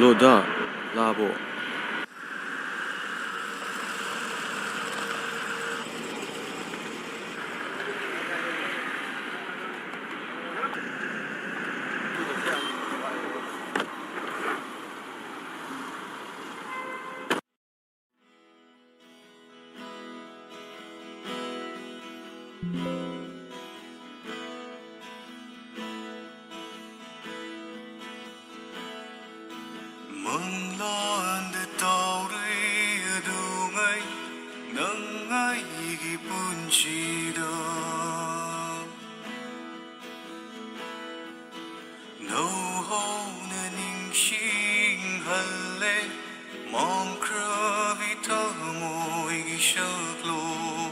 လို့ဒါလာဖို့梦乱的道路都爱能爱一个不记得怒吼的凝心含泪梦 krvi tamo i shaklo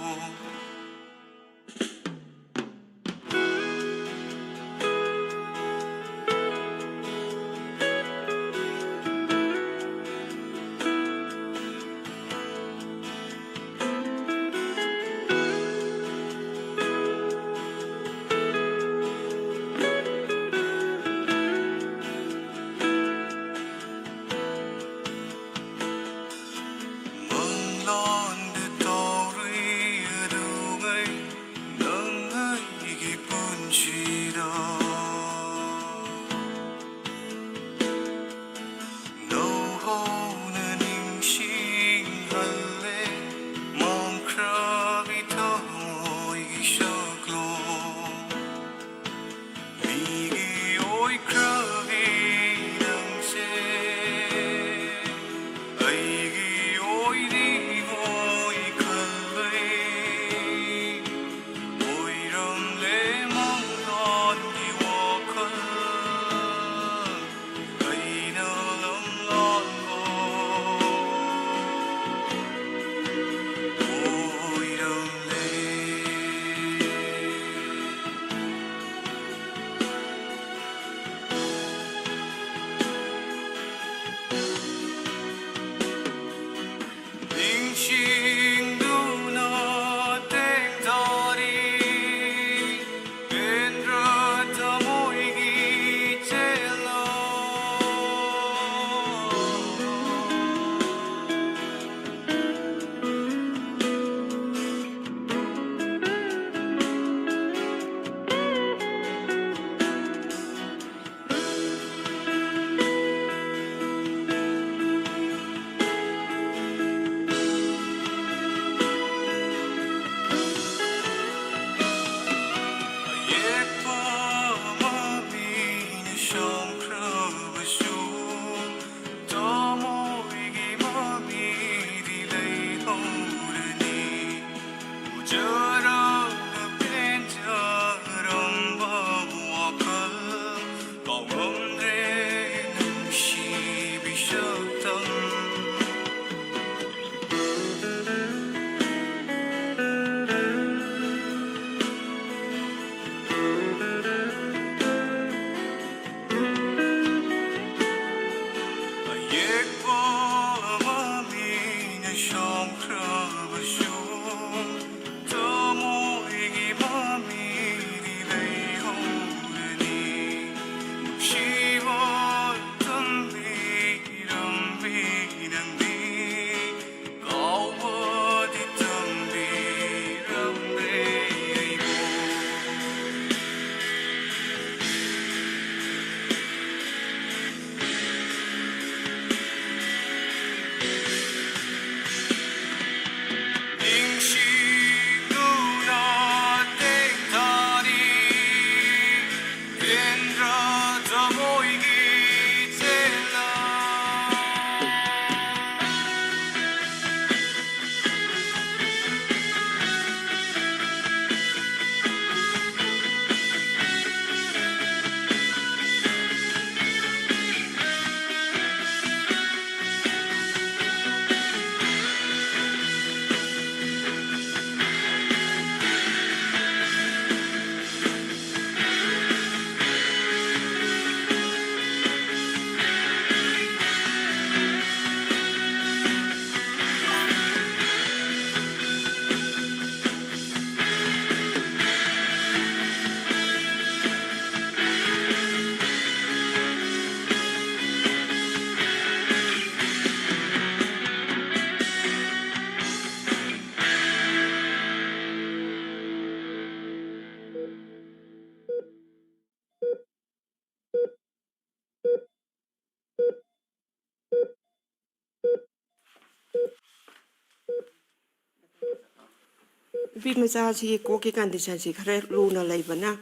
ꯅꯨꯄꯤ ꯃꯆꯥꯁꯤꯒꯤ ꯀꯣꯛꯀꯤ ꯀꯟꯗꯤꯁꯟꯁꯤ ꯈꯔ ꯂꯨꯅ ꯂꯩꯕꯅ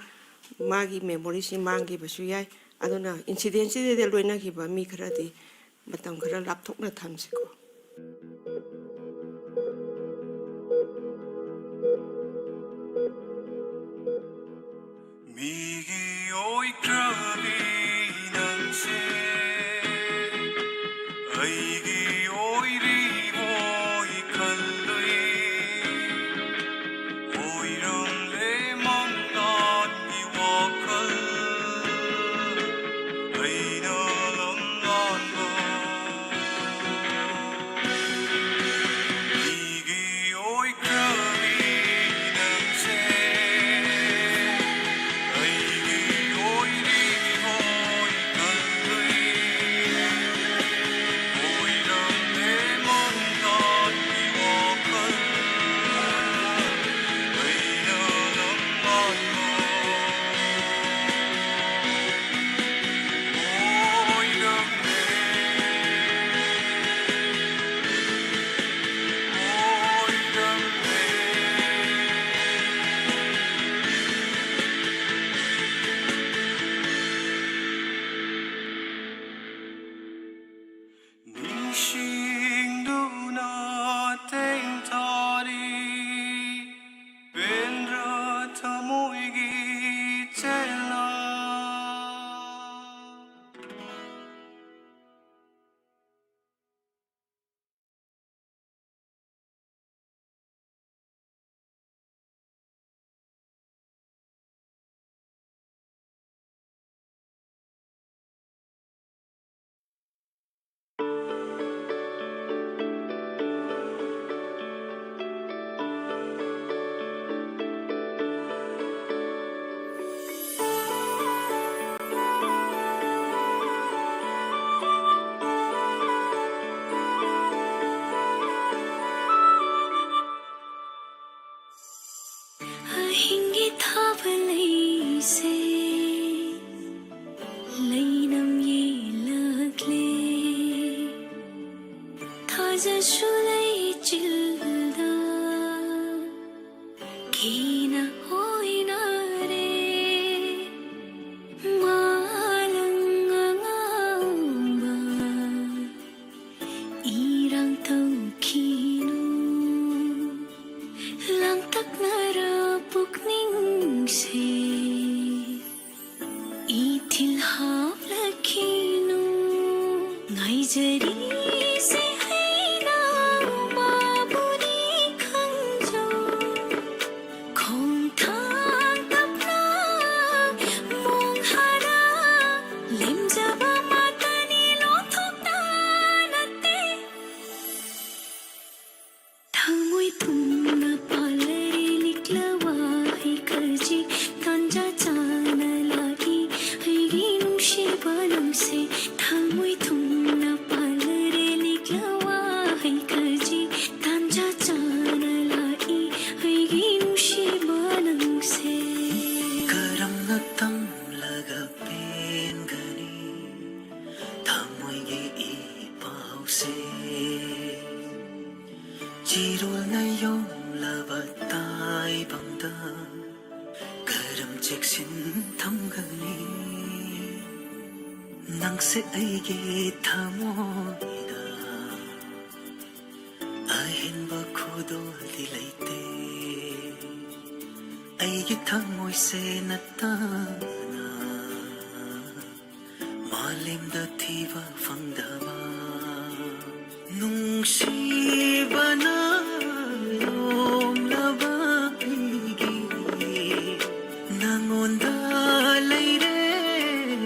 ꯃꯥꯒꯤ ꯃꯦꯃꯣꯔꯤꯁꯤ ꯃꯥꯡꯈꯤꯕꯁꯨ ꯌꯥꯏ ꯑꯗꯨꯅ ꯏꯟꯁꯤꯗꯦꯟꯁꯤꯗ ꯂꯣꯏꯅꯈꯤꯕ ꯃꯤ ꯈꯔꯗꯤ ꯃꯇꯝ ꯈꯔ ꯂꯥꯞꯊꯣꯛꯅ ꯊꯝꯁꯤꯀꯣ 미기 오이크라비 낭세 아이기 오이리 오이칼루이 오이름 레망난 이와칼 아이나랑난거 미기 오이크라비 낭세 낭세 아이게 타모이다 아힌 바코도 딜레이테 아이게 타모이세 나타나 말림다 티바 방다바 뭉시바나 용나바 이게 낭온다 레이레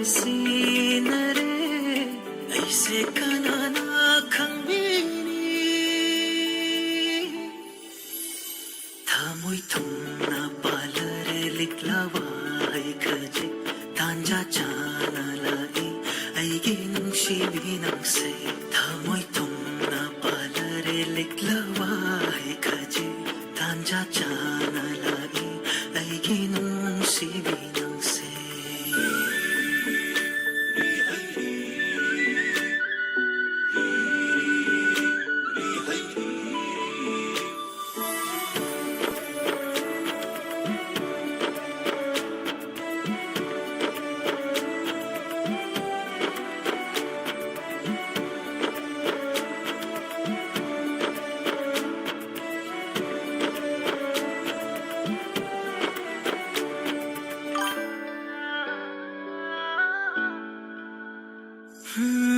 Sinare aise kanana khangmini thamoi thumna palare liklawa hai khaje tanja chana lai aige nungshi binangse thamoi thumna palare liklawa hai khaje tanja chana lai aige nungshi binangse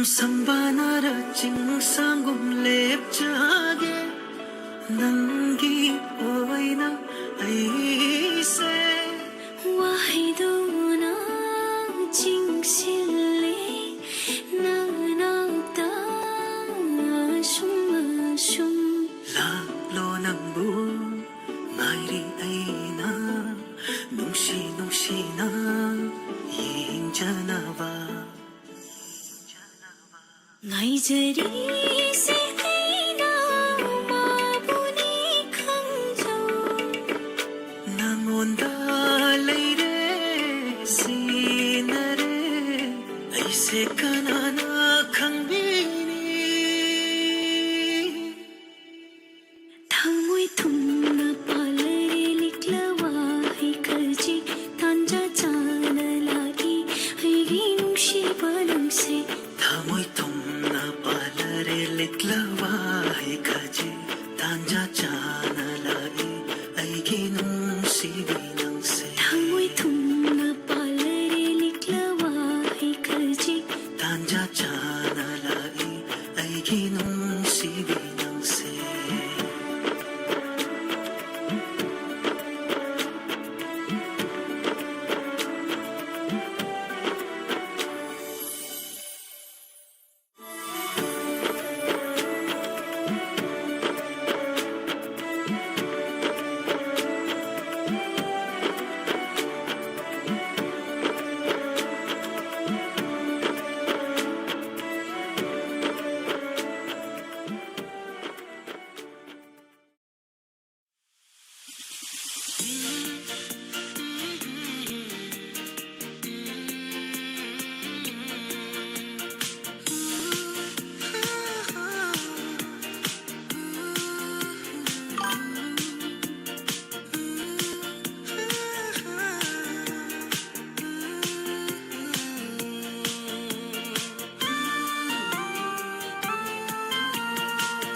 संबानार चिंसांगुम लेपचागे नंगी ओइना ऐसे 와히도나 징실레 나나다 shumashum Lalo nambu ngairi aina nungshi nungshi na yinjanava 나이저리 세이나 마부니 강조 nangonda leire sinare aise kanana khangbini 당모이 tumna palare liklawa hikaji tanja chana lagi haigi nungshi balangse thamoi tumna palare liklawa hai khaji tanja chana lai aigi nungsi binangse 당모이 tumna palare liklawa hikaji tanja chana lai aigi nungsi binangse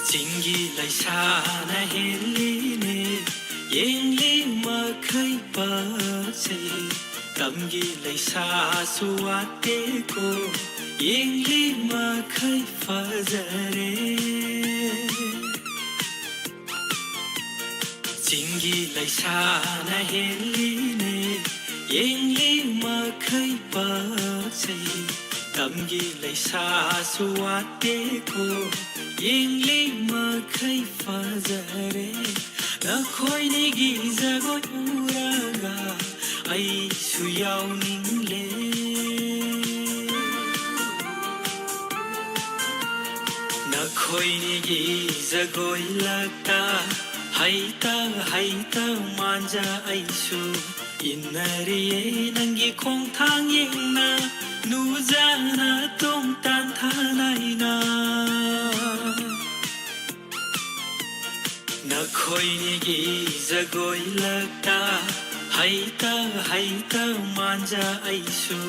Jingi lai sana heline yengli ma khai pa se tamgi lai sa suate ko yengli ma khai fa zare Jingi lai sana heline yengli ma khai pa se tamgi lai sa suate ko yengli ma khai fa zare nakhoi ni gi zagoi uraga ai su yau ning le nakhoi ni gi zagoi lakta haita manja ai su inariye nangi khong thang yengna nu jana tong tan thanai na nakhoi ni gi zagoi lakta haita manja ai su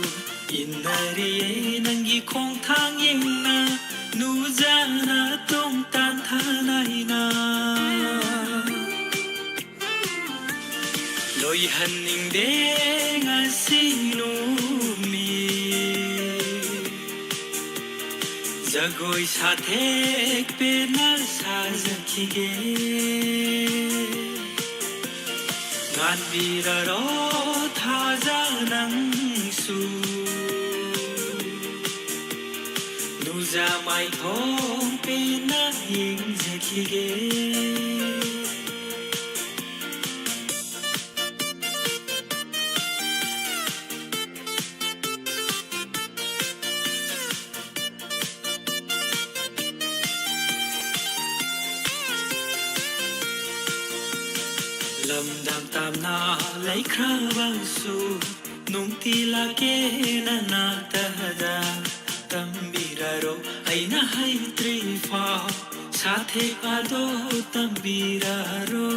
inariye nangi khong thang yengna nu jana tong tan thanai na loi hanning de nga sinu mi Jagoi sathek pena sajakige Ngan biraro thaja nangsu Nuja mai thong pena hingjakige Lam dam tam na lai khra bang su nung ti la ke na na ta da tam bira ro ai na hai tri fa sa the a do tam bira ro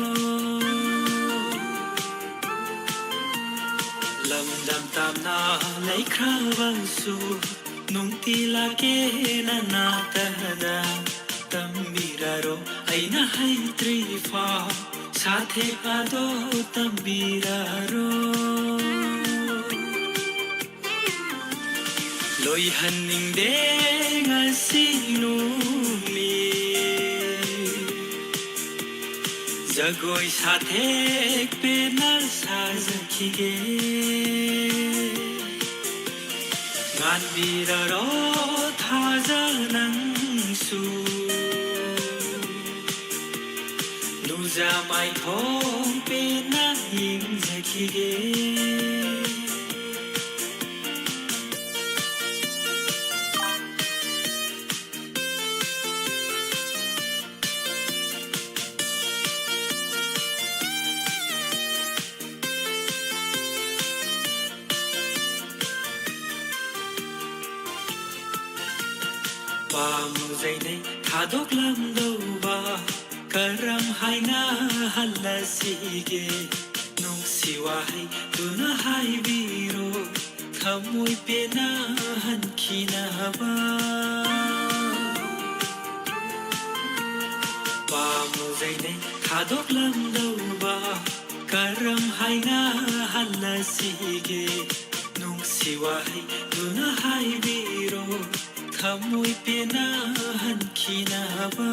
Lam dam tam na lai khra bang su nung ti la ke na na ta da tam bira ro ai na hai tri fa साथे आदो तंबीरा रो loi hanning de ngasinu mi jagoi sathek pena sajakige ngan biraro thajanangsu nuja mai thong pena hingjakige Muzai nei thadok lam do ba karam hai na halla sige nong siwa hai tu na hai biro thamoi pe na han khina ba muzai nei thadok lam do ba karam hai na halla sige nong siwa hai tu na hai biro thamoi pe na han khina ba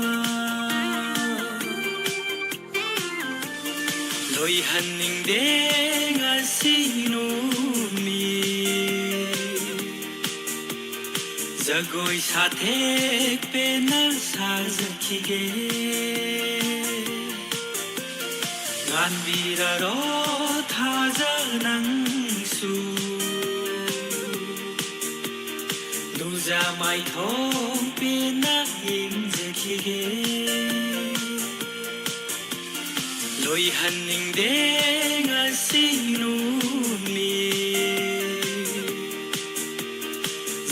loi hanning de ngasinu mi jagoi sathek pe na sajakige ngan biraro thajanangsu nuja mai thong pe na hingjakige loi hanning de ngasinu mi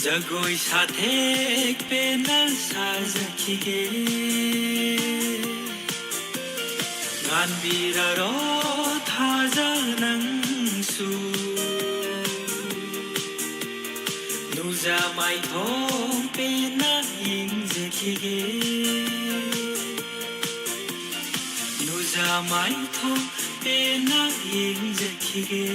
jagoi sathek pe na sajakige ngan biraro thajanangsu nuja mai thong pe na hingjakige nuja mai thong pe na hingjakige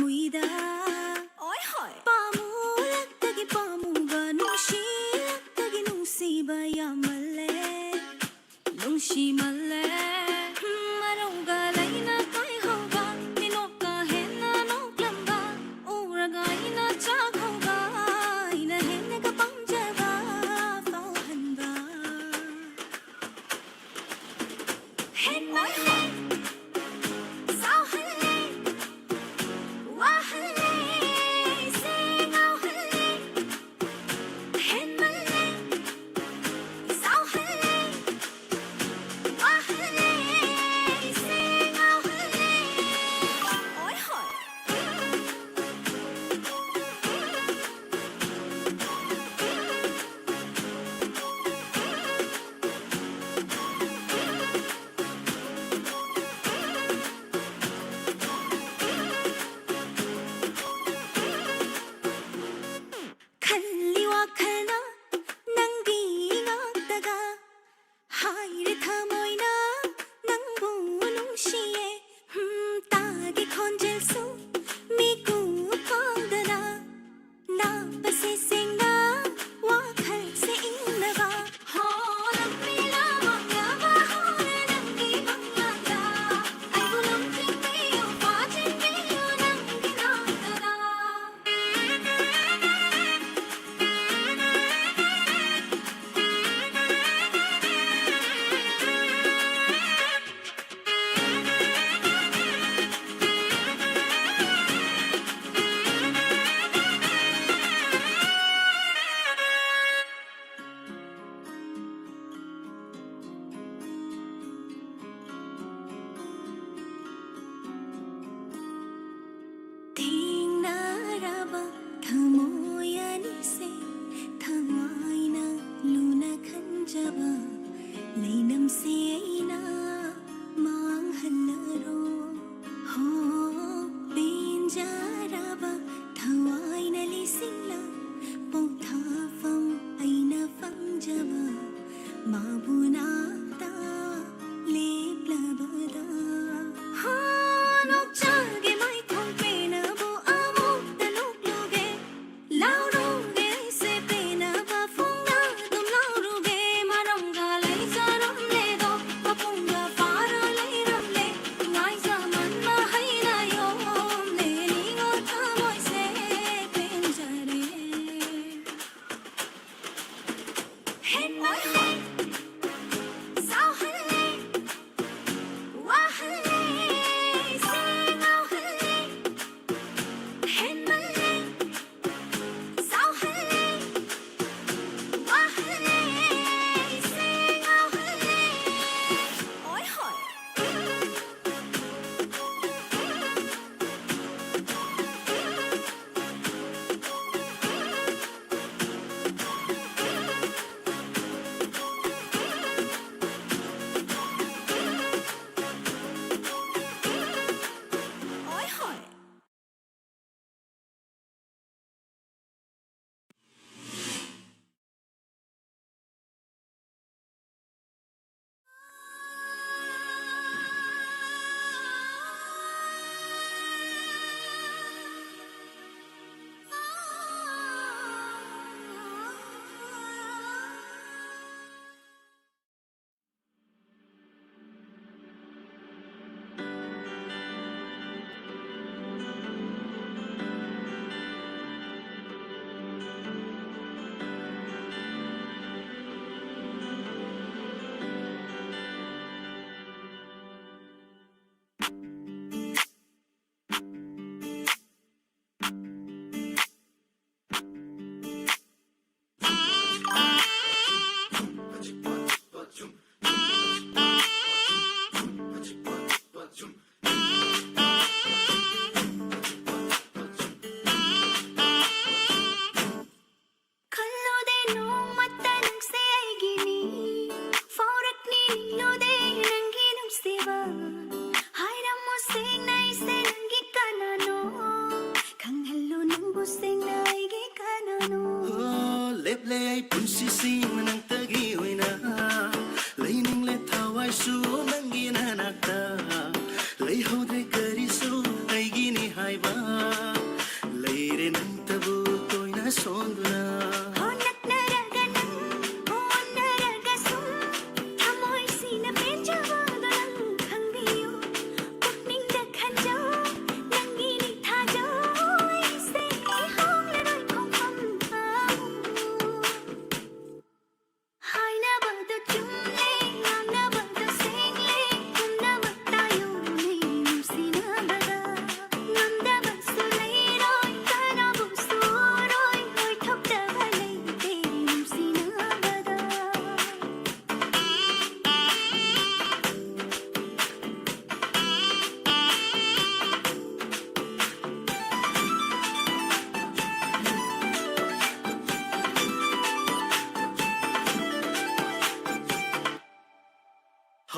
ꯅꯨꯏꯗ ꯑꯣꯏ ꯍꯣꯏ ꯄꯥꯃꯨꯔꯛꯇꯒꯤ ꯄꯥꯃꯨꯕ ꯅꯨꯡꯁꯤꯔꯛꯇꯒꯤ ꯅꯨꯡꯁꯤꯕ ꯌꯥꯝꯃꯜꯂꯦ ꯅꯨꯡꯁꯤꯃꯜꯂꯦ ꯃꯔꯧꯒ ꯂꯩꯅ ꯀꯥꯏꯍꯧꯕ ꯃꯤꯅꯣꯛꯀ ꯍꯦꯟꯅ ꯅꯣꯛꯂꯝꯕ ꯎꯔꯒ ꯑꯩꯅ ꯆꯥꯛꯍꯧꯕ ꯑꯩꯅ ꯍꯦꯟꯅꯒ ꯄꯥꯝꯖꯕ ꯐꯥꯎꯍꯟꯕ ꯍꯦꯟꯃꯜꯂꯦ ꯁꯥꯎꯍꯜꯂꯦ 와할래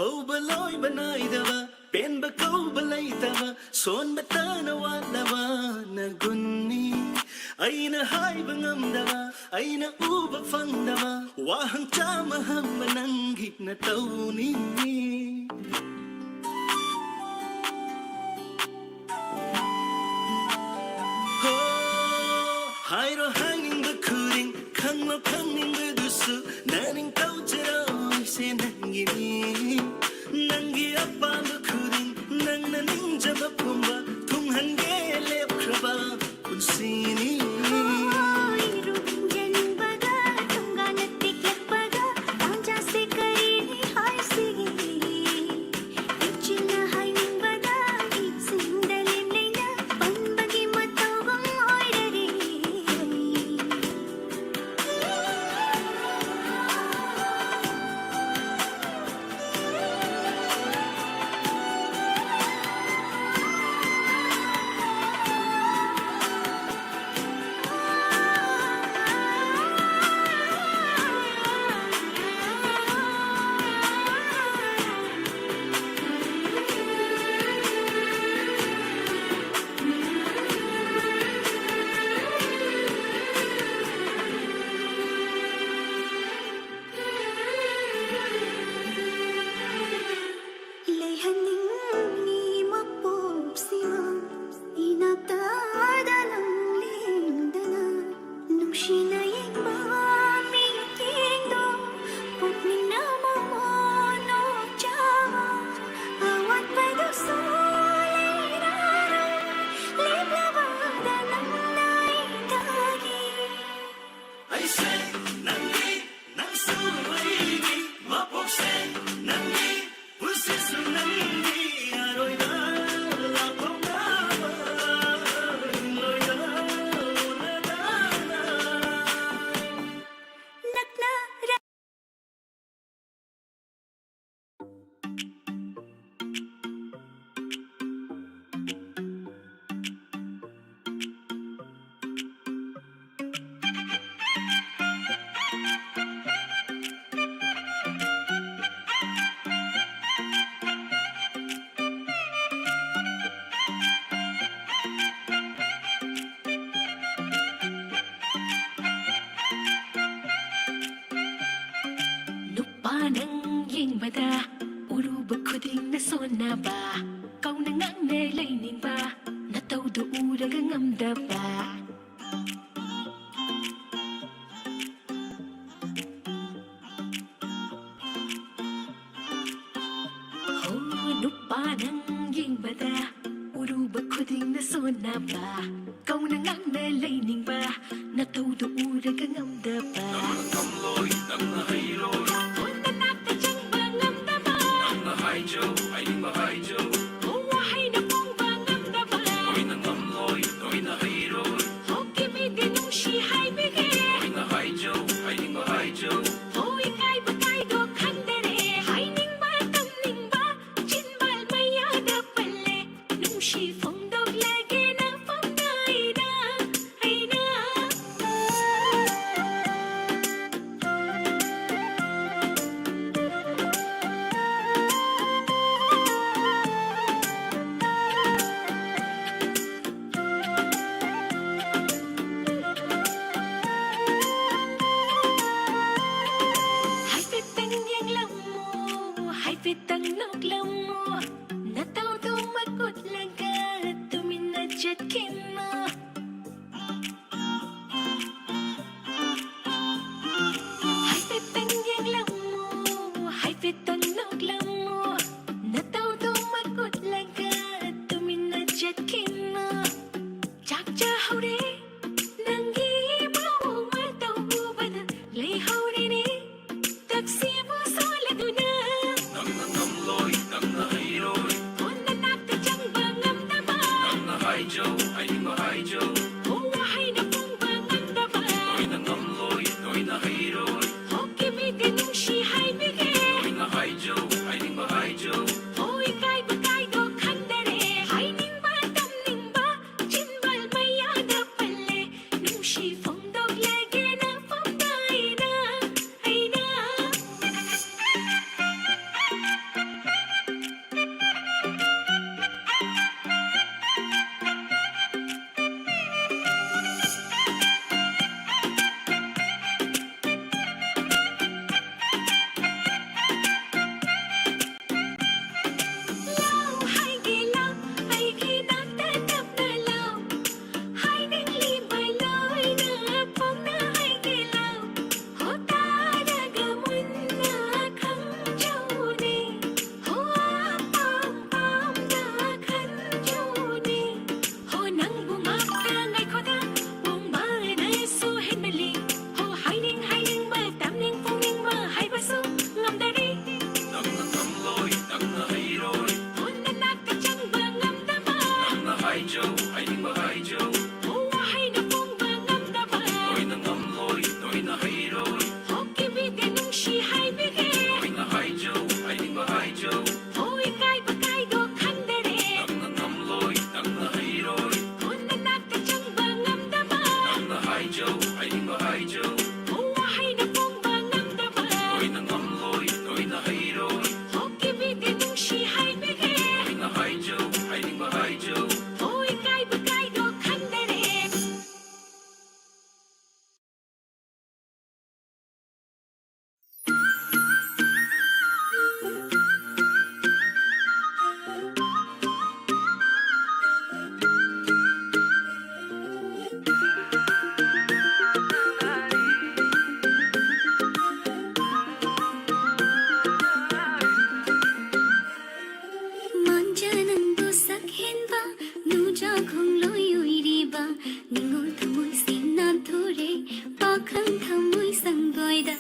houba loy banaidava pen ba kauba laitava son batana walava nagunni aina hai bangamdava aina uba fangdava wahang chama hamba nanggit na tauni Hairo hanging the cooling, kanglo kanging the dusu, naning tautero, say nangi nangi upon the cooling, nang naning jaba pumba, tung hange lep kraba, unsini. Nang yingbada uruba khuding na sonaba kau na ngang ne laining ba na tau do uraga ngamda ba ho nupa nang yingbada uruba khuding na sonaba kau na ngang ne laining ba na tau do uraga ngamda ba Kamloy nang nahiro Joe, I didn't buy Joe. Oh, I know bang ang daba. Oy na kamloy, oy na hero. Oh, kimi dinong si hai bige. Oy na hi Joe, I didn't buy Joe. Oh, ikay ba do kandere. Hai ning ba tam ning ba. Chin bal maya da pale. Nung si phong dog lagi na phong na ina. Ina. Pitang noklam mo nataw do magot laga tuminadjat kino Hay pitang yaglam mo hay pitang noklam mo nataw do magot laga tuminadjat kino Jakja hore nangi mau mataw bada lay hore ni taksi mo soladuna Kamloy nang nahiro. Hi Joe, I didn't buy Joe. Oh, hay na pong bang daba. Oy na kamloy, oy na hero. Oh, kimi dinong si hai bige. Oy na hi Joe, I didn't buy Joe. Oh, ikay ba do kandere. Hai ning ba tam ning ba. Chin bal maya da pal Ningol thamoi sin nan thore pakhang thamoi sangoida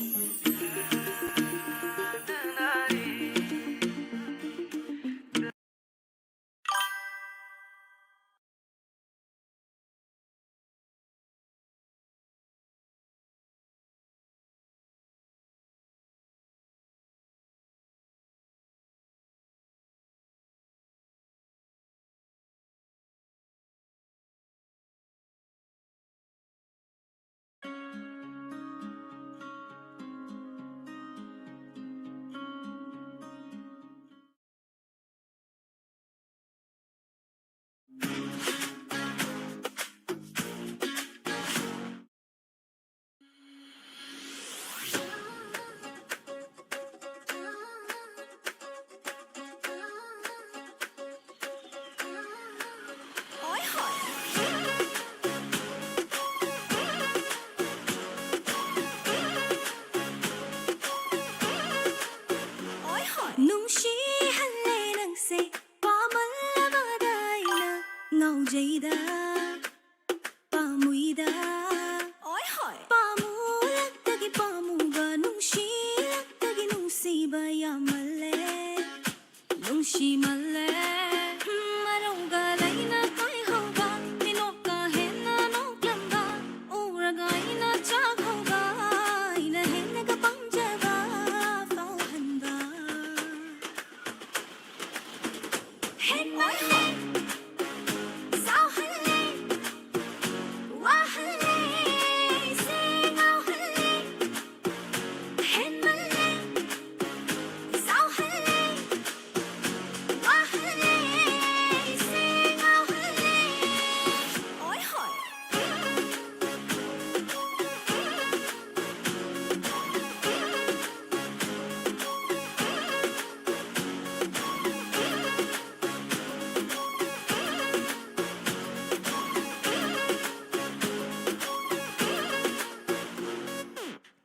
nungsihalay ng say pamalabadaina ngaujayda pamuida pamulagtagi pamuga nungsilagtagi nungsiba yamale nungsimale maronggalayna kay hawga tinokahena noklamba uragayna chaghawga inahenaga pangjaga falhanba Head my head, sao hale, wa hale, sing out hale. Head my head, sao hale, wa hale, sing out hale. Oi hoy.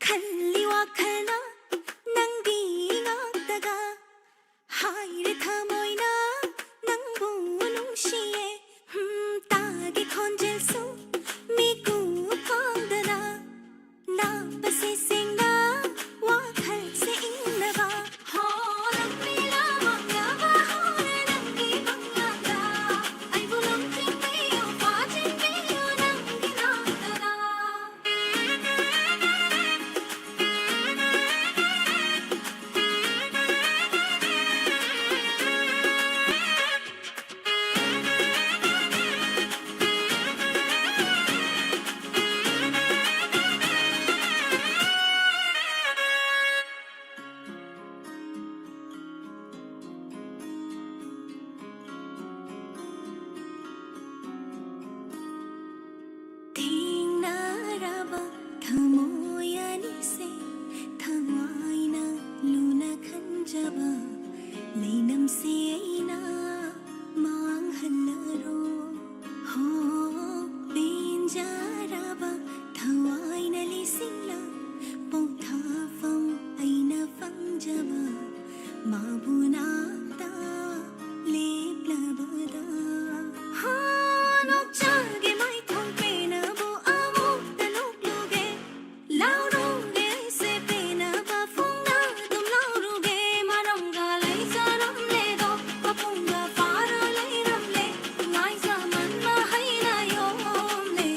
Kalliwa kalna nangdi ngakdaga haire thamoina nangbu nungsiye tagi khonjelsu miku phangdana na pase singna wa khal se innawa ho lakmila mangaba ho nangi bangada ai bulam tingiyo pajin biyo nangi nakdana Tingnaraba thamoyanise thawaina luna khanjaba leinamse aina manghalaro ho binjaraba thawaina lisingla pothafam aina fangjaba mabunata leplabada ha nokchage mai thongpena bo amukta nokluge lauruge se pena ba funga tum lauruge maranga lai saram le do papunga para lai ramle ngai zaman ma haina yom le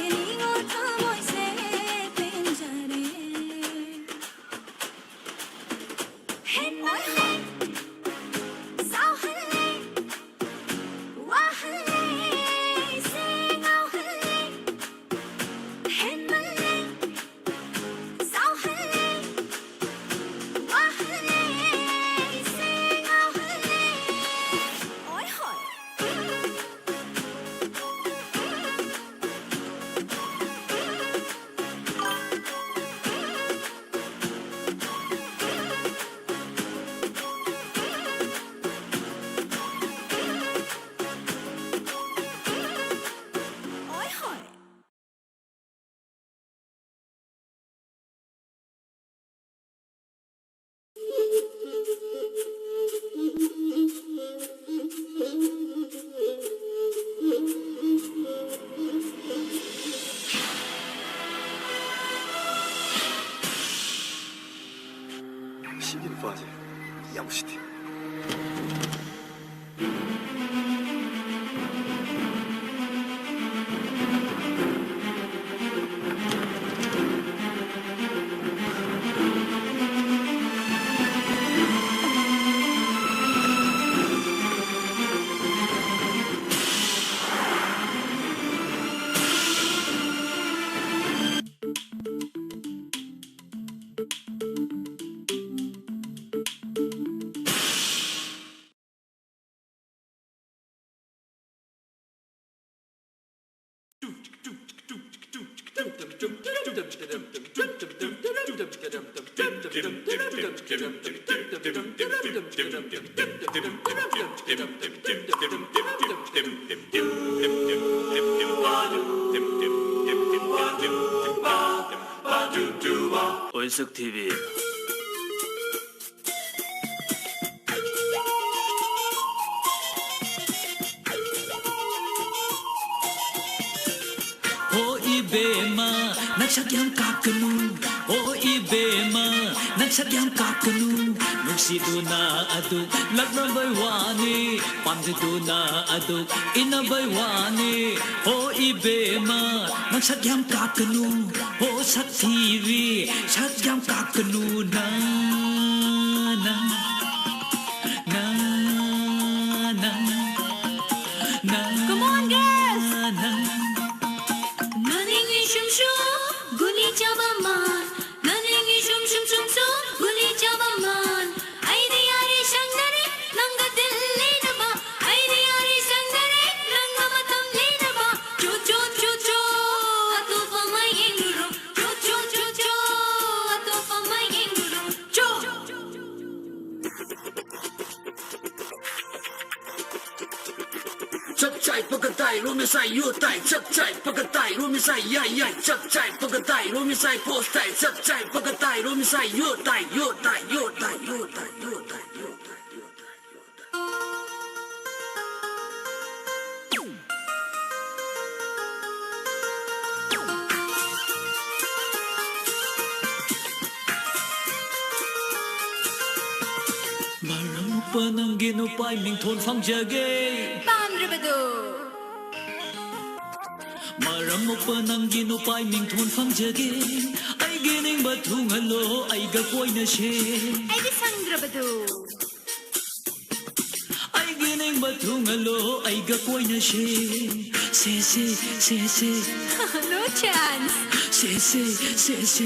원석 TV. 이베마 낙사양 깎으누 오 이베마 낙사양 깎으누 눅시두나 아두 락나바이 와니 밤새두나 아두 이나바이 와니 오 이베마 낙사양 깎으누 오 사티비 사양 깎으누 나나 Come on, guys! 나닝이 춤춰 구리 잡아만 나닝이 춤춤춤춤 구리 잡아만 아이디야리 상다리 난가 들리나봐 아이디야리 상다리 난가 마탐리나봐 쪼쪼쪼쪼 아토파마 잉구로 쪼쪼쪼쪼 아토파마 잉구로 쪼 chấp chạy bơ cái tay luôn mới sai yêu tay chấp chạy bơ cái tay luôn mới sai yai yai chấp chạy bơ cái tay luôn mới sai post tay chấp chạy bơ cái tay luôn mới sai yêu tay yêu tay yêu tay yêu tay yêu tay yêu tay 말랑 뻔한 게 노빠이 밍톤 황자게 말랑 뻔한 게 노빠이 밍톤 황자게 아이게닝 바퉁할로 아이가 꼬이나시 아이디 상드라바도 아이게닝 바퉁할로 아이가 꼬이나시 세세 No chance 세세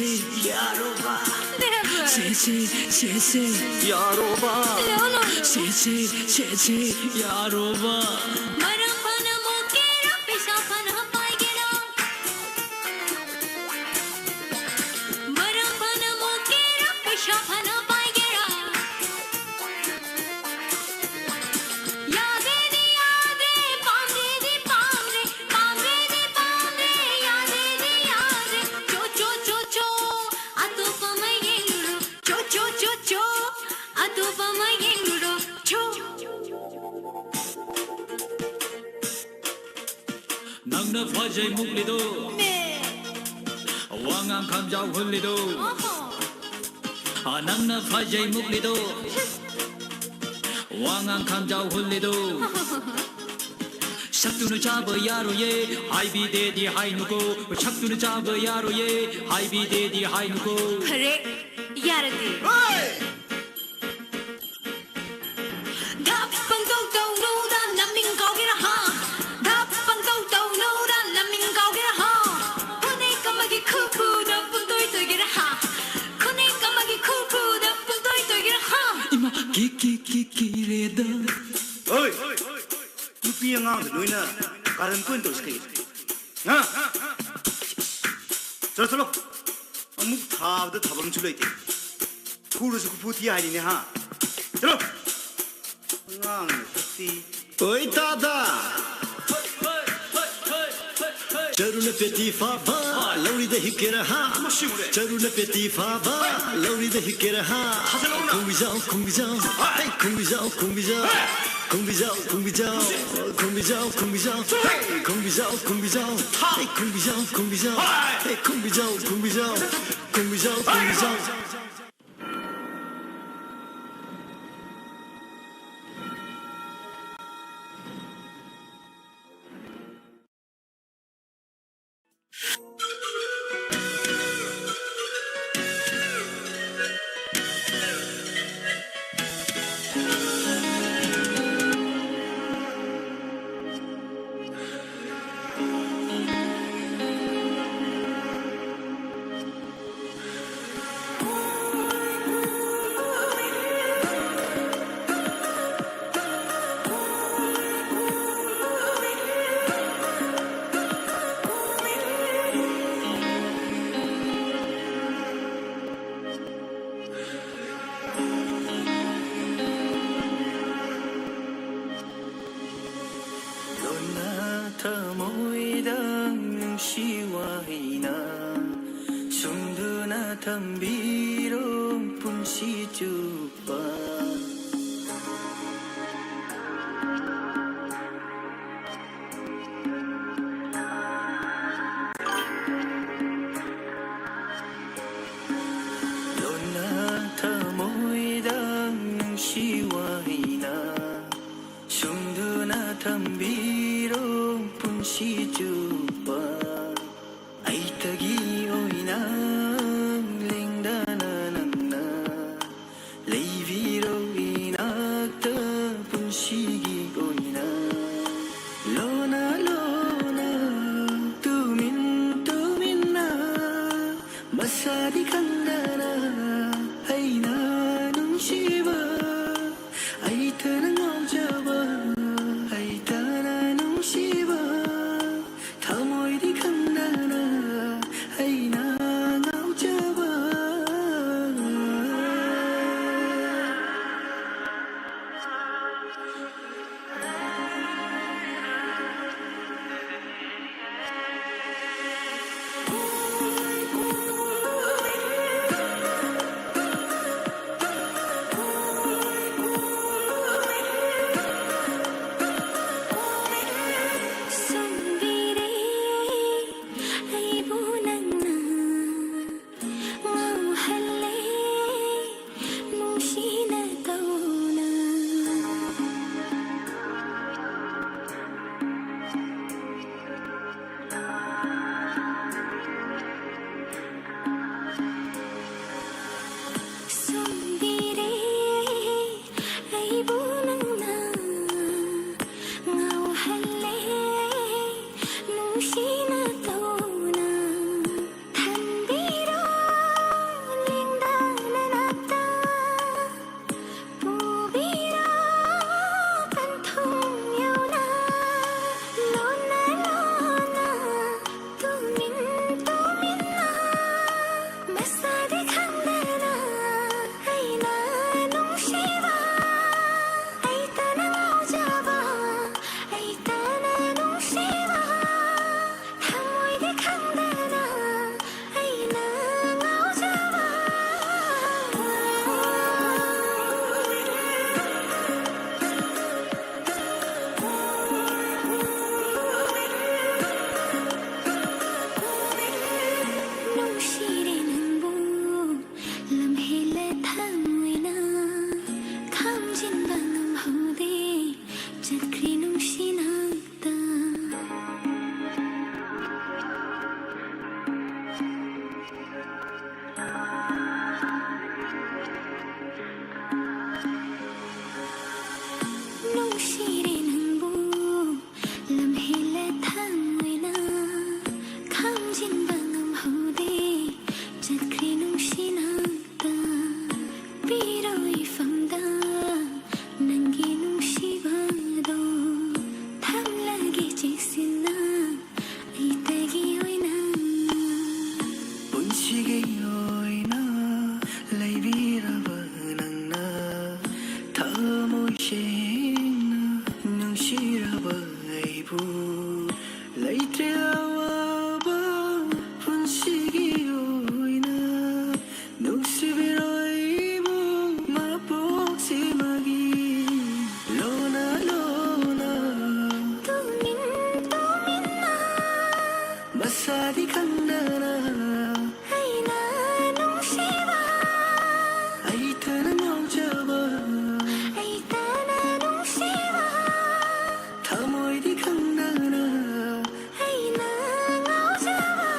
야로바 Never 세세 야로바 No no no 세세 야로바 마랑파나 모케라 페샤파나 파이게라 마랑파나 모케라 페샤파나 파이게라 야데디 야데 밤데디 밤데 밤데디 밤데 야데디 야데 쪼쪼쪼쪼 아토파마 잉구로 쪼쪼쪼쪼 아토파마 잉구로 쪼 낭나 화제 묵리도 네 왕안 감자 흘리도 어허 낭나 화제 묵리도 왕안 감자 흘리도 샥두는 잡아야로예 하이비데디 하이누고 샥두는 잡아야로예 하이비데디 하이누고 그래 야르디 답방도도노다 남민거기라 하 답방도도노다 남민거기라 하 코네까마기 쿠쿠다 분도이도기라 하 코네까마기 쿠쿠다 분도이도기라 하 이마 기기기기레다 ơi nu pia ngang rồi na karan kun to skai ha chalo chalo amuk thav da thabam chulai te khuru su puthi ai ni ha chalo ngang ti oi dada Charuna peti fava lauri da hikera ha Charuna peti fava lauri da hikera ha Kumbijao kumbijao hey kumbijao kumbijao kumbijao kumbijao kumbijao kumbijao hey kumbijao kumbijao hey kumbijao kumbijao hey kumbijao kumbijao kumbijao kumbijao ꯊꯝꯕꯤꯔꯣ ꯄꯨꯟꯁꯤ ꯆꯨꯞꯄ ꯂꯣꯟꯅ ꯊꯃꯣꯏꯗ ꯅꯨꯡꯁꯤꯋꯥꯏꯅ ꯁꯨꯝꯗꯨꯅ ꯊꯝꯕꯤꯔꯣ ꯄꯨꯟꯁꯤ ꯆꯨꯞꯄ ꯑꯩꯇꯒꯤ ꯑꯣꯏꯅ ꯂꯦꯡꯗꯅ ꯅꯪꯅ ꯂꯩꯕꯤꯔꯣ ꯏꯅꯥꯛꯇ ꯄꯨꯟꯁꯤꯒꯤ ꯑꯣꯏꯅ ꯂꯣꯟꯅ ꯂꯣꯟꯅ ꯇꯨꯃꯤꯟ ꯇꯨꯃꯤꯟꯅ ꯃꯁꯥꯗꯤ ꯈꯪꯗꯅ ꯑꯩꯅ ꯅꯨꯡꯁꯤꯕ ꯑꯩꯇꯅ ꯉꯥꯎꯖꯕ ꯑꯩꯇꯅ ꯅꯨꯡꯁꯤꯕ ꯊꯃꯣꯏꯗꯤ ꯈꯪꯗꯅ ꯑꯩꯅ ꯉꯥꯎꯖꯕ ꯁꯨꯝꯕꯤꯔꯦ ꯑꯩꯕꯨ ꯅꯪꯅ ꯉꯥꯎꯍꯜꯂꯦ ꯅꯨꯡꯁꯤꯅ ꯇꯧꯅ ꯁꯨꯝꯕꯤꯔꯦ ꯑꯩꯕꯨ ꯅꯪꯅ ꯉꯥꯎꯍꯜꯂꯦ ꯅꯨꯡꯁꯤꯅ ꯇꯧꯅ ꯊꯝꯕꯤꯔꯣ ꯂꯦꯡꯗꯅ ꯅꯥꯛꯇ ꯄꯨꯕꯤꯔꯣ ꯄꯟꯊꯨꯡ ꯌꯧꯅ ꯂꯣꯟꯅ ꯂꯣꯟꯅ ꯇꯨꯃꯤꯟ ꯇꯨꯃꯤꯟꯅ ꯃꯁꯥꯗꯤ ꯈꯪꯗꯅ ꯑꯩꯅ ꯅꯨꯡꯁꯤꯕ ꯑꯩꯇꯅ ꯉꯥꯎꯖꯕ ꯑꯩꯇꯅ ꯅꯨꯡꯁꯤꯕ ꯊꯃꯣꯏꯗꯤ ꯈꯪꯗꯅ ꯑꯩꯅ ꯉꯥꯎꯖꯕ ꯅꯨꯡꯁꯤꯔꯦ ꯅꯪꯕꯨ ꯂꯝꯍꯦꯜꯂꯦ ꯊꯃꯣꯏꯅ ꯈꯥꯝꯖꯤꯟꯕ ꯉꯝꯍꯧꯗꯦ ꯆꯠꯈ꯭ꯔꯦ ꯅꯨꯡꯁꯤꯅꯛꯇ ꯅꯨꯡꯁꯤꯔꯦ ꯅꯪꯕꯨ ꯂꯝꯍꯦꯜꯂꯦ ꯊꯃꯣꯏꯅ ꯈꯥꯝꯖꯤꯟꯕ ꯉꯝꯍꯧꯗꯦ ꯆꯠꯈ꯭ꯔꯦ ꯅꯨꯡꯁꯤꯅꯛꯇ ꯄꯤꯔꯣ ꯏꯐꯝꯗ ꯅꯪꯒꯤ ꯅꯨꯡꯁꯤꯕꯗꯣ ꯊꯝꯂꯒꯦ ꯆꯦꯛꯁꯤꯟꯅ ꯑꯩꯇꯒꯤ ꯑꯣꯏꯅ ꯄꯨꯟꯁꯤꯒꯤ ꯑꯣꯏꯅ ꯂꯩꯕꯤꯔꯕ ꯅꯪꯅ ꯊꯃꯣꯏ ꯁꯦꯡꯅ ꯅꯨꯡꯁꯤꯔꯕ ꯑꯩꯕꯨ ꯂꯩꯇ꯭ꯔꯦ ꯑꯋꯥꯕ ꯄꯨꯟꯁꯤꯒꯤ ꯑꯣꯏꯅ ꯅꯨꯡꯁꯤꯕꯤꯔꯣ ꯑꯩꯕు ꯃꯄꯣꯛꯁꯤꯃꯒꯤ ꯂꯣꯟꯅ ꯂꯣꯟꯅ ꯇꯨꯃꯤꯟ ꯇꯨꯃꯤꯟꯅ ꯃꯁꯥꯗꯤ ꯈꯪꯗꯅ ꯑꯩꯅ ꯅꯨꯡꯁꯤꯕ ꯑꯩꯇꯅ ꯉꯥꯎꯖꯕ ꯑꯩꯇꯅ ꯅꯨꯡꯁꯤꯕ ꯊꯃꯣꯏꯗꯤ ꯈꯪꯗꯅ ꯑꯩꯅ ꯉꯥꯎꯖꯕ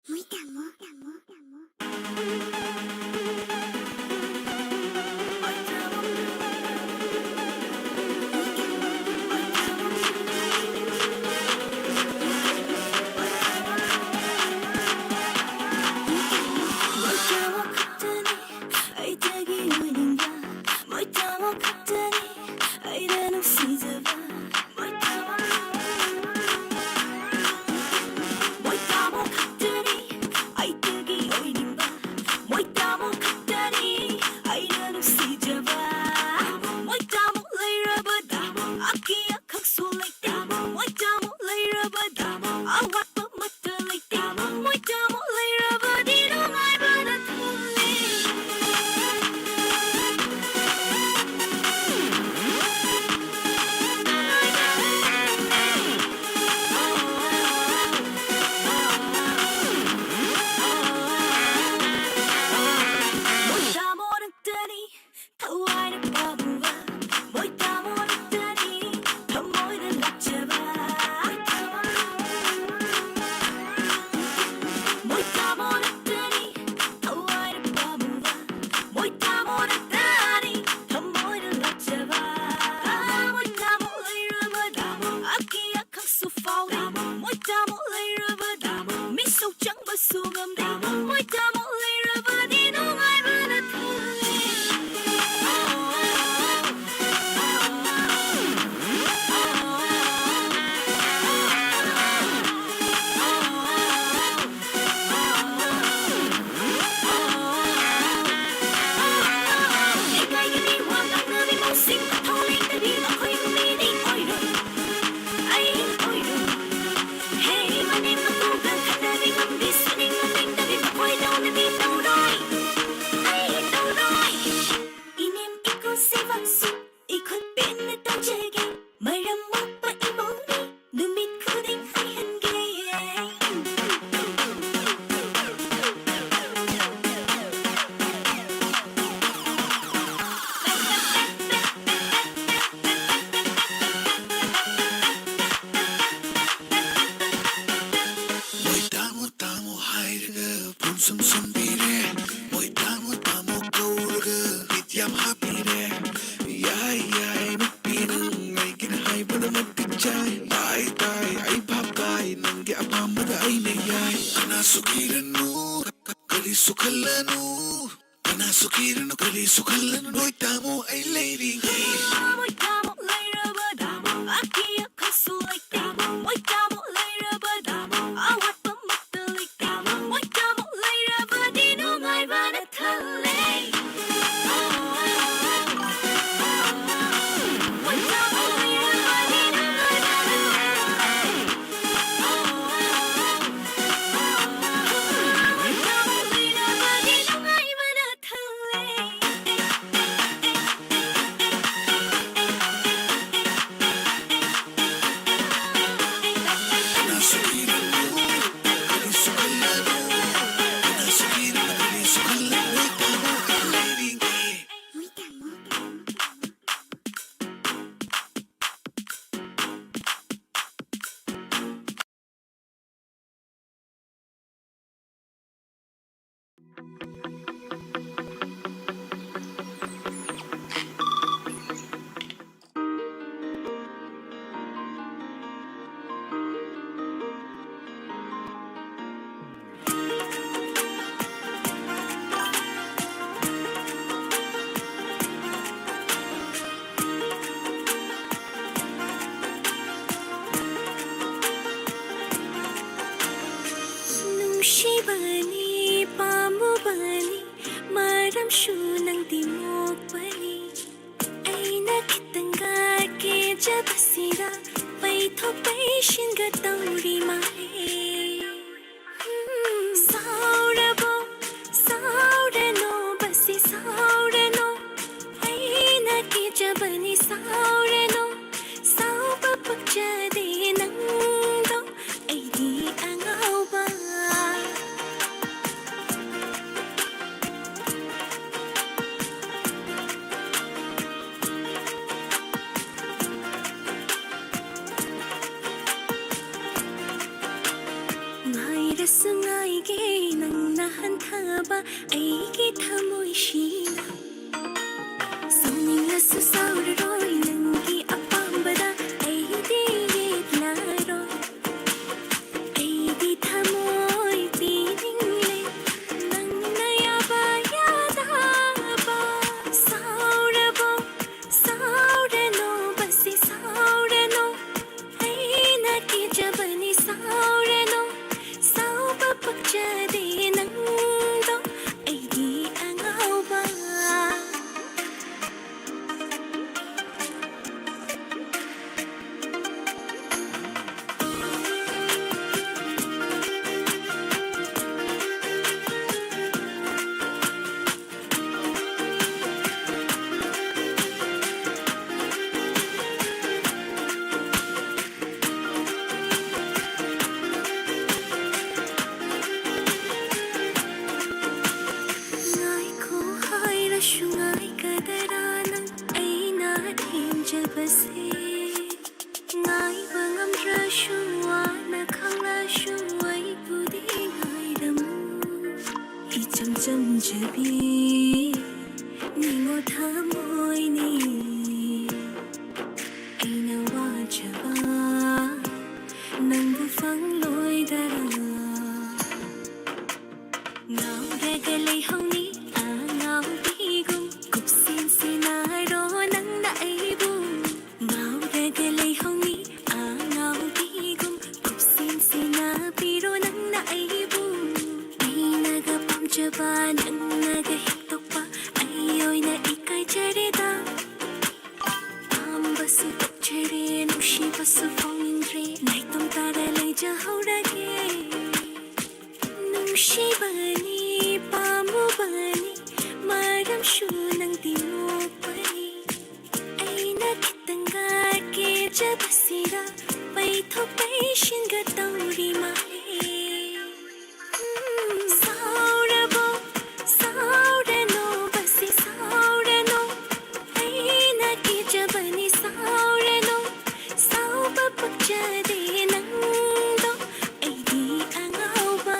muy tamo. sâu trắng bao xù ngầm đi môi ta mong lấy ra và đi nụ ai vẫn là thương Shivani pamubani maram shunang timok bani aina kitanga ke jabasira pai thopai shinga tauri male saurano basi saurano aina ke jabani saurano sauba pakjade nangdo aidi angauba Sungaige nang nahanthaba aigi thamoishina Sauninga su sauraroi nangi apambada aidi yetlaroi Aidi thamoi piningle nang nayaba yadaba Saurano basi saurano aina ki jabani saurano pakjade nangdo aidi angauba shungai kadaranang aina thinjabase ngai bangam rashuwa na khangla shuai pudi ngai ram icham cham jabi ningo thamoi ni aina wajaba nangbu fangloi dara ꯊꯥꯖꯕ ꯅꯪꯅꯒ ꯍꯦꯛꯇꯣꯛꯄ ꯑꯩ ꯑꯣꯏꯅ ꯏꯀꯥꯏꯖꯔꯦꯗ ꯄꯥꯝꯕꯁꯨ ꯇꯣꯛꯆꯔꯦ ꯅꯨꯡꯁꯤꯕꯁꯨ ꯐꯥꯎꯅꯤꯡꯗ꯭ꯔꯦ ꯅꯥꯏꯇꯣꯝ ꯇꯥꯔ ꯂꯩꯖꯍꯧꯔꯒꯦ ꯅꯨꯡꯁꯤꯕꯅꯤ ꯄꯥꯝꯃꯨꯕꯅꯤ ꯃꯔꯝꯁꯨ ꯅꯪꯗꯤ ꯅꯣꯛꯄꯅꯤ ꯑꯩꯅ ꯈꯤꯇꯪꯒ ꯀꯦꯖꯕꯁꯤꯗ ꯄꯩꯊꯣꯛ ꯄꯩꯁꯤꯟꯒ ꯇꯧꯔꯤ ꯃꯥꯜꯂꯦ ꯁꯥꯎꯔꯕꯣ ꯁꯥꯎꯔꯅꯣ ꯕꯁꯤ ꯁꯥꯎꯔꯅꯣ ꯑꯩꯅ ꯀꯦꯖꯕꯅꯤ ꯁꯥꯎꯔꯅꯣ ꯁꯥꯎꯕ ꯄꯛꯆꯗꯦ ꯅꯪꯗꯣ ꯑꯩꯗꯤ ꯑꯉꯥꯎꯕ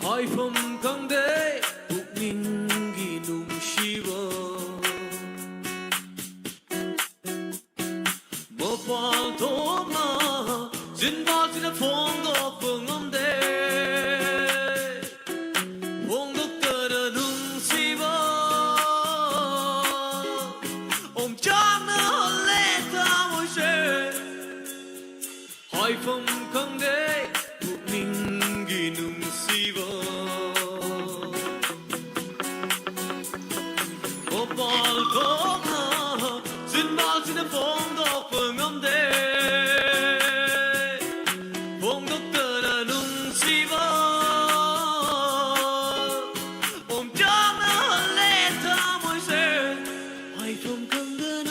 하이펌 강대 국민기 눈시워 못봐도마 진바지는 퐁도 뻥엄대 퐁도끄는 눈시워 엄청난 헐레다 모셔 하이펌 강대 국민기 눈시워 못봐도마 진바지는 퐁도 뻥엄대 퐁도끄는 눈시워 엄청난 헐레다 모셔 하이펌 강대는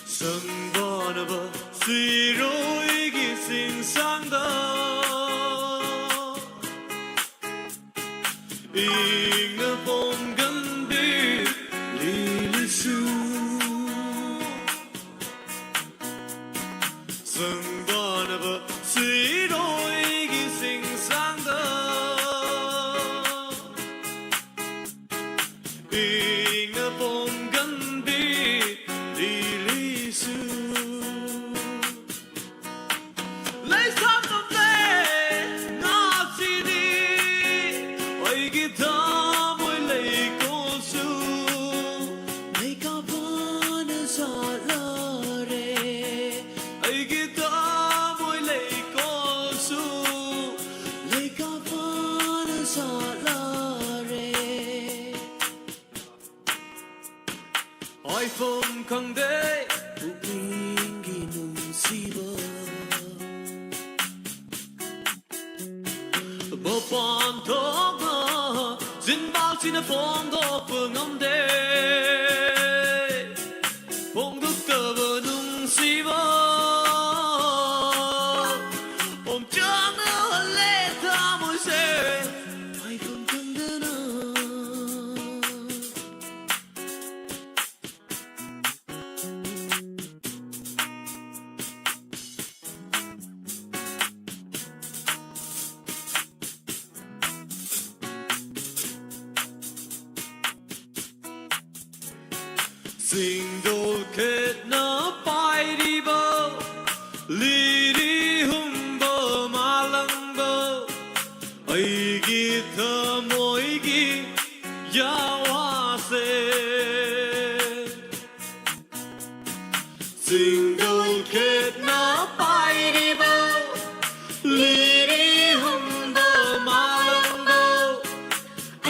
성번어버 수로이기 생상다 잉나 봄간비 리리수 성번어버 수로이기 생상다 잉나 봄간비 리리수 Let's talk of that not city oi gita boy lei ko su lei ka ban sa la re oi gita boy lei ko su lei ka ban sa la re oi phong khang de uklingi nung sibo 못본도가 진박지는 퐁도 뻥엄대 퐁도꺼버 눈시버 엄청난 헐레다 모세 아이폰 강대나 sinh đô kết nó bay đi bơ Liri humbo malangbo Aigi thamoigi yawase Single kid na pairibo Liri humbo malangbo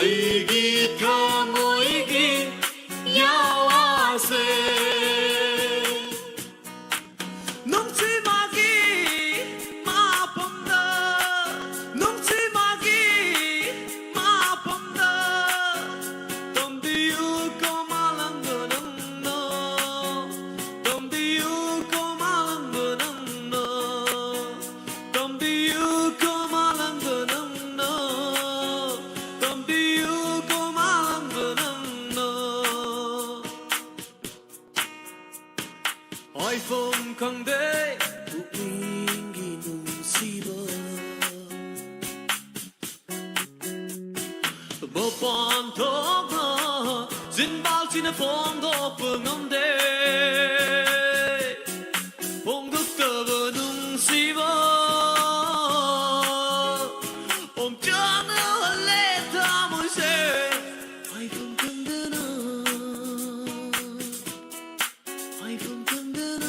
Aigi thamoigi yawase iPhone 강대 우인기 눈시버 법원 도가 진발진의 봉도 뻥언데 봉국도 눈시버 옴쩌는 원래 다문세 iPhone 강대나 iPhone 강대나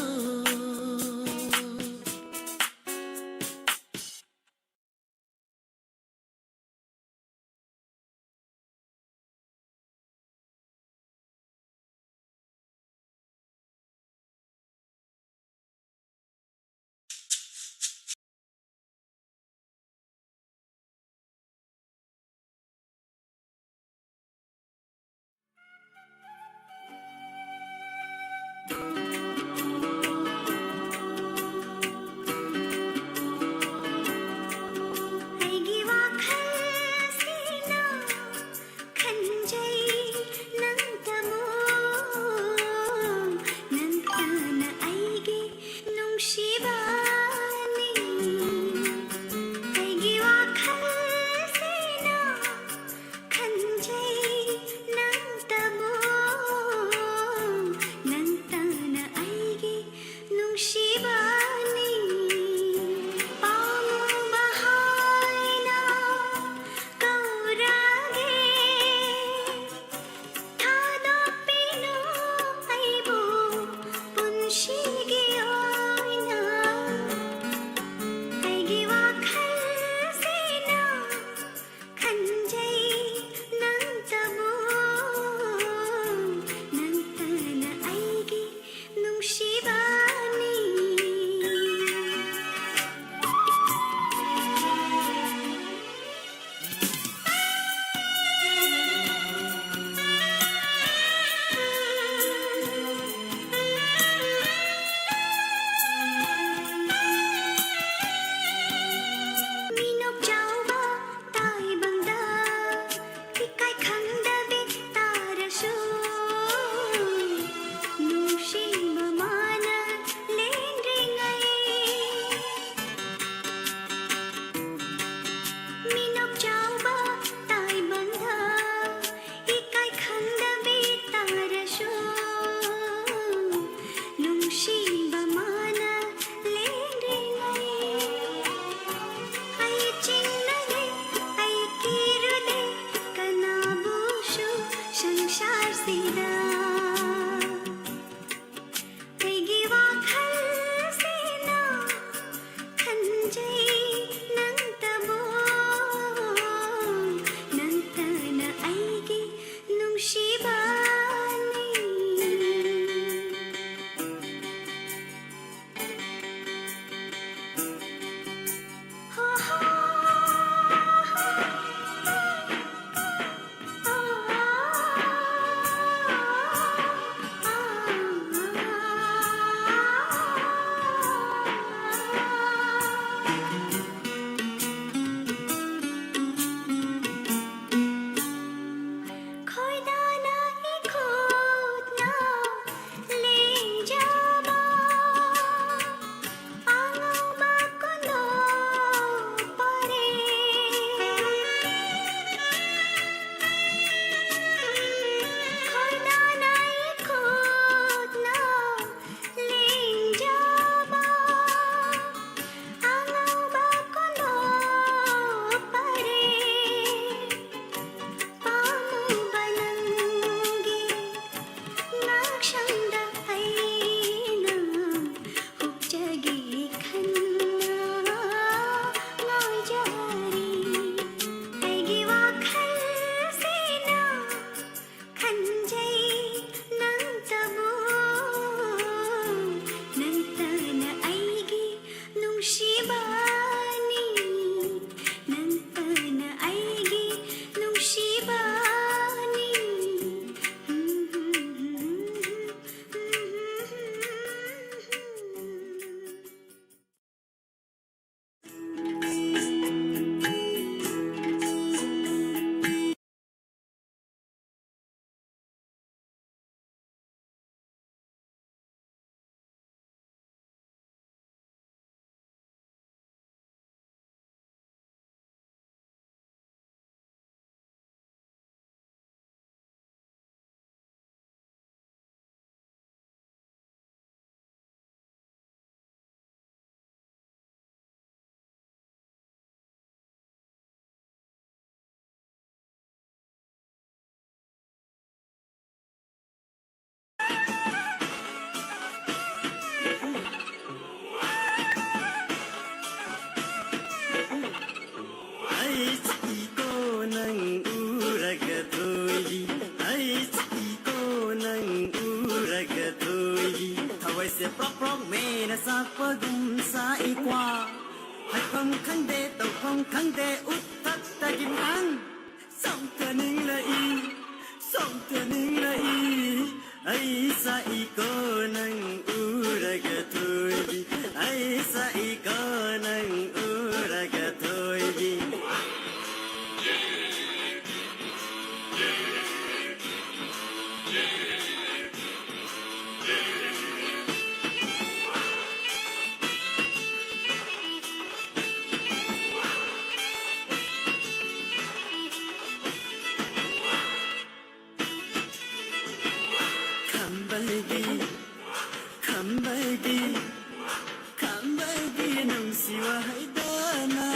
ไว้เสียปลอกเมนะสักปะกุมสายกว่าให้พงขังเดตพงขังเดอุดตัดตะกินหังส่งเธอหนึ่งละอีส่งเธอหนึ่งละอีไอ้สายก็นั่งอุระกะทุยบีไอ้สายก็นั่งอุระกะทุยบีKambagi nang siwa haidana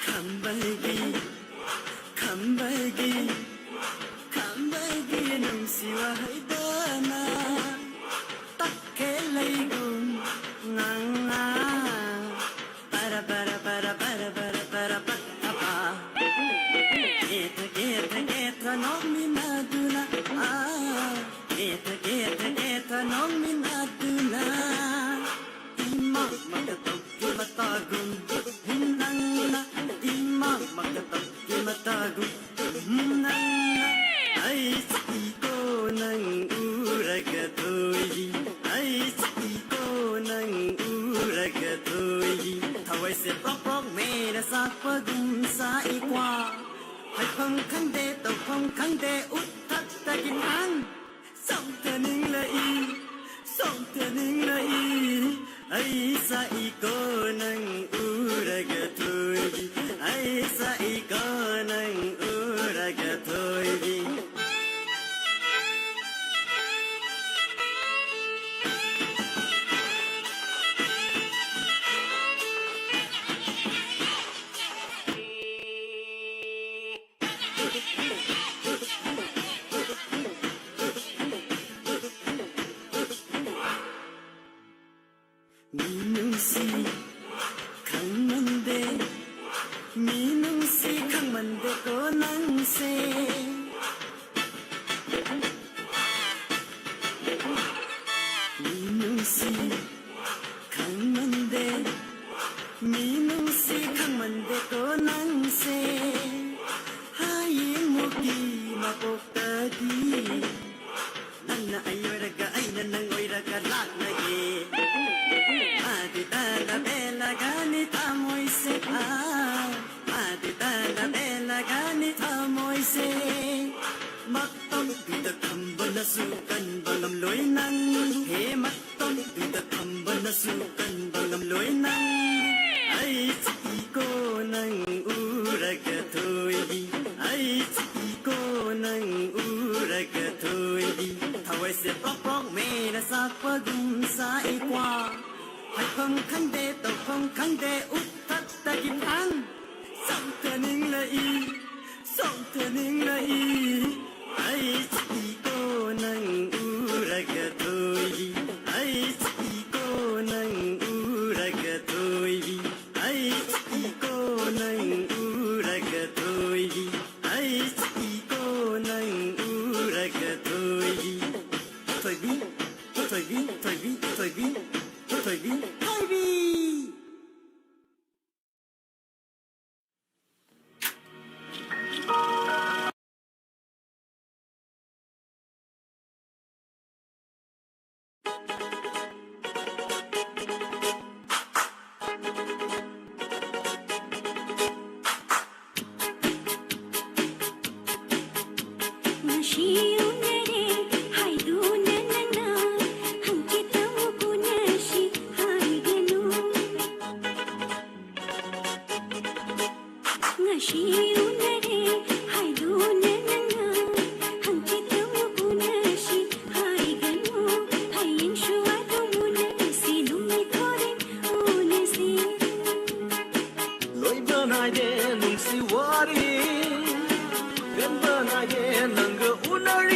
Kambagi nang siwa haidana takke laigum nang na para patapa eta no minaduna eta no minaduna imam makatok kimatagum hinangna imam makatok kimatagum hinangna ay siko nang uragatoyi ay siko nang uragatoyi thawai se prok me na sakpagum sa ikwaให้พงขังเดตพงขังเดอุดทัดตะกินหังส่งเธอหนึ่งละอีส่งเธอหนึ่งละอีไอ้สายก็นั่งอุระกะทุยบีไอ้สายก็นั่งอุระกะทุยบีMinungsi kang mande ko nang se Minungsi kang mande ko nang se Hayin mo ki mapokadi Nang na ayoy raga ay nanang oy raga lak na ye Adita la bela ganita moy se Adita la bela ganita moy se Matong bida kamba na sukan bangam loy nang He matong bida kamba na sukan bangam loy nang Ay chiko nang uraga toy di Ay chiko nang uraga toy di Thawai se prok me na sakpagum sa ikwaให้พงขังเดตพงขังเดอุดทัดตะกินหังส่งเธอหนึ่งละอีส่งเธอหนึ่งละอีไอ้สีโกนังอุระกะทุยบีไอ้สีโกนังอุระกะทุยบีไอ้สีโกนังอุระกะทุยบีไอ้สีโกนังอุระกะทุยบีถอยบีถอยบีถอยบีถอยบี Toybi Remember I am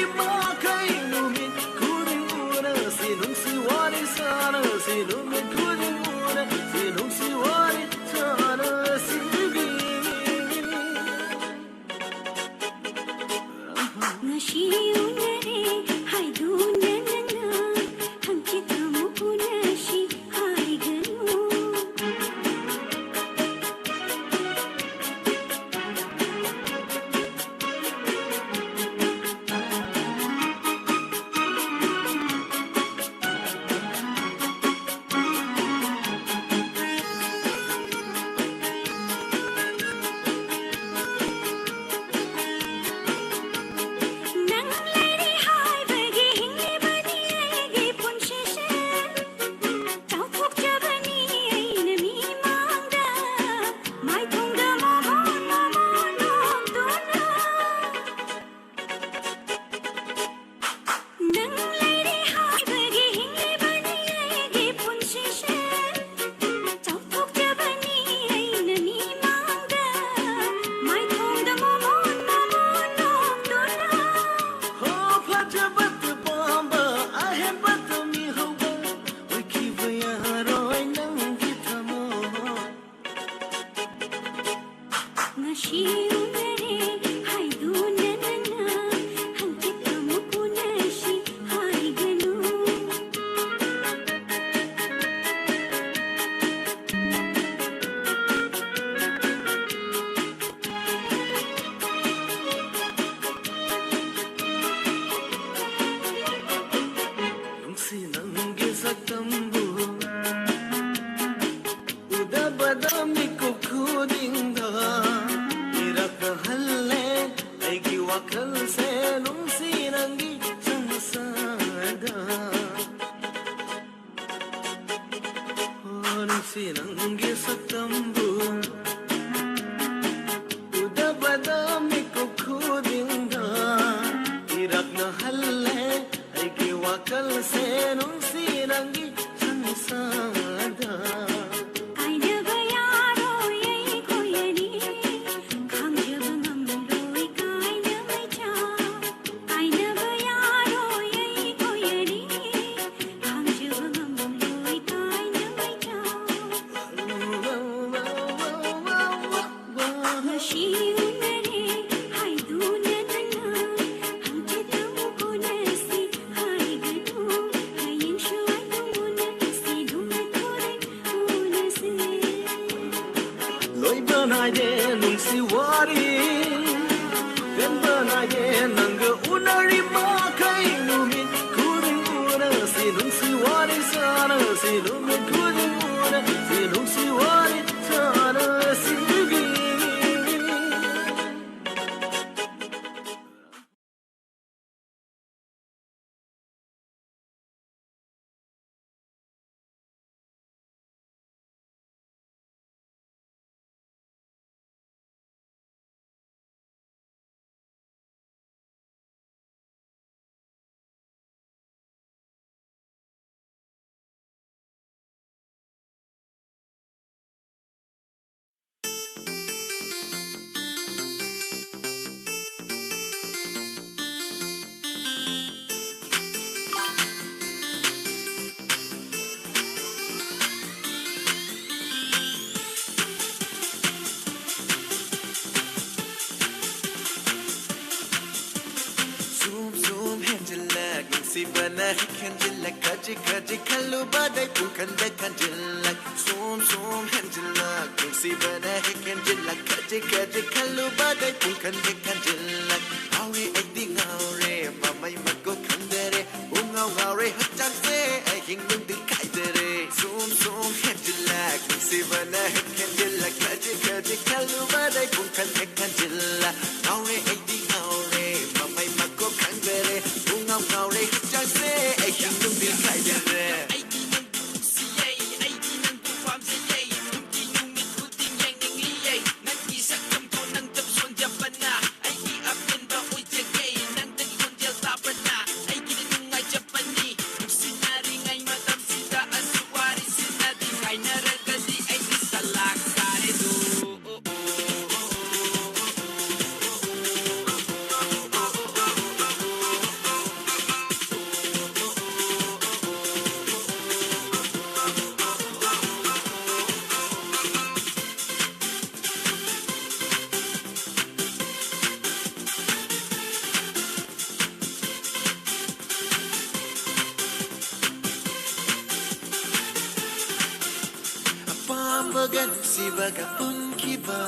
nusibaga unkiba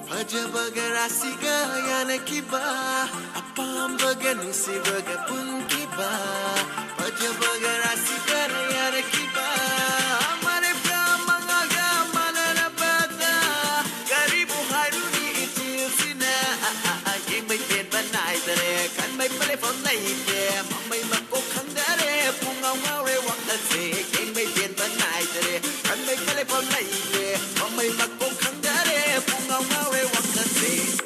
Pajabaga rasiga yanakiba Apambaga nusibaga unkiba Pajabaga rasiga yanakiba Amare brahmanga manana bata Garibu haruni itilsina Yang may pen banay dare Kan may pala from naite Mamay makok handare Pungaw ngawre wakase Yang may pen banay dare Kan may pala from naite Mamay makok handare Pungaw ngawre wakase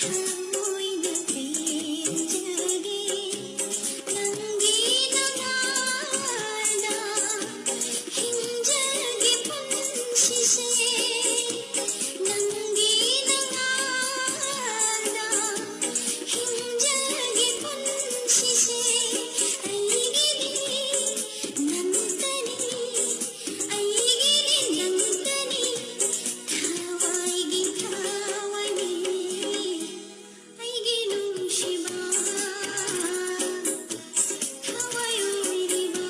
ꯊꯃꯣꯏꯅ ꯄꯦꯟꯖꯒꯦ ꯅꯪꯒꯤ ꯅꯉꯥꯜꯅ ꯍꯤꯡꯖꯒꯦ ꯄꯨꯟꯁꯤꯁꯦ ꯅꯪꯒꯤ ꯅꯉꯥꯜꯅ ꯍꯤꯡꯖꯒꯦ ꯄꯨꯟꯁꯤꯁꯦ ꯑꯩꯒꯤꯗꯤ ꯅꯪꯇꯅꯤ ꯑꯩꯒꯤꯗꯤ ꯅꯪꯇꯅꯤ ꯊꯋꯥꯏꯒꯤ ꯊꯋꯥꯏꯅꯤ ꯑꯩꯒꯤ ꯅꯨꯡꯁꯤꯕ ꯊꯋꯥꯏ ꯑꯣꯏꯔꯤꯕ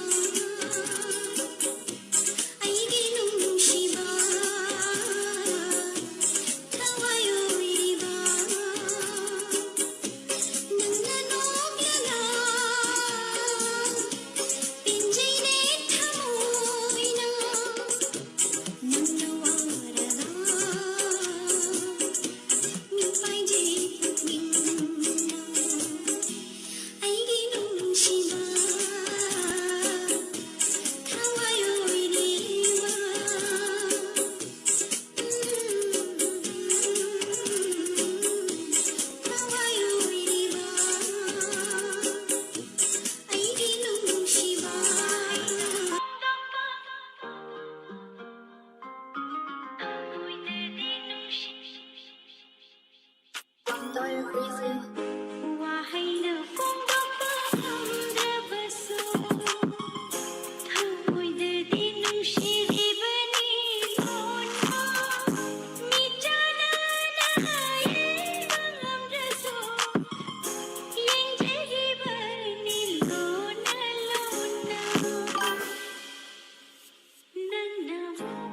ꯑꯩꯒꯤ ꯅꯨꯡꯁꯤꯕ ꯊꯋꯥꯏ ꯑꯣꯏꯔꯤꯕ ꯅꯪꯅ ꯅꯣꯛꯂꯒ ꯄꯦꯟꯖꯩꯅꯦ ꯊꯃꯣꯏꯅ ꯅꯪꯅ ꯋꯥꯔꯒ ꯃꯤꯄꯥꯏꯖꯩ ꯄꯨꯛꯅꯤꯡꯅ ꯑꯩꯒꯤ ꯅꯨꯡꯁꯤꯕ ꯊꯋꯥꯏ ꯑꯣꯏꯔꯤꯕ ꯊꯋꯥꯏ ꯑꯣꯏꯔꯤꯕ ꯑꯩꯒꯤ ꯅꯨꯡꯁꯤꯕ ꯋꯥꯍꯩꯅ ꯐꯣꯡꯗꯣꯛꯄ ꯉꯝꯗ꯭ꯔꯕꯁꯨ ꯊꯃꯣꯏꯗꯗꯤ ꯅꯨꯡꯁꯤꯔꯤꯕꯅꯤ ꯂꯣꯟꯅ ꯃꯤꯠꯆꯥꯅꯅ ꯍꯥꯏꯕ ꯉꯝꯗ꯭ꯔꯁꯨ ꯌꯦꯡꯖꯔꯤꯕꯅꯤ ꯂꯣꯟꯅ ꯂꯣꯟꯅ ನನ್ನ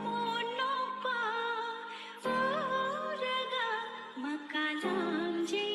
ಮೋನೋಪ ಊರಗ ಮಕಲಾಂಜಿ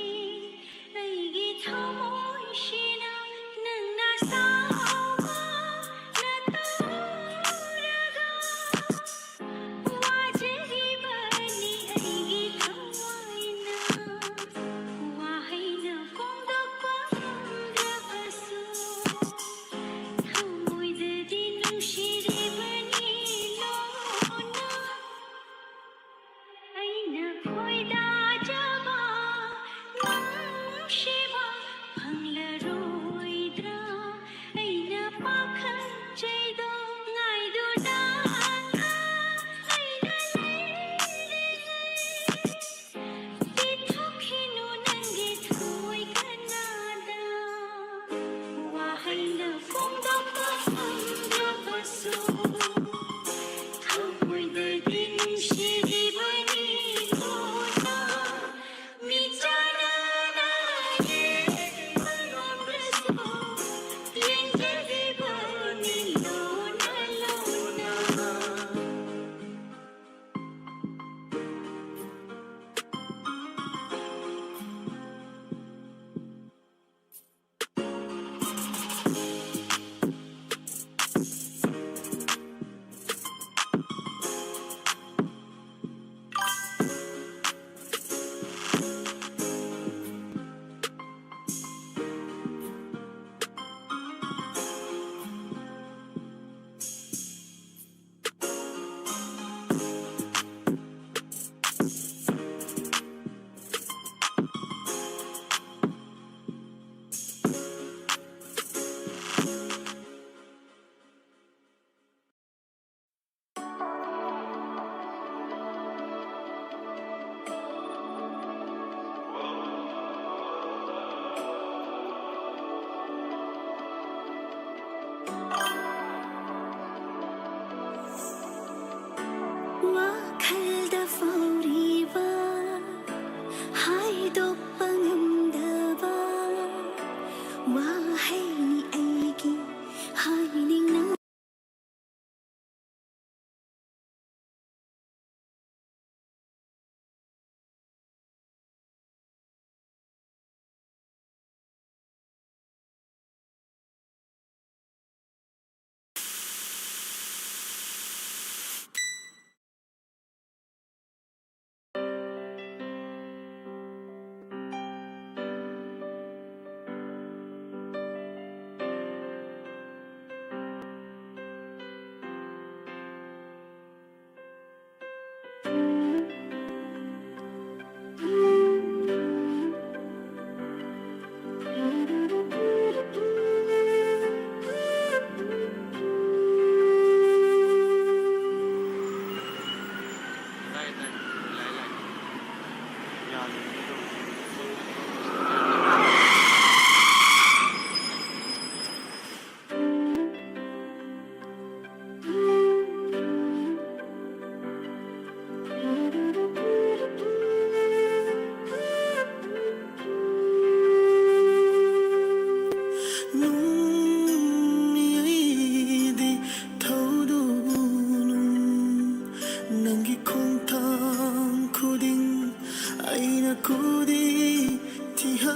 ಕೂಡಿ ತಿಹಲಿವಾ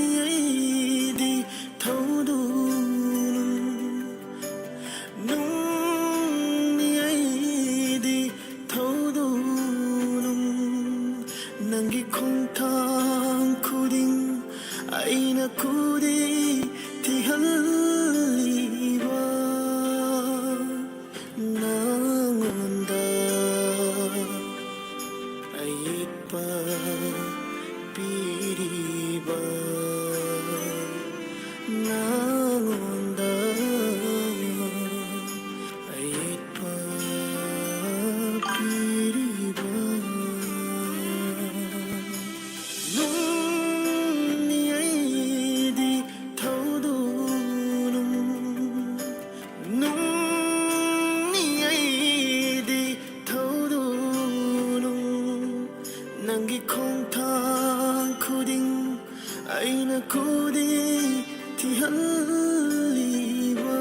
ನುಂಗಿಯೈದಿ ಥೌದೂನು ನುಂಗಿಯೈದಿ ಥೌದೂನು ನಂಗೆ ꯈꯣꯡꯊꯥꯡ ꯈꯨꯗꯤꯡ ꯑꯩꯅ ꯈꯨꯗꯤ ꯊꯤꯍꯜꯂꯤꯕ ꯅꯉꯣꯟꯗ ꯑꯌꯦꯠꯄ ꯄꯤꯔꯤꯕ ꯅꯉꯣꯟꯗ ꯑꯌꯦꯠꯄ ꯄꯤꯔꯤꯕ ನುಂಗಿಯೈದಿ ಥೌದೂನು ನುಂಗಿಯೈದಿ ಥೌದೂನು ನಂಗೆ ꯈꯣꯡꯊꯥꯡ ꯈꯨꯗꯤꯡ ꯑꯩꯅ ꯈꯨꯗꯤ ꯊꯤꯍꯜꯂꯤꯕ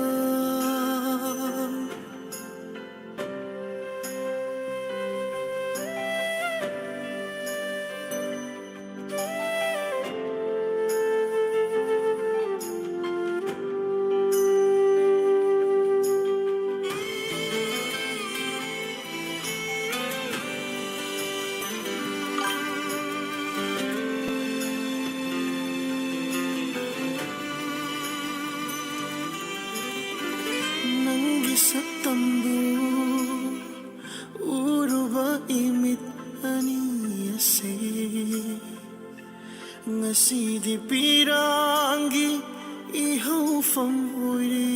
ನಂಗೆ ಸತ್ತಂದು ಊರುವ ಇಮಿತ್ ಅನಿಯಸೆ ngасꯤꯗꯤ ꯄꯤꯔꯥꯡꯒꯤ ꯏꯍꯧꯐꯝ ꯑꯣꯏꯔꯦ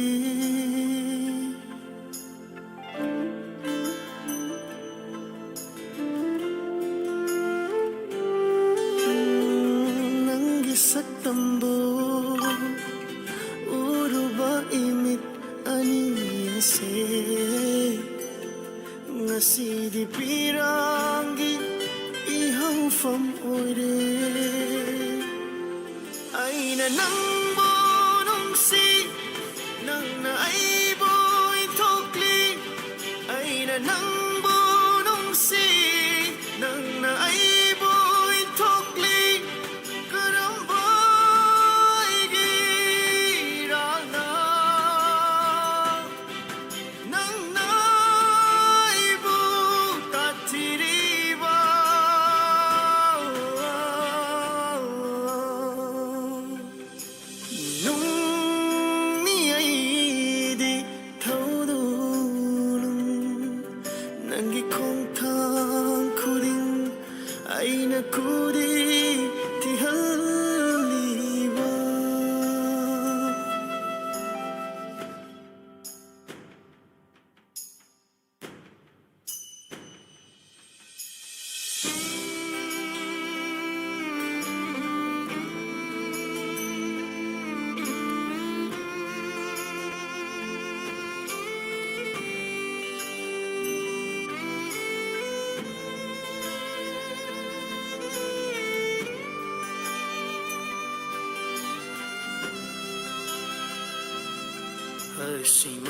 ನಂಗೆ ಸತ್ತಂದು ಊರುವ ಇಮಿತ್ ಅನಿಯಸೆ ngасꯤꯗꯤ ꯄꯤꯔꯥꯡꯒꯤ ꯏꯍꯧꯐꯝ ꯑꯣꯏꯔꯦ ꯑꯩꯅ ꯅꯪꯕꯨ ꯅꯨꯡꯁꯤ ꯅꯪꯅ ꯑꯩꯕꯨ ꯏꯟꯊꯣꯛꯂꯤ ꯑꯩꯅ ꯅꯪꯕꯨ ꯅꯨꯡꯁꯤ ꯅꯪꯅ ꯑꯩꯕꯨ ꯏꯟꯊꯣꯛꯂꯤ ꯀꯔꯝꯕ ꯑꯩꯒꯤ ꯏꯔꯥꯜꯅ ꯅꯪꯅ ꯑꯩꯕꯨ ꯇꯥꯛꯊꯤꯔꯤꯕ ನುಂಗಿಯೈದಿ ಥೌದೂನು ನಂಗೆ ꯈꯣꯡꯊꯥꯡ ꯈꯨꯗꯤꯡ ꯑꯩꯅ ꯈꯨꯗꯤ ꯊꯤꯍꯜꯂꯤꯕ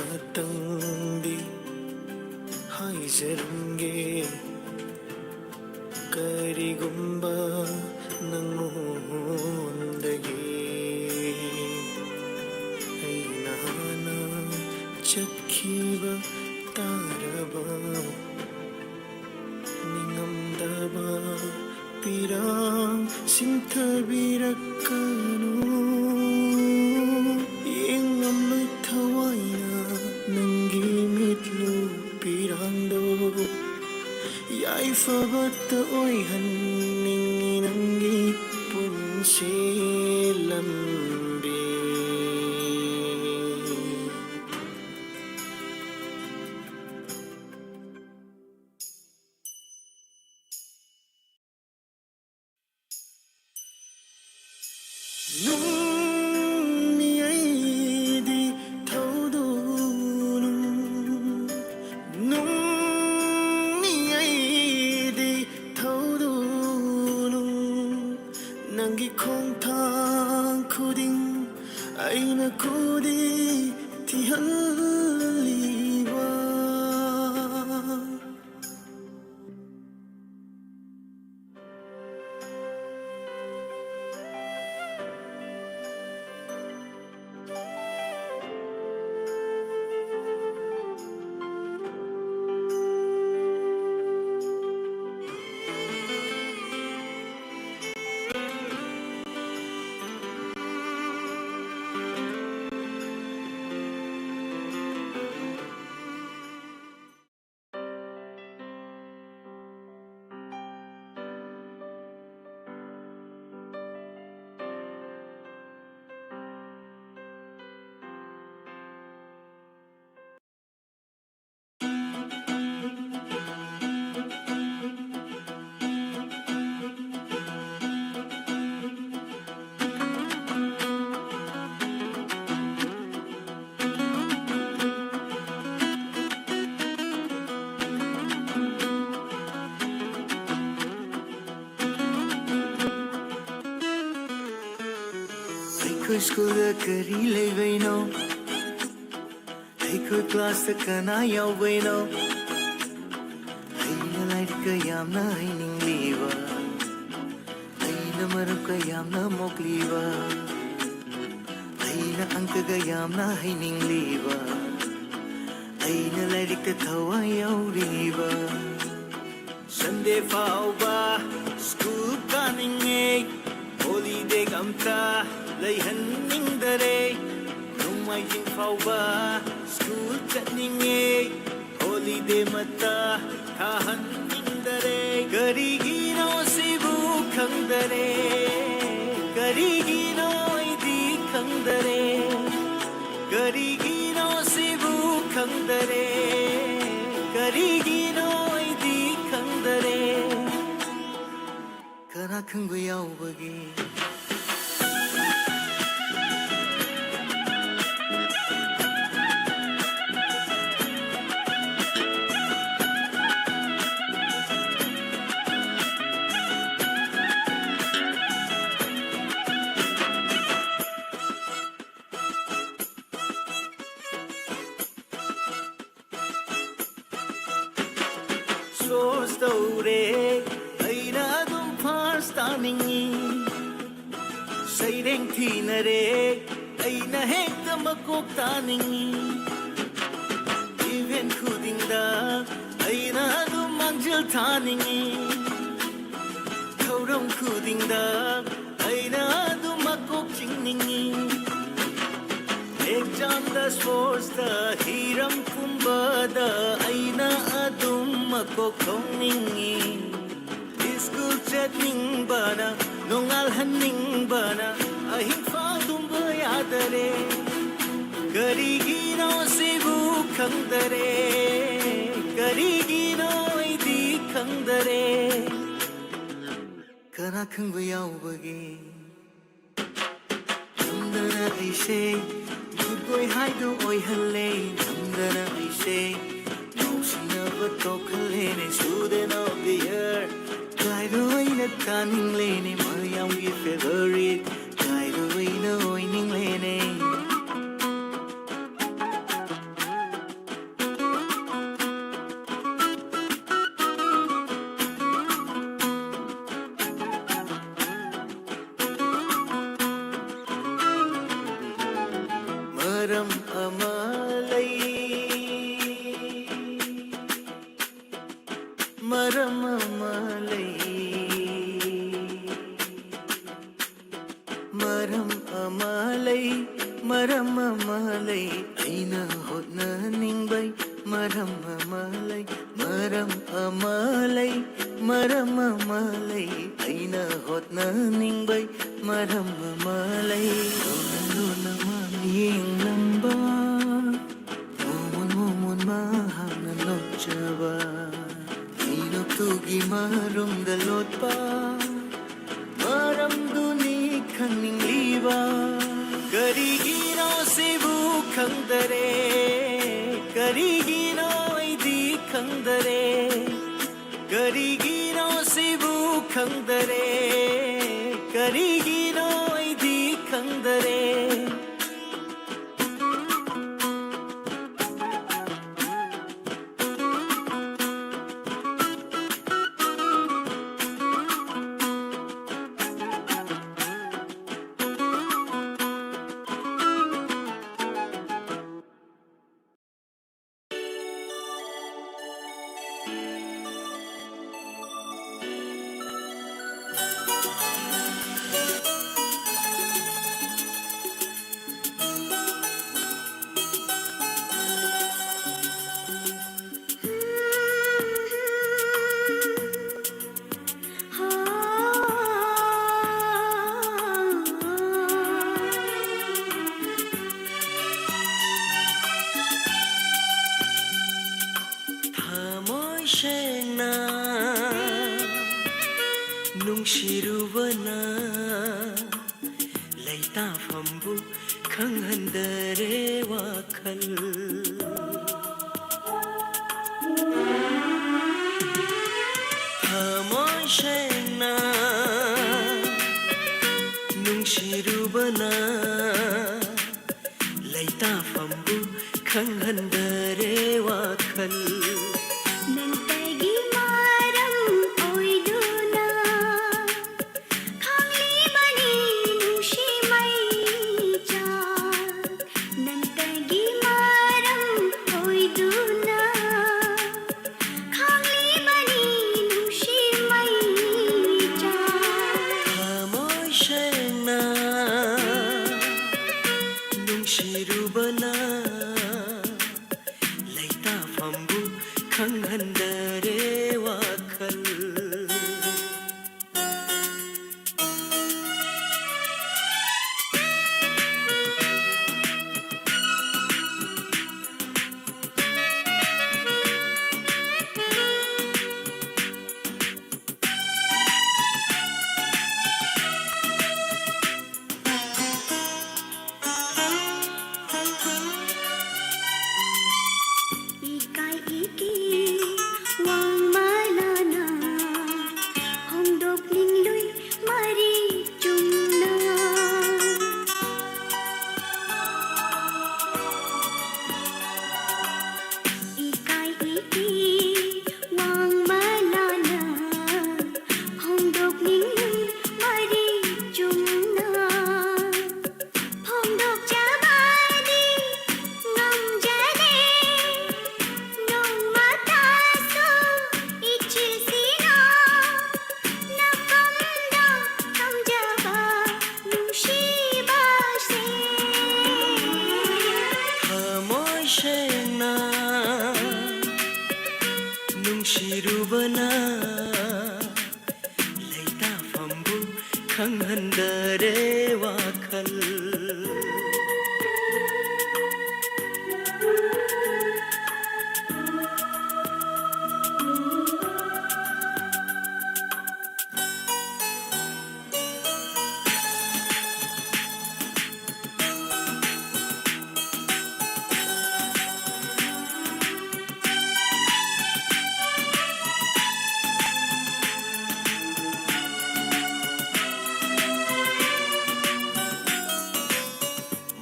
ꯑꯁꯤꯃꯇꯪꯗꯤ ꯍꯥꯏꯖꯔꯝꯒꯦ ꯀꯔꯤꯒꯨꯝꯕ ꯅꯉꯣꯟꯗꯒꯤ ꯑꯩꯅ ꯍꯥꯟꯅ ꯆꯠꯈꯤꯕ ꯇꯥꯔꯕ ꯅꯤꯡꯉꯝꯗꯕ ꯄꯤꯔꯥꯡ ꯁꯤꯟꯊꯕꯤꯔꯛꯀꯅꯨ ꯌꯦꯡꯉꯝꯂꯣꯏ ꯊꯋꯥꯏꯅ ꯅꯪꯒꯤ ꯃꯤꯠꯂꯨ ꯄꯤꯔꯥꯡꯗꯣ ꯌꯥꯏꯐꯕꯇ ꯑꯣꯏꯍꯟꯅꯤꯡꯉꯤ ꯅꯪꯒꯤ ꯄꯨꯟꯁꯤ ꯂꯝꯕꯤ ನುಂಗಿಯೈದಿ ಥೌದೂನು नुंगियैದಿ ಥೌದೂನು ನಂಗೆ ꯈꯣꯡꯊꯥꯡ खुदिंग अइना खुदी थिहल्लीबा Aiko school da kari levaino Aiko class da kana yauvaino Aina light ka yamna aining liva Aina maru ka yamna mokliva Aina angka ka yamna aining liva Aina light ka thawa yauriva Sunday fauba school kaninge Holiday kamta layhaningdare Nomaijing fauba school chatninge Holiday mata kahaningdare Karigino sibu khangdare Karigino idi khangdare Karigino sibu khangdare Karigino idi khangdare Kana khangbu yaubagi Source dore aina dum first taningi Saireng thinare aina hekta makok taningi Even khudingda aina dum mangjil thaningi Thorong khudingda aina dum makok chingningi Exam da sports da hiram kumba da aina adum makok thongningi School chatning bana nongal hanning bana ahing fa dum yadare Karigino sibu khangdare Karigino idi khangdare Kana khangbu yaubagi Namdana aise Goi haidu oi halle Namdana aise Nausinaba tokhale Student of the year Kaido aina kaning lene Mayamgi favorite Kaido aina oining lene Maram amalai Maram amalai Maram amalai Maram amalai Aina hotna ningbay Maram amalai Maram amalai Maram amalai Aina hotna ningbay Maram amalai Luna maniyeng lamba Mumun mahal na notchaba Inok tugi marum dalot pa Maram duni khangning liba Karigino sibu khangdare Karigino idi khangdare Karigino sibu khangdare Karigino idi khangdare ꯈꯪꯗꯔꯦ ꯊꯃꯣꯏ ꯁꯦꯡꯅ ꯅꯨꯡꯁꯤꯔꯨꯕꯅ ꯂꯩꯇꯥꯐꯝꯕꯨ ꯈꯪꯍꯟꯗꯔꯦ ꯋꯥꯈꯜ ꯊꯃꯣꯏ ꯁꯦꯡꯅ ꯅꯨꯡꯁꯤꯔꯨꯕꯅ ꯂꯩꯇꯥꯐꯝꯕꯨ ꯈꯪꯍꯟꯗꯔꯦ ꯋꯥꯈꯜ ꯅꯪꯇꯒꯤ ꯃꯔꯝ ꯑꯣꯏꯗꯨꯅ ꯈꯪꯂꯤꯕꯅꯤ ꯅꯨꯡꯁꯤ ꯃꯩꯆꯥꯛ ꯅꯪꯇꯒꯤ ꯃꯔꯝ ꯑꯣꯏꯗꯨꯅ ꯈꯪꯂꯤꯕꯅꯤ ꯅꯨꯡꯁꯤ ꯃꯩꯆꯥꯛ ꯊꯃꯣꯏ ꯁꯦꯡꯅ ꯅꯨꯡꯁꯤꯔꯨꯕꯅ ꯂꯩꯇꯥꯐꯝꯕꯨ ꯈꯪꯍꯟꯗꯔꯦ ꯋꯥꯈꯜ Ikai iki wang malana hongdok linglui mari chumna Ikai iki wang malana hongdok linglui mari chumna hongdok chabadi ngamjane Nongmataso ichilsina nakamda kamjaba nungsibase ꯊꯃꯣꯏ ꯁꯦꯡꯅ ꯅꯨꯡꯁꯤꯔꯨꯕꯅ ꯂꯩꯇꯥꯐꯝꯕꯨ ꯈꯪꯍꯟꯗꯔꯦ ꯋꯥꯈꯜ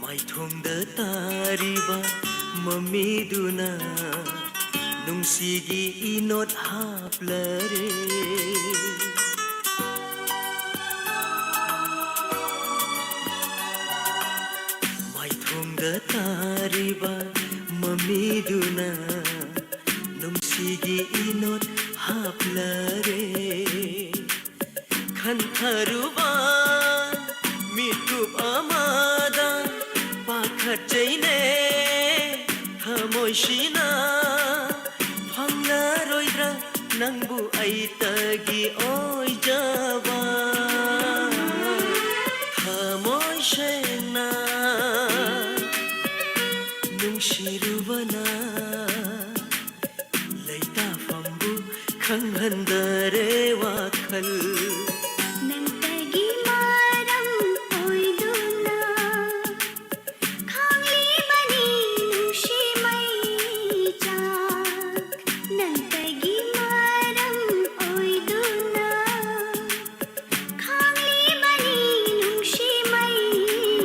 ꯃꯥꯏꯊꯣꯡꯗ ꯇꯥꯔꯤꯕ ꯃꯃꯤꯗꯨꯅ ꯅꯨꯡꯁꯤꯒꯤ ꯏꯅꯣꯠ ꯍꯥꯞꯂꯔꯦ ꯃꯥꯏꯊꯣꯡꯗ ꯇꯥꯔꯤꯕ ꯃꯃꯤꯗꯨꯅ ꯅꯨꯡꯁꯤꯒꯤ ꯏꯅꯣꯠ ꯍꯥꯞꯂꯔꯦ ꯈꯟꯊꯔꯨꯕ ꯃꯤꯠꯀꯨꯞ ꯑꯃꯗ ꯄꯥꯈꯠꯆꯩꯅꯦ ꯊꯃꯣꯏꯁꯤꯅ ꯐꯪꯂꯔꯣꯏꯗ꯭ꯔꯥ ꯅꯪꯕꯨ ꯑꯩꯇꯒꯤ ꯑꯣꯏꯖꯕ ꯊꯃꯣꯏ ꯁꯦꯡꯅ ꯅꯨꯡꯁꯤꯔꯨꯕꯅ ꯂꯩꯇꯥꯐꯝꯕꯨ ꯈꯪꯍꯟꯗꯔꯦ ꯋꯥꯈꯜ Nangtagi maram oiduna Khanglibani nungsi maichak Nangtagi maram oiduna Khanglibani nungsi maichak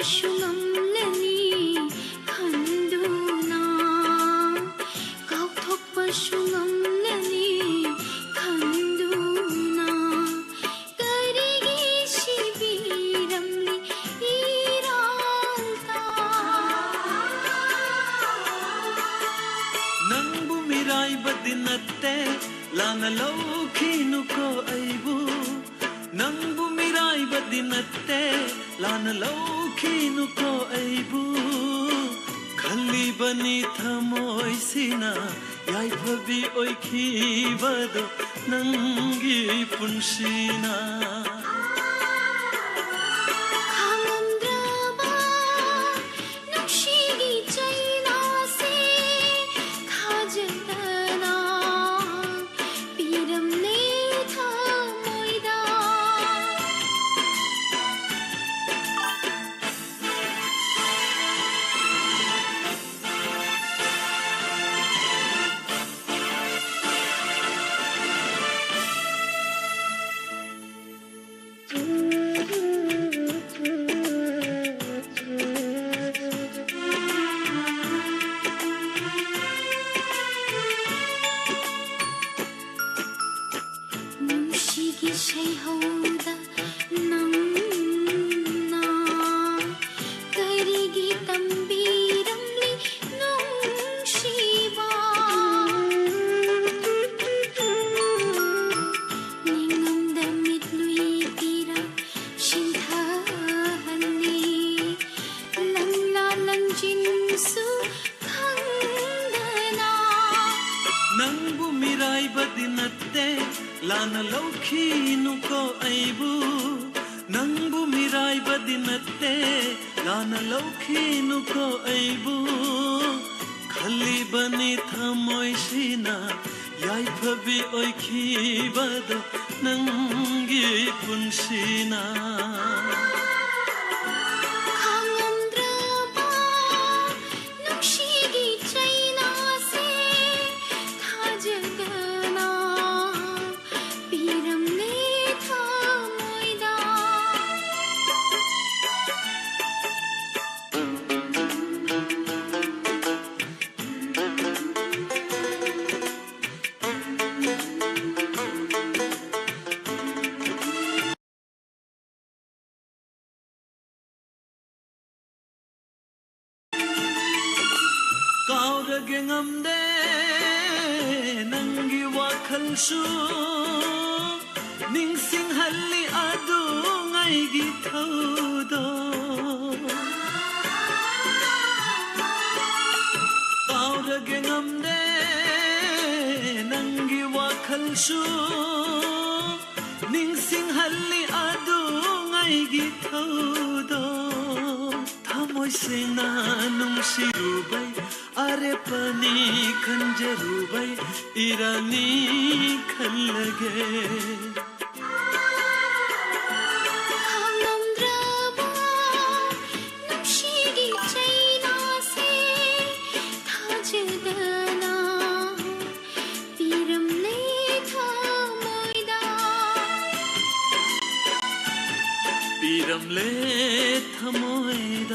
ꯉꯝꯂꯅꯤ ꯈꯟꯗꯨꯅ ꯀꯥꯎꯊꯣꯛꯄꯁꯨ ꯉꯝꯂꯅꯤ ꯈꯟꯗꯨꯅ ꯀꯔꯤꯒꯤ ꯁꯤꯕꯤꯔꯝꯂꯤ ꯏꯔꯥꯜꯇ ꯅꯪꯕꯨ ಮಿರಾಯ್ಬದಿ ನತ್ತೆ ಲಾನ ಲೌಖಿನುಕೋ ಐಬು ನಂಬು ಮಿರಾಯ್ಬದಿ ನತ್ತೆ ಲಾನ ಲೌಖಿನುಕೋ ಐಬು ಖಲ್ಲಿಬನಿ ಥಮೋಯ್ಸಿನ ಯಾಯ್ಫಬಿ ಒಯ್ಖಿಬದೋ ನಂಗಿ ಪುನ್ಸಿನ ꯈꯥꯡꯉꯝꯗ꯭ꯔꯕ ꯅꯨꯡꯁꯤꯒꯤ ꯆꯩꯅꯥꯁꯦ ꯊꯥꯖꯗꯅ ꯄꯤꯔꯝꯂꯦ ꯊꯃꯣꯏꯗ ꯅꯨꯡꯁꯤꯒꯤ ꯁꯩꯍꯧꯗ ꯅꯪꯅ ꯀꯔꯤꯒꯤ ꯇꯝꯕꯤꯔꯝꯂꯤ ꯅꯨꯡꯁꯤꯕ ꯅꯤꯡꯉꯝꯗ ꯃꯤꯠꯂꯨꯏ ꯄꯤꯔ ꯁꯤꯟꯊꯍꯜꯂꯤ ꯂꯪꯂꯥ ꯂꯪꯖꯤꯟꯁꯨ ꯈꯪꯗꯅ ನಂಬು ಮಿರಾಯ್ಬದಿ ನತ್ತೆ ಲಾನ ಲೌಖಿನುಕೋ ಐಬು ನಂಬು ಮಿರಾಯ್ಬದಿ ನತ್ತೆ ಲಾನ ಲೌಖಿನುಕೋ ಐಬು ಖಲ್ಲಿಬನಿ ಥಮೋಯ್ಸಿನ ಯಾಯ್ಫಬಿ ಒಯ್ಖಿಬದೋ ನಂಗಿ ಪುನ್ಸಿನ ꯈꯥꯡꯉꯝꯗ꯭ꯔꯕ ꯅꯨꯡꯁꯤꯒꯤ ꯆꯩꯅꯥꯁꯦ ꯊꯥꯖꯗꯅ ꯄꯤꯔꯝꯂꯦ ꯊꯃꯣꯏꯗ ಕಾವ್ರಗೆ ನಮ್ದೆ ನಂಗಿ ವಾಖಲ್ಸು ನಿಂಗ್ಸಿಂಗ್ಹಲ್ಲಿ ಅದು ಐಗಿ ಥೌದೋ ಕಾವ್ರಗೆ ನಮ್ದೆ ನಂಗಿ ವಾಖಲ್ಸು ನಿಂಗ್ಸಿಂಗ್ಹಲ್ಲಿ ಅದು ಐಗಿ ಥೌದೋ ಥಮೋಯ್ಸಿನ ನುಂಗ್ಸಿರುಬೈ ಅರೆ ಪನಿ ಖಂಜರುಬೈ ಇರನಿ ಖಲ್ಲಗೆ ꯈꯥꯡꯉꯝꯗ꯭ꯔꯕ ꯅꯨꯡꯁꯤꯒꯤ ꯆꯩꯅꯥꯁꯦ ꯊꯥꯖꯗꯅ ꯄꯤꯔꯝꯂꯦ ꯊꯃꯣꯏꯗ ಪಿರಮ್ಲೆ ಥಮೋಯ್ದ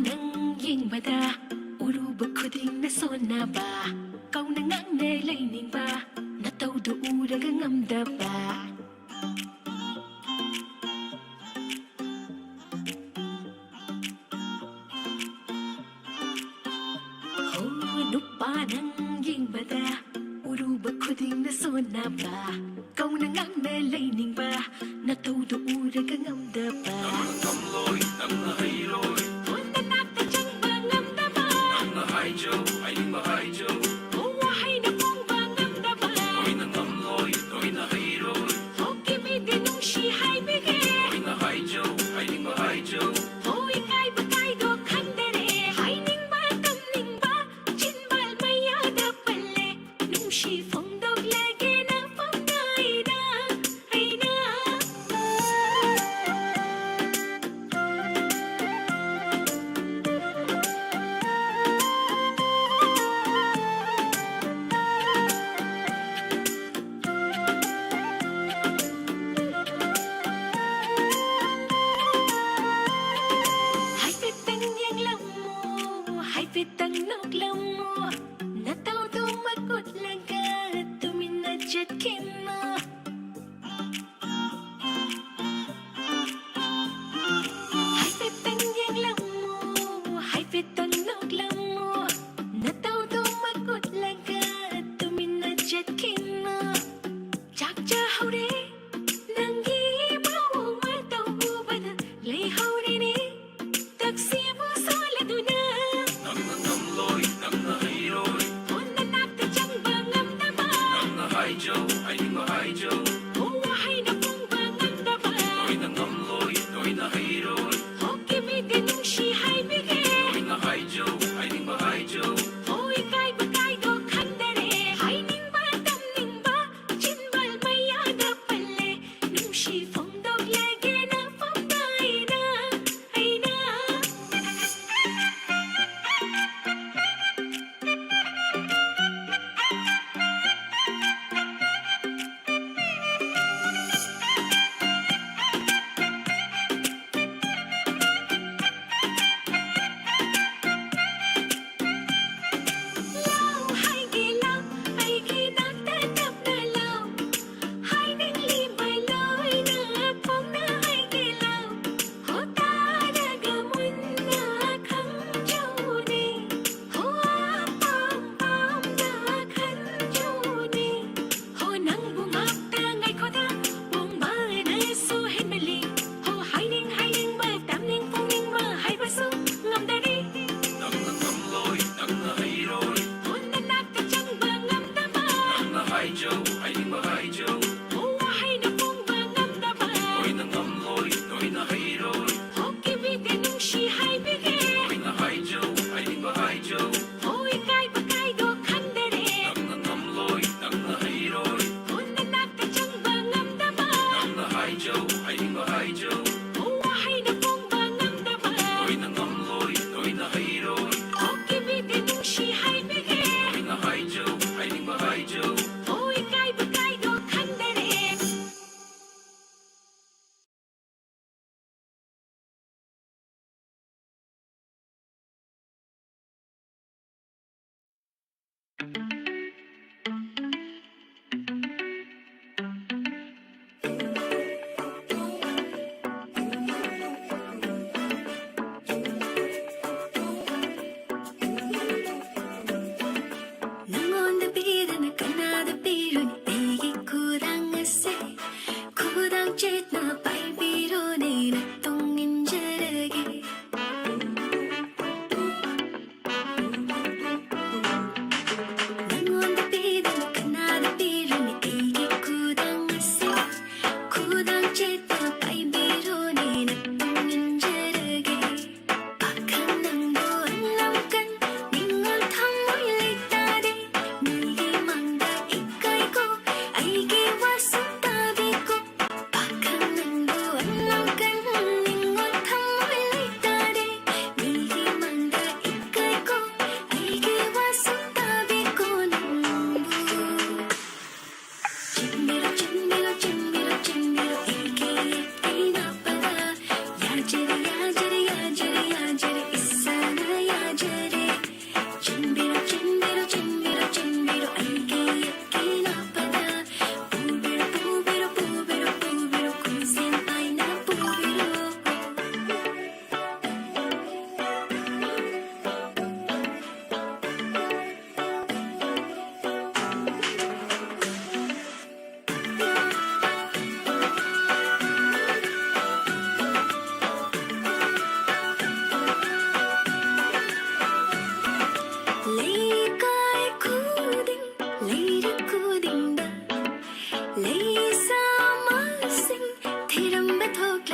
ꯅꯪ ꯌꯦꯡꯕꯗ 우루ꯕ ꯈꯨꯗꯤꯡꯅ ꯁꯣꯟꯅꯕ ꯀꯧꯅ ꯉꯥꯡꯅ ꯂꯩꯅꯤꯡꯕ ꯅꯇꯧꯗꯨ ꯎꯔꯒ ꯉꯝꯗꯕ 누빠 난 잉바다 우루바 푸딩나 소나바 까우나 앙나 레이닝바 나토도 우라가 감다바 Kamloy, nang nahayloy 혼나 나타 장바 감다바 Nang nahayjo, ay ning mahayjo 우와 하이나 뽕바 감다바 Toy na kamloy, toy nahayloy 호기 미데 농시 하이비게 Toy nahayjo, ay ning mahayjo 호이 까이바 까이도 칸데레 하이닝바 땀닝바 진발 마야다 빨래 농시 펑덕레게 나 펑나이다 하이나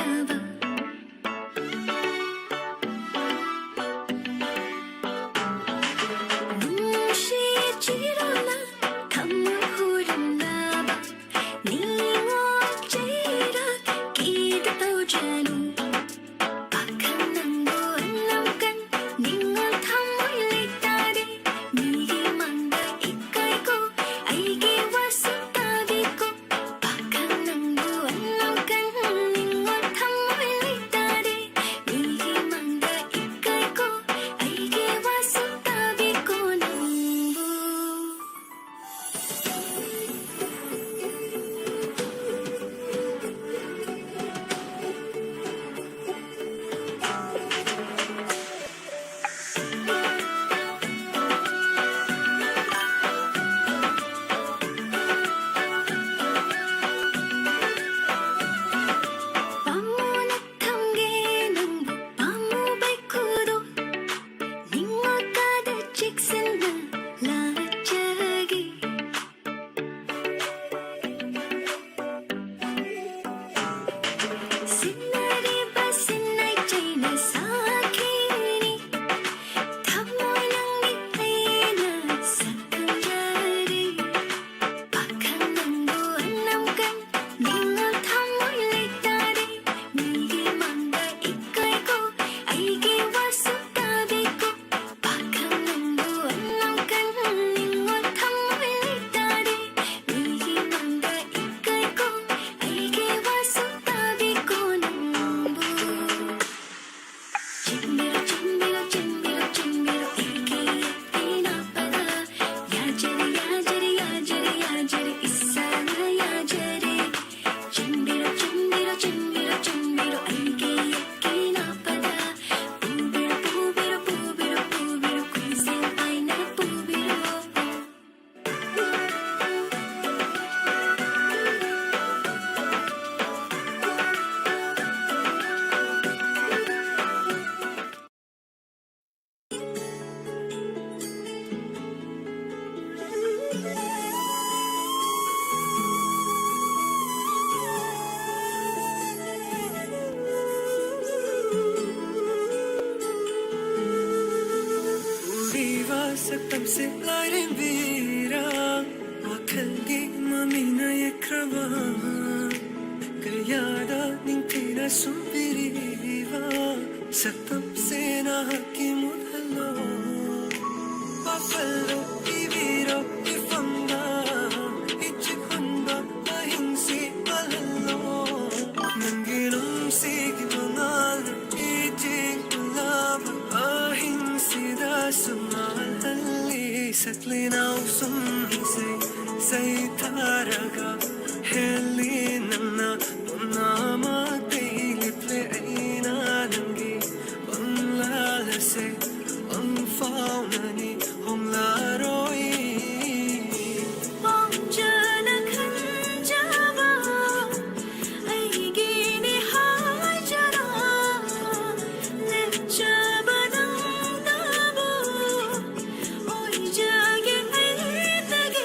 잡아 눈시지로 나 감물 흐른다 봐 닝어지락 기도 자누 박한 낭도 안 남간 닝어 탐물리다리 미기 만다 이까이고 아이기 와서 따비고 박한 낭도 안 남간 닝어 탐물리다리 미기 만다 이까이고 아이기 와서 따비고 낭부 밤무나탐게 낭부 밤무발구도 링어가다 직선나 라자기 신나리 바신나이 차이나 사키니 탑모양이 하이나 사kan자리 박한 낭도 안 남간 닝어 탐물리다리 미기 만다 이까이고 아이기 와서 따비고 박한 낭도 안 남간 닝어 탐물리다리 미기 만다 이까이고 아이기 와서 따비고 낭부 찜비로 찜비로 찜비로 찜비로 이게 나빠다 야제리 야제리 야제리 야제리 이상하 야제리 찜비로 찜비로 찜비로 찜비로 이게 나빠다 부비로 부비로 부비로 부비로 quizzing 아이나 부비로 우리와 saktamse larin bira wakalgi mamina yekrava kayada ningtina sumpiriva saktamse na hakimudhalo Buffalo iviro ifanga ichikhunda ahinsi alalo nangilum sigi mangal iching love ahinsida sumalali satlinaw sumisay say taraga helinana unama kailiple aina nangi banlalase ang faunani homlaroi 멍전한 간자와 아이기니 하자라 내 잡아당다보 오이자게 알다게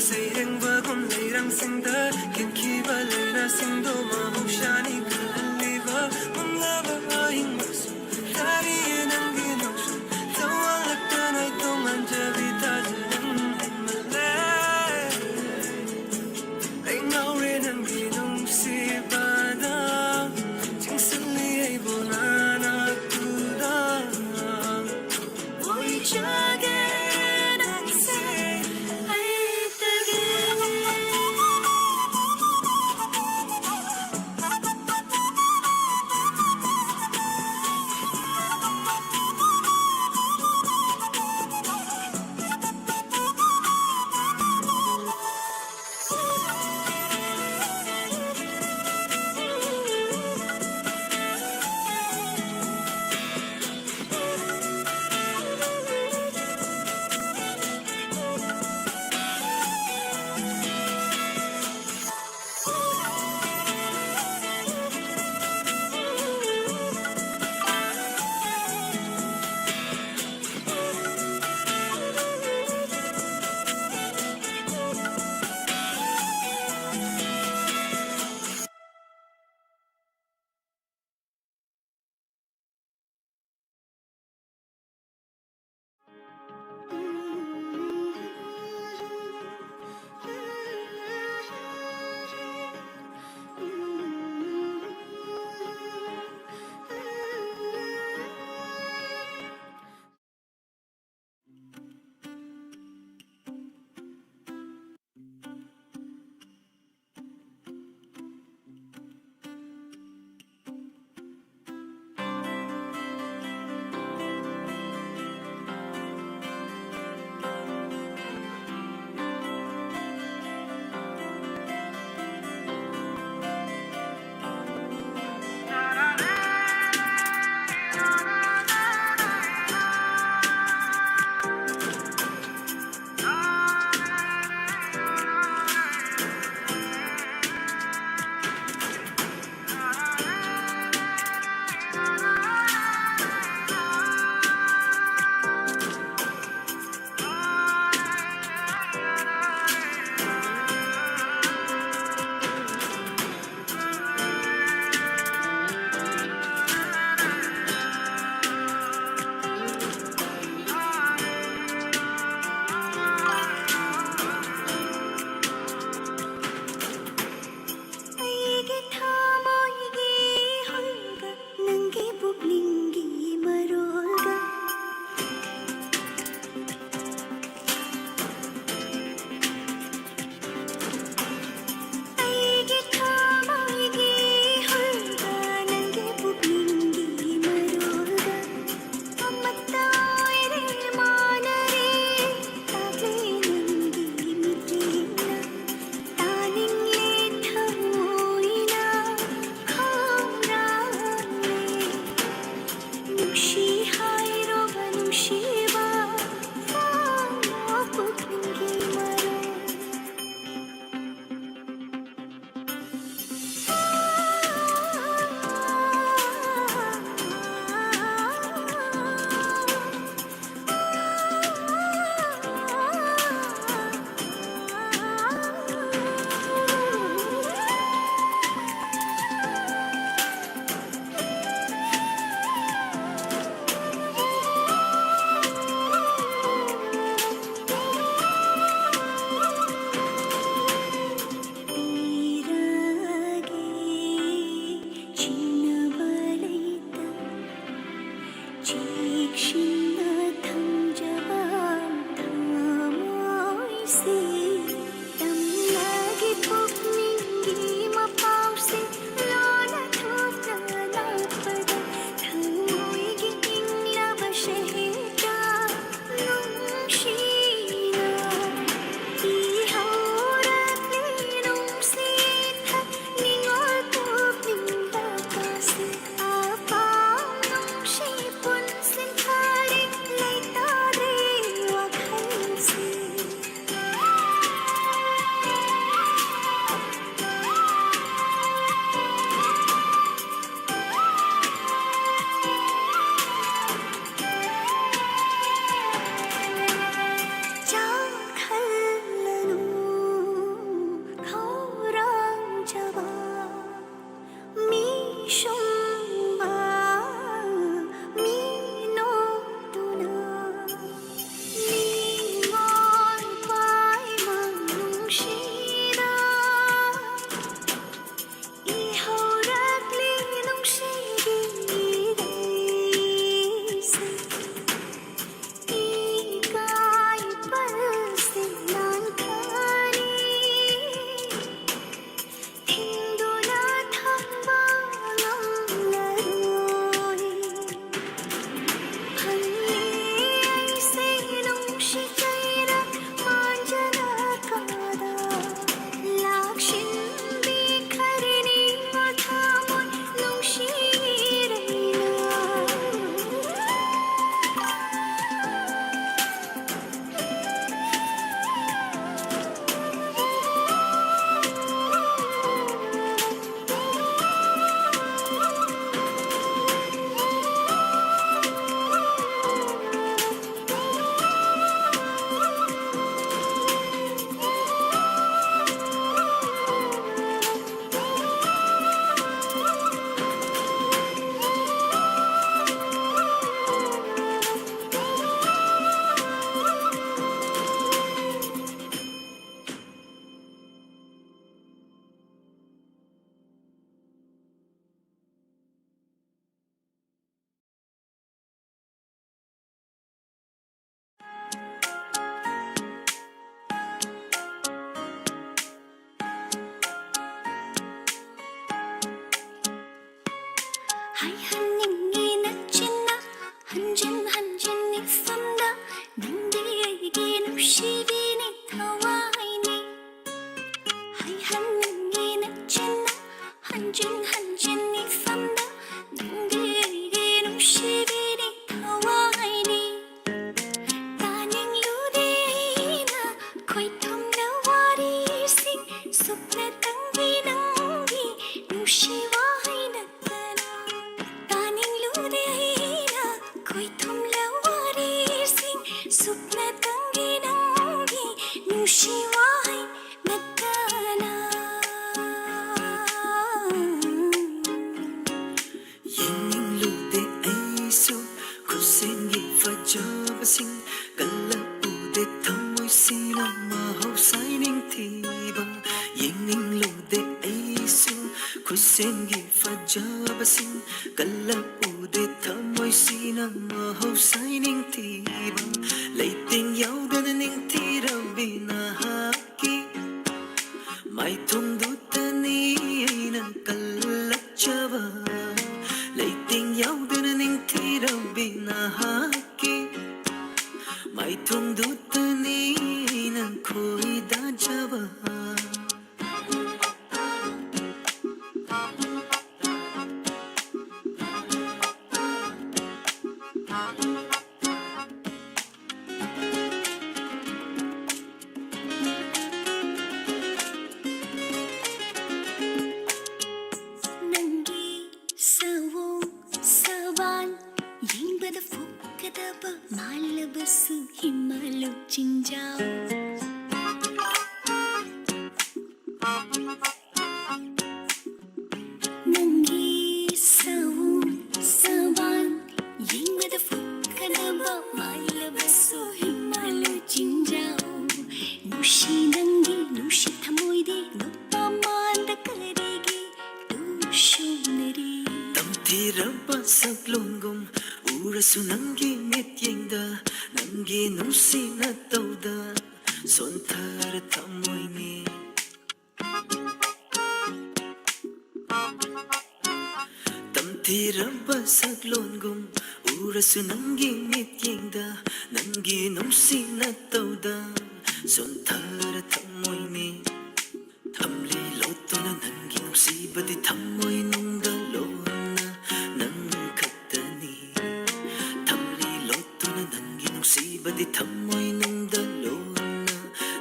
ꯁꯩꯔꯦꯡꯕꯒꯨꯝ ꯂꯩꯔꯪꯁꯤꯡꯗ ꯈꯤꯟꯈꯤꯕ ꯂꯩꯅꯥꯁꯤꯡꯗꯣ ꯃꯍꯧꯁꯥꯅꯤ ꯈꯜꯂꯤꯕ ꯉꯝꯂꯕ ꯑꯍꯤꯡꯃꯛꯁꯨ ꯇꯥꯔꯤꯌꯦ ꯅꯪꯒꯤ ꯅꯣꯡꯁꯨ ꯊꯋꯥꯜꯂꯛꯇꯅ ꯇꯣꯉꯥꯟꯖꯕꯤ ꯊꯥꯖꯅ ꯍꯦꯟꯃꯜꯂꯦ ꯑꯩ ꯉꯥꯎꯔꯦ ꯅꯪꯒꯤ ꯅꯨꯡꯁꯤꯕꯗ ꯆꯤꯡꯁꯤꯜꯂꯤ ꯑꯩꯕꯨ ꯅꯥꯅꯛꯇꯨꯗ 오이자게 낭세 아이따게 누시비니 타와이니 하이한니 낙진나 한진니 팜나 능게에게 누시비니 타와이니 따닝 루데이나 코이톰나 와리싱 숲나 땅기 낭기 누시와이나 따나 따닝 루데이나 코이톰나 와리싱 숲나 땅기 낭기 누시와이 나타나 Yingning lude aiso kusengi fajabasing kala ude thamoy sina mahau saining thiba Yingning lude aiso kusengi fajabasing kala ude thamoy sina mahau saining thiba Leiting yaudana ning thirabina haki Mai thundutani aina kallachava Leiting yaudana ning thirabina haki Mai thundutani aina khoi dajava ನಂಗೆ ಸವೋ ಸವಾನ್ ಎಂಬದ ಫೊಕ್ಕದಬ ಮಾಲಬಸು ಹಿಮಾಲು ಚಿಂಜಾವ್ ನಂಗೆ ಸವೋ ಸವಾನ್ ಎಂಬದ ಫೊಕ್ಕದಬ ಮಾಲಬಸು ಹಿಮಾಲು ಚಿಂಜಾವ್ ನುಷಿ ನಂಗೆ ನುಷಿ ಥಮೋಯ್ದೆ ನೊಪ್ಪ ಮಾಂದ ಕರೆಗೆ ತುಷೋನರಿ Tamthiraba saklongum urasu nangi mityengda nangi nusina tauda sonthar thamoyni Tamthiraba saklongum urasu nangi mityengda nangi nusina tauda sonthar thamoyni Thamli lotona nangi nusibadi thamoy nungda lona nang khatani Thamli lotona nangi nusibadi thamoy nungda lona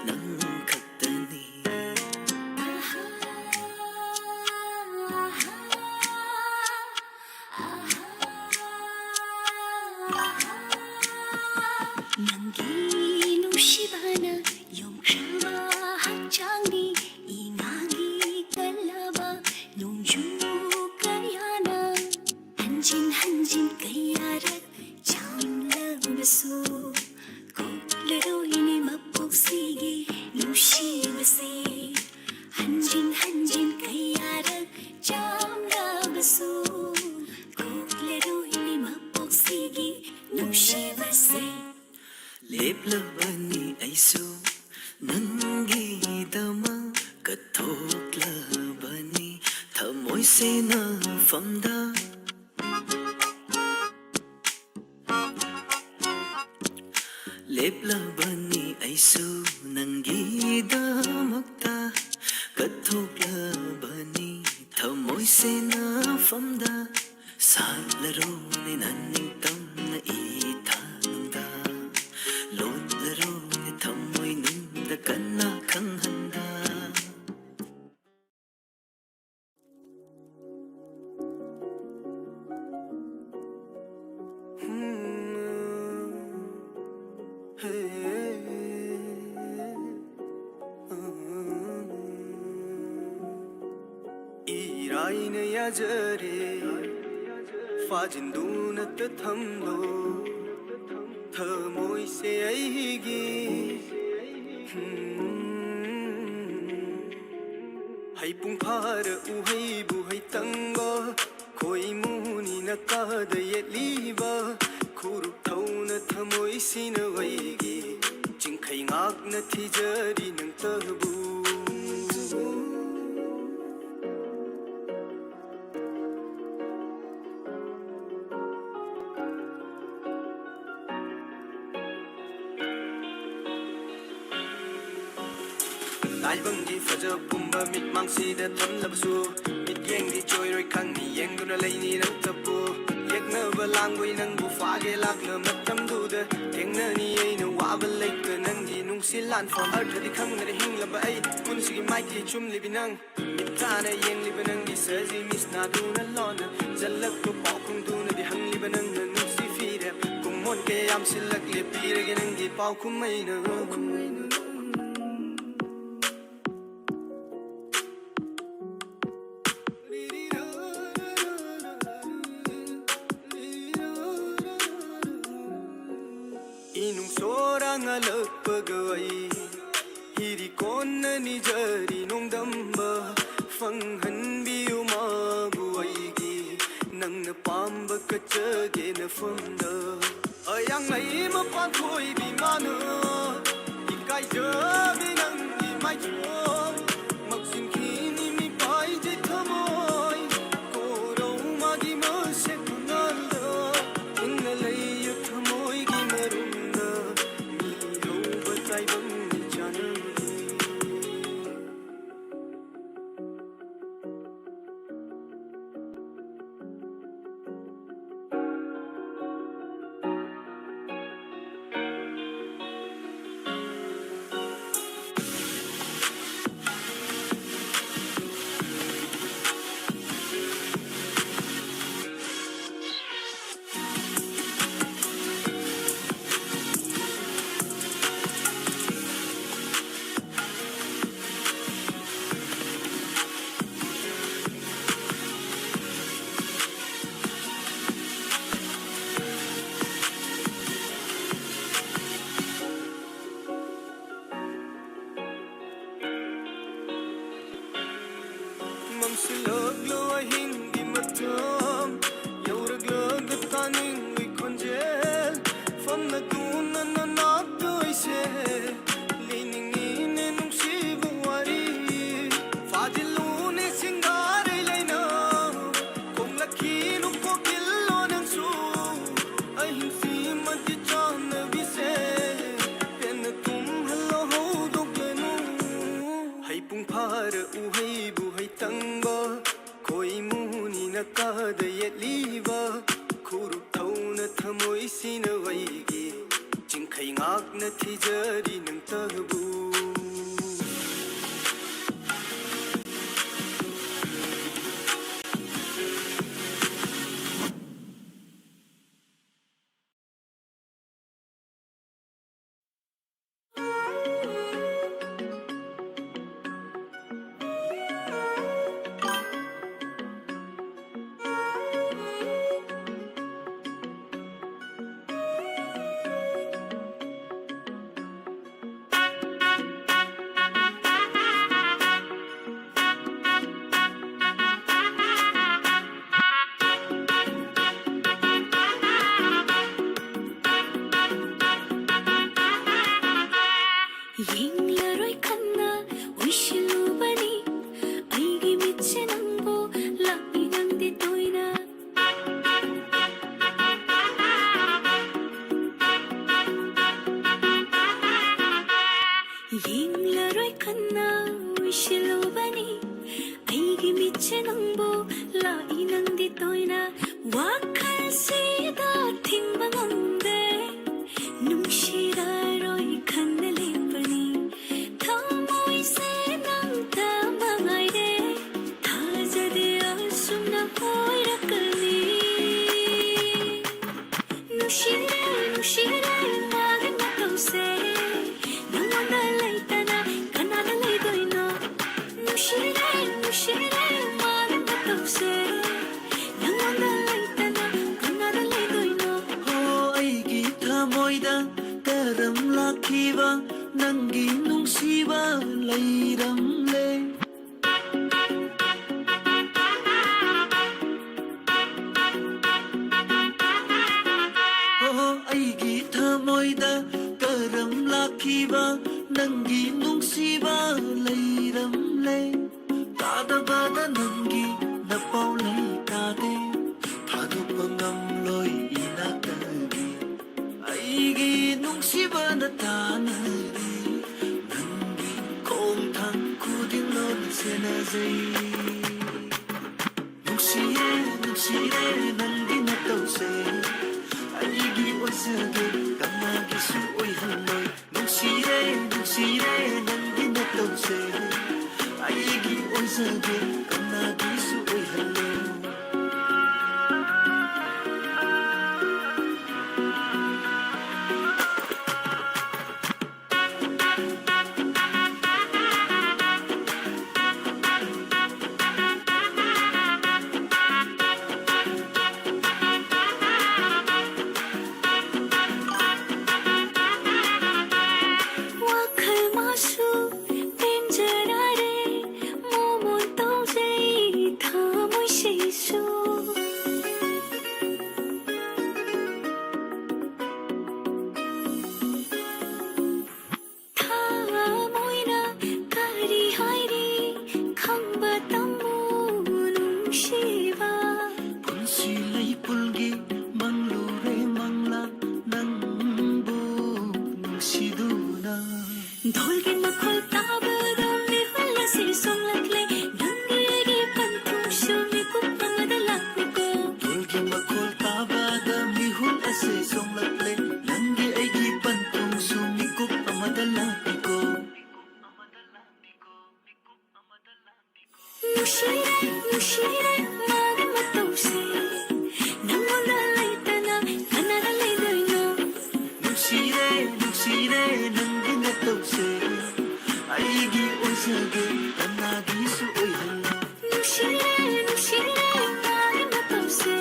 nang khatani ನಂಗೆ ನುಷಿಬನ 용샤바 학장니 이나기 깔라바 농주 가야나 한진 가야라 장라우르수 콜레로 이니 맛복시기 누시바세 한진 가야라 장라우르수 콜레로 이니 맛복시기 누시바세 Leplabani aiso nangi dama kathoklabani thamoy se na famda Leplabani aiso nangi damakta kathoklabani thamoy se na famda Salaro ni naning tam na ithanungda Lotlaro ni thamoy nungda kana kang handa Iraina yajare fajinduna tathamlo thamoy se aigi Hai pung phara uhai bu hai tanga koi muni na kada yeliba khuru thauna thamoy sina waigi jingkhai ngak na thijari nang tabu ꯂꯥꯏꯕꯪꯒꯤ ꯐꯖ ꯄꯨꯝꯕ ꯃꯤꯠꯃꯥꯡꯁꯤꯗ ꯊꯝꯂꯕꯁꯨ ꯃꯤꯠꯌꯦꯡꯗꯤ ꯆꯣꯏꯔꯣꯏ ꯈꯪꯅꯤ ꯌꯦꯡꯗꯨꯅ ꯂꯩꯅꯤ ꯅꯪꯇꯕꯨ ꯌꯦꯛꯅꯕ ꯂꯥꯡꯕꯩ ꯅꯪꯕꯨ ꯐꯥꯒꯦ ꯂꯥꯛꯂ ꯃꯇꯝꯗꯨꯗ ꯊꯦꯡꯅꯅꯤ ꯑꯩꯅ ꯋꯥꯕ ꯂꯩꯇ ꯅꯪꯒꯤ ꯅꯨꯡꯁꯤ ꯂꯥꯟꯐꯝ ꯑꯔꯊꯗꯤ ꯈꯪꯗꯅ ꯍꯤꯡꯂꯕ ꯑꯩ ꯄꯨꯟꯁꯤꯒꯤ ꯃꯥꯏꯀꯩ ꯆꯨꯝꯂꯤꯕꯤ ꯅꯪ ꯃꯤꯠꯇꯥꯅ ꯌꯦꯡꯂꯤꯕ ꯅꯪꯒꯤ ꯁꯖꯤ ꯃꯤꯁꯅꯥꯗꯨꯅ ꯂꯣꯟꯅ ꯆꯜꯂꯛꯄ ꯄꯥꯎꯈꯨꯝꯗꯨꯅꯗꯤ ꯍꯪꯂꯤꯕ ꯅꯪꯅ ꯅꯨꯡꯁꯤ ꯐꯤꯔꯦꯞ ꯀꯨꯝꯃꯣꯟ ꯀꯌꯥ ꯌꯥꯝꯁꯤꯜꯂꯛꯂꯦ ꯄꯤꯔꯒꯦ ꯅꯪꯒꯤ ꯄꯥꯎꯈꯨꯝ ꯑꯩꯅ ꯏꯅꯨꯡꯁꯣꯔꯥꯡꯉꯂꯛꯄꯒ ꯑꯩ ꯍꯤꯔꯤ ꯀꯣꯟꯅ ꯅꯤꯖꯔꯤ ꯅꯣꯡꯗꯝꯕ ꯐꯪꯍꯟꯕꯤꯌꯨ ꯃꯥꯕꯨ ꯑꯩꯒꯤ ꯅꯪꯅ ꯄꯥꯝꯕ ꯀꯠꯆꯒꯦꯅ ꯐꯝꯗ ꯑꯌꯥꯡꯂꯩ ꯃꯄꯥꯟ ꯊꯣꯏꯕꯤ ꯃꯥꯅ ꯏꯀꯥꯏꯖꯕꯤ ꯅꯪꯒꯤ ꯃꯥꯏꯊꯣꯡ ꯃꯛꯁꯤꯟꯈꯤꯅꯤ ꯃꯤꯄꯥꯏꯖꯩ ꯊꯃꯣꯏ ꯀꯣꯔꯧ ꯃꯥꯒꯤ ꯃꯁꯦꯛ ꯃꯉꯥꯜꯗ ꯏꯪꯅ ꯂꯩꯌꯨ ꯊꯃꯣꯏꯒꯤ ꯃꯔꯨꯝꯗ ꯃꯤꯍꯧꯕ ꯇꯥꯏꯕꯪꯒꯤ ꯆꯥꯅꯕꯤ ꯃꯝꯁꯤꯜꯂꯛꯂꯣ ꯑꯍꯤꯡꯒꯤ ꯃꯇꯝ ꯌꯧꯔꯛꯂꯒ ꯇꯥꯅꯤꯡꯂꯤ ꯈꯣꯟꯖꯦꯜ ꯐꯝꯅꯗꯨꯅ ꯅꯅꯥꯛꯇ ꯑꯩꯁꯦ ꯂꯤꯅꯤꯡꯉꯤꯅꯦ ꯅꯨꯡꯁꯤꯕ ꯋꯥꯔꯤ ꯐꯥꯖꯤꯜꯂꯨꯅꯦ ꯁꯤꯡꯒꯥꯔꯩ ꯂꯩꯅ ꯈꯣꯡꯂꯛꯈꯤꯅꯨ ꯀꯣꯀꯤꯜꯂꯣ ꯅꯪꯁꯨ ꯑꯍꯤꯡꯁꯤꯃꯗꯤ ꯆꯥꯟꯅꯕꯤꯁꯦ ꯄꯦꯟꯅ ꯇꯨꯝꯍꯜꯂꯣ ꯍꯧꯗꯣꯛꯂꯅꯨ ꯍꯩꯄꯨꯡ ꯐꯥꯔ ꯎꯍꯩꯕꯨ ꯍꯩꯇꯪꯕ ꯈꯣꯏꯃꯨꯅꯤꯅ ꯀꯥꯗ ꯌꯦꯠꯂꯤꯕ ꯈꯨꯔꯨꯞ ꯊꯧꯅ ꯊꯃꯣꯏꯁꯤꯅ ꯑꯩꯒꯤ ꯆꯤꯡꯈꯩ ꯉꯥꯛꯅ ꯊꯤꯖꯔꯤ ꯅꯪꯇꯕꯨ ꯌꯦꯡꯂꯔꯣꯏ ꯈꯟꯅ ꯎꯏꯁꯤꯜꯂꯨꯕꯅꯤ ꯑꯩꯒꯤ ꯃꯤꯠꯁꯦ ꯅꯪꯕꯨ ꯂꯥꯛꯏ ꯅꯪꯗꯤ ꯇꯣꯏꯅ ꯌꯦꯡꯂꯔꯣꯏ ꯈꯟꯅ ꯎꯏꯁꯤꯜꯂꯨꯕꯅꯤ ꯑꯩꯒꯤ ꯃꯤꯠꯁꯦ ꯅꯪꯕꯨ ꯂꯥꯛꯏ ꯅꯪꯗꯤ ꯇꯣꯏꯅ ꯋꯥꯈꯜꯁꯤꯗ ꯊꯤꯡꯕ ꯉꯝꯗꯦ ꯅꯨꯡꯁꯤꯔꯔꯣꯏ ꯈꯟꯅ ꯂꯦꯞꯄꯅꯤ ꯊꯃꯣꯏꯁꯦ ꯅꯪꯇ ꯃꯉꯥꯏꯔꯦ ꯊꯥꯖꯗꯦ ꯑꯁꯨꯝꯅ ꯑꯣꯏꯔꯛꯀꯅꯤ ꯅꯨꯡꯁꯤꯔꯦ ꯅꯨꯡꯁꯤꯔꯦ ꯃꯥꯒꯤ ꯃꯇꯧꯁꯦ ꯅꯪꯉꯣꯟꯗ ꯂꯩꯇꯅ ꯀꯅꯥꯗ ꯂꯩꯗꯣꯏꯅꯣ ꯅꯨꯡꯁꯤꯔꯦ ꯅꯨꯡꯁꯤꯔꯦ ꯃꯥꯒꯤ ꯃꯇꯧꯁꯦ ꯅꯪꯉꯣꯟꯗ ꯂꯩꯇꯅ ꯀꯅꯥꯗ ꯂꯩꯗꯣꯏꯅꯣ ꯑꯩꯒꯤ ꯊꯃꯣꯏꯗ ꯀꯔꯝ ꯂꯥꯛꯈꯤꯕ ꯅꯪꯒꯤ ꯅꯨꯡꯁꯤꯕ ꯂꯩꯔꯝꯂꯦ ꯑꯩꯒꯤ ꯊꯃꯣꯏꯗ ꯀꯔꯝ ꯂꯥꯛꯈꯤꯕ ꯅꯪꯒꯤ ꯅꯨꯡꯁꯤꯕ ꯂꯩꯔꯝꯂꯦ ꯇꯥꯗꯕꯗ ꯅꯪꯒꯤ ꯅꯄꯥꯎ ꯂꯩ ꯇꯥꯗꯦ ꯊꯥꯗꯣꯛꯄ ꯉꯝꯂꯣꯏ 이나까지 ꯑꯩꯒꯤ ꯅꯨꯡꯁꯤꯕꯅ ꯇꯥꯅꯔꯤ ꯅꯪꯒꯤ ꯈꯣꯡꯊꯥꯡ नंदी नतौसे अईगी ओइसगे कनागिसु ओइहल्लोय नुसिरे नंदी नतौसे अईगी ओइसगे कनागिसु ओइहल्लोय वाखल मासु पेन्जरा रे मोमोन तौजै थामै सेसु थामोइना कारी हाइरे खंबा तम्मु नुंशिबा पुंसी लई पुलगी मंगलुरे मंगला नंबु नुसिदुना ढोलकी मखोल ताबदो निहुल्ला सिरसोंलक्ले नंगेगी पंथुशो मिकुप्पमदा लाक्निको ढोलकी मखोल ताबादा मिहुल असे सोंगलक्ले नंगी अईगी पंतुंग सुमिकुप अमदा लापिको Nushire magi matause Nangoda laitana kanada laidoino नुसिरे नंगी नतौसे अईगी ओइसगे कनागिसु ओइहल्लो Nushire magi matause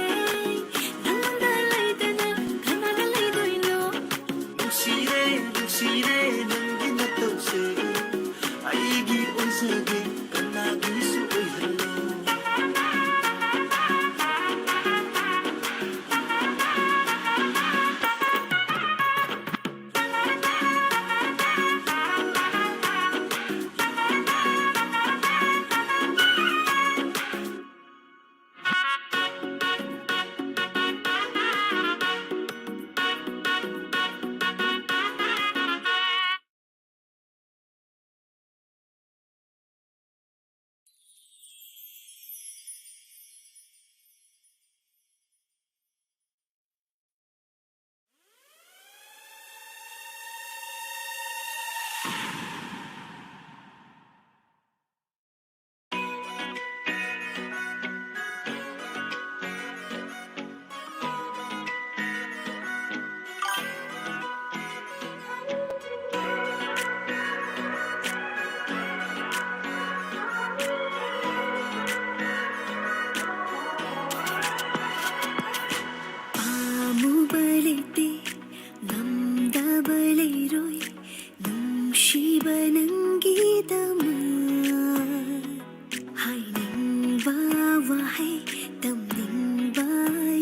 Nangoda laitana kanada laidoino नुसिरे नंगी नतौसे अईगी ओइसगे कनागिसु ओइहल्लो Balite namdabaliroi nungshiba nangidama hainingba wahai tamningba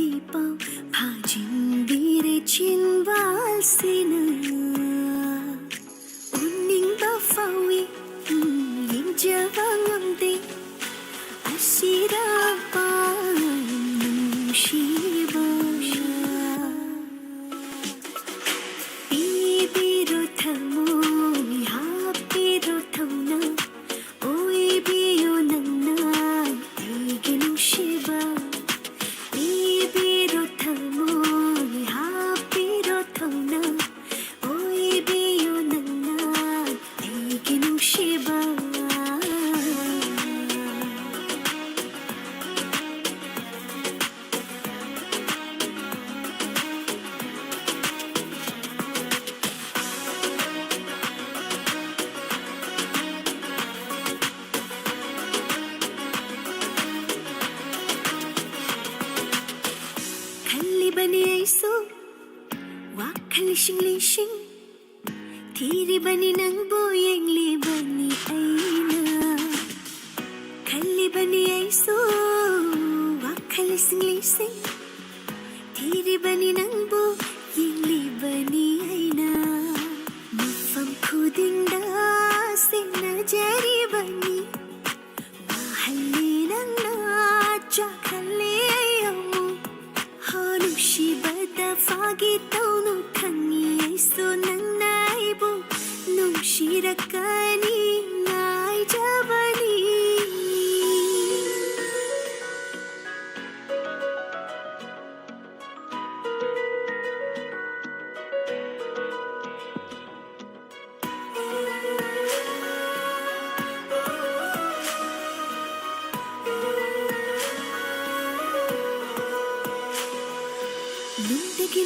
ipau phajinbire chinwal sina unningba fawi yinjawangamde asira pa nungshiba bani aisu wakal lishing lishing tiri bani nang boyeng li bani aina kalli bani aisu wakal lishing lishing tiri bani nang boyeng li bani aina mafam khuding da sina jari bani mahalli nang na chakhalle amu hanu shibada fagi taunu khangi aisu nang naibu nung shirakani nai jabani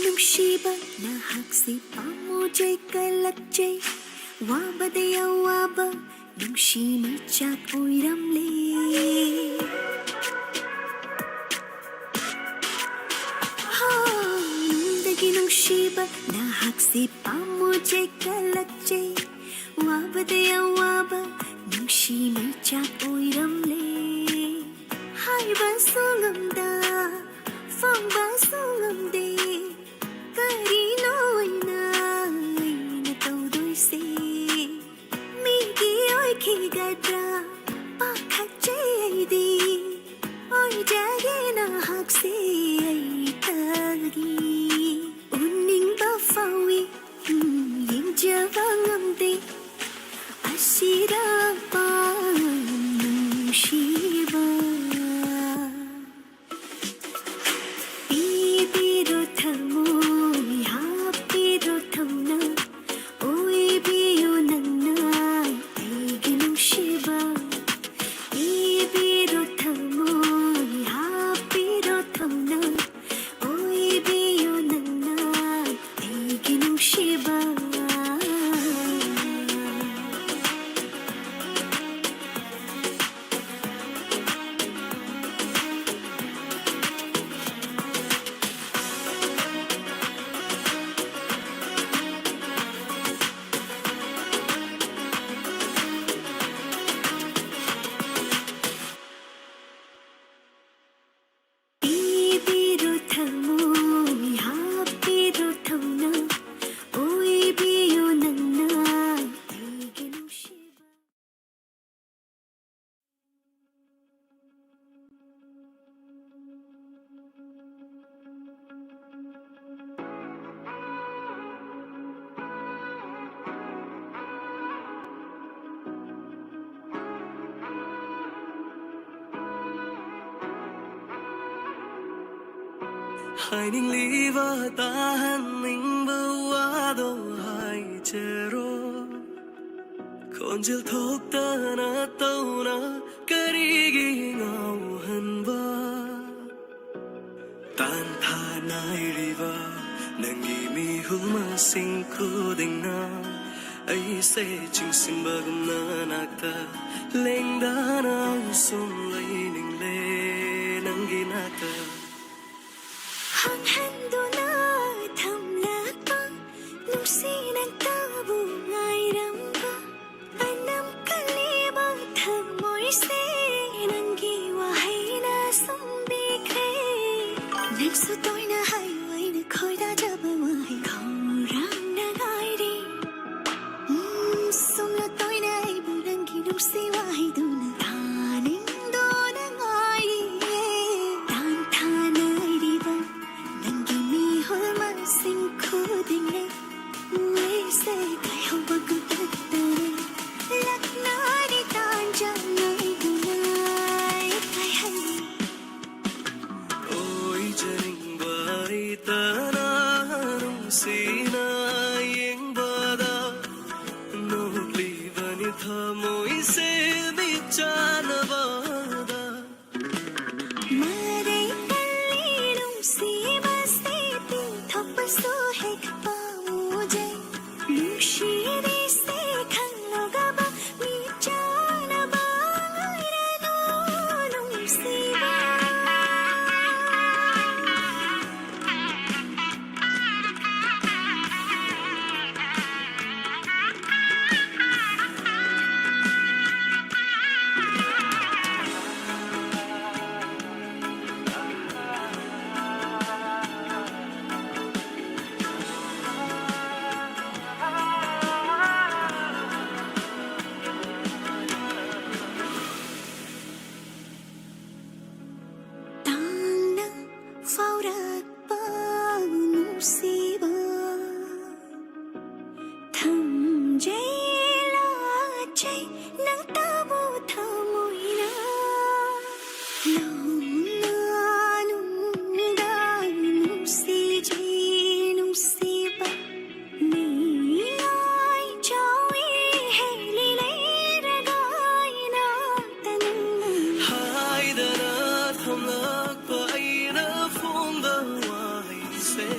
ꯅꯨꯡꯁꯤꯕ ꯅꯍꯥꯛꯁꯤ ꯄꯥꯝꯃꯨꯖꯩ ꯀꯜꯂꯛꯆꯩ ꯋꯥꯕꯗ ꯌꯥꯋꯥꯕ ꯅꯨꯡꯁꯤ ꯃꯩꯆꯥꯛ ꯑꯣꯏꯔꯝꯂꯦ ꯅꯨꯡꯗꯒꯤ ꯅꯨꯡꯁꯤꯕ ꯅꯍꯥꯛꯁꯤ ꯄꯥꯝꯃꯨꯖꯩ ꯀꯜꯂꯛꯆꯩ 와버대 와버 눈심을 잡고 이름래 하이반 숭음다 펑반 숭음대 그리 너이나 떠도이세 미기 옳기가다 빡학제이디 얼자게나 학세 따기 운닝 바파위 인자방음대 아시라바 눈시바 비비로 타모이 하비로 탐나 오이비요 난나 에게 눈시바 비비로 타모이 하비로 탐나 오이비요 난나 에게 눈시바 비비로 타모이 하비로 탐나 오이비요 난나 에게 눈시바 hai ning liva tahan ning bawado hai chero konjil thok ta na tauna karigi ngau hanba tan tha nai riva nangi mi hulma sing khuding na ai se ching sim bagum na nakta leng da na sum lai ning le nangi nakta 한한도나 탐락바 눈시는 따부 아이람바 안남 칼리바 탐모이세 난기와 하이나 sombi크레 넥수 또이나 하이와이나 거의다 잡아와이 거랑 나가이리 숨나 또이나 이부 난기 눈시와 하이도나 다닝도나 아이리 단타나이리바 난기미 홀만 싱코딩네 왜세 가요바 꿈따따네 락나리 단장나이 두나이 가이하니 ôi chân vai ta na nung si na yeng ba da no li va ni tha moi se bi cha na ba da 마레 깔리 눈시바 세팅 덮어서 해가 오제 눈시리 세 강로가봐 미잖아 방이라도 눈시바 땅나 파우락바 눈시바 탐제라제 낭따부 타모이나 너무나 눈다 눈시지 눈시바 니아이 저위 헬리레르가이나 따는 hai da na tham lak pa ai na phong da wai se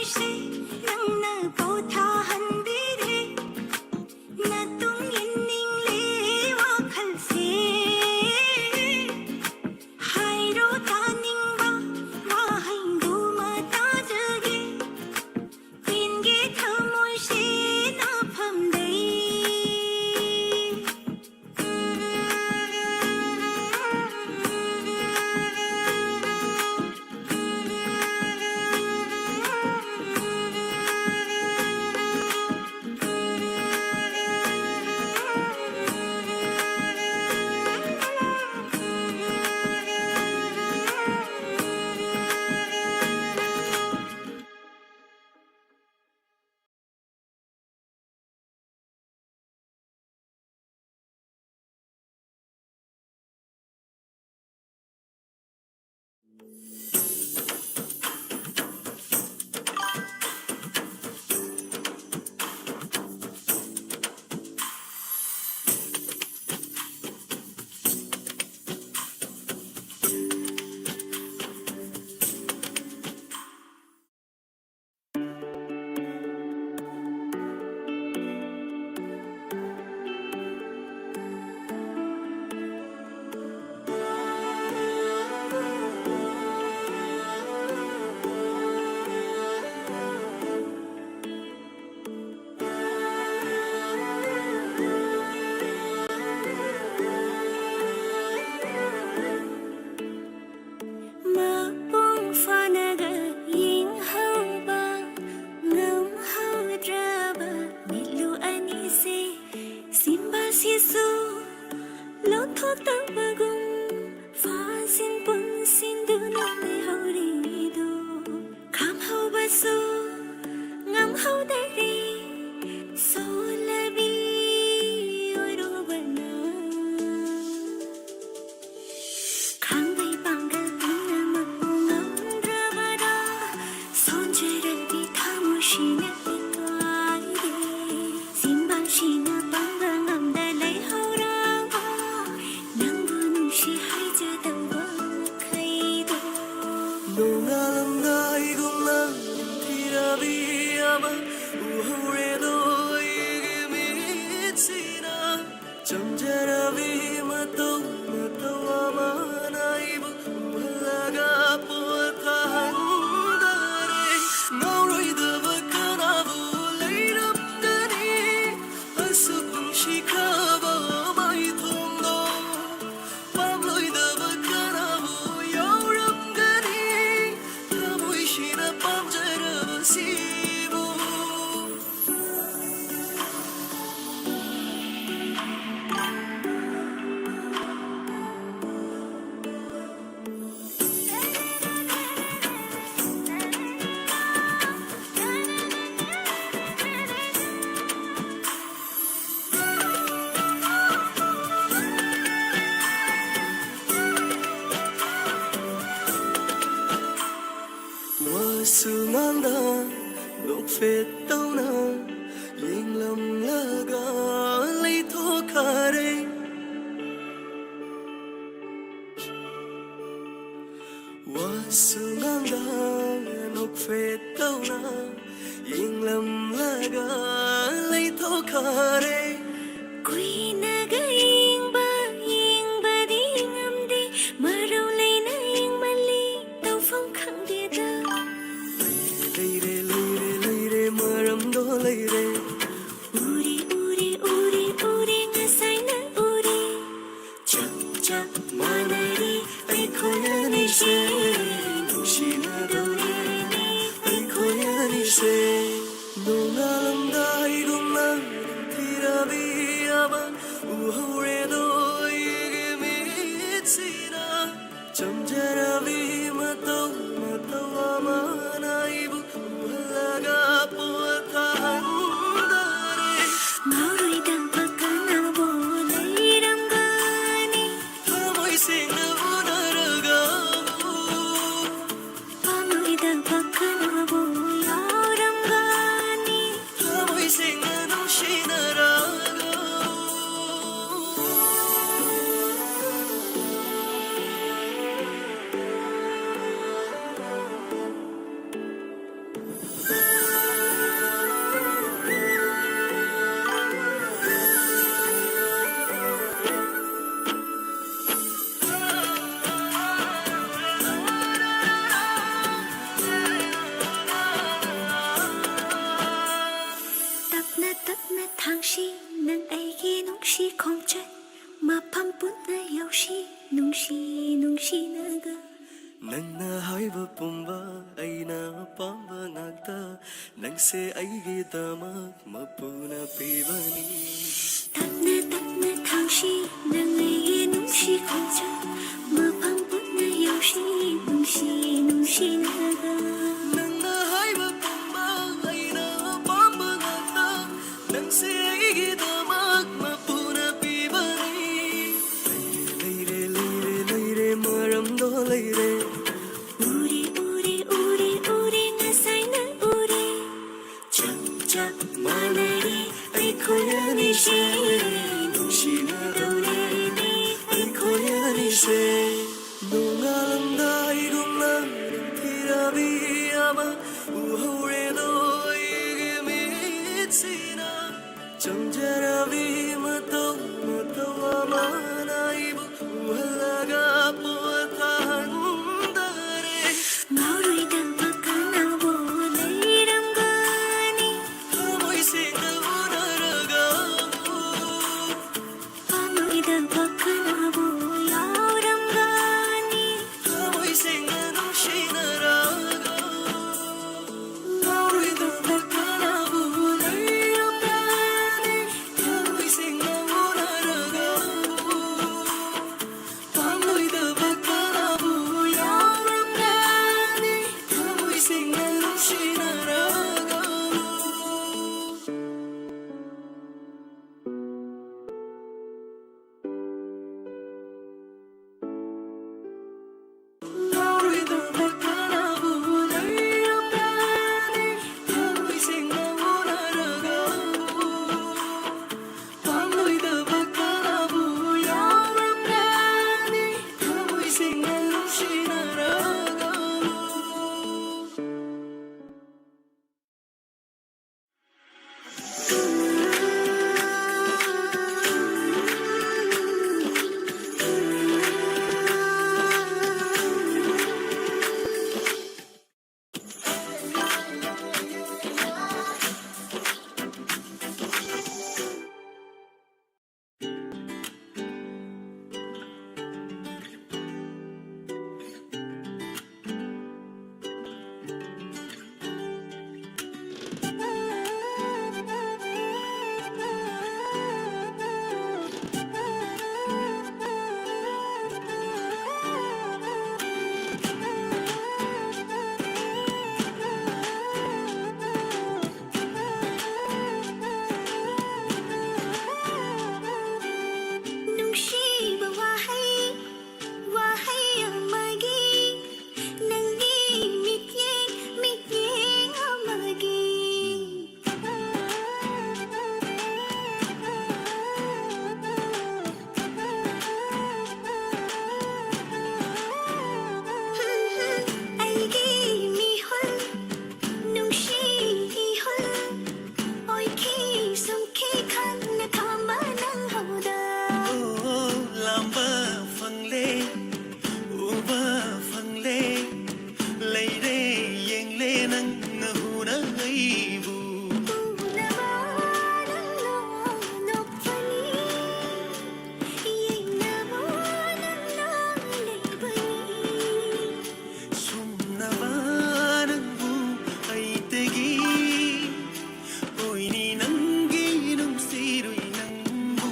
से नंगना पोथाहनबिरे नातुंग इन्निंगले वाखल से हाइरो तानिंगबा वाहैंगुमा ताजगे क्वीनगे थमोय से नाफमदै Sumanda lúc phết tâu na yên lầm la ga lấy thô cả đây Sumanda lúc phết tâu na yên lầm la ga lấy thô cả đây pamba ngakta nang se aigi damak mapuna pibani ꯇꯞꯅ ꯇꯞꯅ ꯊꯥꯎꯁꯤ ꯅꯪ ꯑꯩꯒꯤ ꯅꯨꯡꯁꯤ ꯈꯣꯡꯆꯠ ꯃꯐꯝ ꯄꯨꯟꯅ ꯌꯧꯁꯤ ꯅꯨꯡꯁꯤ ꯅꯨꯡꯁꯤꯅꯔꯒ nangna haiba pamba aina pamba ngakta nang se aigi damak mapuna pibani leire leire leire maram do leire 우리 우리 우리 우리 나사이 난 우리 chak manari ai khoyani se nushina daureni ai khoyani se nungalamda irumlang thirabi ama uhore do ige mitsina chamjarabi matau matau ama naibu uhalaga puathandare ꯉꯥꯎꯔꯣꯏꯗꯕ ꯀꯅꯥꯕꯨ ꯂꯩꯔꯝꯒꯅꯤ thamoi singna unaraga ꯄꯥꯝꯂꯣꯏꯗꯕ ꯀꯅꯥꯕꯨ ꯌꯥꯎꯔꯝꯒꯅꯤ thamoi singna nushinaraga ngauridaba kanabu leirangani thamoi singna unaraga pamloidaba kanabu yaurangani thamoi singna nushinaraga ngauridaba kanabu leirangani thamoi singna unaraga pamloidaba kanabu yaurangani thamoi singna nushinaraga ꯅꯨꯡꯁꯤꯕ ꯋꯥꯍꯩ ꯋꯥꯍꯩ ꯑꯃꯒꯤ ꯅꯪꯒꯤ ꯃꯤꯠꯌꯦꯡ ꯃꯤꯠꯌꯦꯡ ꯑꯃꯒꯤ ꯑꯩꯒꯤ ꯃꯤꯍꯨꯜ ꯅꯨꯡꯁꯤ ꯏꯍꯨꯜ ꯑꯣꯏꯈꯤ ꯁꯨꯝꯈꯤ ꯈꯟꯅ ꯊꯝꯕ ꯅꯪꯍꯧꯗ lamba fangle uba fangle leire yengle nang nahuna aibu ꯎꯅꯕ ꯅꯪꯅ ꯅꯣꯛꯄꯅꯤ ꯌꯦꯡꯅꯕ ꯅꯪꯅ ꯂꯩꯕꯅꯤ sumnaba nangbu aitegi oini nangi numsirui nangbu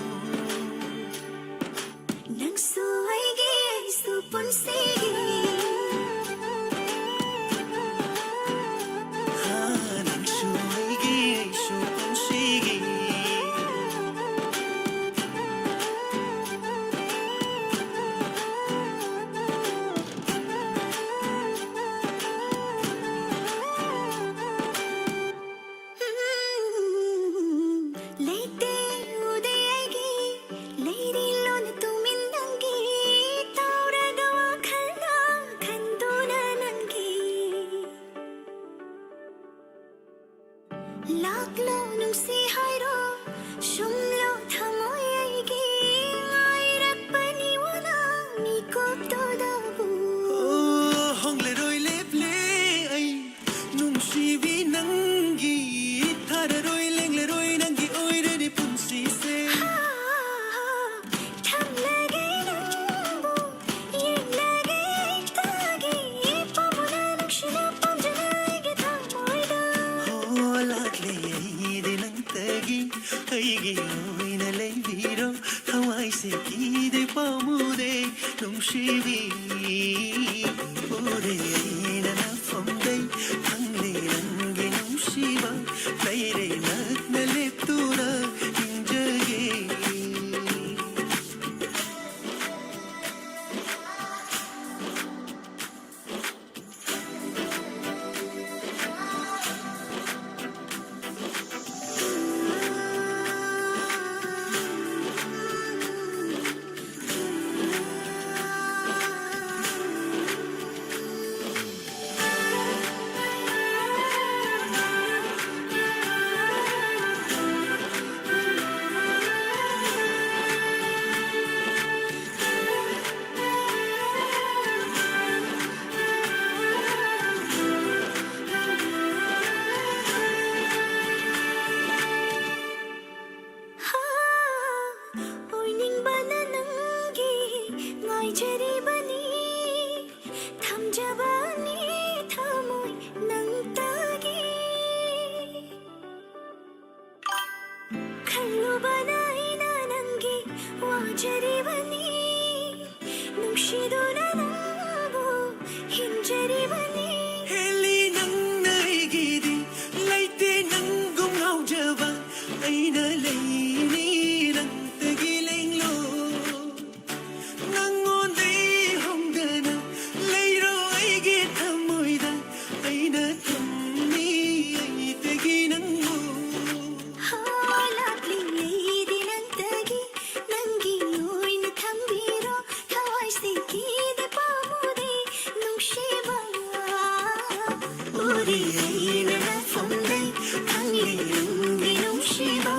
ꯅꯪꯁꯨ ꯑꯩꯒꯤ ꯑꯩꯁꯨ ꯄꯨꯟꯁꯤꯒꯤ nangsu aigi aisu punsigi ꯂꯩꯇꯦ ꯎꯗꯦ ꯑꯩꯒꯤ ꯂꯩꯔꯤ ꯂꯣꯟ ꯇꯨꯃꯤꯟ ꯅꯪꯒꯤ ꯇꯧꯔꯒ ꯋꯥꯈꯜꯅ ꯈꯟꯗꯨꯅ ꯅꯪꯒꯤ ꯂꯥꯛꯂꯣ ꯅꯨꯡꯁꯤ ꯍꯥꯏꯔꯣ ꯁꯨꯝꯂꯣ ꯊꯃꯣꯏ ꯑꯩꯒꯤ ꯉꯥꯏꯔꯛꯄꯅꯤ ꯋꯥꯅ ꯃꯤꯀꯨꯞꯇꯨꯗꯕꯨ hongle roi leple ai nungsibi nangi thara roi lengle roi nangi oire ni punsi se 탐나게 넌부 예나게 따기 예뻐보는 혹시나 뻔져나게 ꯑꯩꯒꯤ ꯑꯣꯏꯅ ꯂꯩꯕꯤꯔꯣ ꯊꯋꯥꯏꯁꯦ ꯀꯤꯗꯦ ꯄꯥꯝꯃꯨꯗꯦ ꯅꯨꯡꯁꯤꯕꯤ ꯎꯔꯦ ꯑꯩꯅ ꯅꯐꯝꯗꯩ ꯈꯪꯂꯦ ꯅꯪꯒꯤ ꯅꯨꯡꯁꯤꯕ ꯂꯩꯔꯦ ꯅꯛꯅ ꯂꯦꯞꯇꯨꯅ ꯍꯤꯡꯖꯒꯦ ꯑꯣꯏꯅꯤꯡꯕꯅ ꯅꯪꯒꯤ ꯉꯥꯏꯖꯔꯤꯕꯅꯤ ꯊꯝꯖꯕꯅꯤ ꯊꯃꯣꯏ ꯅꯪꯇꯒꯤ ꯈꯜꯂꯨꯕꯅ ꯑꯩꯅ ꯅꯪꯒꯤ ꯋꯥꯖꯔꯤꯕꯅꯤ ꯅꯨꯡꯁꯤꯗꯨꯅ ꯅꯪꯕꯨ ꯍꯤꯡꯖꯔꯤꯕꯅꯤ ꯍꯦꯜꯂꯤ ꯅꯪꯅ ꯑꯩꯒꯤꯗꯤ ꯂꯩꯇꯦ ꯅꯪꯒꯨꯝ ꯉꯥꯎꯖꯕ ꯑꯩꯅ ꯂꯩꯅꯤ ꯅꯪꯇꯒꯤ ꯂꯦꯡꯂꯣ ꯅꯪꯉꯣꯟꯗꯩ ꯍꯣꯡꯗꯅ ꯂꯩꯔꯣ ꯑꯩꯒꯤ ꯊꯃꯣꯏꯗ ꯑꯩꯅ ꯊꯝꯃꯤ ꯑꯩꯇꯒꯤ ꯅꯪꯕꯨ ꯂꯥꯛꯂꯤ ꯑꯩꯗꯤ ꯅꯪꯇꯒꯤ ꯅꯪꯒꯤ ꯑꯣꯏꯅ ꯊꯝꯕꯤꯔꯣ ꯊꯋꯥꯏꯁꯦ ꯀꯤꯗꯦ ꯄꯥꯝꯃꯨꯗꯦ ꯅꯨꯡꯁꯤꯕ ꯎꯔꯦ ꯑꯩꯅ ꯅꯐꯝꯗꯩ ꯈꯪꯂꯦ ꯅꯪꯒꯤ ꯅꯨꯡꯁꯤꯕ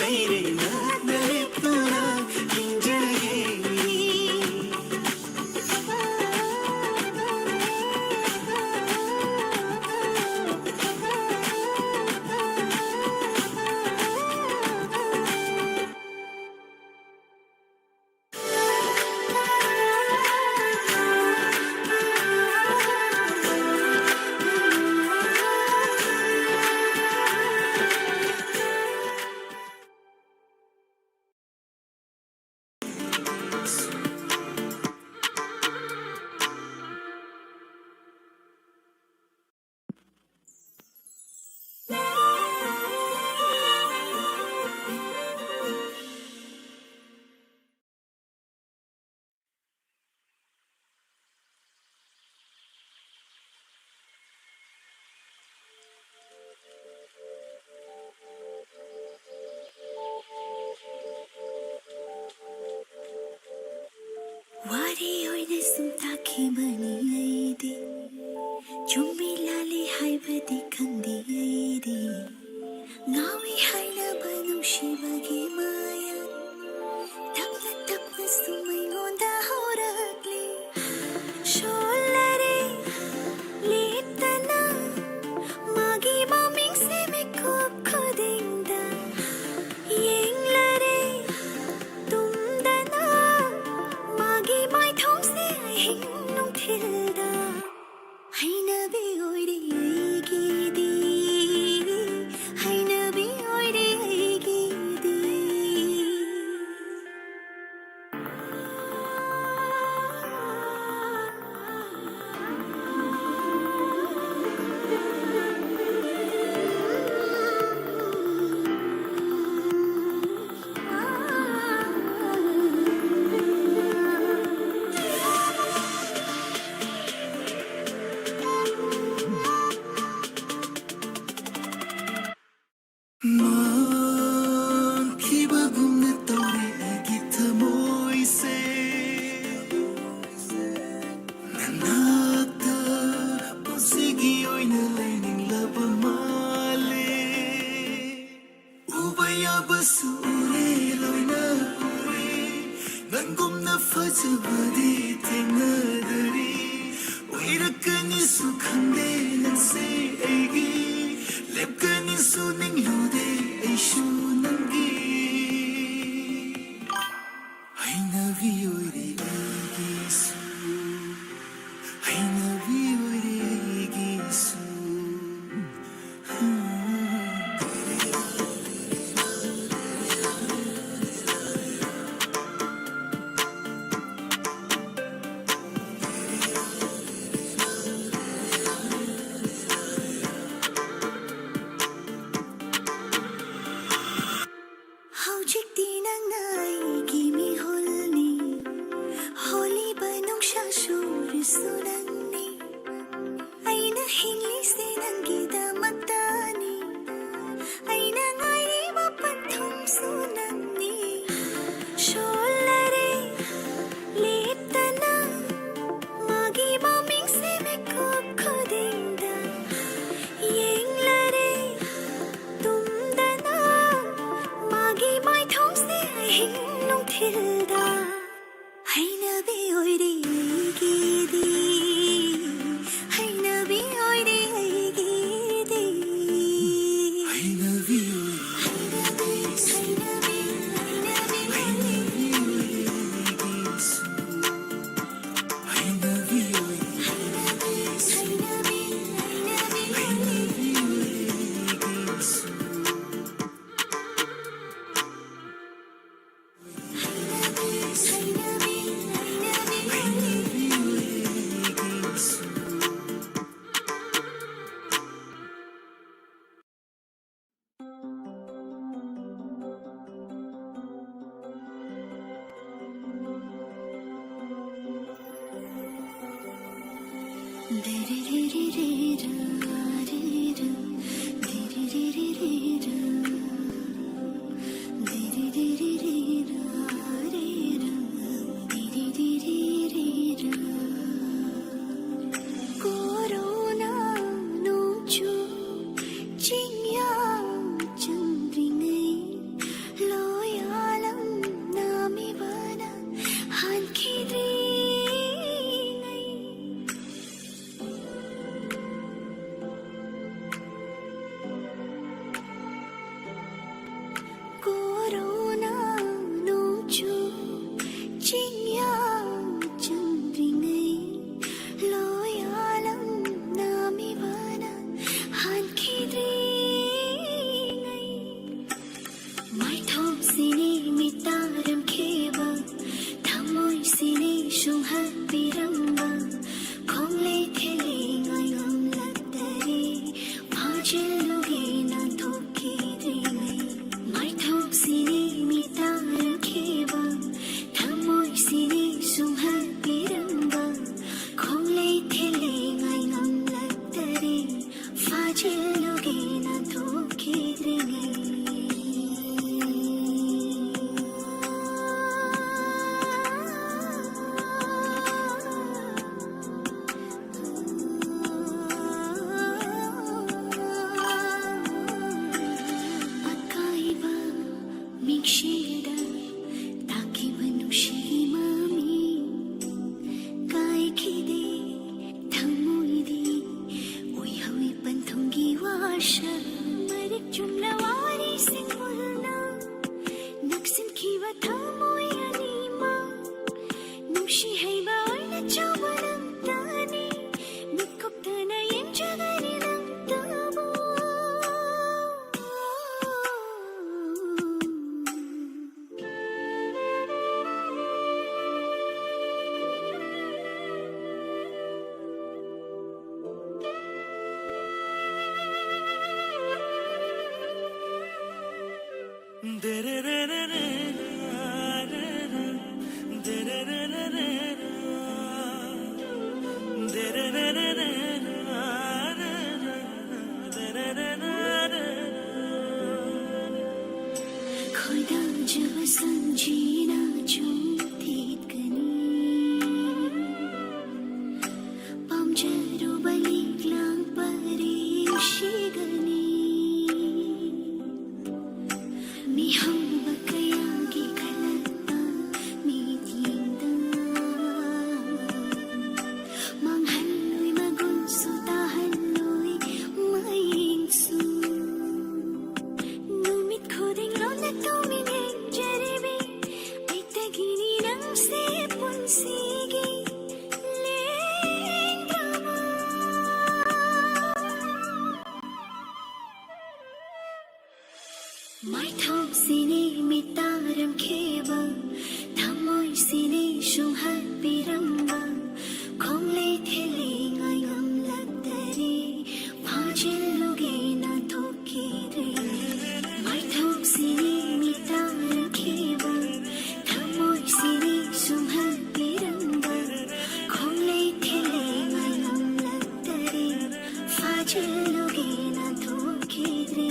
ꯂꯩꯔꯦ ꯅꯛꯅ ꯂꯦꯞꯇꯨꯅ ꯍꯤꯡꯖꯒꯦ ꯋꯥꯔꯤ ꯑꯣꯏꯅ ꯁꯨꯝ ꯇꯥꯈꯤꯕꯅꯤ ꯑꯩꯗꯤ ꯆꯨꯝꯃꯤ ꯂꯥꯜꯂꯤ ꯍꯥꯏꯕꯗꯤ ꯈꯪꯗꯦ ꯑꯩꯗꯤ ꯉꯥꯎꯏ ꯍꯥꯏꯅꯕ ꯅꯨꯡꯁꯤꯕꯒꯤ ꯃꯥꯌꯥ ꯇꯞꯅ ꯇꯞꯅ ꯁꯨꯝ ꯑꯩꯉꯣꯟꯗ ꯍꯧꯔꯛꯂꯤ ꯁꯣꯜꯂꯔꯦ ꯂꯦꯞꯇꯅ ꯃꯥꯒꯤ ꯃꯃꯤꯡꯁꯦ ꯃꯤꯀꯨꯞ ꯈꯨꯗꯤꯡꯗ ꯌꯦꯡꯂꯔꯦ ꯇꯨꯝꯗꯅ ꯃꯥꯒꯤ ꯃꯥꯏꯊꯣꯡꯁꯦ ꯑꯍꯤꯡ ꯅꯨꯡꯊꯤꯜꯗ ꯍꯩꯅꯕꯤ ꯑꯣꯏꯔꯦ ꯑꯩꯒꯤꯗꯤ ꯍꯩꯅꯕꯤ ꯑꯣꯏꯔꯦ ꯑꯩꯒꯤꯗꯤ ꯃꯥꯡꯈꯤꯕꯒꯨꯝꯅ ꯇꯧꯔꯦ ꯑꯩꯒꯤ ꯊꯃꯣꯏꯁꯦ ꯅꯅꯥꯛꯇ ꯄꯨꯟꯁꯤꯒꯤ ꯑꯣꯏꯅ ꯂꯩꯅꯤꯡꯂꯕ ꯃꯥꯜꯂꯦ ꯎꯕ ꯌꯥꯕꯁꯨ ꯎꯔꯦ ꯂꯣꯏꯅ ꯎꯔꯦ ꯅꯪꯒꯨꯝꯅ ꯐꯖꯕꯗꯤ ꯊꯦꯡꯅꯗꯔꯤ ꯑꯣꯏꯔꯛꯀꯅꯤꯁꯨ ꯈꯪꯗꯦ ꯅꯪꯁꯦ ꯑꯩꯒꯤ lepkanisu ninglude aishu nangi hainavi oire agisu hainavi oire agisu फाजिलोगे ना धोखे देंगे Akaiba mikshida takiba nushimami kai khide thamoidi uyawi panthungi washa marik chumlawari singulna naksin khiwa thamoi anima nushi haiba orna chawanam tani mikoptana yenjagari nam tabo खुदा जब समझीना चूतीत कनी पामजरो बलिक लांग परेशी गनी मी हम बकयांगी खलता मीतिंदा mang hallui magun suta hallui maingsu numit khoding lona tumine jaribi aitagini nang se punsigi lendrama mai thom sine mitaram kheba thamoi sine shunghat piramba khongle thele ngai ngam lagdare फाजिलोगे ना धोखे रे mai thom sine mitaram kheba thamoi sine shunghat piramba khongle thele ngai ngam lagdare फाजिलोगे ना धोखे रे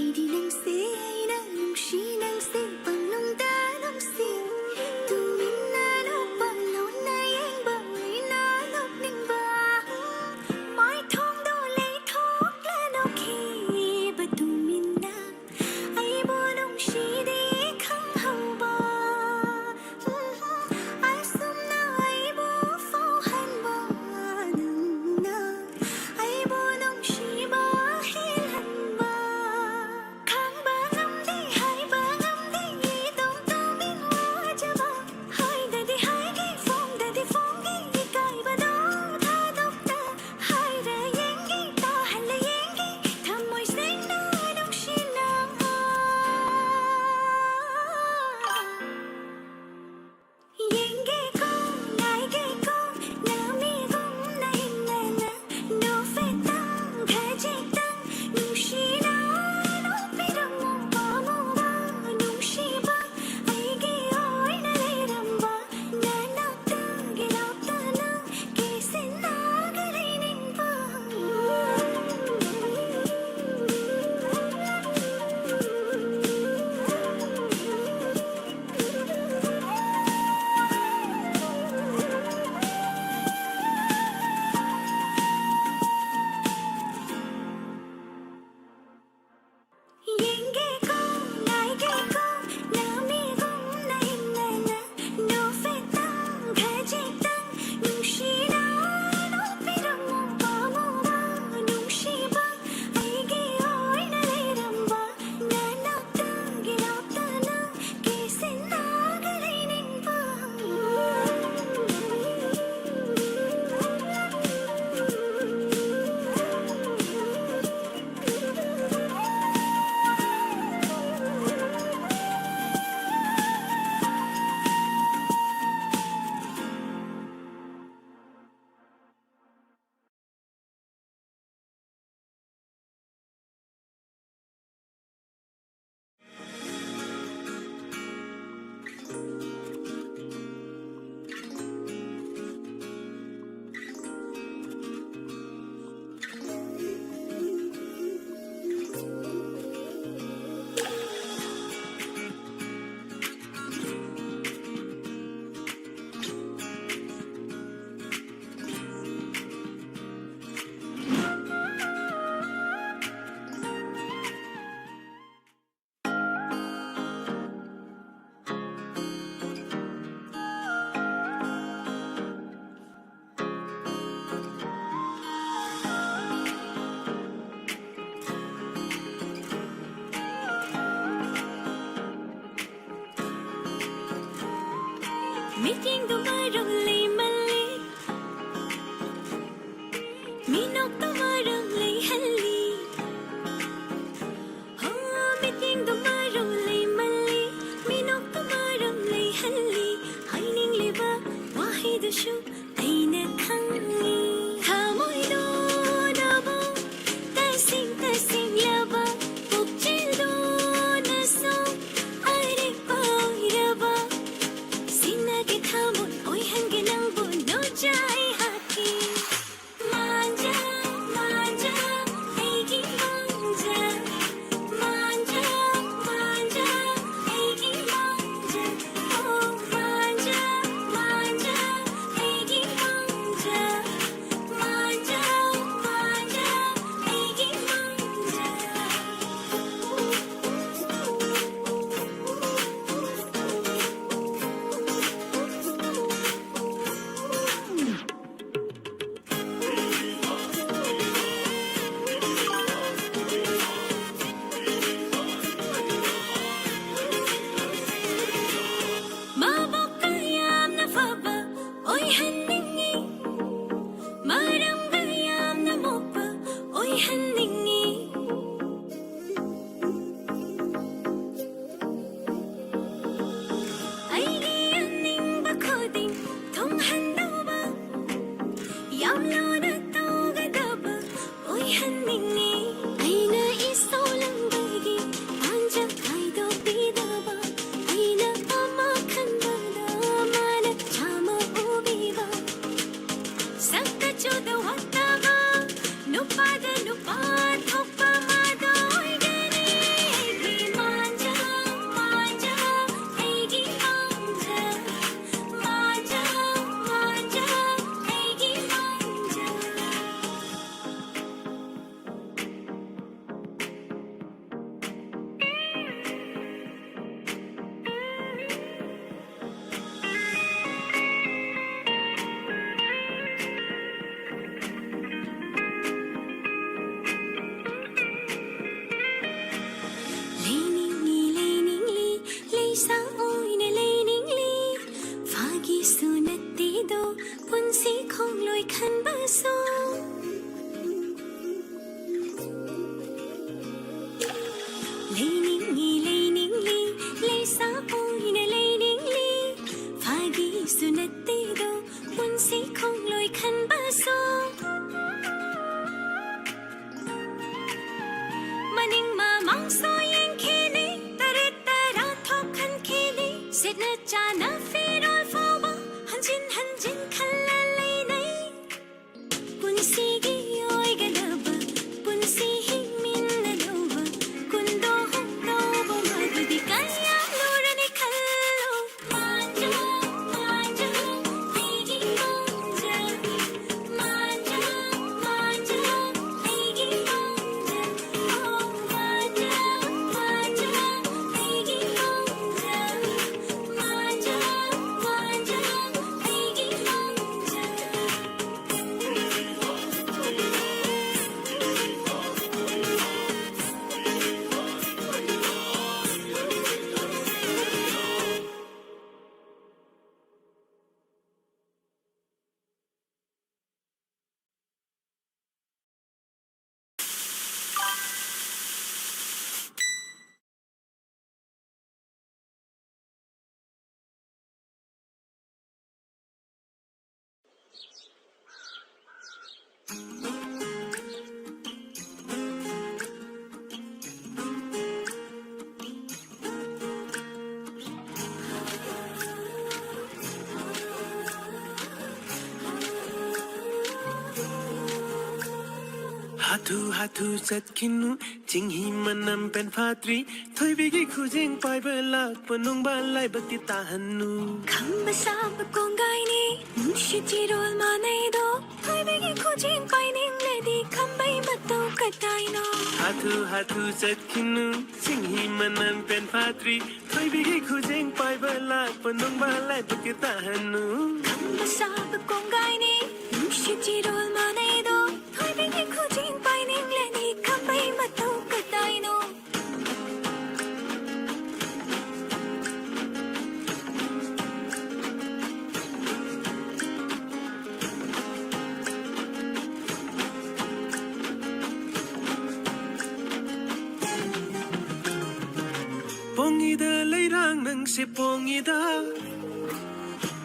ꯑꯩꯗꯤ ꯅꯪꯁꯦ ꯑꯩꯅ ꯅꯨꯡꯁꯤ ꯅꯪꯁꯦ ꯄꯪꯅꯨꯡꯗ ꯅꯨꯡꯁꯤ ꯇꯨꯃꯤꯟꯅ ꯅꯣꯛꯄ ꯂꯣꯟꯅ ꯌꯦꯡꯕ ꯑꯩꯅ ꯅꯣꯛꯅꯤꯡꯕ ꯃꯥꯏꯊꯣꯡꯗꯣ ꯂꯩꯊꯣꯛꯂ ꯅꯣꯛꯈꯤꯕ ꯇꯨꯃꯤꯟꯅ ꯑꯩꯕꯨ ꯅꯨꯡꯁꯤꯗꯦ ꯈꯪꯍꯧꯕ ꯑꯁꯨꯝꯅ ꯑꯩꯕꯨ ꯐꯥꯎꯍꯟꯕ ꯅꯪꯅ ꯑꯩꯕꯨ ꯅꯨꯡꯁꯤꯕ ꯍꯦꯜꯍꯟꯕ ꯈꯪꯕ ꯉꯝꯗꯦ ꯍꯥꯏꯕ ꯉꯝꯗꯦ 이동 ꯇꯨꯃꯤꯟ 와줘봐 ꯍꯥꯏꯗꯗꯤ ꯍꯥꯏꯒꯦ ꯐꯣꯡꯗꯗꯤ ꯐꯣꯡꯒꯦ 이까이봐도 다독다 하이라 yengi 따할래 yengi 탐모이 생나 눅시나 yengi고 나에게고 남이고 나인나나 노페땅 가지땅 눅시나 높이랑 몸봐 눅시봐 아이게 오이나 레람봐 나낙다게 낙다나 계신나그리닝봐 yengi고 나에게고 남이고 나인나나 노페땅 가지땅 눅시나 높이랑 몸봐 눅시봐 아이게 오이나 레람봐 나낙다게 낙다나 계신나그리닝봐 Meeting tumarong lay mali Minok tumarong lay hali Meeting tumarong lay mali Minok tumarong lay hali Haining liba wahidasu aina khangi Hamoido nabo tasing tasing laba Pukchildo naso arik pairaba Sinage thamon oy hange nangbo no jai haki Manja Hatu hatu zat kinu jing hi manam pen phatri thoi bigi khujing pai belak penung balai bakti tahanu Kambasa bakongay ni Nushi jirol manay do Toy begi kujing paining lady Kambay mataw katay no Hatu hatu zat kinu jing hi manam pen phatri thoi bigi khujing pai belak penung balai bakti tahanu Kambasa bakongay ni Nushi jirol manay do Toy begi kujing paining lady Kambay mataw katay no Pongida leirang nang se pongida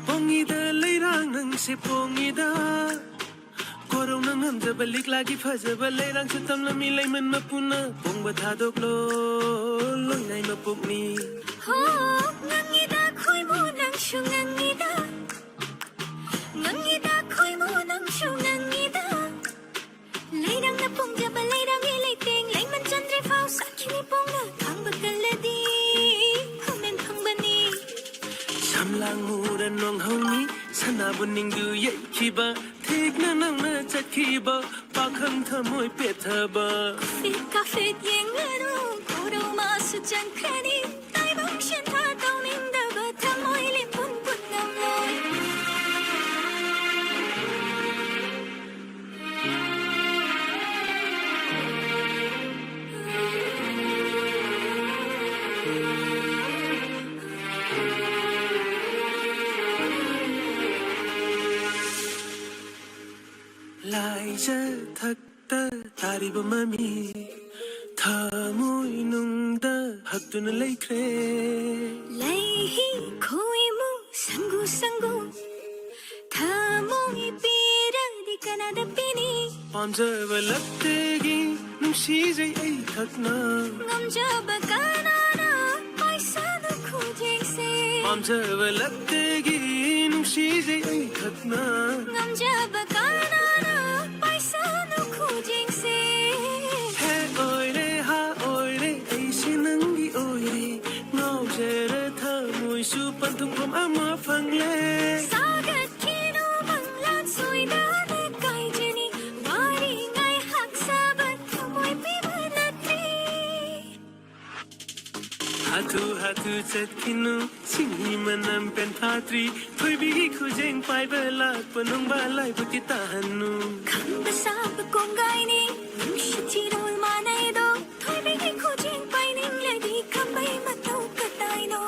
Pongida leirang nang se pongida Korong nang hamza balik lagi fajaba leirang se tam lami lay man mapuna Pong batadok lo loy nay mapukni Ho ngangida khoy mo nang shu ngangida Ngangida khoy mo nang shu ngangida Leirang na pong jaba leirang ilay ting Lay man chandri phao sa kini pong na Thang bakaladi Humen thang bani Samlang muran nong hongi Sanabun ningdu yay kiba Thik na nang na chat kiba Pakhang thamoy pethaba Fit ka fit yeng anu Kuro masu chan krani Tai bang shen tha tau ning da ba Thamoy lim pun pun nam loy Lai ja thak ta tari ba mami Thamoy nung da haktun lay kre Lay hi khoi mu sangu sangu Thamoy pira di kanada pini Pamjaba laktegi nungsijay ay thakna Ngam jaba kanana paisa na khujing se Pamjaba laktegi nungsijay ay thakna Ngam jaba kanana paisa na khujing se He oire ha oire ay sinangi oire Ngaujera thamoy su pantung pam ama fangle Sagat kino banglan suida na kai jeni Wari ngai hak sabat thamoy pibanatri Hatu hatu chat kinu Singhi manam pen phatri Thoi bigi khujeng pai belak Penung balai bukti tahanu Kambasa bakongay ni Nushi jirol manay do Toy bigi kujing paining lady Kambay mataw katay no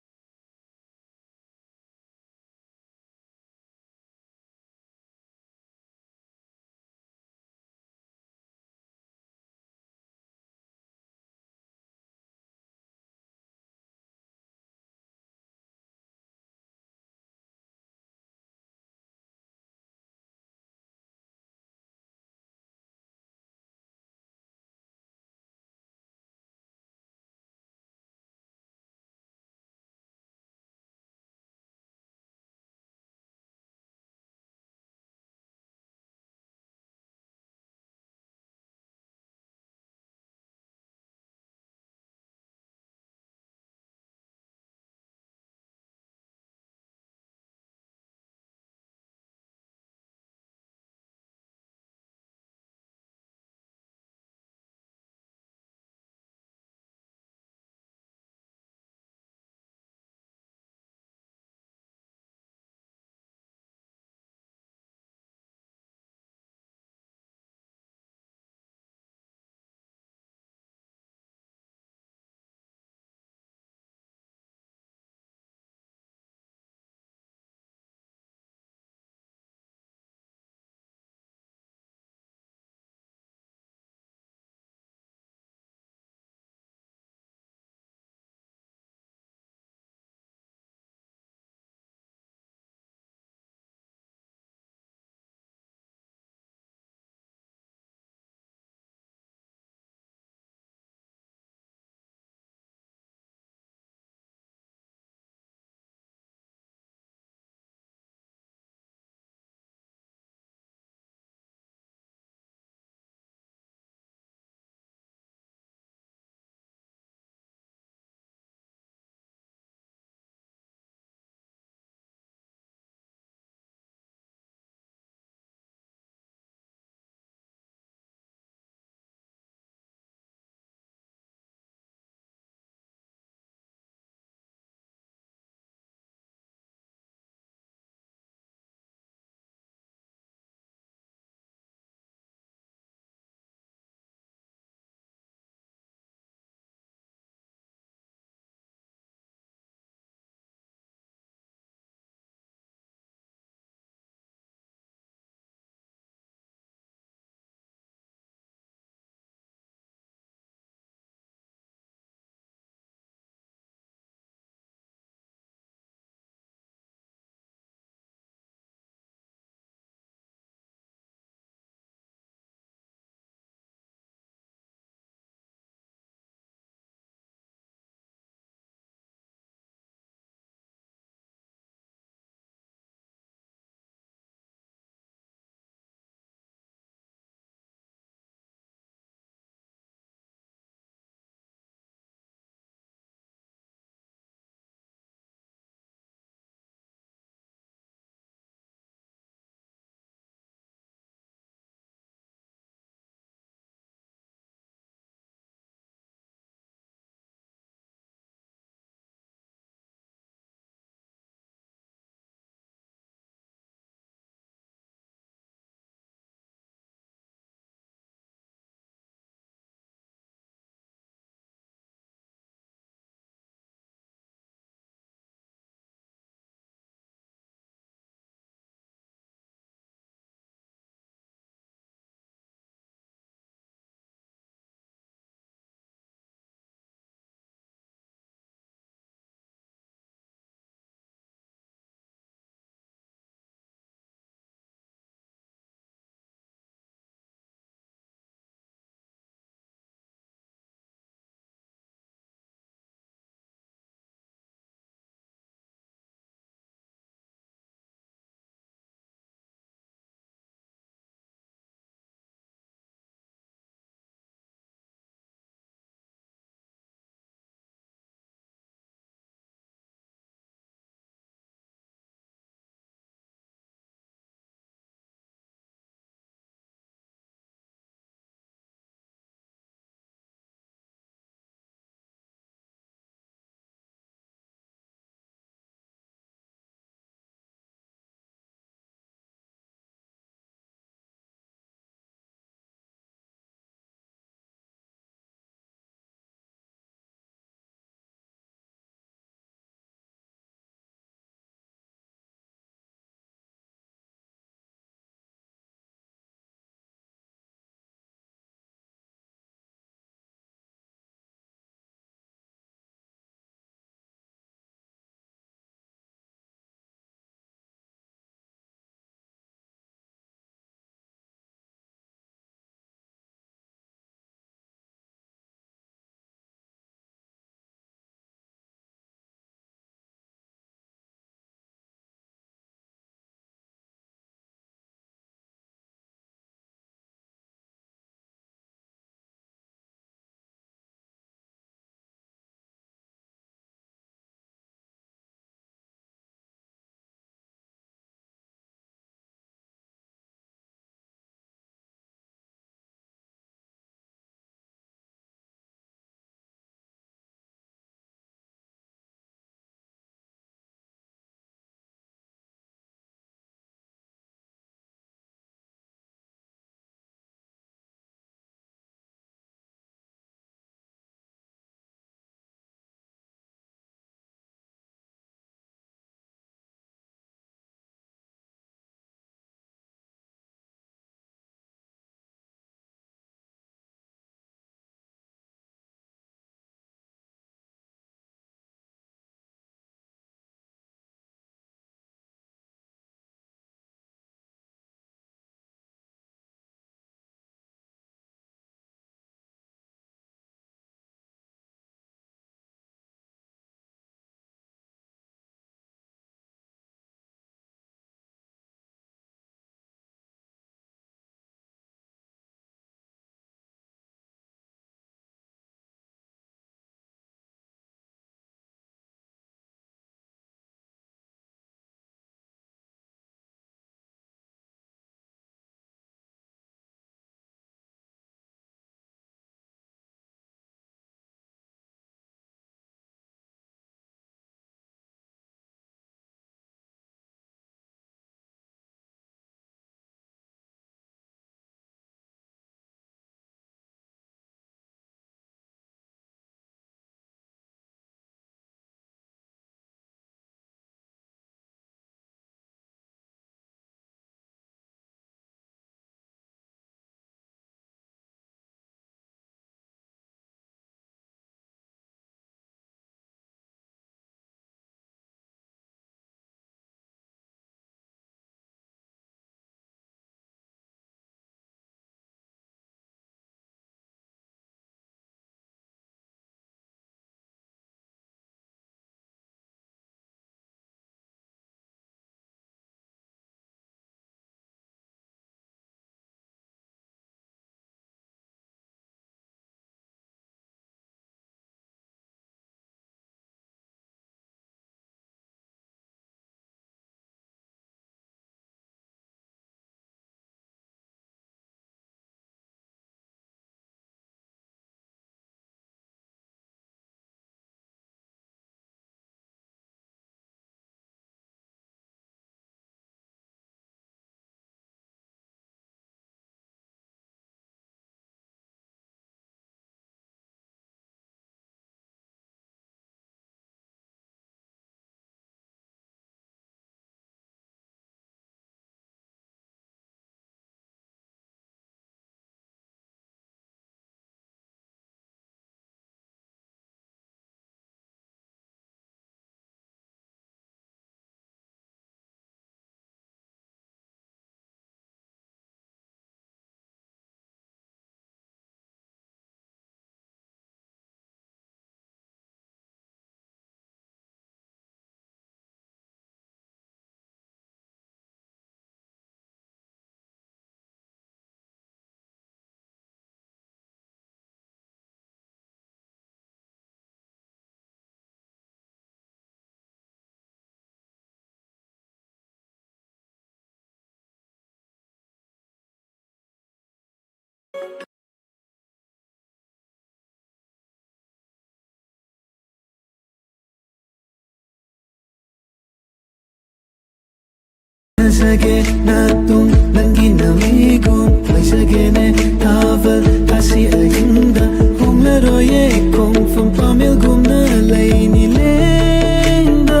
Sage na tung nangi na migun Mai sage ne taval kasi ahinda Hum na roye kong fam pamil gum na lay ni lenda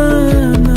na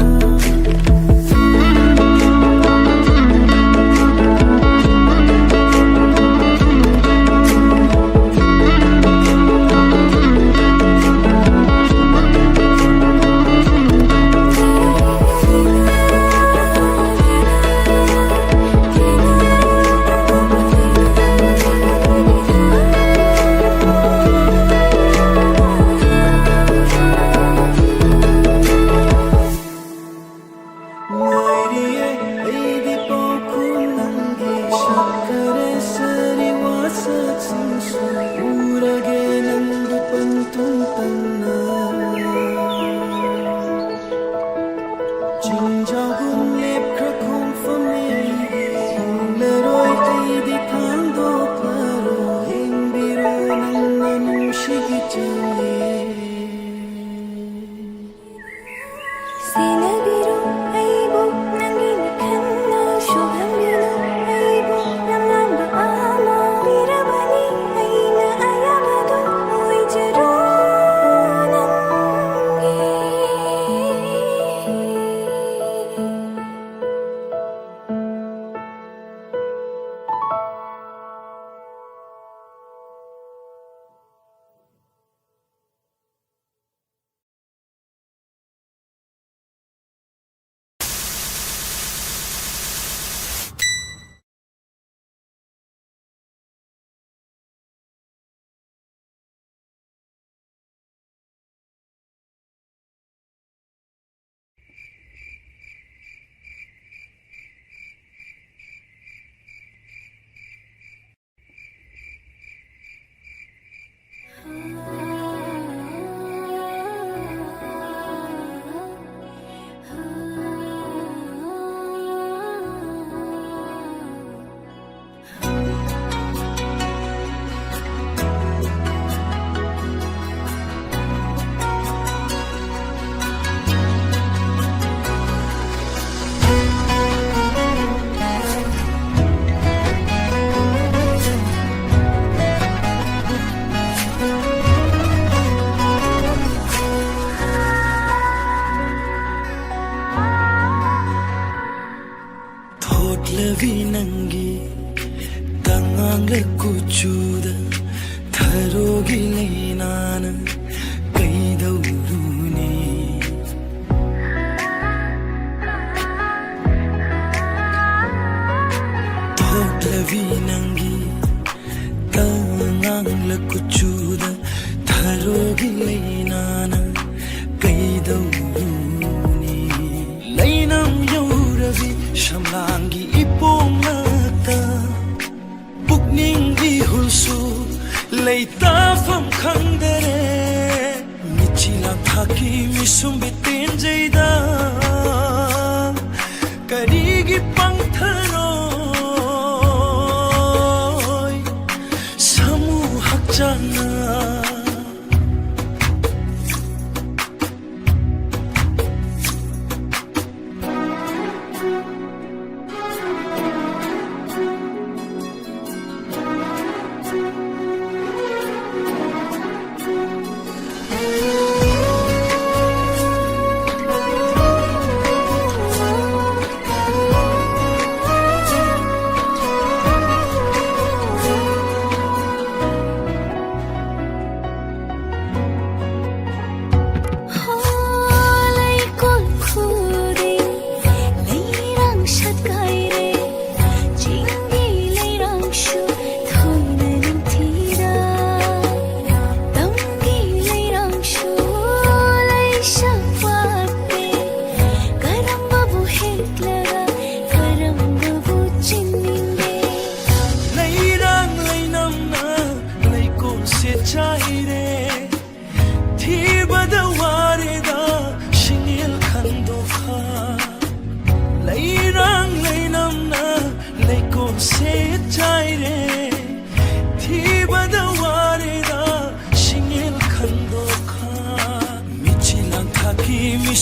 Vinangi tangangla kuchuda tharogi leinana kaidavuruni thotla vinangi tangangla kuchuda tharogi leinana kaidavuruni leinam yauravi shamlangi Pukningi hulsu leita fam khangdare michila thaki misumbi tenjaida karigi pangtharoi samu hakchana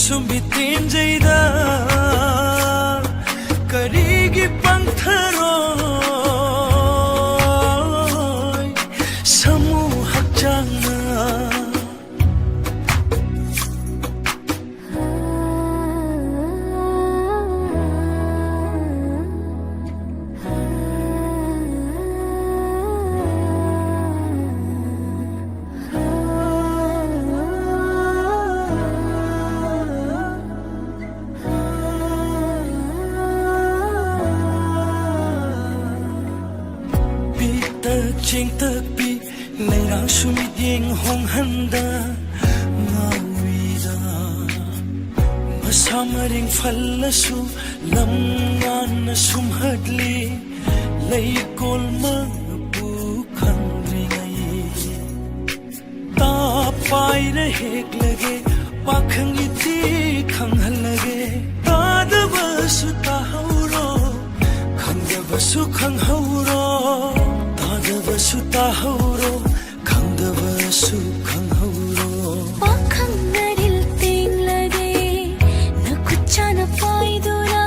Sumbi tenjaida chênh tắc bi lấy rang sum yeng hong handa ngawi da masamaring phalla su lam ngan na sum hadli lấy kol ma pu khang ri ngai ta pai re hek lage pakhang iti khang hal lage ta da basu ta hauro khang da basu khang hauro ta da basu ta hauro khang da basu khang hauro pakhang naril ting lage na kucha na pai dura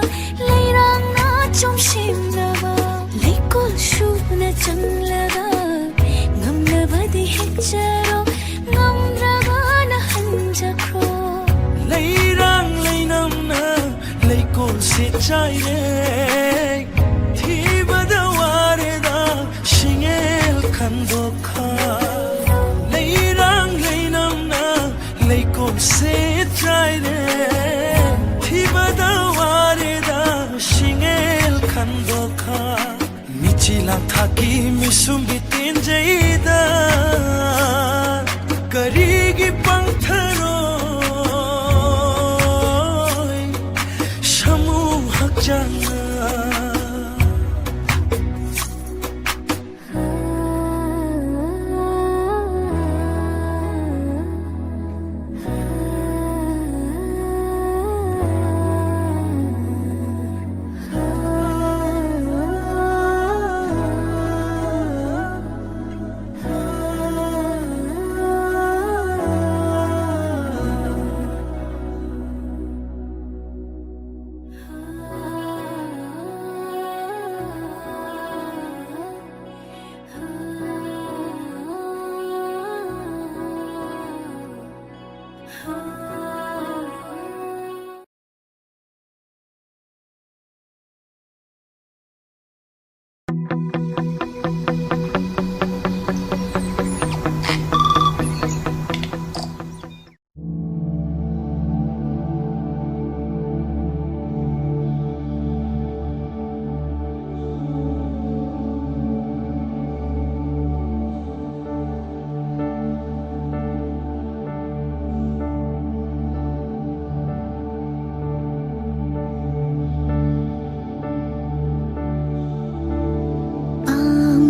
leirang na chom sim lava leikol shu na chang laga ngam na badi hecharo ngam raga na hanjakro leirang leinam na leikol se chai re thi bada ware da shingel khan dokha leirang leinam na leikol se chai re thi bada ware da shingel khan dokha michi lang thaki misum bitin jaida karigi pangtharo shamu hakjana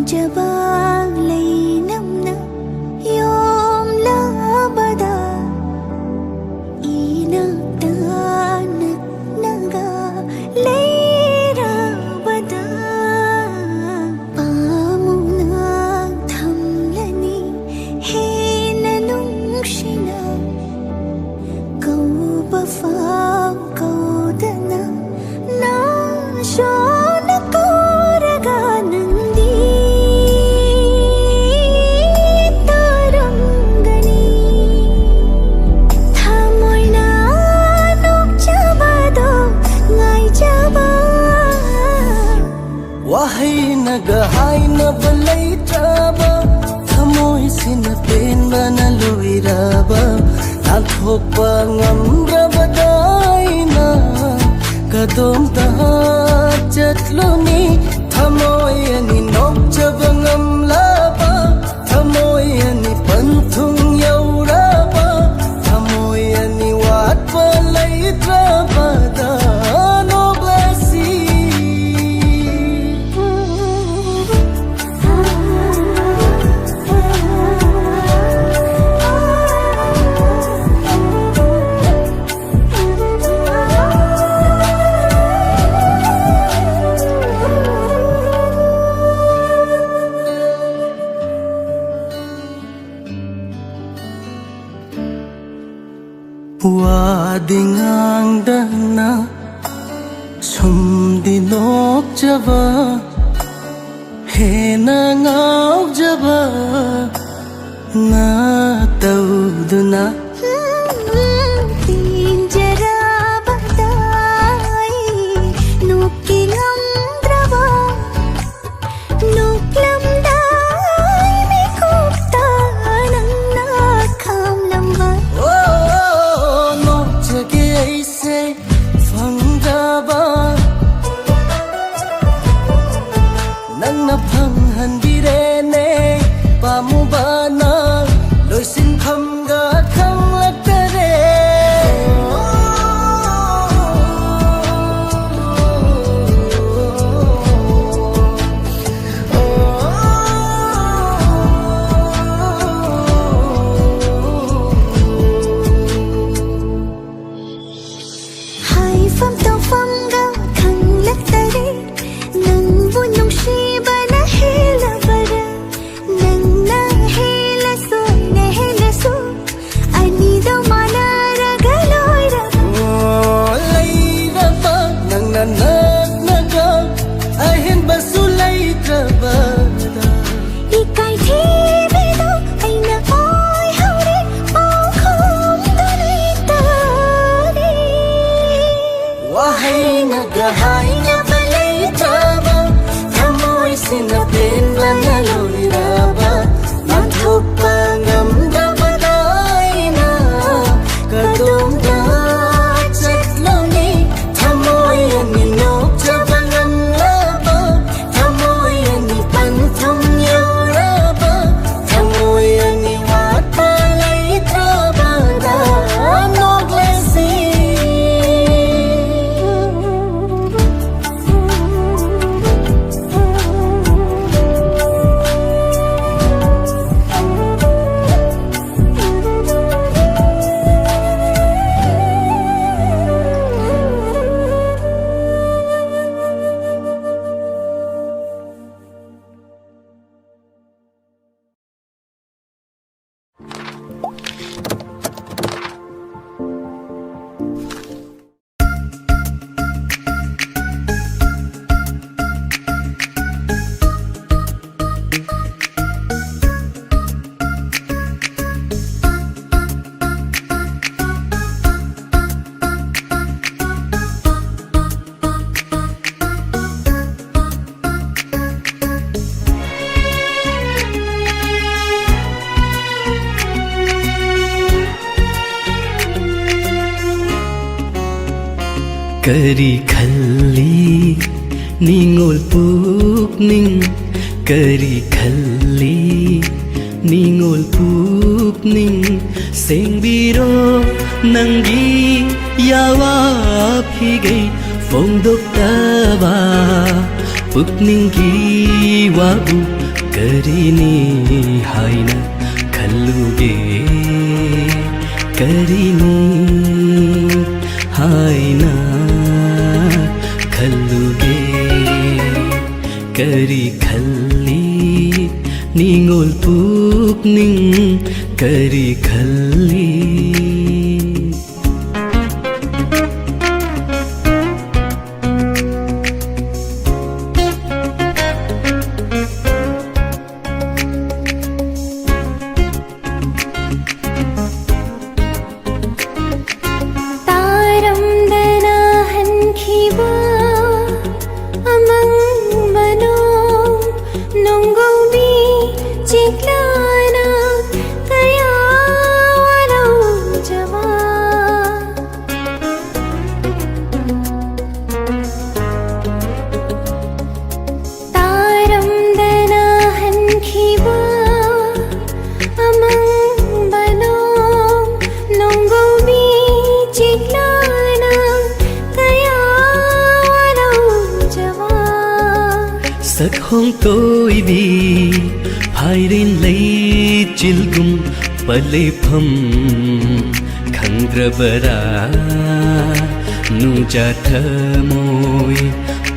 jabang leinam na yom labada inagdanat naga leira bada pamunag thamlani henanung shina kau bafang kau dana na shona koraga nandi wahai nagahai na balay traba thamoy sinapen na luiraba nathok pa ngamraba dai na kadom ta chatloni thamoy ani nok jaba ngamlaba thamoy ani panthung yauraba thamoy ani wat balay traba da wadingang dana sumdinok jaba hena ngau jaba na tauduna pinjara batai nukilam drava nuklam dai me kupta nang nakham lamba nang na phang han bi re ne ꯂꯩꯇ꯭ꯔꯕꯗ 이까이 TV도 아이나 어이 하우리 뻥컴도 있다니 와해나가 하이냐바 ꯂꯩꯇ꯭ꯔꯕ ꯊꯃꯣꯏꯁꯤꯅ ꯄꯦꯟꯕꯅ ꯂꯣꯏꯔꯕ ꯅꯥꯟꯊꯣꯛꯄ ꯉꯝꯗꯕꯗ ꯑꯩꯅ ꯀꯗꯣꯝꯗ ꯆꯠꯂꯨꯅꯤ ꯊꯃꯣꯏ ꯑꯅꯤ ꯅꯣꯛꯆꯕ ꯉꯝꯂꯕ ꯊꯃꯣꯏ ꯑꯅꯤ ꯄꯟꯊꯨꯡ ꯌꯧꯔꯕ ꯊꯃꯣꯏ ꯑꯅꯤ ꯋꯥꯠꯄ ꯂꯩꯇ꯭ꯔꯕꯗ ꯅꯣꯛꯂꯁꯤ करी खल्ली निंगोल पुकनिंग करी खल्ली निंगोल पुकनिंग सेंबिरो नंगी यावा फिगै फोंदोक्तबा पुकनिंगी वाबु करिनी हाइना खल्लुगे करिनी हाइना खल्लुगे करी खल्ली निंगोल पुकनिंग करी खल्ली तारमदना हनखिबा अमंग मनो नोंगौबी चिक्लाना कया वालो जमा तारमदना हनखिबा अमंग मनो नोंगौबी चिक्लाना कया वालो जमा सखों तोइबी फाइरिन लई चिलगुम पलेफम खंद्रबरा नुजा थमोय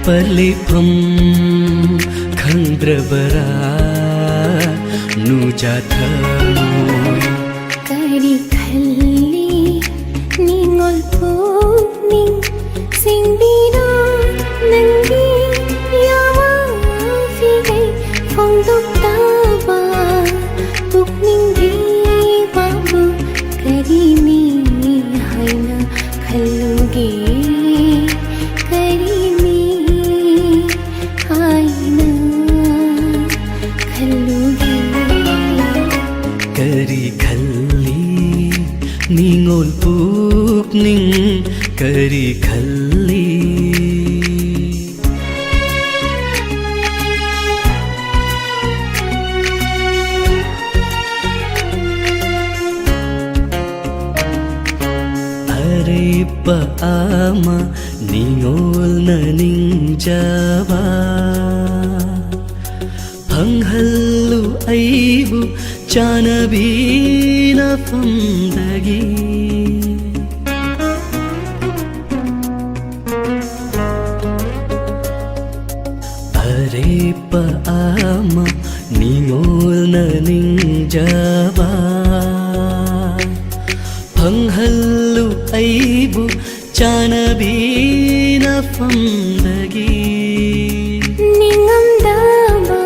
पलेफम खंद्रबरा नुजा थमोय करी खल्ली निंगोल पुकनिंग सिंबिरो नंगी यावा फिगै फोंदोक्तबा पुकनिंगी वाबु करिनी हाइना खल्लुगे करिनी हाइना खल्लुगे करी खल्ली निंगोल पुकनिंग करी खल्ली अरे पामा निंगोल ननिंजबा फंगहल्लु अइबु चानबीना फंदगी अरे पामा निंगोल ननिंजबा फंगहल्लु अइबु चानबीना फंदगी निंगमदबा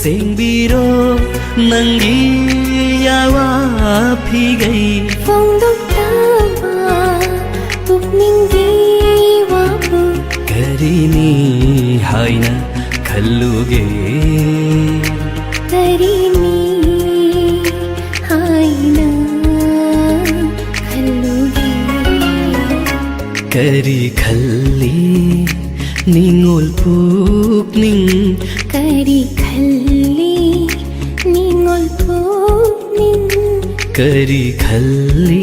सेंबीरो नंगी यावा फिगई फोंदोक्ताबा पुकनिंगी वापु करीनी हाइना खल्लुगे करीनी हाइना खल्लुगे करी खल्ली निंगोल पुकनिंग करी खल्ली निंगोल पुकनिंग करी खल्ली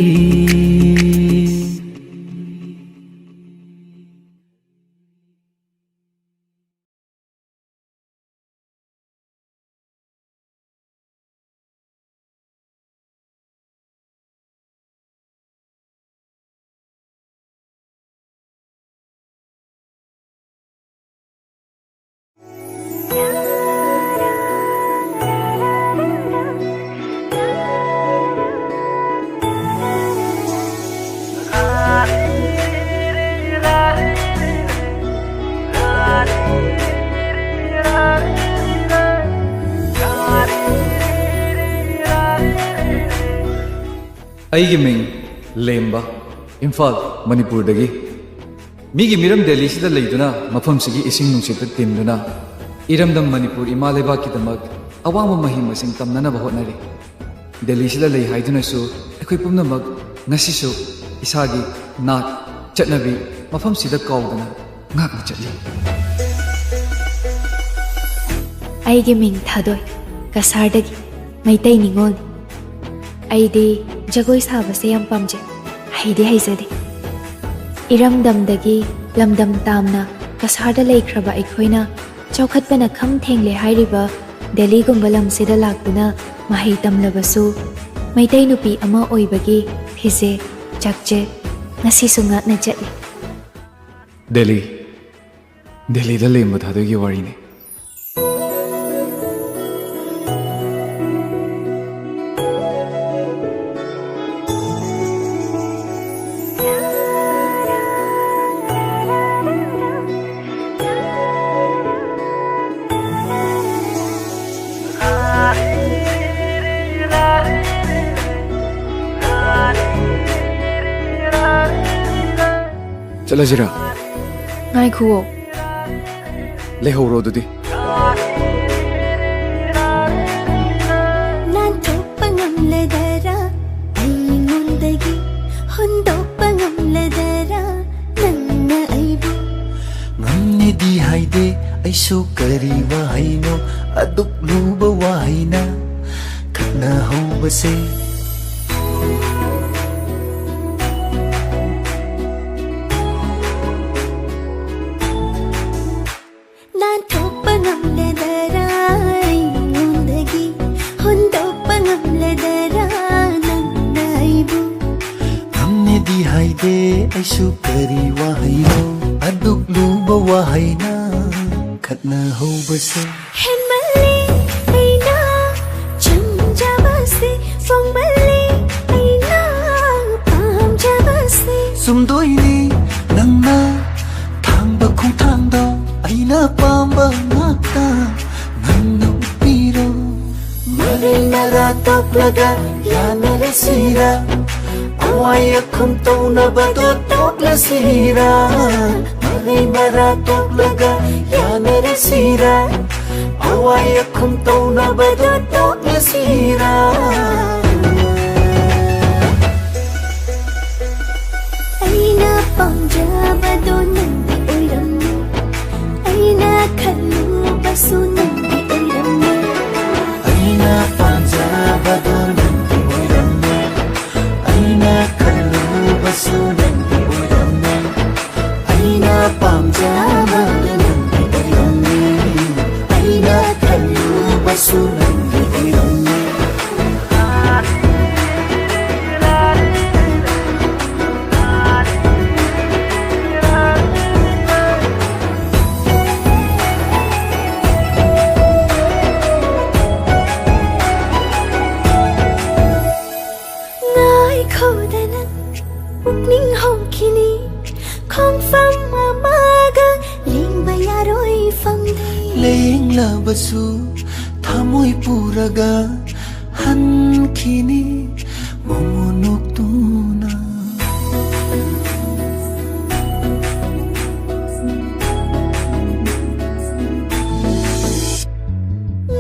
ꯑꯩꯒꯤ ꯃꯤꯡ ꯂꯦꯝꯕ ꯏꯝꯐꯥꯜ ꯃꯅꯤꯄꯨꯔꯗꯒꯤ ꯃꯤꯒꯤ ꯃꯤꯔꯝ ꯗꯦꯜꯂꯤꯁꯤꯗ ꯂꯩꯗꯨꯅ ꯃꯐꯝꯁꯤꯒꯤ ꯏꯁꯤꯡ ꯅꯨꯡꯁꯤꯠꯇ ꯇꯤꯟꯗꯨꯅ ꯏꯔꯝꯗꯝ ꯃꯅꯤꯄꯨꯔ ꯏꯃꯥ ꯂꯩꯕꯥꯛꯀꯤꯗꯃꯛ ꯑꯋꯥꯡꯕ ꯃꯍꯩ ꯃꯁꯤꯡ ꯇꯝꯅꯅꯕ ꯍꯣꯠꯅꯔꯤ ꯗꯦꯜꯂꯤꯁꯤꯗ ꯂꯩ ꯍꯥꯏꯗꯨꯅꯁꯨ ꯑꯩꯈꯣꯏ ꯄꯨꯝꯅꯃꯛ ꯉꯁꯤꯁꯨ ꯏꯁꯥꯒꯤ ꯅꯥꯠ ꯆꯠꯅꯕꯤ ꯃꯐꯝꯁꯤꯗ ꯀꯥꯎꯗꯅ ꯉꯥꯛꯅ ꯆꯠꯂꯤ ꯑꯩꯒꯤ ꯃꯤꯡ ꯊꯥꯗꯣꯏ ꯀꯁꯥꯔꯗꯒꯤ ꯃꯩꯇꯩ ꯅꯤꯉꯣꯜ ꯑꯩꯗꯤ ꯖꯒꯣꯏ ꯁꯥꯕꯁꯦ ꯌꯥꯝ ꯄꯥꯝꯖꯩ ꯍꯩꯗꯤ ꯍꯩꯖꯗꯦ ꯏꯔꯝꯗꯝꯗꯒꯤ ꯂꯝꯗꯝ ꯇꯥꯝꯅ ꯀꯁꯥꯔꯗ ꯂꯩꯈ꯭ꯔꯕ ꯑꯩꯈꯣꯏꯅ ꯆꯥꯎꯈꯠꯄꯅ ꯈꯝ ꯊꯦꯡꯂꯦ ꯍꯥꯏꯔꯤꯕ ꯗꯦꯜꯂꯤꯒꯨꯝꯕ ꯂꯝꯁꯤꯗ ꯂꯥꯛꯇꯨꯅ ꯃꯍꯩ ꯇꯝꯂꯕꯁꯨ ꯃꯩꯇꯩ ꯅꯨꯄꯤ ꯑꯃ ꯑꯣꯏꯕꯒꯤ ꯐꯤꯖꯦꯠ ꯆꯥꯛꯆꯦꯠ ꯉꯁꯤꯁꯨ ꯉꯥꯛꯅ ꯆꯠꯂꯤ ꯗꯦꯜꯂꯤꯗ ꯂꯦꯝꯕ ꯊꯥꯗꯣꯏꯒꯤ ꯋꯥꯔꯤꯅꯤ ꯆꯠꯂꯁꯤꯔꯥ ꯉꯥꯏꯈꯨꯋꯣ ꯂꯩꯍꯧꯔꯣ ꯑꯗꯨꯗꯤ ꯅꯥꯟꯊꯣꯛꯄ ꯉꯝꯂꯗꯔꯥ ꯑꯩꯉꯣꯟꯗꯒꯤ ꯍꯨꯟꯗꯣꯛꯄ ꯉꯝꯂꯗꯔꯥ ꯅꯪꯅ ꯑꯩꯕꯨ ꯉꯝꯅꯦꯗꯤ ꯍꯥꯏꯗꯦ ꯑꯩꯁꯨ ꯀꯔꯤ ꯋꯥꯍꯩꯅꯣ ꯑꯗꯨꯛ ꯂꯨꯕ ꯋꯥꯍꯩꯅ ꯈꯠꯅꯍꯧꯕꯁꯦ ꯅꯥꯟꯊꯣꯛꯄ ꯉꯝꯂꯗꯔꯥ ꯑꯩꯉꯣꯟꯗꯒꯤ ꯍꯨꯟꯗꯣꯛꯄ ꯉꯝꯂꯗꯔꯥ ꯅꯪꯅ ꯑꯩꯕꯨ ꯉꯝꯅꯦꯗꯤ ꯍꯥꯏꯗꯦ ꯑꯩꯁꯨ ꯀꯔꯤ ꯋꯥꯍꯩꯅꯣ ꯑꯗꯨꯛ ꯂꯨꯕ ꯋꯥꯍꯩꯅ ꯈꯠꯅꯍꯧꯕꯁꯦ ꯍꯦꯟꯃꯜꯂꯤ ꯑꯩꯅ ꯆꯝꯖꯕꯁꯦ ꯐꯣꯡꯃꯜꯂꯤ ꯑꯩꯅ ꯄꯥꯝꯖꯕꯁꯦ ꯁꯨꯝꯗꯣꯏꯅꯤ ꯅꯪꯅ ꯊꯥꯡꯕ ꯈꯣꯡꯊꯥꯡꯗꯣ ꯑꯩꯅ ꯄꯥꯝꯕ ꯉꯥꯛꯇ ꯅꯪꯅ ꯎꯠꯄꯤꯔꯣ ꯃꯔꯩ ꯃꯔꯥ ꯇꯣꯛꯂꯒ ꯌꯥꯅꯔꯁꯤꯔꯥ ꯑꯋꯥꯏ ꯑꯈꯨꯝ ꯇꯧꯅꯕꯗꯣ ꯇꯣꯛꯂꯁꯤꯔꯥ ꯃꯔꯩ ꯃꯔꯥ ꯇꯣꯛꯂꯒ ꯌꯥꯅꯔꯁꯤꯔꯥ ꯑꯋꯥꯏ ꯑꯈꯨꯝ ꯇꯧꯅꯕꯗꯣ ꯇꯣꯛꯂꯁꯤꯔꯥ ꯑꯩꯅ ꯄꯥꯝꯖꯕꯗꯣ ꯅꯪꯗꯤ ꯑꯣꯏꯔꯝꯃꯤ ꯑꯩꯅ ꯈꯜꯂꯨꯕꯁꯨ ꯅꯪꯗꯤ ꯑꯣꯏꯔꯝꯃꯤ ꯑꯩꯅ ꯄꯥꯝꯖꯕꯗꯣ ꯅꯪꯗꯤ ꯑꯣꯏꯔꯝꯃꯦ ꯑꯩꯅ ꯈꯜꯂꯨꯕꯁꯨ ꯅꯪꯗꯤ ꯑꯣꯏꯔꯝꯃꯦ ꯑꯩꯅ ꯄꯥꯝꯖꯕꯗꯣ ꯅꯪꯗꯤ ꯑꯣꯏꯔꯝꯃꯦ ꯑꯩꯅ ꯈꯜꯂꯨꯕꯁꯨ ꯅꯪꯗꯤ ꯑꯣꯏꯔꯝꯃꯦ ꯉꯥꯏꯈꯣꯗꯅ ꯄꯨꯛꯅꯤꯡ ꯍꯧꯈꯤꯅꯤ ꯈꯣꯡꯐꯝ ꯑꯃꯒ ꯂꯦꯡꯕ ꯌꯥꯔꯣꯏ ꯐꯪꯗꯦ ꯂꯦꯡꯂꯕꯁꯨ थमोई पुरगा हन्खिने momo नोक्तुना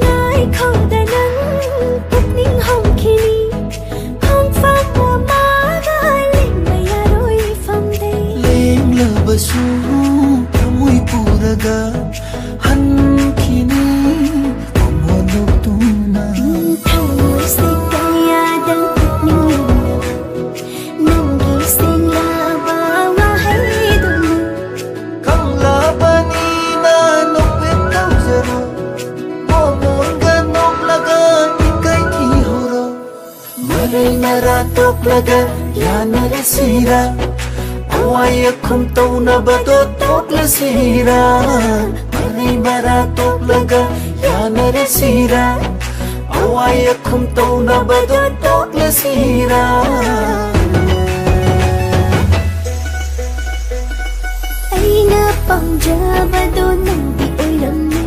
Nai khâu da nang pukning hong khini hong pham wa ma ga ling maya roi pham de lame लबसु थमोई पुरगा हन्खिने momo नोक्तुना Thangoi se kaya dang pukning nangi sing la ba wa hai dum Kamla bani na nopet tau zero Momon ga nok laga ikai ki horo Marai nara tok laga ya nara sira Awai akum tau na bado tok la sira Marai nara tok laga ya nara sira Awai akum tau na bado tok la sira Aina pamjabado nangi oiramne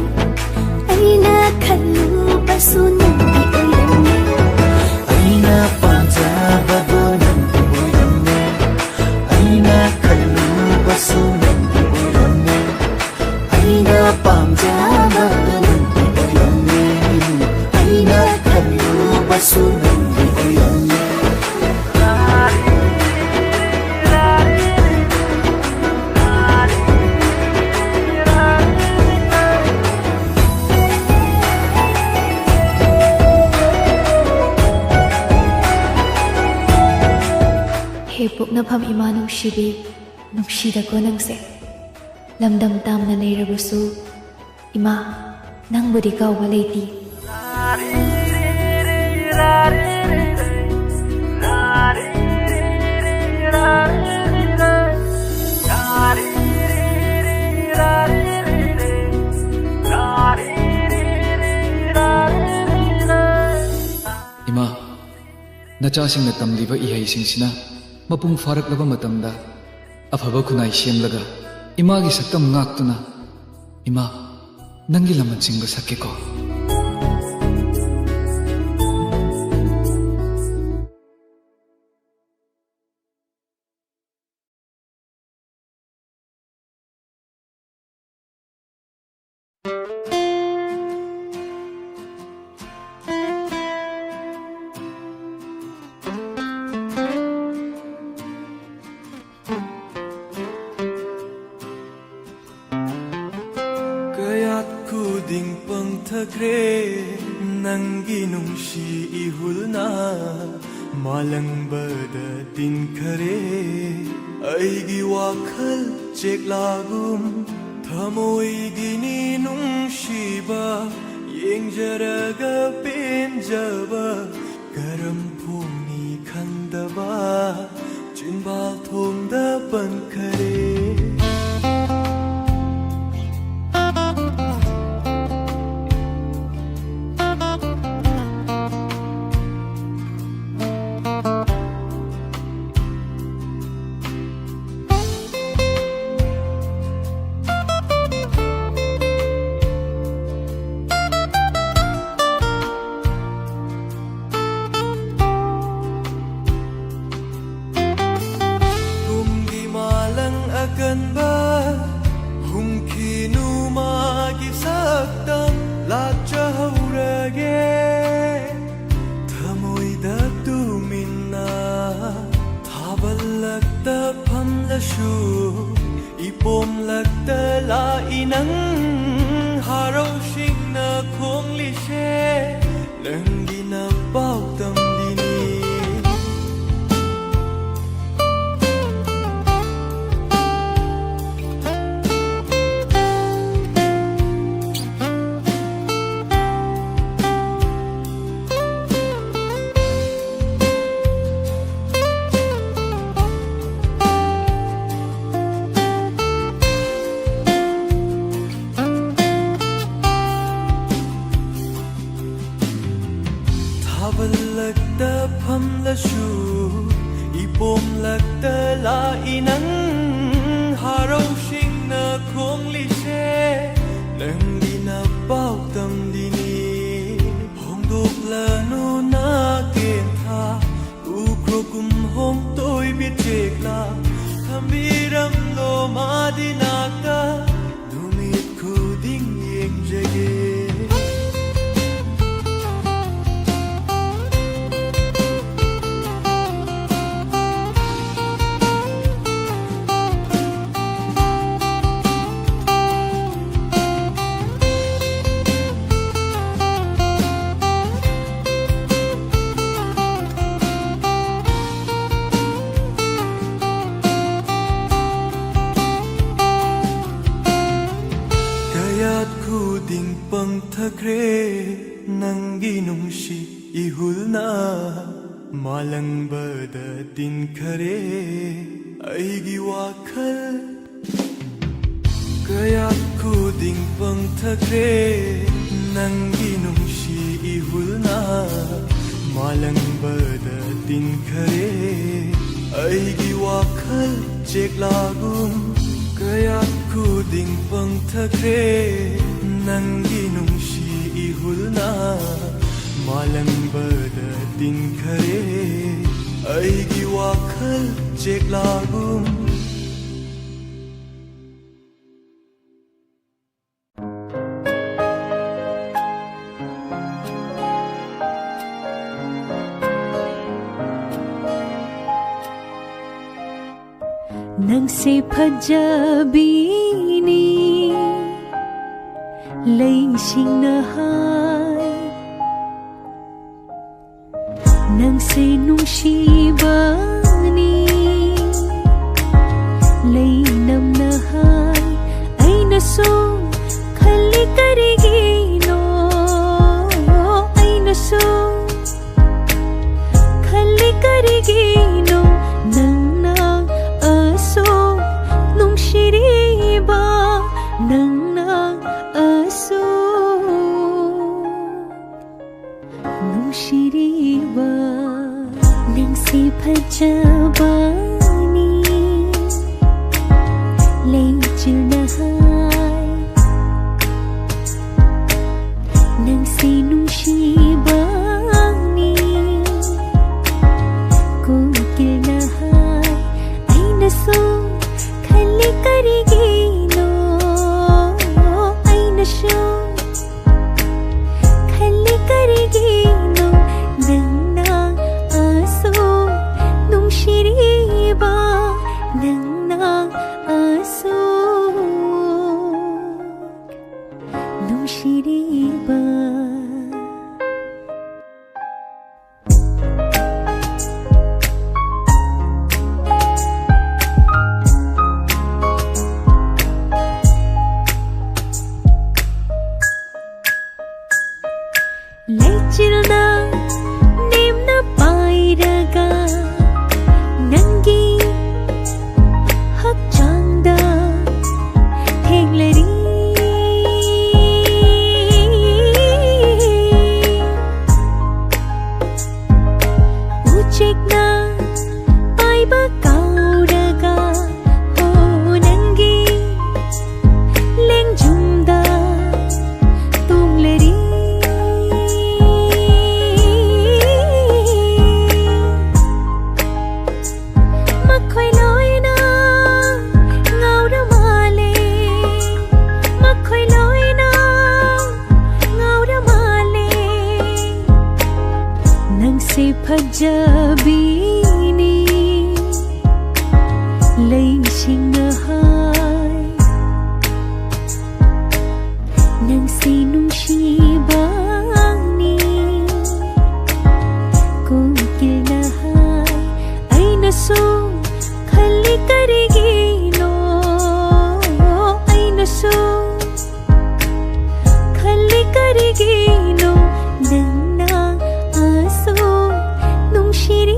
Aina khalubasu nangi oiramne Aina panjabado nangi oiramne Aina khalubasu nangi oiramne Aina panjabado nangi oiramne Aina khalubasu nangi oiramne He puknafam ima nungsibi nungsidako nangse lamdam tamna leirabusu ima nangbudi kauba leiti Ima, nachasingna tamliba ihaysingsina mapung faraklaba matamda afaba khunai semlaga imagi saktam ngaktuna ima nangi lamansinga sakkeko Kayat kuding pangthakre nangi nungshi ihulna malang bada din khare aigi wakhal cheklagum thamoi gini nungshiba yengjaraga penjaba karam phumni khandaba chinba thongda pankhare Ipom lagta la inang haraw sing na kong lishe nang ginapau tam dini Ipom lagta la inang haraw sing na kong lishe nang ginapau tam dini पिचेकला थमीरम low मादिनाका नुमित खुदिंग येंजगे Nangi nungshi ihulna malangbada din khare aigi wakhal kayat khuding pangthakre nangi nungshi ihulna malangbada din khare aigi wakhal cheklagum kayat khuding pangthakre nangi nungshi ihulna malangbada din khare aigi wakhal cheklagum nang se phajabini leising na hai nang se nungsibani leinam na hai ai na so khali karigi no ai na so khali karigi no nang na aso nungshiriba nang na aso nungshiriba nang se phajabani leijna hai nang se nungshibani kokilna hai ai na so khali karigi no ai na so khali karigi no nang na aso nungshiriba nang na aso nungshiriba Lechilna nemna pairaga nangi hakchangda thenglari uchekna paiba kauraga ho nangi lengjumda tunglari se phajabini leising na hai nang se nungsibani kokilna hai ai na so khali karigi no ai na so khali karigi no nang na aso nungshiri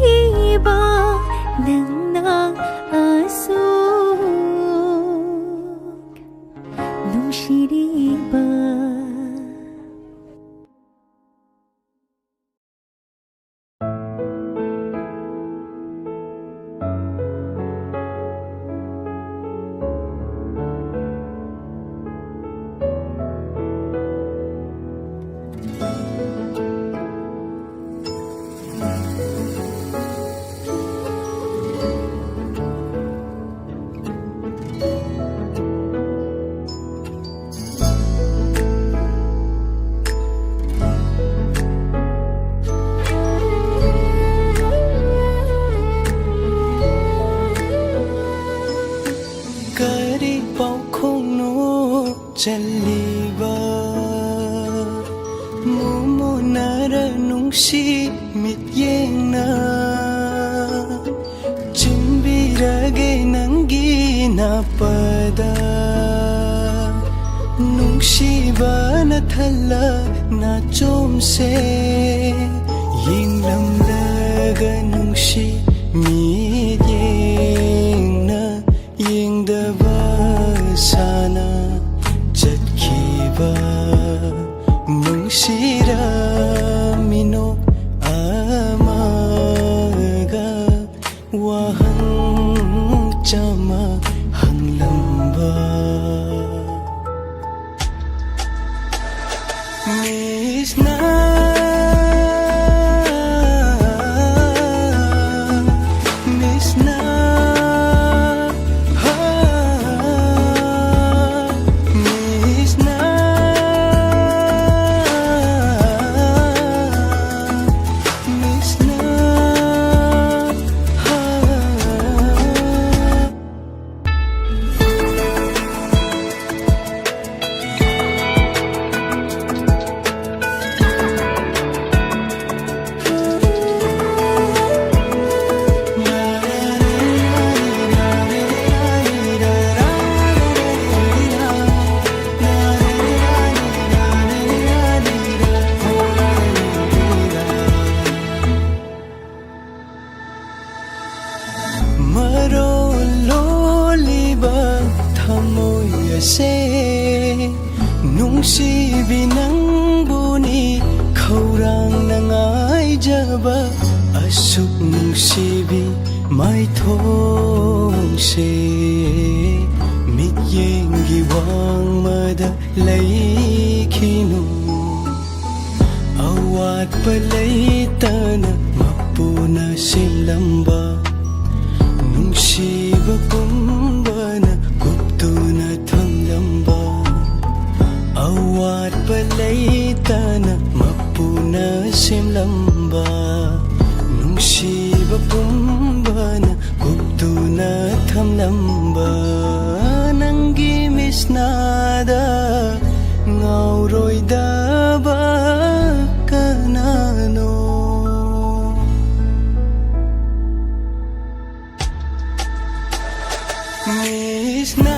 चलिबा मुमुनरा नुंसी मित्येंगना चिंबिरगे नंगी नापदा नुंसीबा नथल्ला नाचोमसे यिंगलमलगा नुंसी मित्येंगना यिंगदबा sana jatkiba nungsira minok amaga wahang chama hanglamba misna nungsibi nang buni khaurang nangai jaba asuk nungsibi mai thong se mityengi wang mada laikhinu awat palaitana mapuna simlamba nungsiba kumbana guptuna thamlamba awat palaitana mapuna simlamba nungsiba pumbana guptuna thamlamba nangi misnada ngauroidaba kanano misna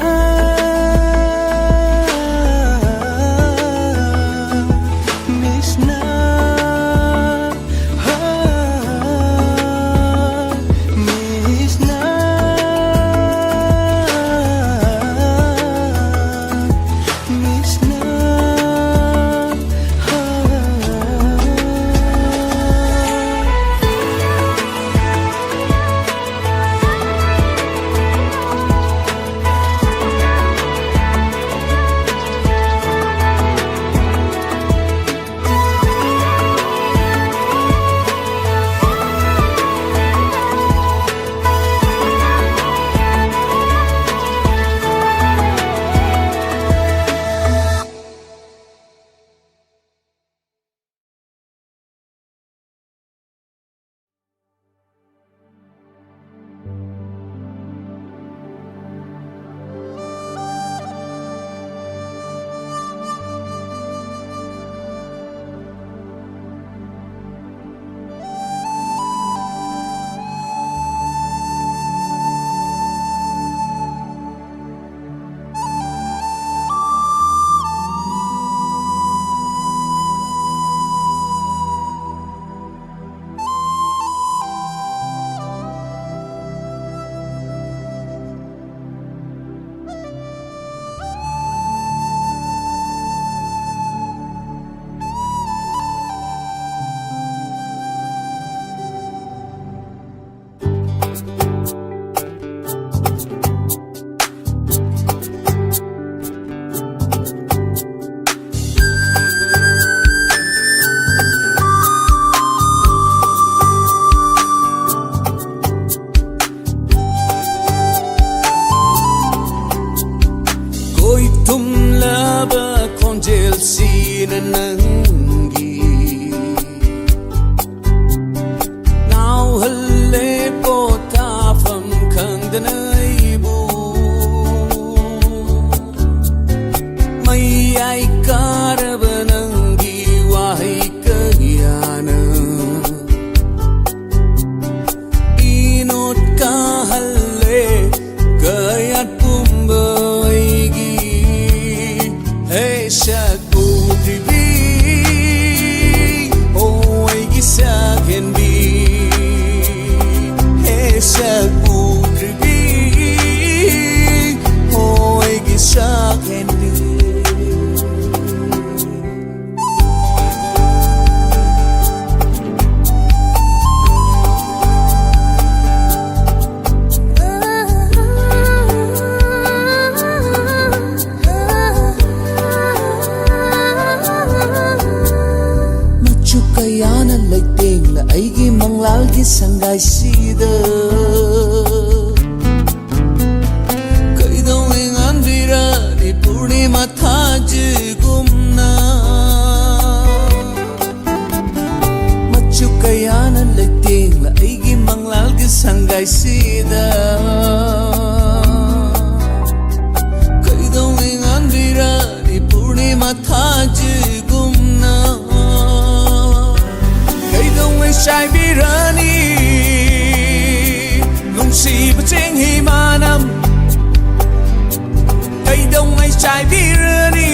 aigi manglal gi sangai sida kaidong engan bira ni purnima thaj gumna machu kayana leting la aigi manglal gi sangai sida kaidong engan bira ni purnima thaj gumna Shai birani lung si ba cheng hi manam kai dong ai shai birani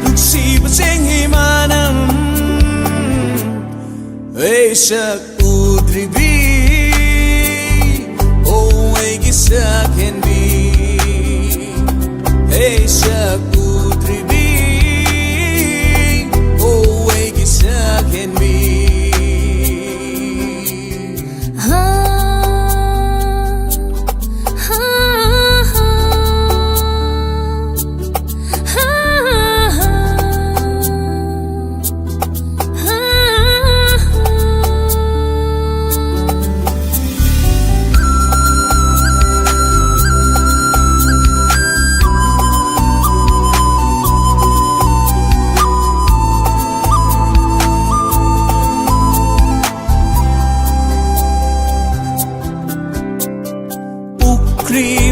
lung si ba cheng hi manam ei shak udri bi oh ei gi sak can be ei shak udri bi can be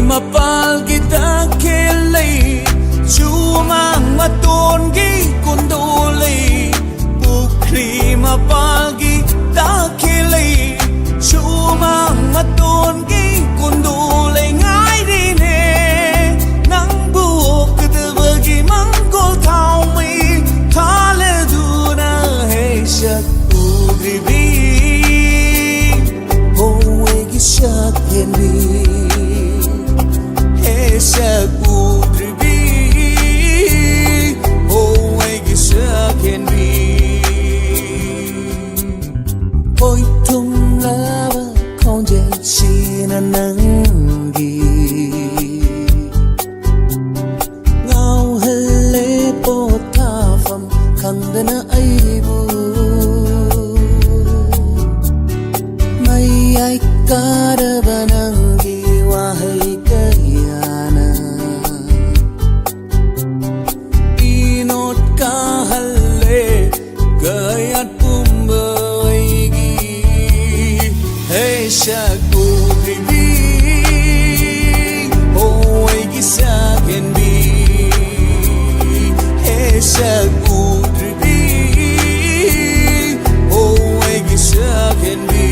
mapal kita kelai cumang maton gi kondolai pukri mapal kita kelai cumang maton gi kondolai ngai di ne nang buok kita bagi manggol thau mi thale duna hey shak udribi oh gi shak henri shak udribi oh ai gi shak can be oi tum lava konje sina nangi ngau hele pota fam kandana aibu mai ai karabanangi wahai shak udribi oh ai gi sak can be hey shak udribi oh ai gi sak can be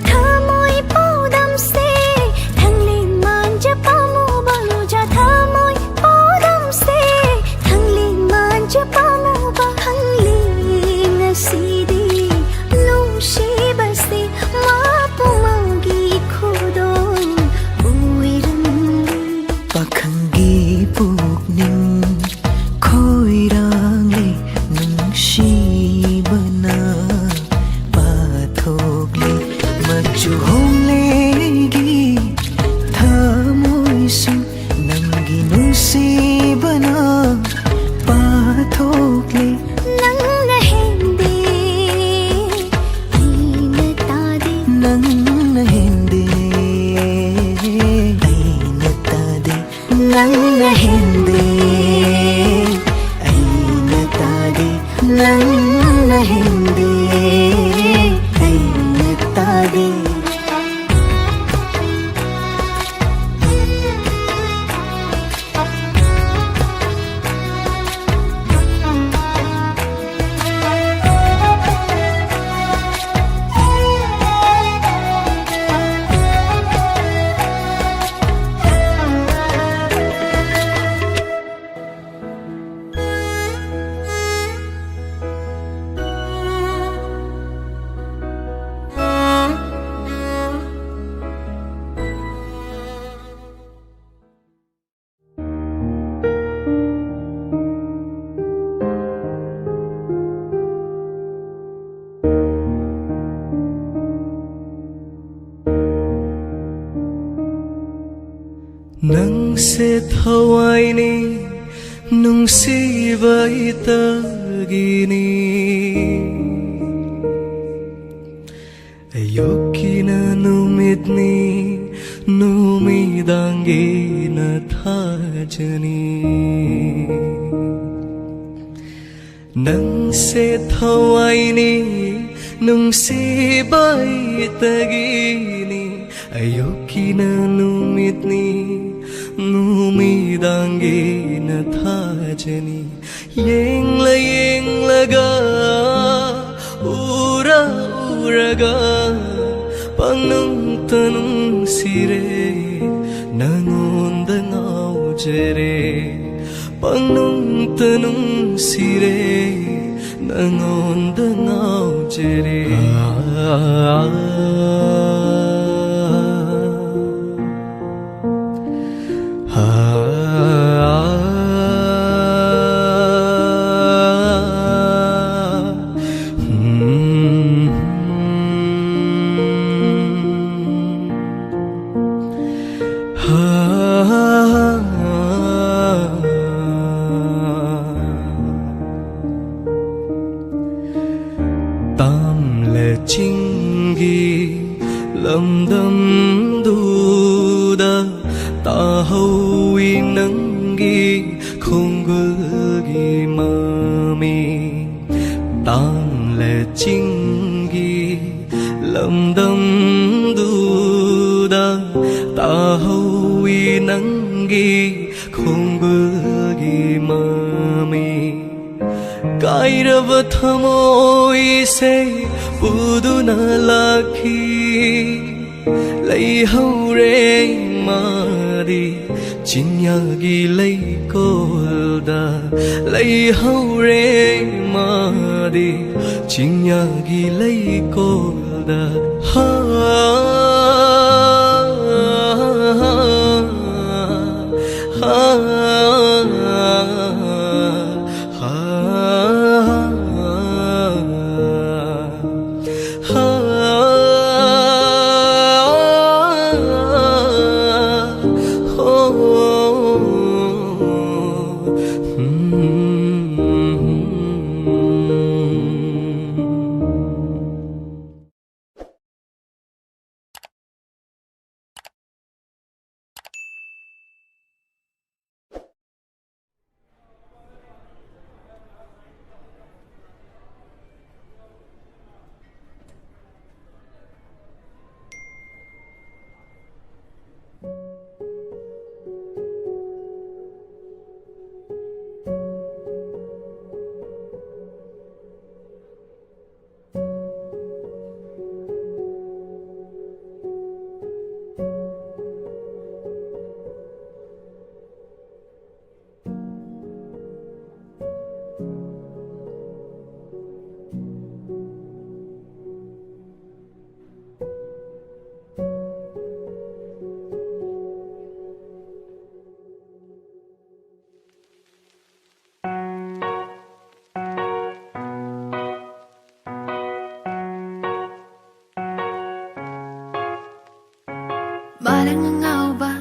थमोई पौदम से थंगलिंग मांजा पामुबा नुजा थमोई पौदम से थंगलिंग मांजा पामुबा हंगलिंग नसीदी नुशी बसे मापुमांगी खुदों उइरंगी पाखंगी पुकनिंग खोइरांगले नुंशीबना पाथोगले मचु होंगलेगी थमोइसु नंगी नुंसीबना पाथोगले नंग नहेंदे ऐन तादे नंग हिंदे ऐन तादे नंग हिंदे ऐन तादे नंग हिंदे ऐन तादे Nangse thawai nungsiba itagini ayokina numitni numidangi na thajani Nangse thawai nungsiba itagini ayokina numitni numidangi na thajani yenglaga uraga panung tanung sire nangonda ngaujere panung tanung sire nangonda ngaujere Tamle chingi lamdam duda tahawi nangi khungulgi mami Tamle chingi lamdam duda tahawi nangi khungulgi mami Kairava thamoi se puduna lakhi Lai haure madi chinyagi lai kolda Lai haure madi chinyagi lai kolda Balang ngao ba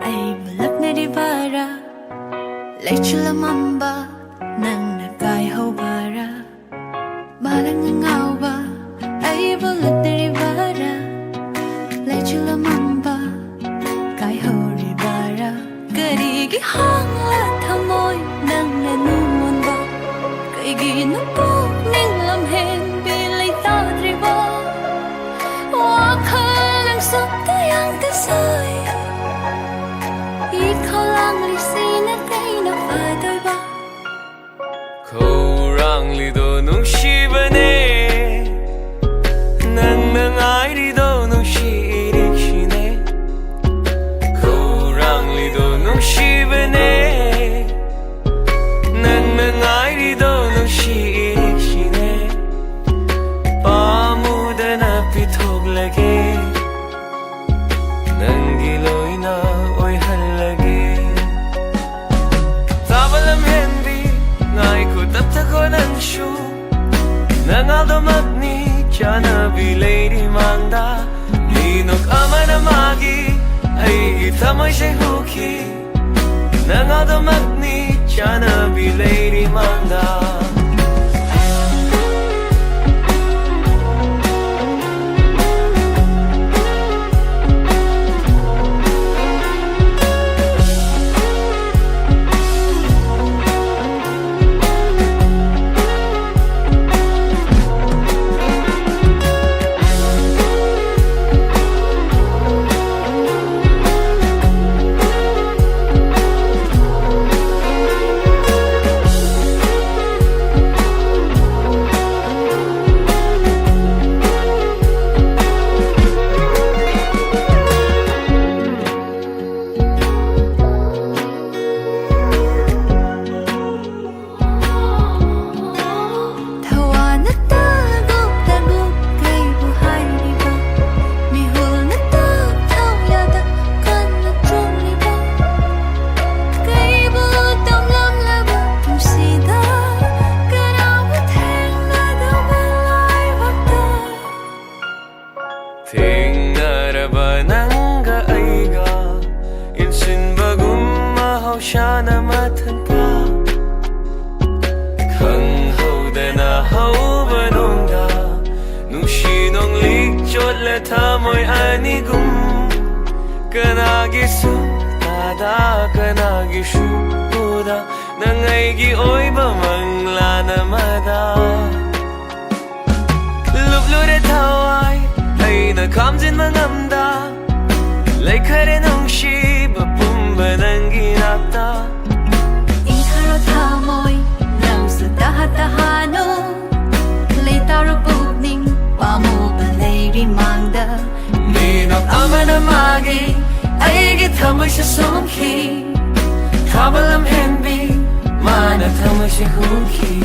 ay bulak na di bara Lay chula mamba nang nagay ho bara Balang ngao ba ay bulak na di bara Lay chula mamba kay ho ri bara Karigi hang la thamoy nang nanumon ba Kay ginupok ning lamhen bilay tadri ba Wakal ang sukayang kasoy Ikaw lang lisin at kay napadoy ba Kouranglido nung shibane Nang nangay rido nung shirik shine Kouranglido nung shibane Nang nangay rido nung shirik shine Pamuda na pitog lagi Nang giloy na oy halagi Tabalam hendi Ngay ko taptako ng shu Nangaldamat ni Chana bilay di mangda Linok ama na magi Ay itamay siya'y huki Nangaldamat ni Chana bilay di mangda Tamoy anigum Kanagisu Tada kanagisu Uda Nangaygi oy ba mangla na mada Lublure tawai Ay nakamjin mangamda Lay kare nung shi Bapumba nang ginapta Iharo tamoy Nang sa tahat-tahano Lay taro pugning Pamu balay rimangda Linok ama na magi Ay gitamay siya sungki Kabalam henbi Mana tamay siya huki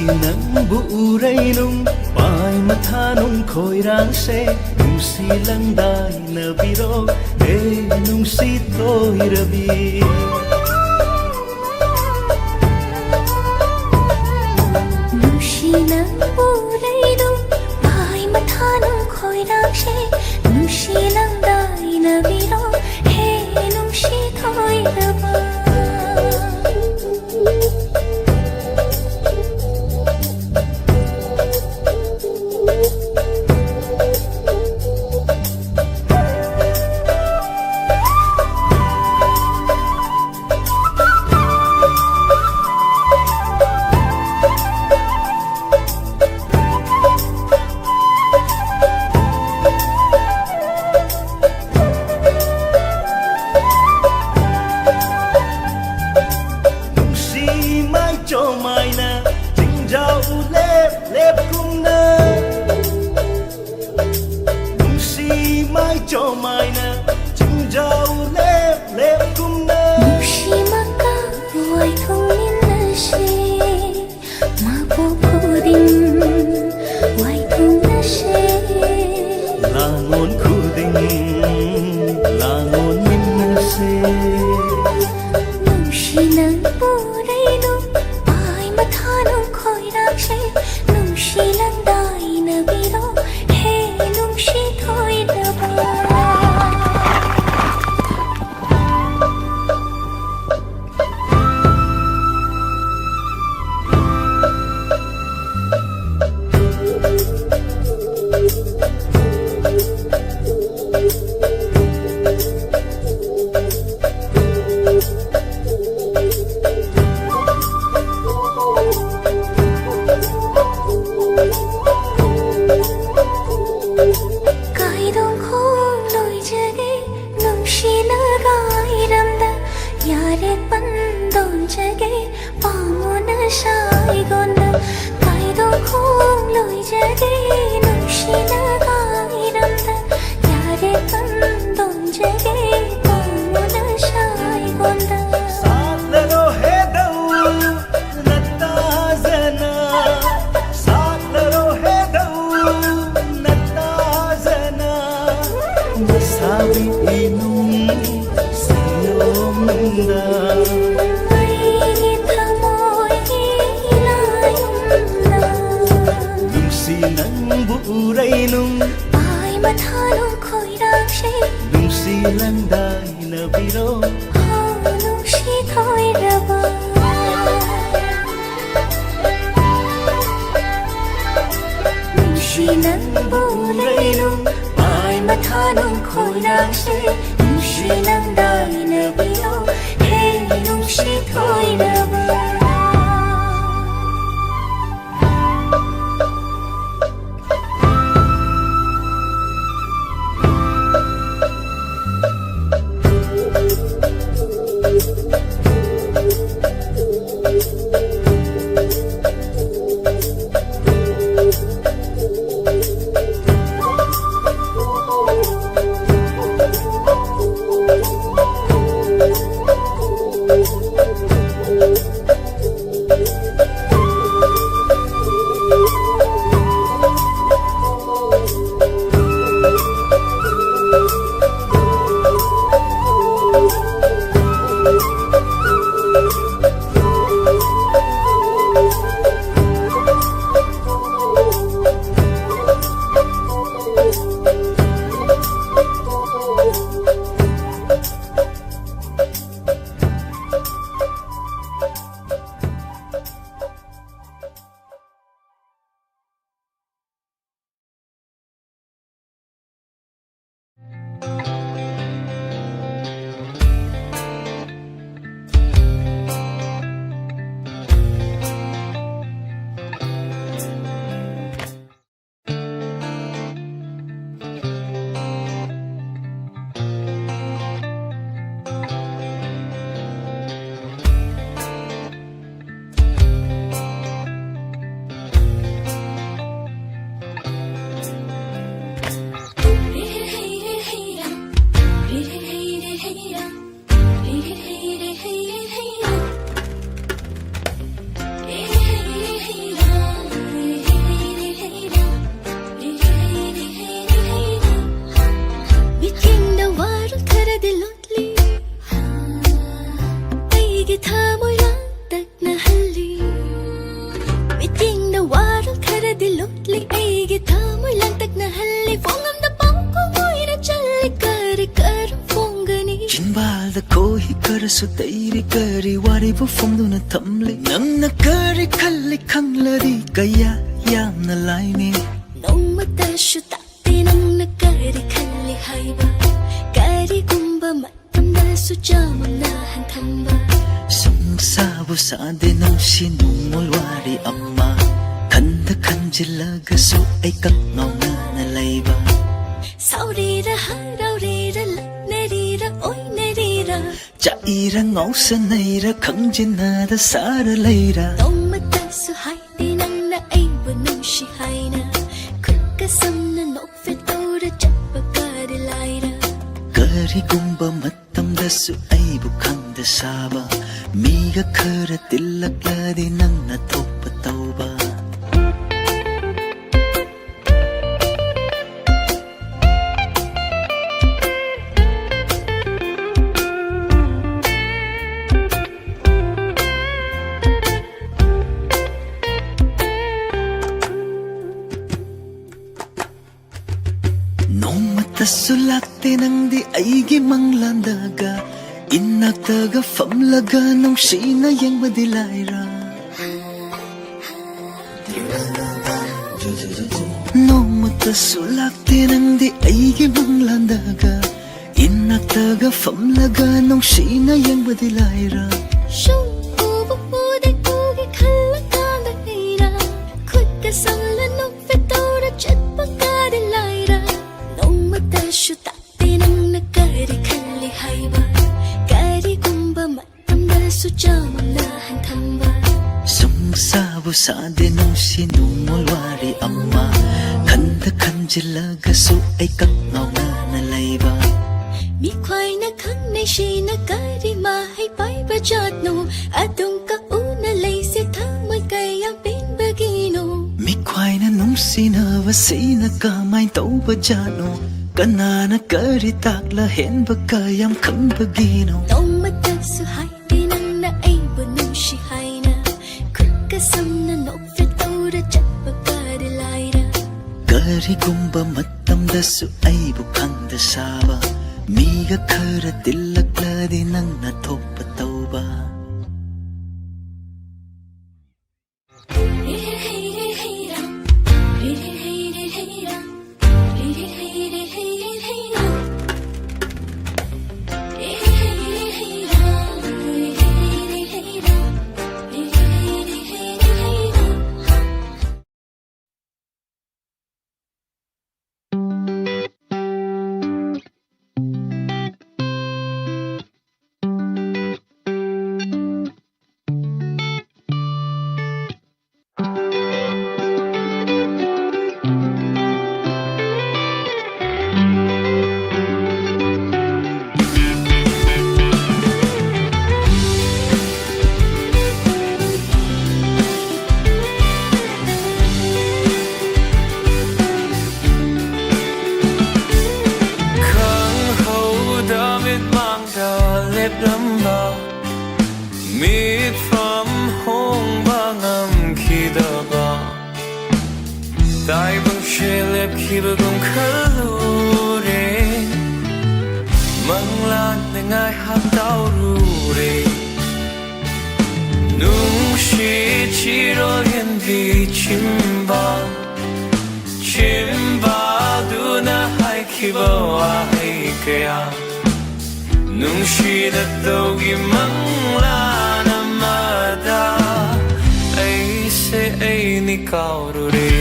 nang buuray nung Pai mata nung koirang se Nung silang day na biro nung sito'y rabi Nung silang buuray nung Pai mata nung koirang se Nung silang day na biro nung sito'y rabi ꯑꯩꯒꯤ ꯊꯃꯣꯏ ꯂꯥꯡꯇꯛꯅꯍꯜꯂꯤ ꯐꯣꯡꯉꯝꯗ ꯄꯥꯎꯈꯣꯡ ꯑꯣꯏꯅ ꯆꯜꯂꯤ ꯀꯔꯤ ꯀꯔꯝ ꯐꯣꯡꯒꯅꯤ ꯆꯤꯟꯕꯥꯜꯗ ꯈꯣꯏ ꯈꯔꯁꯨ ꯇꯩꯔꯤ ꯀꯔꯤ ꯋꯥꯔꯤꯕꯨ ꯐꯣꯡꯗꯨꯅ ꯊꯝꯂꯤ ꯅꯪꯅ ꯀꯔꯤ ꯈꯜꯂꯤ ꯈꯪꯂꯗꯤ ꯀꯌꯥ ꯌꯥꯝꯅ ꯂꯥꯏꯅꯤ ꯅꯣꯡꯃꯇꯁꯨ ꯇꯥꯛꯇꯦ ꯅꯪꯅ ꯀꯔꯤ ꯈꯜꯂꯤ ꯍꯥꯏꯕ ꯀꯔꯤꯒꯨꯝꯕ ꯃꯇꯝꯗꯁꯨ ꯆꯃꯝꯅ ꯍꯟꯊꯝꯕ ꯁꯨꯡꯁꯥꯕꯨ ꯁꯥꯗꯦ ꯅꯨꯡꯁꯤ ꯅꯣꯡꯃꯣꯜ ꯋꯥꯔꯤ ꯑꯃ ꯈꯟꯗ ꯈꯟꯖꯤꯜꯂꯒꯁꯨ ꯑꯩ ꯀꯛ ꯉꯥꯎꯅꯅ ꯂꯩꯕ ꯁꯥꯎꯔꯤꯔ ꯍꯔꯥꯎꯔꯤꯔ ꯂꯛꯅꯔꯤꯔ ꯑꯣꯏꯅꯔꯤꯔ ꯆꯥꯛꯏꯔ ꯉꯥꯎꯁꯟꯅꯩꯔ ꯈꯪꯖꯤꯟꯅꯗ ꯁꯥꯔ ꯂꯩꯔ ꯅꯣꯡꯃꯇꯁꯨ ꯍꯥꯏꯗꯦ ꯅꯪꯅ ꯑꯩꯕꯨ ꯅꯨꯡꯁꯤ ꯍꯥꯏꯅ ꯈꯨꯠꯀ ꯁꯝꯅ ꯅꯣꯛꯐꯦꯠ ꯇꯧꯔ ꯆꯠꯄ ꯀꯔꯤ ꯂꯥꯏꯔ ꯀꯔꯤꯒꯨꯝꯕ ꯃꯇꯝꯗꯁꯨ ꯑꯩꯕꯨ ꯈꯪꯗ ꯁꯥꯕ ꯃꯤꯒ ꯈꯔ ꯇꯤꯜꯂꯛꯂꯗꯤ ꯅꯪꯅ ꯊꯣꯛꯄ ꯇꯧꯕ ꯅꯣꯡꯃꯇꯁꯨ ꯂꯥꯛꯇꯦ ꯅꯪꯗꯤ ꯑꯩꯒꯤ ꯃꯪꯂꯥꯟꯗꯒ ꯏꯅꯥꯛꯇꯒ ꯐꯝꯂꯒ ꯅꯨꯡꯁꯤꯅ ꯌꯦꯡꯕꯗꯤ ꯂꯥꯏꯔ ꯅꯣꯡꯃꯇꯁꯨ ꯂꯥꯛꯇꯦ ꯅꯪꯗꯤ ꯑꯩꯒꯤ ꯃꯪꯂꯥꯟꯗꯒ 이낙다가 펌라가 농시나 양바디 라이라 슈우부부대 고개 칼라간다 헤이라 굿가 살라 녹페토라 쳇바가리 라이라 농마다 슈따띠 낭나가리 칼리 하이바 가리 굼바 마탐다 수자맘나 한탐바 숭사부사데 농시 눈물와리 엄마 간다 간질라가수 아이깍 나오나 라이바มีใครนะข้างในชีนะกายได้มาให้ไปประจัดโนอาตุงกะอูนะเลยเสียทั้งไม่ไกลยังเป็นบากีโน มีควายนะนุ่มสีนะวสีนะกะไม่เต้าบะจาโนกันนานะกะริตักละเห็นบะกะยำขังบะกีโน ต้องมาตัดสุหายดีนังนะไอ้บนนุ่มชีหายนะคุกกะซ้ำนะนกเฟตโตระจับปะกาได้ลายระ กะริกุมบะมัดตำดะสุไอบุคังดะซาบะMiga kara tilak ladi nang nathopa tauba Tai bang shelep kiba gong kalure Manglan nengai hap tau rure Nung shi chiro yen vi chimba Chimba duna hai kiba wa hai kaya Nung shi na togi manglan amada Ay se ay ni kaurure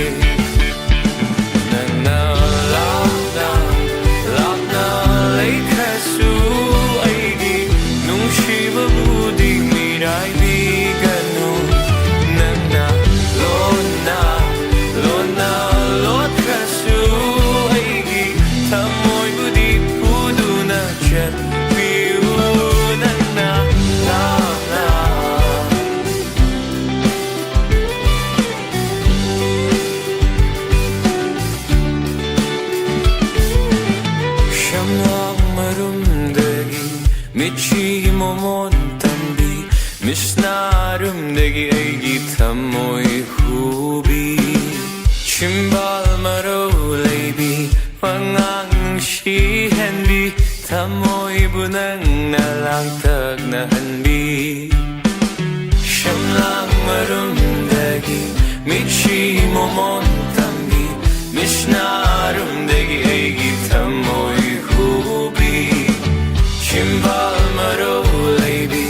Michi momon tambi Misnarum degi egi tamoy hubi Chimbal nangna lang tagnahanbi Shamlang marumdagi Michi momon tambi Mishnarumdagi aigi tamoy hubi Chimbal maro laybi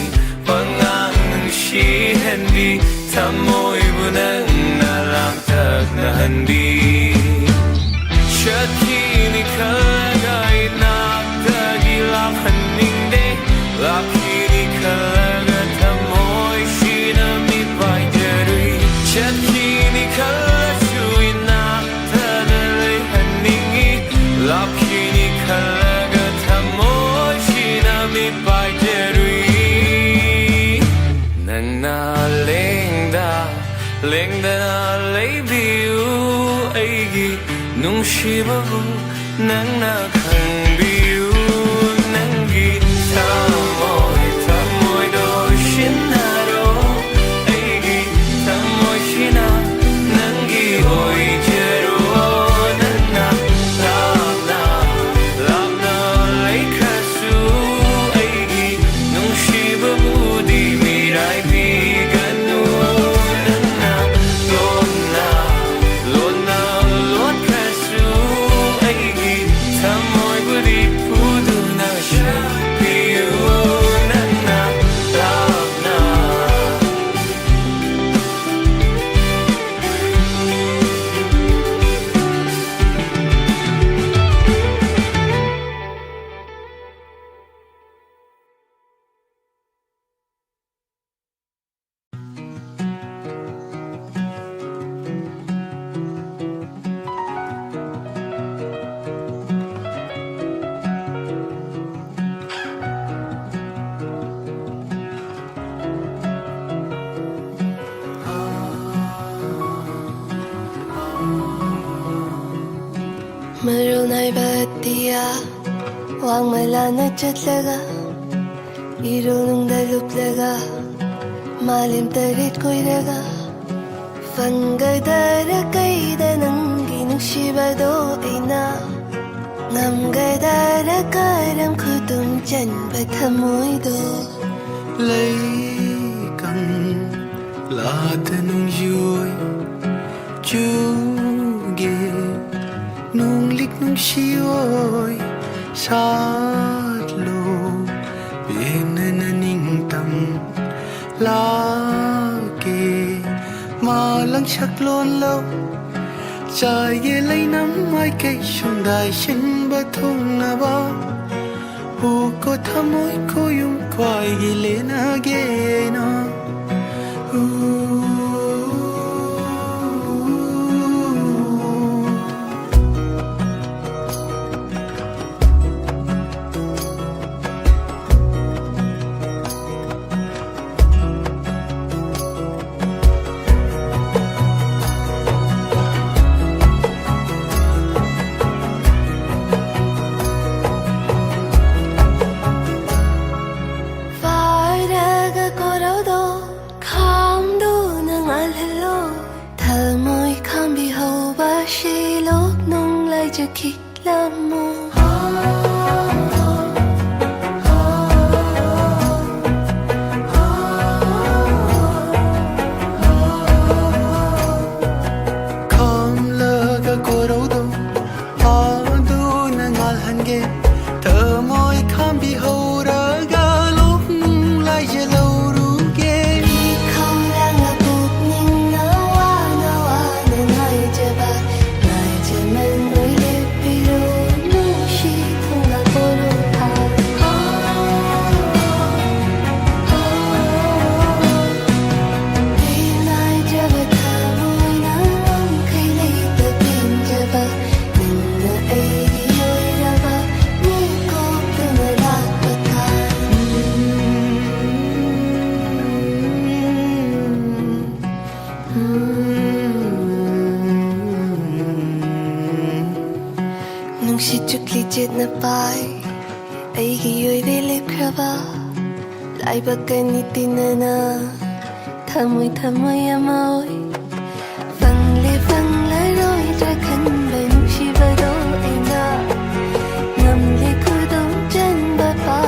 Pangang ng shihanbi Tamoy bunang nalang tagnahanbi Shakini kalagay Nagdagi laphaning de Lapkini kalaga Tamoy shinamit by Jerry Shakini kalasui Nagdadalay haningi Lapkini kalaga Tamoy shinamit by Jerry Nang nalengda Lengda na laybiu Aigi nung shibabu Nang nakangbiu Nanggi tamoy Tamoy do shinaro Aigi tamoy shina Nanggi oi jero Nana labna Laikasu Aigi nung shibabu Di mirai biganu Nana lona Lot kasu Aigi tamoy budi Pudu na siya Piyu Nana labna Marunay batiya Wang malana chatlaga Irunong daluplaga Malim tarit koiraga Fangadara kaida nang ginushibado ina Ngamgadara karam kutum chan batamoido lấy căng là thân nung vui chú ghê nung lik nung xiôi sát lô bên na ninh tâm lá kề mà lăng chắc lon lâu trời ghê lấy nắm mai cây sông đài xin ba thôn na ba hu ko thamoi ko yung kwai gi le na ge na Varaga korado kamdo nang alhalo Thalmoy kambi ho ba shilok nung lai jakit lamo kam laga koraudo adu na ngal hange thamoi kham bi horaga lok nung lai je lo ru ge Không đang là cuộc nhưng nó wa na nai jaba nai jaman oi le piro nung shi thung la koro tha nai jaba tha moi na nong kai le ta pin jaba ning na ai oi jaba ni ko tu na la pa tha Nung si chukli jet na pai Ay giyoy dilip kraba Lai baganitin na na Thamoy amoy Vang le vang la roi ra khan ba nung si ba do ay na Ngam le ku dong chan ba pa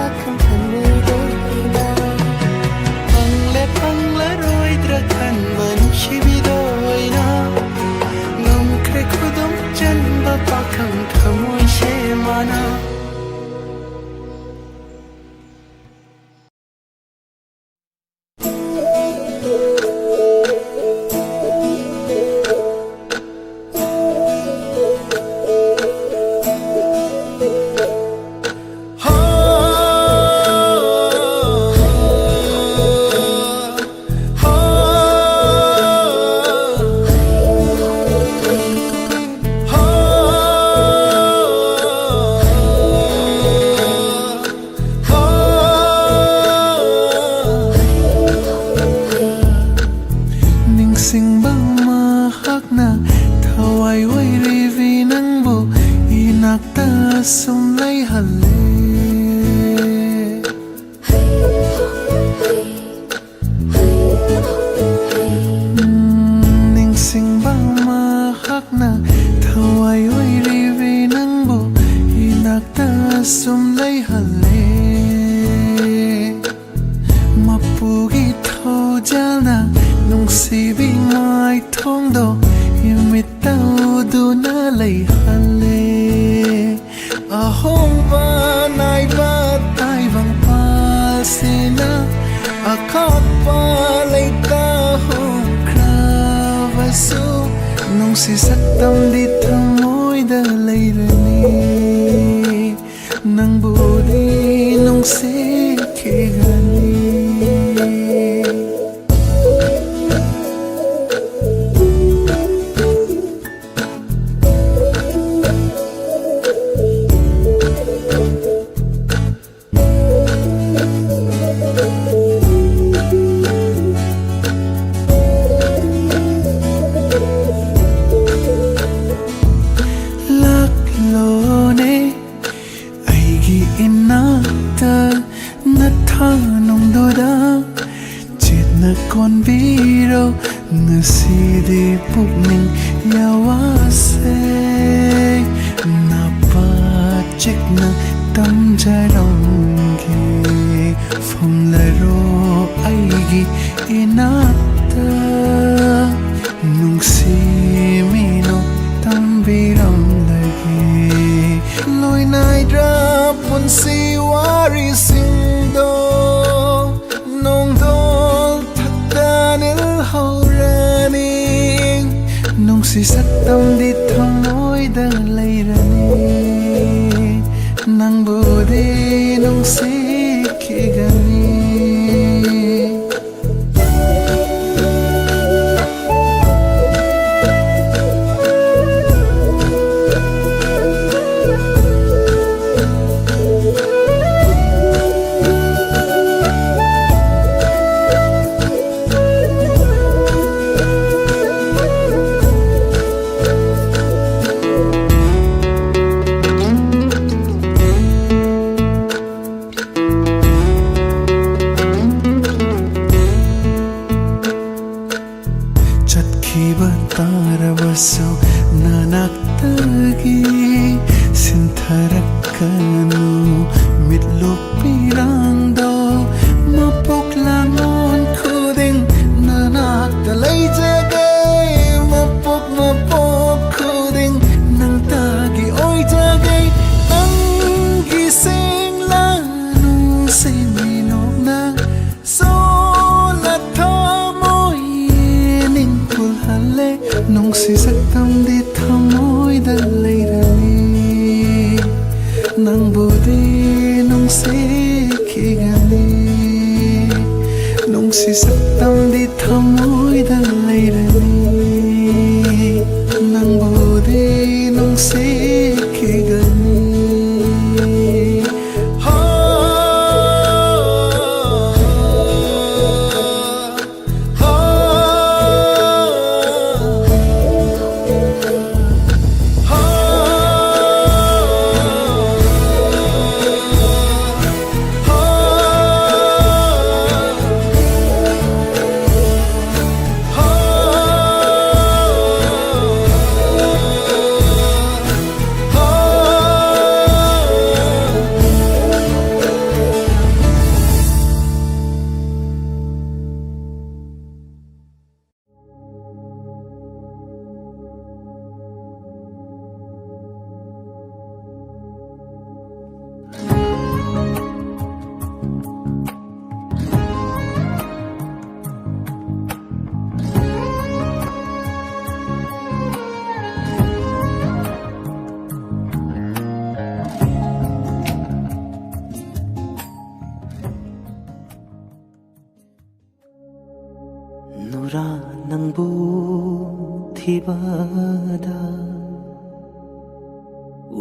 thawai wai rivi nangbu inakta sum lai halle ningsing ba ma hakna thawai wai rivi nangbu inakta sum lai halle mapugi thojana nungsibi mai thongdo imitau duna lai halle ahong ba nai ba tai bang pa sina akak pa lai ta hong kravasu nungsi saktam di thamoi da lai rani nang budi nungsi khigani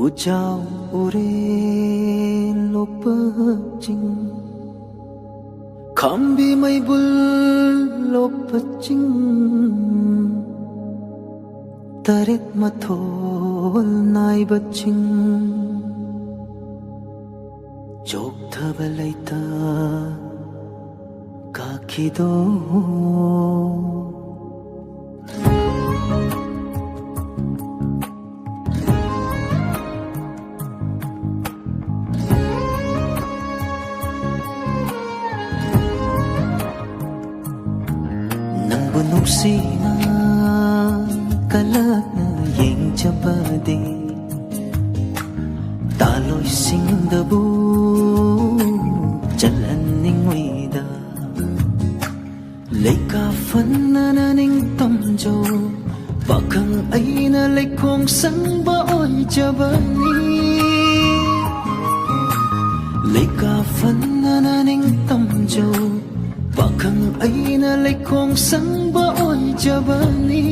Ujau ure lopaching Khambi mai bul lopaching Tarit mathol nai baching Chok thabalaita Kakhido Sina kalak na yeng chabade Taloy sing dabu Jalan ning wida Leika fan na naning tamjo Bakang ay na lekong sang baoy jabani Leika fan na naning tamjo Bakang ay na lekong sang baoy jabani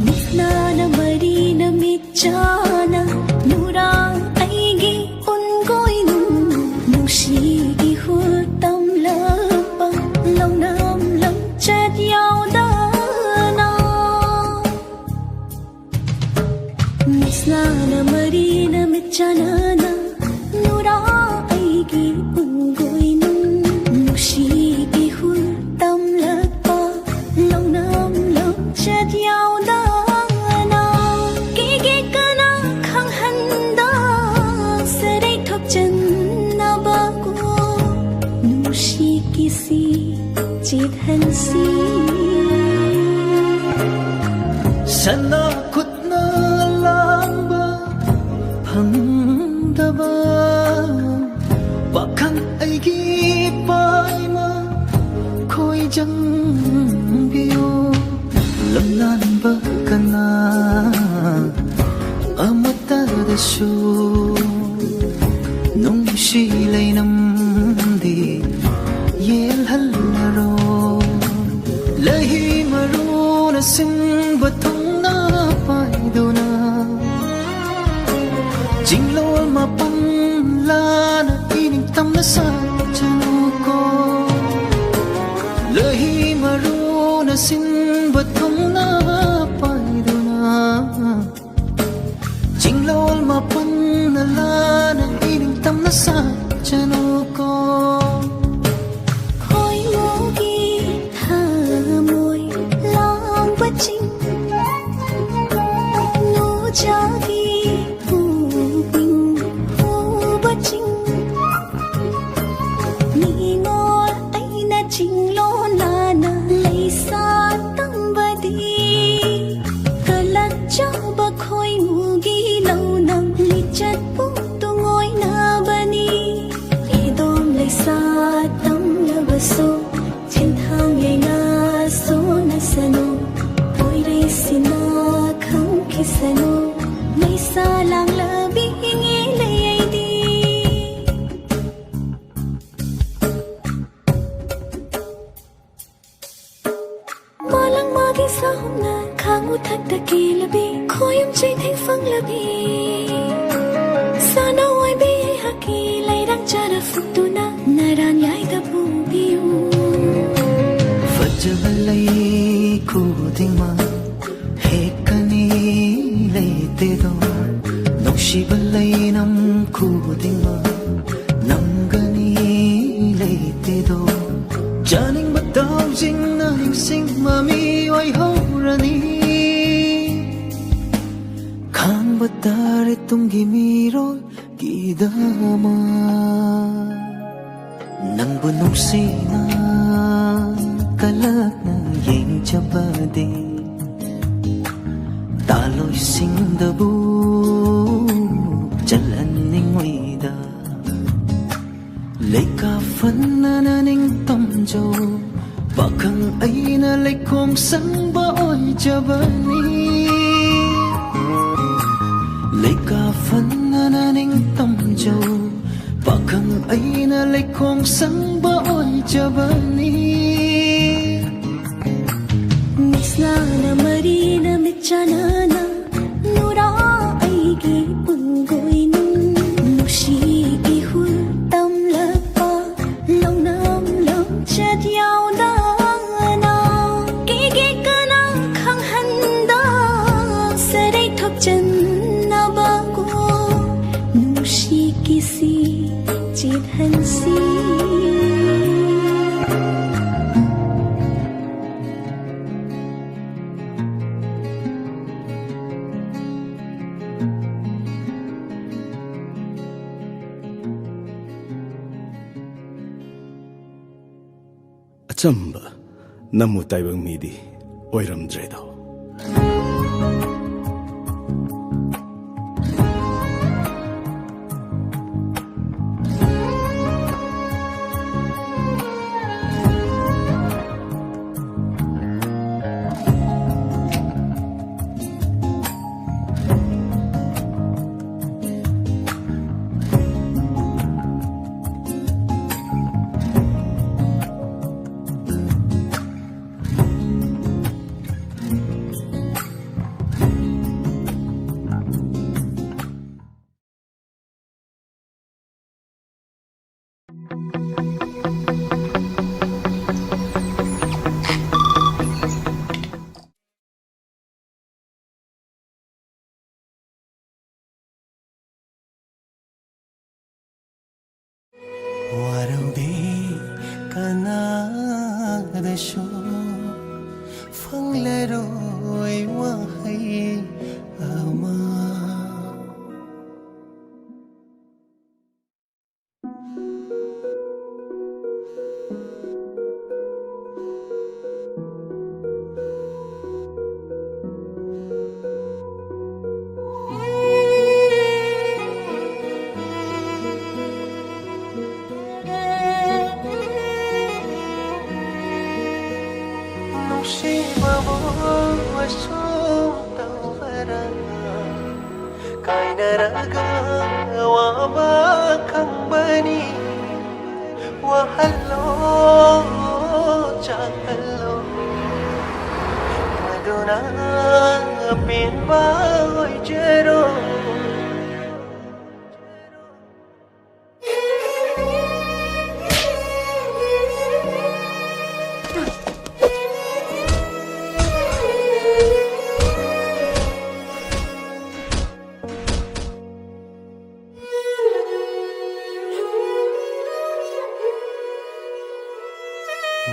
Nisna na marina mitjana Nurang aigi ungoy nung Nungshi ihultam lapang Lau nam lam chat yaw dana Nisna na marina mitjana Nurang aigi ungoy nung Nungshi ihultam lapang Lau nam lam chat yaw dana Gigi ka na khang handa Saray thop chan na bago Nushi kisi chit hansi Sana kut na lang ba Hangdaba Bakang ay gipay ma Ko'y jang biyo Lamnan ba ka na Amata da siyo Nung sila'y namdi Yel halaro Lahi maruna sing batong na paido na Jinglol mapangla na iningtam na sa tiyanuko Lahi maruna sing batong na paido na Jinglol mapangla na iningtam na sa tiyanuko Khói mogi tha môi lang bất chinh Nô jagi hu bình hu bất chinh Ni ngor ai na chinh lo na na lấy sa tâm badi Kalak cha ba khói mogi lâu năm li chat pu tu ngoi na bani Idom lấy sa tâm la baso Trên thang ngày na so na sano Ôi đây xin na khang khi sano May sa lang labi hingi lay di Malang magi sa hong na khang utak da ki labi Khoyam chay thanh phang labi Sana oai bi ay haki lay rang chara futu na Naran yay da bu biyu Fajabalay kuding ma Hekani lay tedo Nokshibalay nam kuding ma Namgani lay tedo Janing bataw jing na hingsing mami oy horani Kang batare tung gimiro gidama Nang bunong sina kalak na yeng chabade Taloy sing dabu Jalan ning wida Leika fan na naning tamjo Bakang ay na lekong sang baoy jabani Leika fan na naning tamjo Bakang ay na lekong sang baoy jabani Nisna na marina mitjana Nura aigi ungoy nung Nushi ihul tam lapa Lau nam lam chat yaw dana Gigi ka na ꯑꯆꯝꯕ ꯅꯝꯃꯨ ꯇꯥꯏꯕꯪ ꯃꯤꯗꯤ ꯑꯣꯏꯔꯝꯗ꯭ꯔꯦꯗꯣ ꯋꯥꯔꯧꯗꯦ ꯀꯅꯥꯗꯁꯨ ꯐꯪꯂꯔꯣꯏ ꯋꯥꯍꯩ ꯑꯃ ꯅꯨꯡꯁꯤꯕꯕꯨ ꯑꯁꯨꯝ ꯇꯧꯕꯔ ꯀꯥꯏꯅꯔꯒ ꯋꯥꯕ ꯈꯪꯕꯅꯤ ꯋꯥꯍꯜꯂꯣ ꯆꯥꯛꯍꯜꯂꯣ ꯃꯗꯨꯅ ꯑꯄꯦꯟꯕ ꯑꯣꯏꯖꯔꯣ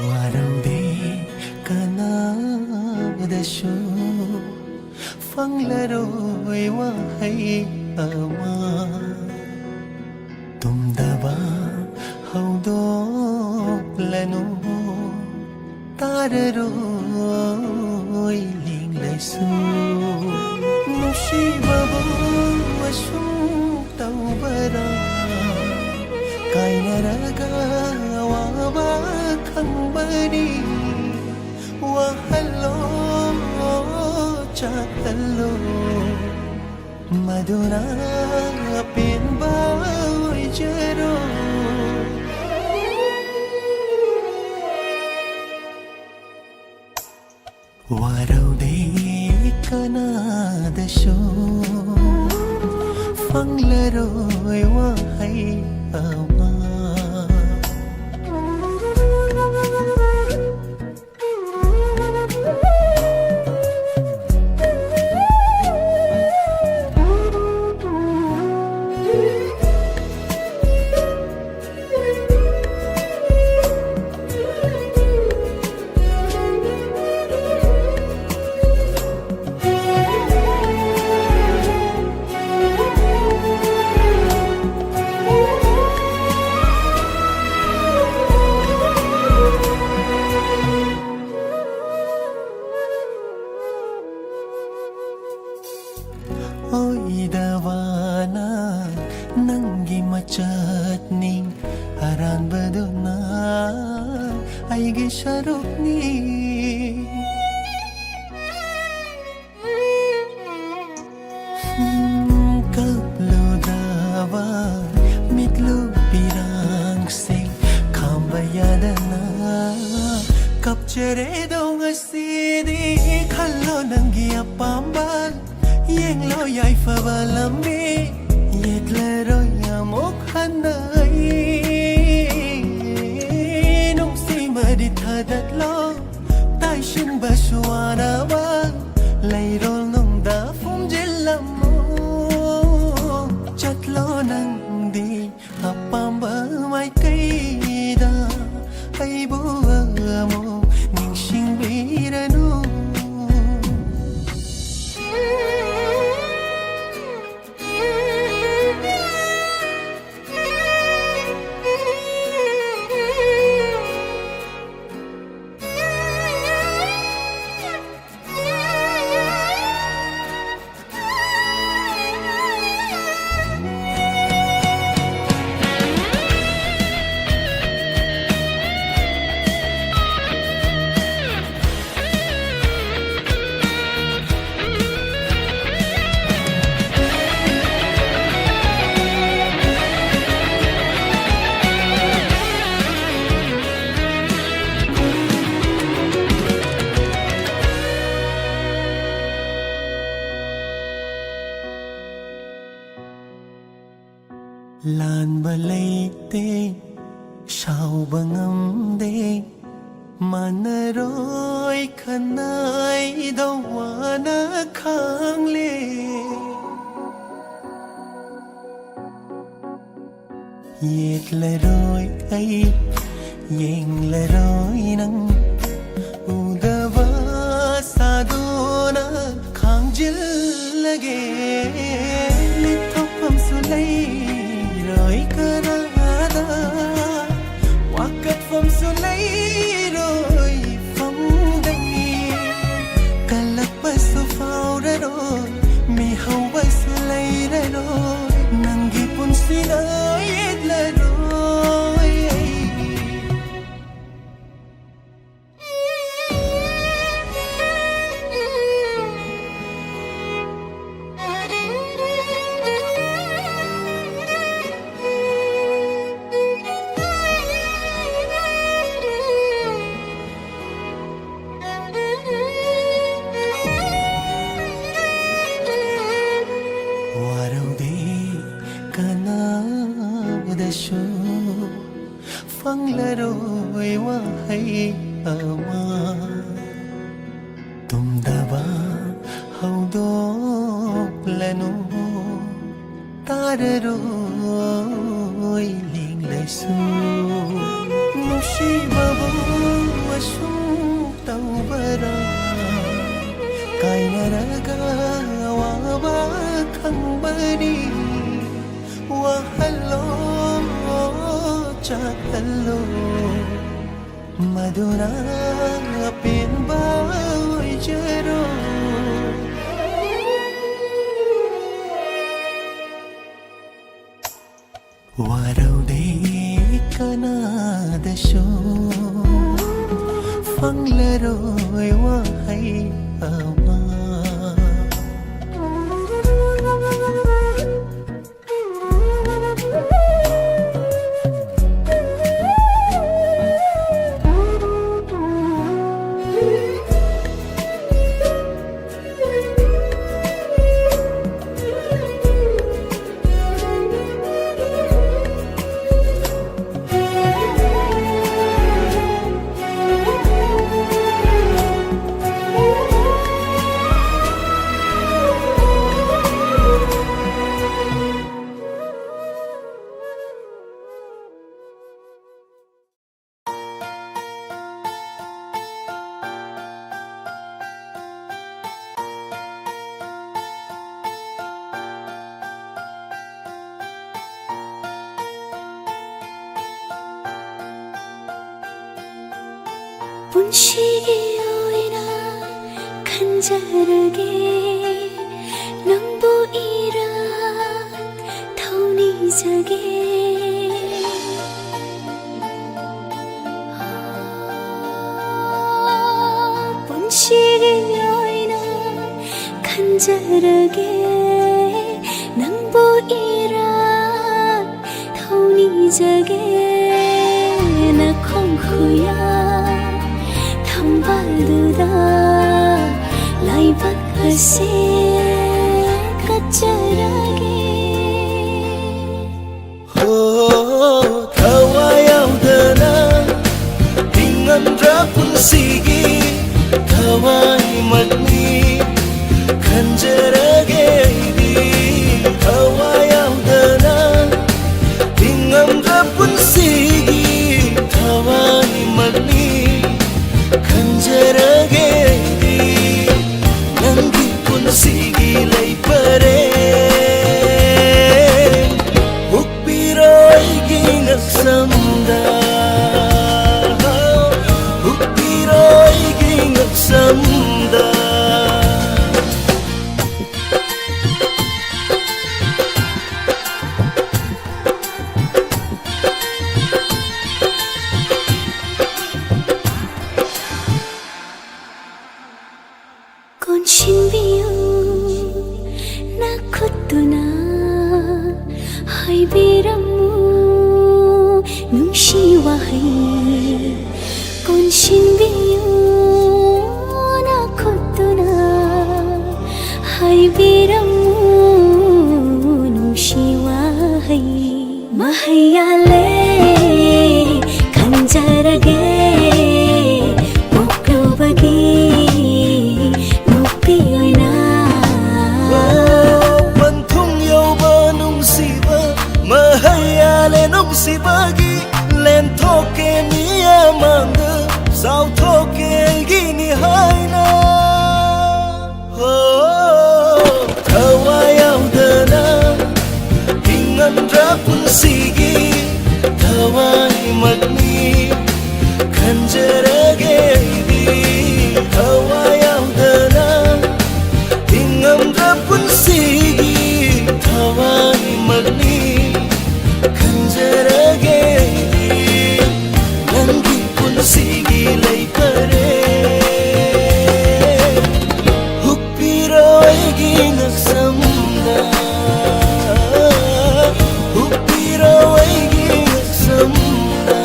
ꯋꯥꯔꯧꯗꯦ ꯀꯅꯥꯗꯁꯨ ꯐꯪꯂꯔꯣꯏ ꯋꯥꯍꯩ ꯑꯃ ꯇꯨꯝꯗꯕ ꯍꯧꯗꯣꯛꯂꯅꯨ ꯇꯥꯔꯔꯣꯏ ꯂꯦꯡꯂꯁꯨ ꯅꯨꯡꯁꯤꯕꯕꯨ ꯑꯁꯨꯝ ꯇꯧꯕꯔ ꯀꯥꯏꯅꯔꯒ ꯋꯥꯕ ꯈꯪꯕꯅꯤ ꯋꯥꯍꯜꯂꯣ ꯆꯥꯛꯍꯜꯂꯣ ꯃꯗꯨꯅ ꯑꯄꯦꯟꯕ ꯑꯣꯏꯖꯔꯣ ꯋꯥꯔꯧꯗꯦ ꯀꯅꯥꯗꯁꯨ ꯐꯪꯂꯔꯣꯏ ꯋꯥꯍꯩ ꯑꯃ ꯑꯣꯏꯗꯕꯅ ꯅꯪꯒꯤ ꯃꯆꯠꯅꯤꯡ ꯑꯔꯥꯟꯕꯗꯨꯅ ꯑꯩꯒꯤ ꯁꯔꯨꯛꯅꯤ ꯀꯞꯂꯨꯗꯕ ꯃꯤꯠꯂꯨ ꯄꯤꯔꯥꯡꯁꯤꯡ ꯈꯥꯝꯕ ꯌꯥꯗꯅ ꯀꯞꯆꯔꯦꯗꯣ ꯉꯁꯤꯗꯤ ꯈꯜꯂꯣ ꯅꯪꯒꯤ ꯑꯄꯥꯝꯕ ꯌꯦꯡꯂꯣ ꯌꯥꯏꯐꯕ ꯂꯝꯕꯤ ꯌꯦꯠꯂꯔꯣꯏ ꯑꯃꯨꯛ ꯍꯟꯅ ꯅꯨꯡꯁꯤꯃꯗꯤ ꯊꯥꯗꯠꯂꯣ ꯇꯥꯏꯁꯤꯟꯕꯁꯨ ꯋꯥꯅꯕ ꯂꯩꯔꯣꯜ ꯅꯨꯡꯗ ꯐꯨꯝꯖꯤꯜꯂꯝꯃꯣ ꯆꯠꯂꯣ ꯅꯪꯗꯤ ꯑꯄꯥꯝꯕ ꯃꯥꯏꯀꯩꯗ ꯑꯩꯕꯨ ꯑꯃꯨꯛ ꯅꯤꯡꯁꯤꯡꯕꯤꯔꯅꯨ ꯂꯥꯟꯕ ꯂꯩꯇꯦ ꯁꯥꯎꯕ ꯉꯝꯗꯦ ꯃꯥꯟꯅꯔꯣꯏ ꯈꯟꯅꯩꯗꯧ ꯋꯥꯅ ꯈꯪꯂꯦ ꯌꯦꯠꯂꯔꯣꯏ ꯑꯩ ꯌꯦꯡꯂꯔꯣꯏ ꯅꯪ ꯎꯗꯕ ꯁꯥꯗꯨꯅ ꯈꯥꯡꯖꯤꯜꯂꯒꯦ ꯂꯤꯊꯣꯛꯐꯝꯁꯨ ꯂꯩꯔꯣꯏ ꯀꯅꯥꯗ ꯋꯥꯀꯠꯐꯝꯁꯨ ꯂꯩꯔꯣꯏ ꯐꯝꯗꯒꯤ ꯀꯜꯂꯛꯄꯁꯨ ꯐꯥꯎꯔꯔꯣꯏ ꯃꯤꯍꯧꯕꯁꯨ ꯂꯩꯔꯔꯣꯏ ꯅꯪꯒꯤ ꯄꯨꯟꯁꯤꯗ ꯌꯦꯠꯂꯔꯣꯏ ꯐꯪꯂꯔꯣꯏ ꯋꯥꯍꯩ ꯑꯃ ꯇꯨꯝꯗꯕ ꯍꯧꯗꯣꯛꯂꯅꯨ ꯇꯥꯔꯔꯣꯏ ꯂꯦꯡꯂꯁꯨ ꯅꯨꯡꯁꯤꯕꯕꯨ ꯑꯁꯨꯝ ꯇꯧꯕꯔꯥ ꯀꯥꯏꯅꯔꯒ ꯑꯋꯥꯕ ꯈꯪꯕꯅꯤ ꯋꯥꯍꯜꯂꯣ ꯆꯥꯛꯍꯜꯂꯣ ꯃꯗꯨꯅ ꯑꯄꯦꯟꯕ ꯑꯣꯏꯖꯔꯣ ꯋꯥꯔꯧꯗꯦ ꯀꯅꯥꯗꯁꯨ ꯐꯪꯂꯔꯣꯏ ꯋꯥꯍꯩ ꯑꯃ ꯄꯨꯟꯁꯤꯒꯤ ꯑꯣꯏꯅ ꯈꯟꯖꯔꯒꯦ ꯅꯪꯕꯨ ꯏꯔꯥꯛ ꯊꯧꯅꯤꯖꯒꯦ ꯄꯨꯟꯁꯤꯒꯤ ꯑꯣꯏꯅ ꯈꯟꯖꯔꯒꯦ ꯅꯪꯕꯨ ꯏꯔꯥꯛ ꯊꯧꯅꯤꯖꯒꯦ ꯅꯈꯣꯡ ꯈꯨꯌꯥ ꯊꯝꯕꯥꯜꯗꯨꯗ ꯂꯥꯏꯕꯛ ꯑꯁꯤ ꯀꯠꯆꯔꯒꯦ ꯊꯋꯥꯏ ꯌꯥꯎꯗꯅ ꯍꯤꯡꯉꯝꯗ꯭ꯔ ꯄꯨꯟꯁꯤꯒꯤ ꯊꯋꯥꯏꯃꯛꯅꯤ ꯈꯟꯖꯔꯒꯦ ꯑꯩꯗꯤ ꯊꯋꯥꯏ ꯌꯥꯎꯗꯅ ꯍꯤꯡꯉꯝꯗ꯭ꯔ ꯄꯨꯟꯁꯤꯒꯤ ꯊꯋꯥꯏꯃꯛꯅꯤ ꯈꯟꯖꯔꯒꯦ ꯑꯩꯗꯤ ꯅꯪꯒꯤ ꯄꯨꯟꯁꯤꯒꯤ ꯂꯩꯄꯔꯦꯡ ꯍꯨꯛꯄꯤꯔꯣ ꯑꯩꯒꯤ ꯉꯛꯁꯝꯗ ꯍꯨꯛꯄꯤꯔꯣ ꯑꯩꯒꯤ ꯉꯛꯁꯝꯗ ꯀꯣꯟꯁꯤꯟꯕꯤꯌꯨ ꯅꯈꯨꯠꯇꯨꯅ ꯍꯥꯏꯕꯤꯔꯝꯃꯨ ꯅꯨꯡꯁꯤ ꯋꯥꯍꯩ ꯀꯣꯟꯁꯤꯟꯕꯤꯌꯨ ꯅꯈꯨꯠꯇꯨꯅ ꯍꯥꯏꯕꯤꯔꯝꯃꯨ ꯅꯨꯡꯁꯤ ꯋꯥꯍꯩ mahayale kanjarage moklubagi nupi oina Banthung yauba nungsiba mahayale nungsibagi len thoke niya manga sao thoke gini haina Thawayawdana hingamdra punsigi thawai magni khanjarage di Thawayawdana hingamdra punsigi thawai magni khanjarage di nangi punsigi lai pare hukpiroigi ngaksamda hukpiroigi ngaksamda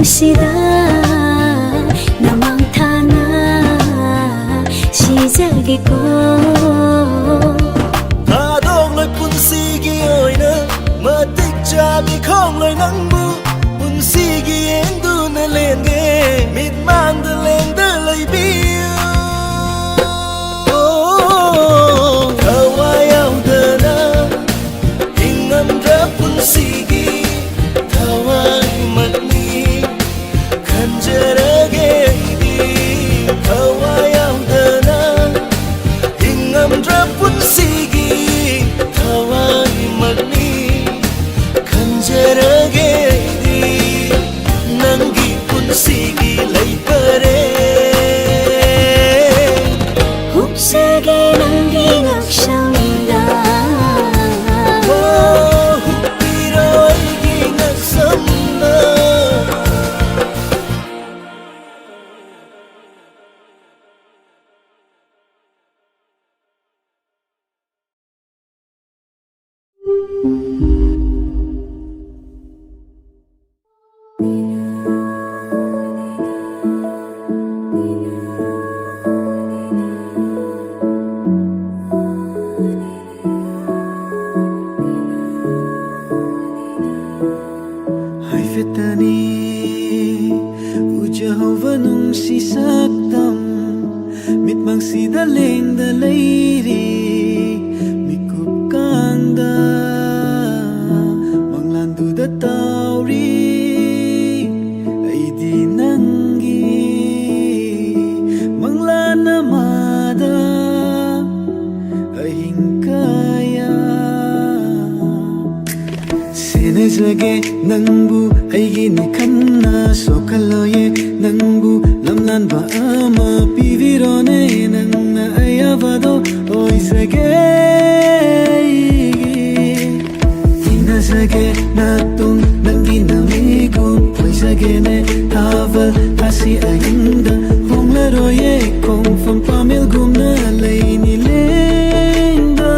sida namang thana shizagi ko Adong loi punsigi oina matik chabi khong loi nangbu punsigi endu na lenge mit mang da leng da lai biu Thawayawdana hingamdra punsigi thawai magni khanjarage di Thawayawdana hingamdra punsigi thawai magni khanjarage di nangi punsigi lai pare hupsage nangi ngaksamda hukpiroigi ngaksamda Haifetani ujahova nung sisaktam mitmang sidaleng dalairi mikup kanda manglandu da tauri ay di nangi manglana mada ahing kaya sinajlage nangbu aigi ni khanna sokaloye nangbu lamlan ba ama pivirone nangna ayavado oisage inasage natung nangi namigo oisage ne haval asi ainda honglaroye kong fam pamil gumna laini lengdana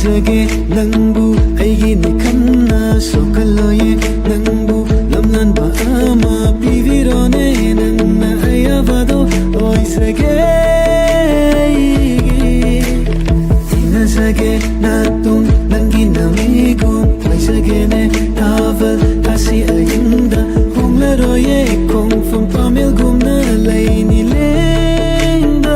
ꯑꯣꯏꯖꯒꯦ ꯅꯪꯕꯨ ꯑꯩꯒꯤꯅꯤ ꯈꯟꯅ ꯁꯣꯛꯍꯜꯂꯣꯏꯌꯦ ꯅꯪꯕꯨ ꯂꯝꯂꯥꯟꯕ ꯑꯃ ꯄꯤꯕꯤꯔꯣꯅꯦ ꯅꯪꯅ ꯑꯌꯥꯕꯗꯣ ꯑꯣꯏꯖꯒꯦ ꯊꯦꯡꯅꯖꯒꯦ ꯅꯥꯇꯨꯡ ꯅꯪꯒꯤ ꯅꯃꯤꯒꯨꯝ ꯑꯣꯏꯖꯒꯦꯅꯦ ꯊꯥꯕꯜ ꯊꯥꯁꯤ ꯑꯍꯤꯡꯗ ꯍꯣꯡꯂꯔꯣꯏꯌꯦ ꯈꯣꯡꯐꯝ ꯄꯥꯃꯦꯜꯒꯨꯝꯅ ꯂꯩꯅꯤ ꯂꯦꯡꯗꯅ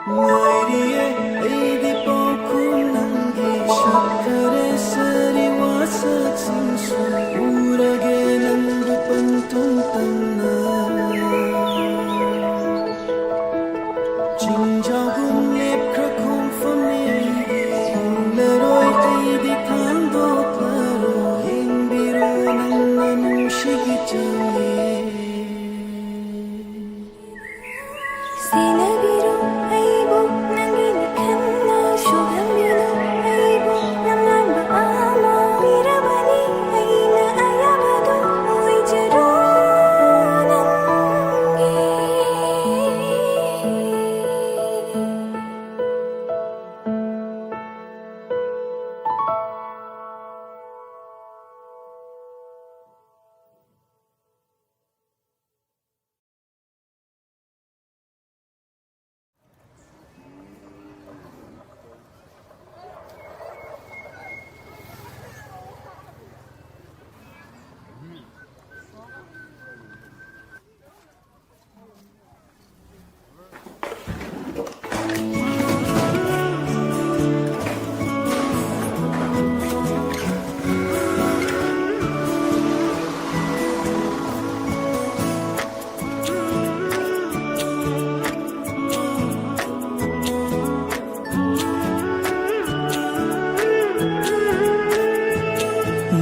ꯉꯥꯏꯔꯤꯌꯦ ꯑꯩꯗꯤ ꯄꯥꯎꯈꯨꯝ ꯅꯪꯒꯤ ꯁꯛꯈꯔꯦ ꯁꯥꯔꯤ ꯋꯥꯁꯛꯁꯤꯡꯁꯨ ꯎꯔꯒꯦ ꯅꯪꯕꯨ ꯄꯟꯊꯨꯡ ꯇꯝꯅ ꯆꯤꯡꯖꯥꯎꯒꯨꯝ ꯂꯦꯞꯈ꯭ꯔ ꯈꯣꯡꯐꯝꯅꯤ ꯎꯔꯔꯣꯏ ꯑꯩꯗꯤ ꯊꯥꯡꯗꯣꯛꯂꯔꯣꯏ ꯌꯦꯡꯕꯤꯔꯣ ꯅꯪꯅ ꯅꯨꯡꯁꯤꯒꯤ ꯆꯪꯉꯦ 세나비로 아이고 낭이니 칸나 쇼감비로 아이고 남남바 아마 미라바니 아이나 아야바도 오이제로 남게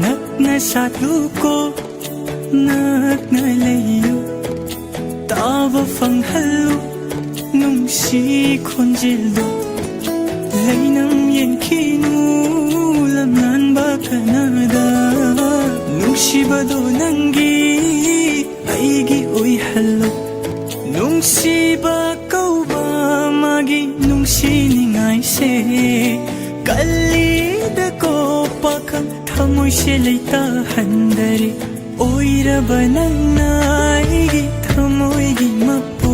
नग्न साथुको नग्न लैयो ताब फंगहल्लु नुंसी खोंजिल्दो लैनम येंखिनु लमनानबा कनादा नुंसीबदो नंगी अइगी ओइहल्लो नुंसीबा कौबा मागी नुंसीनिंगाइसे कल्लीदको पाखं थमोइसे लैता हंदरे ओइरबा नंगना अइगी थमोइगी मपु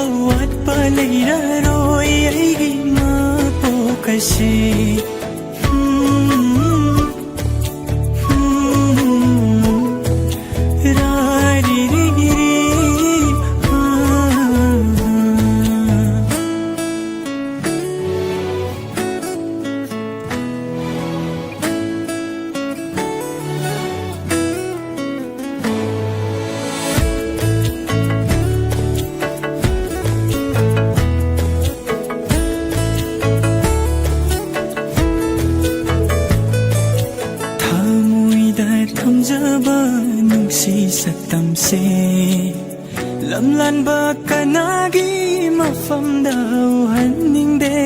अवाटपा लैररोइ अइगी मपोकसे ꯁꯛꯇꯝꯁꯦ ꯂꯝꯂꯥꯟꯕ ꯀꯅꯥꯒꯤ ꯃꯐꯝꯗ ꯎꯍꯟꯅꯤꯡꯗꯦ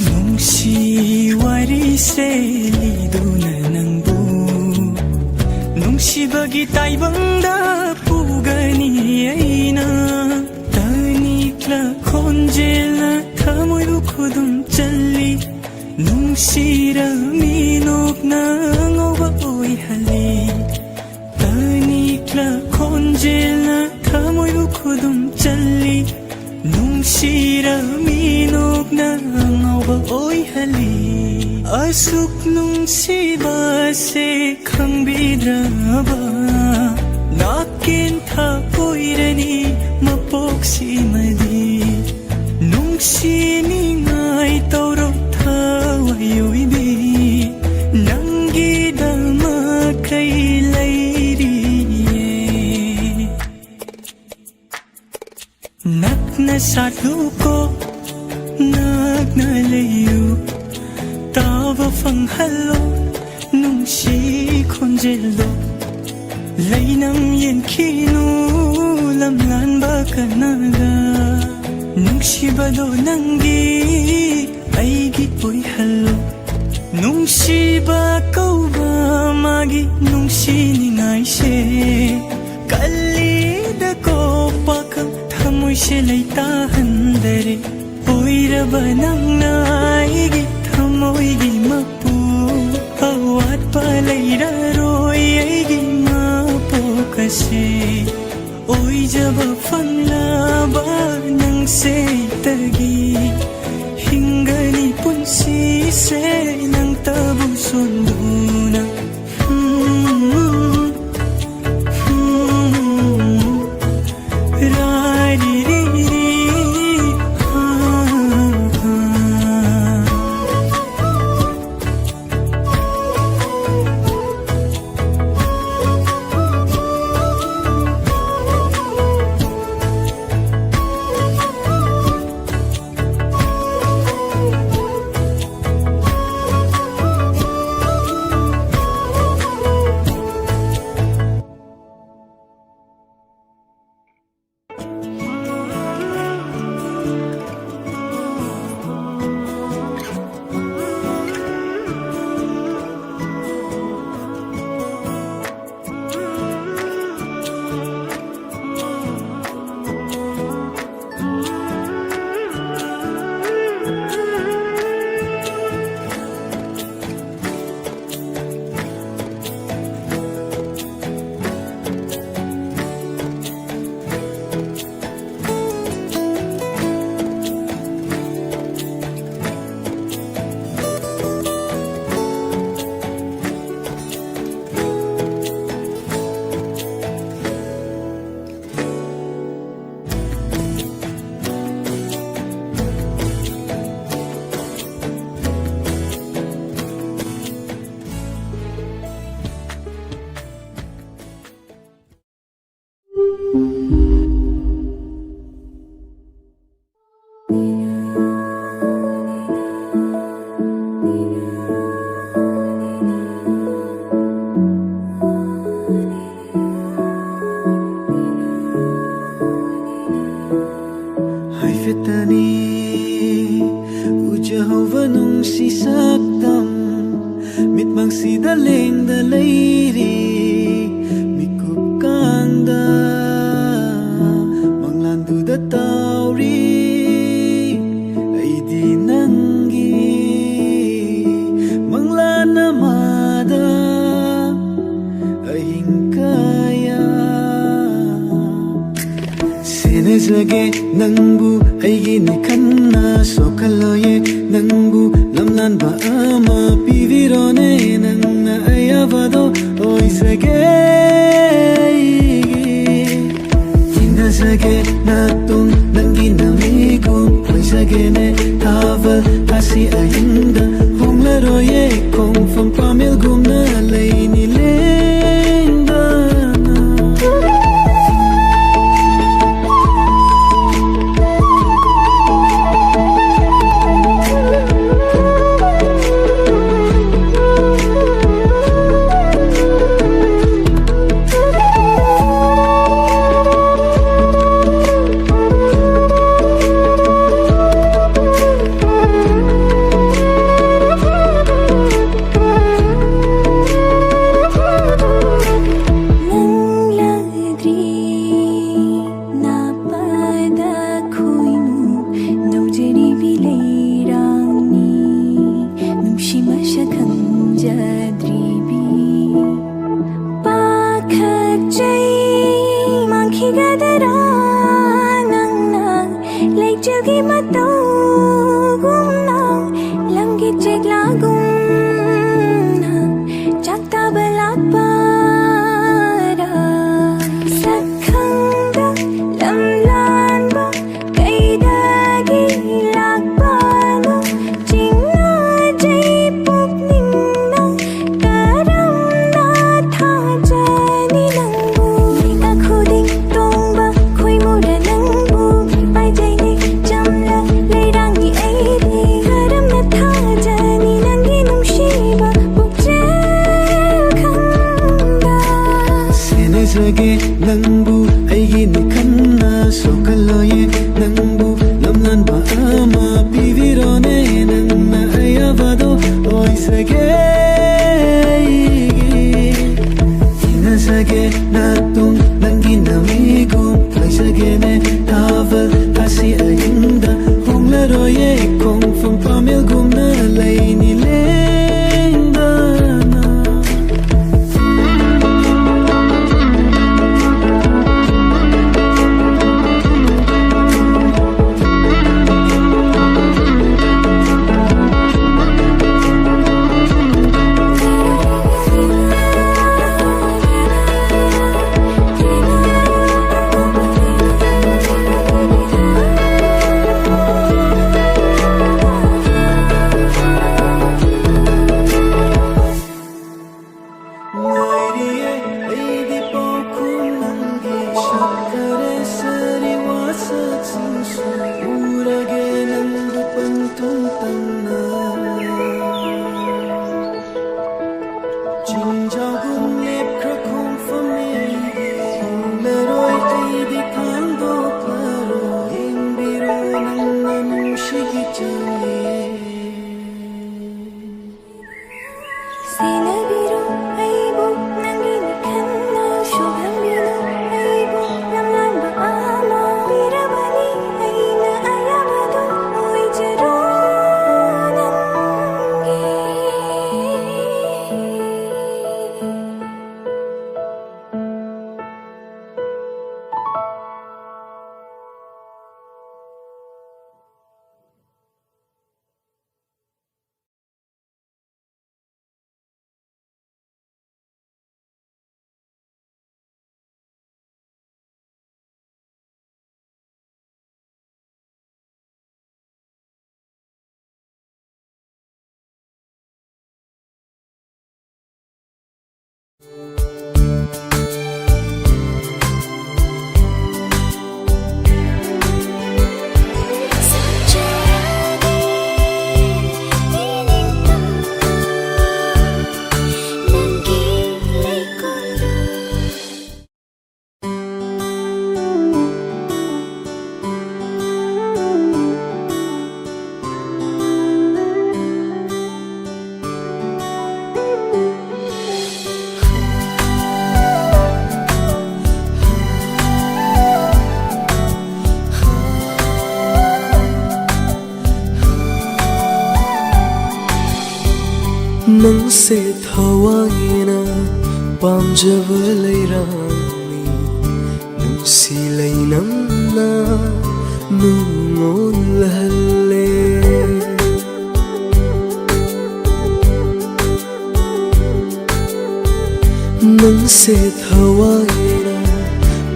ꯅꯨꯡꯁꯤ ꯋꯥꯔꯤꯁꯦ ꯂꯤꯗꯨꯅ ꯅꯪꯕꯨ ꯅꯨꯡꯁꯤꯕꯒꯤ ꯇꯥꯏꯕꯪꯗ ꯄꯨꯒꯅꯤ ꯑꯩꯅ ꯇꯅꯤꯛꯂ ꯈꯣꯟꯖꯦꯜꯅ ꯊꯃꯣꯏꯕꯨ ꯈꯨꯗꯨꯝ ꯆꯜꯂꯤ ꯅꯨꯡꯁꯤꯔꯃꯤ ꯅꯣꯛꯅ ꯑꯉꯧꯕ ꯑꯣꯏꯍꯜꯂꯤ ꯇꯅꯤꯛꯂ ꯈꯣꯟꯖꯦꯜꯅ ꯊꯃꯣꯏꯕꯨ ꯈꯨꯗꯨꯝ ꯆꯜꯂꯤ ꯅꯨꯡꯁꯤꯔꯃꯤ ꯅꯣꯛꯅ ꯑꯉꯧꯕ ꯑꯣꯏꯍꯜꯂꯤ ꯑꯁꯨꯛ ꯅꯨꯡꯁꯤꯕꯁꯦ ꯈꯪꯕꯤꯗ꯭ꯔꯕ ꯅꯥꯀꯦꯟꯊ ꯑꯣꯏꯔꯅꯤ ꯃꯄꯣꯛꯁꯤꯃꯗꯤ ꯅꯨꯡꯁꯤꯅꯤꯡꯉꯥꯏ ꯇꯧꯔꯣ ꯊꯋꯥꯏ ꯑꯣꯏꯕꯤ साथलुको नग्न लेयु तावा फंगहल्लो नुंसी खोंजेल्लो लैनम येंखिनु lamlanba kanaga nungshibado nangi aigi oihalo nungshiba kauba magi nungsiningai se kalida ko pakam thamoi se leita handare oiraba nangna aigi thamoi gi mapu awat palaira roi aigi mapu kase Oi jaba fanlaba nang se tagi hingga ni punsi se nang tabu sonduna Nangbu aigi ni kanna sokaloye nangbu lamlan ba ama pivirone nangna ayavado oisage inasage natung nangi namigu oisage ne taval hasi ainda homlaroye kong fam pamil gumna leini lenda nangse thawangina pamjaba leirami nungsi leinamna nungon lahalle nangse thawangina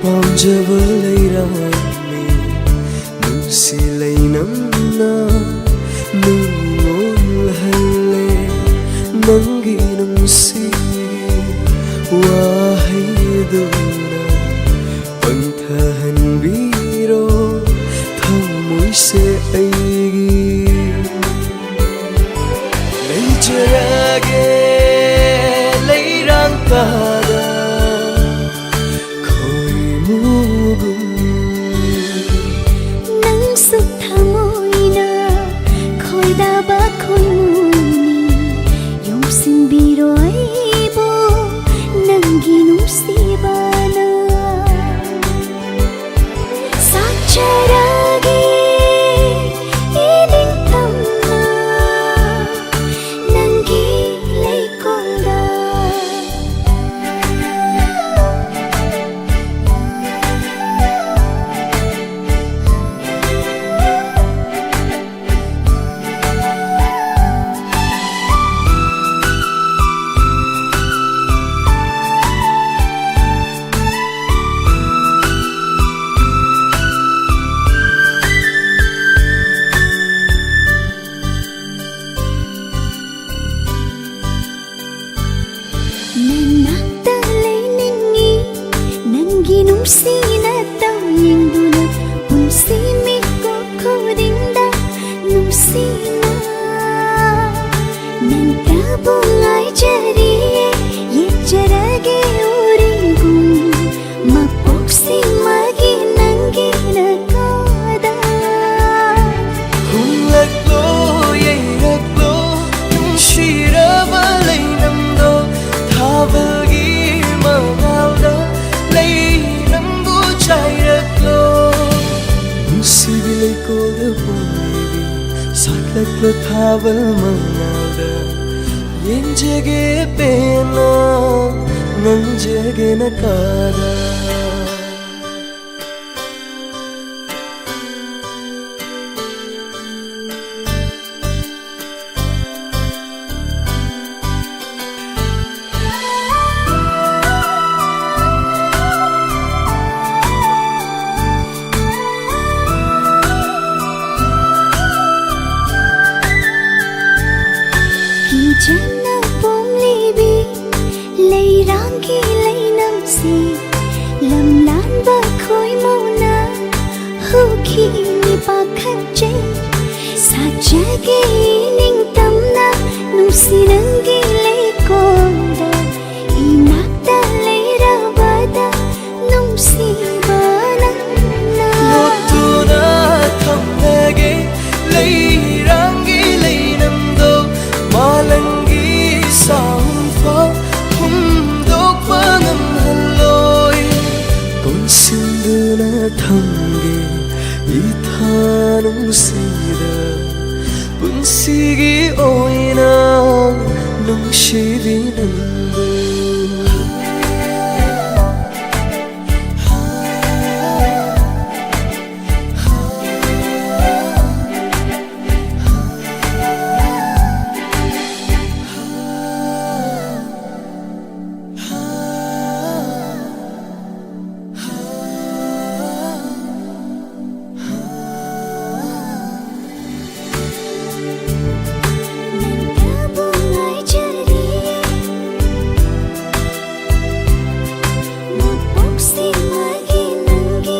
pamjaba leirami nungsi leinamna nungon lahalle nangi nungsi wahayduna pangthahanbiro thamoy se aigi leijarage leirang tada khoimugum nang suk thamoyna khoidaba khoimuni yomsin biroibo nangi nusibana sacharage ining tamna nangi leikolda nanakta leiningi nangi nungsina tawyengduna punsi miko kodingda nungsina nantabungai jariye yejarage urigun mapoksi magi nangi nakada hunlaklo yeiraklo nungshiraba leinamdo thabalgi mangalda leinambu chairaklo nungsibilai kolda boibi satlaklo thabal mangalda yenjage pena nangjage nakada Kijana pomlibi leirangi leinamsi lamlan ba khoi mona huki ni pakhache sajage ning tamna nusirangi leikonda inakta leirabada nusibana lotuna thamlage leirangi leinamdo malangi saumfa humdokpa ngamhalloi punsinduna thamge ithanungsida punsigi oina nungshibinandu nantabungai jariye mapoksi magi nangi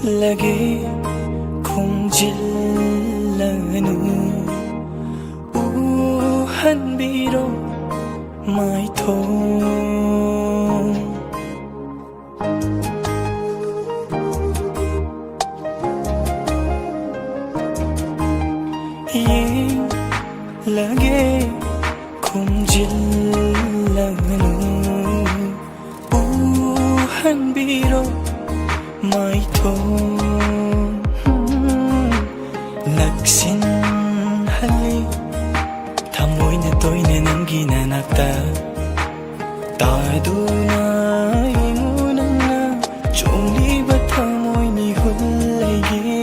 लगे खुंजिल्लनु उहनबिरो माइथों ये लगे खुंजिल्लनु उहनबिरो माइथों नक्सिन हले थमोइने तोइने नंगी ननक्ता तादुना इमुनंगा चोंगलीबा थमोइने हुल्लेगे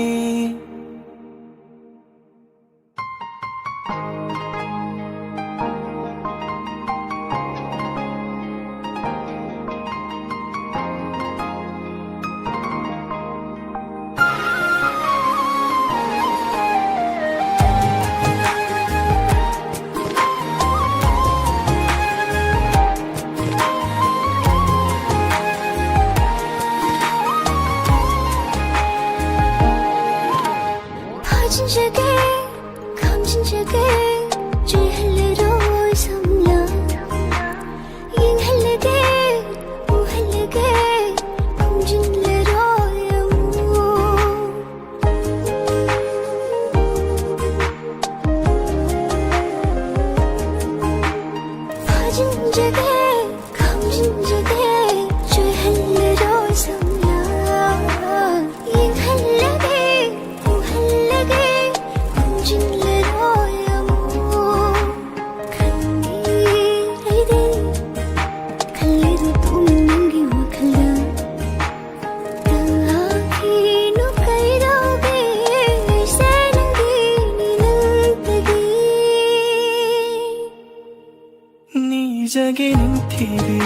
जगे निंथिबी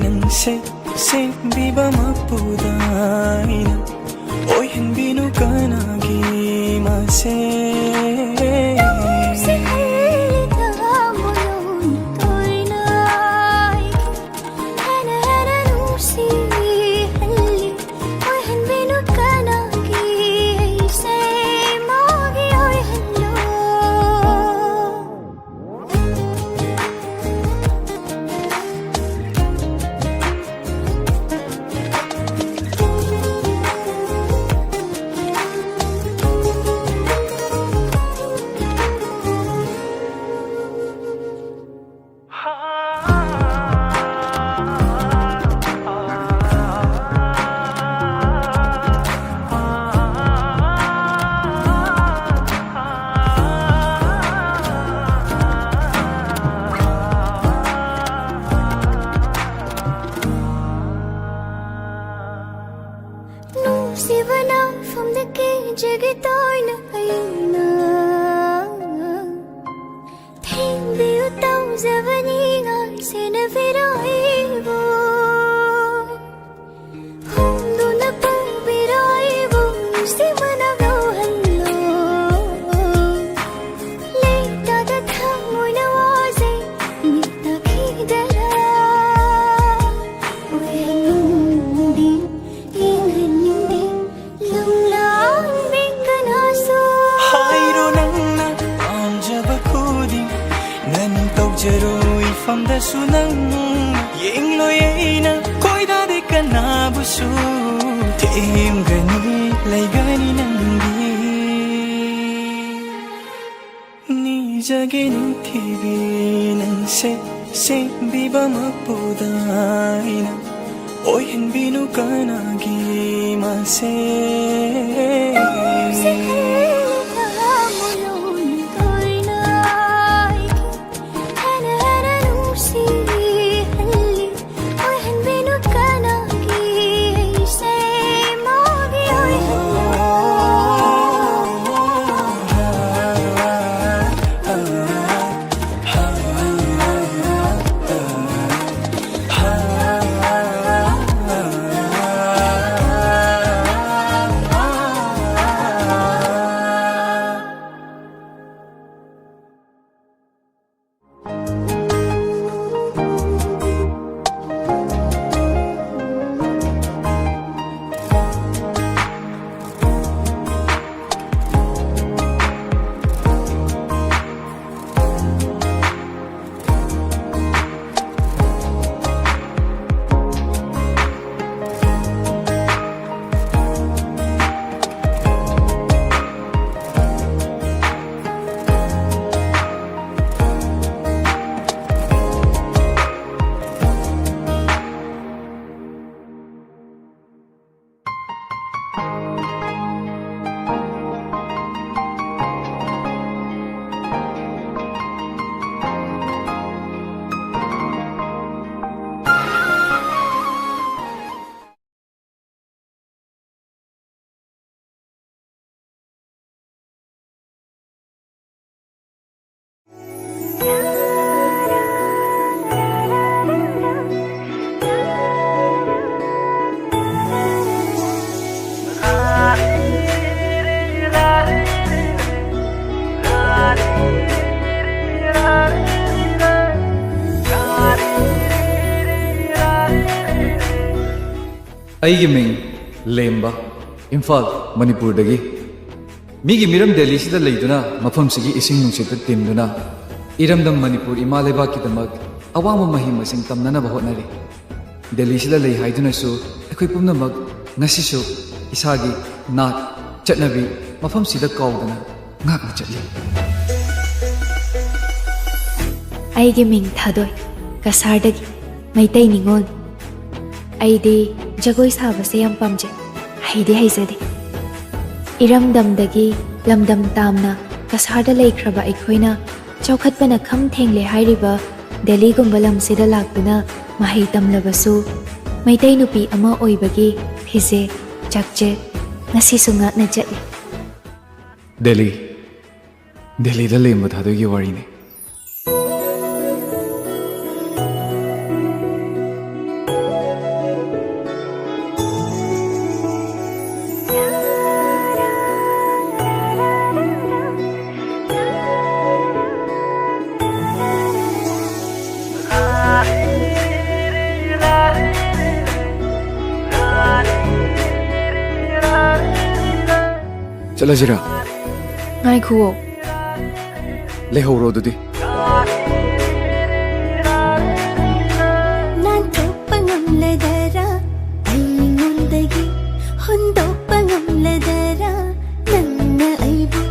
नंसे से बिबा मपुदाइना ओय हनबिनु कनागी मासे from the cage get on aina thing the towns avani se na viraivo hondo na pa viraivo se mana go hello leta da thamu na waze nita khidara wendi inhindi From the sunang yeng loyena koida de kanabusu tim gani lai gani nangi ni jage ninthibi nan se biba mapudaina oy henbinu kanagi mase ꯑꯩꯒꯤ ꯃꯤꯡ ꯂꯦꯝꯕ ꯏꯝꯐꯥꯜ ꯃꯅꯤꯄꯨꯔꯗꯒꯤ ꯃꯤꯒꯤ ꯃꯤꯔꯝ ꯗꯦꯜꯂꯤꯁꯤꯗ ꯂꯩꯗꯨꯅ ꯃꯐꯝꯁꯤꯒꯤ ꯏꯁꯤꯡ ꯅꯨꯡꯁꯤꯠꯇ ꯇꯤꯟꯗꯨꯅ ꯏꯔꯝꯗꯝ ꯃꯅꯤꯄꯨꯔ ꯏꯃꯥ ꯂꯩꯕꯥꯛꯀꯤꯗꯃꯛ ꯑꯋꯥꯡꯕ ꯃꯍꯩ ꯃꯁꯤꯡ ꯇꯝꯅꯅꯕ ꯍꯣꯠꯅꯔꯤ ꯗꯦꯜꯂꯤꯁꯤꯗ ꯂꯩ ꯍꯥꯏꯗꯨꯅꯁꯨ ꯑꯩꯈꯣꯏ ꯄꯨꯝꯅꯃꯛ ꯉꯁꯤꯁꯨ ꯏꯁꯥꯒꯤ ꯅꯥꯠ ꯆꯠꯅꯕꯤ ꯃꯐꯝꯁꯤꯗ ꯀꯥꯎꯗꯅ ꯉꯥꯛꯅ ꯆꯠꯂꯤ ꯑꯩꯒꯤ ꯃꯤꯡ ꯊꯥꯗꯣꯏ ꯀꯁꯥꯔꯗꯒꯤ ꯃꯩꯇꯩ ꯅꯤꯉꯣꯜ ꯑꯩꯗꯤ ꯖꯒꯣꯏ ꯁꯥꯕꯁꯦ ꯌꯥꯝ ꯄꯥꯝꯖꯩ ꯍꯩꯗꯤ ꯍꯩꯖꯗꯦ ꯏꯔꯝꯗꯝꯗꯒꯤ ꯂꯝꯗꯝ ꯇꯥꯝꯅ ꯀꯁꯥꯔꯗ ꯂꯩꯈ꯭ꯔꯕ ꯑꯩꯈꯣꯏꯅ ꯆꯥꯎꯈꯠꯄꯅ ꯈꯝ ꯊꯦꯡꯂꯦ ꯍꯥꯏꯔꯤꯕ ꯗꯦꯜꯂꯤꯒꯨꯝꯕ ꯂꯝꯁꯤꯗ ꯂꯥꯛꯇꯨꯅ ꯃꯍꯩ ꯇꯝꯂꯕꯁꯨ ꯃꯩꯇꯩ ꯅꯨꯄꯤ ꯑꯃ ꯑꯣꯏꯕꯒꯤ ꯐꯤꯖꯦꯠ ꯆꯥꯛꯆꯦꯠ ꯉꯁꯤꯁꯨ ꯉꯥꯛꯅ ꯆꯠꯂꯤ ꯗꯦꯜꯂꯤꯗ ꯂꯦꯝꯕ ꯊꯥꯗꯣꯏꯒꯤ ꯋꯥꯔꯤꯅꯤ ꯆꯠꯂꯁꯤꯔꯥ ꯉꯥꯏꯈꯨꯋꯣ ꯂꯩꯍꯧꯔꯣ ꯑꯗꯨꯗꯤ ꯅꯥꯟꯊꯣꯛꯄ ꯉꯝꯂꯗꯔꯥ ꯑꯩꯉꯣꯟꯗꯒꯤ ꯍꯨꯟꯗꯣꯛꯄ ꯉꯝꯂꯗꯔꯥ ꯅꯪꯅ ꯑꯩꯕꯨ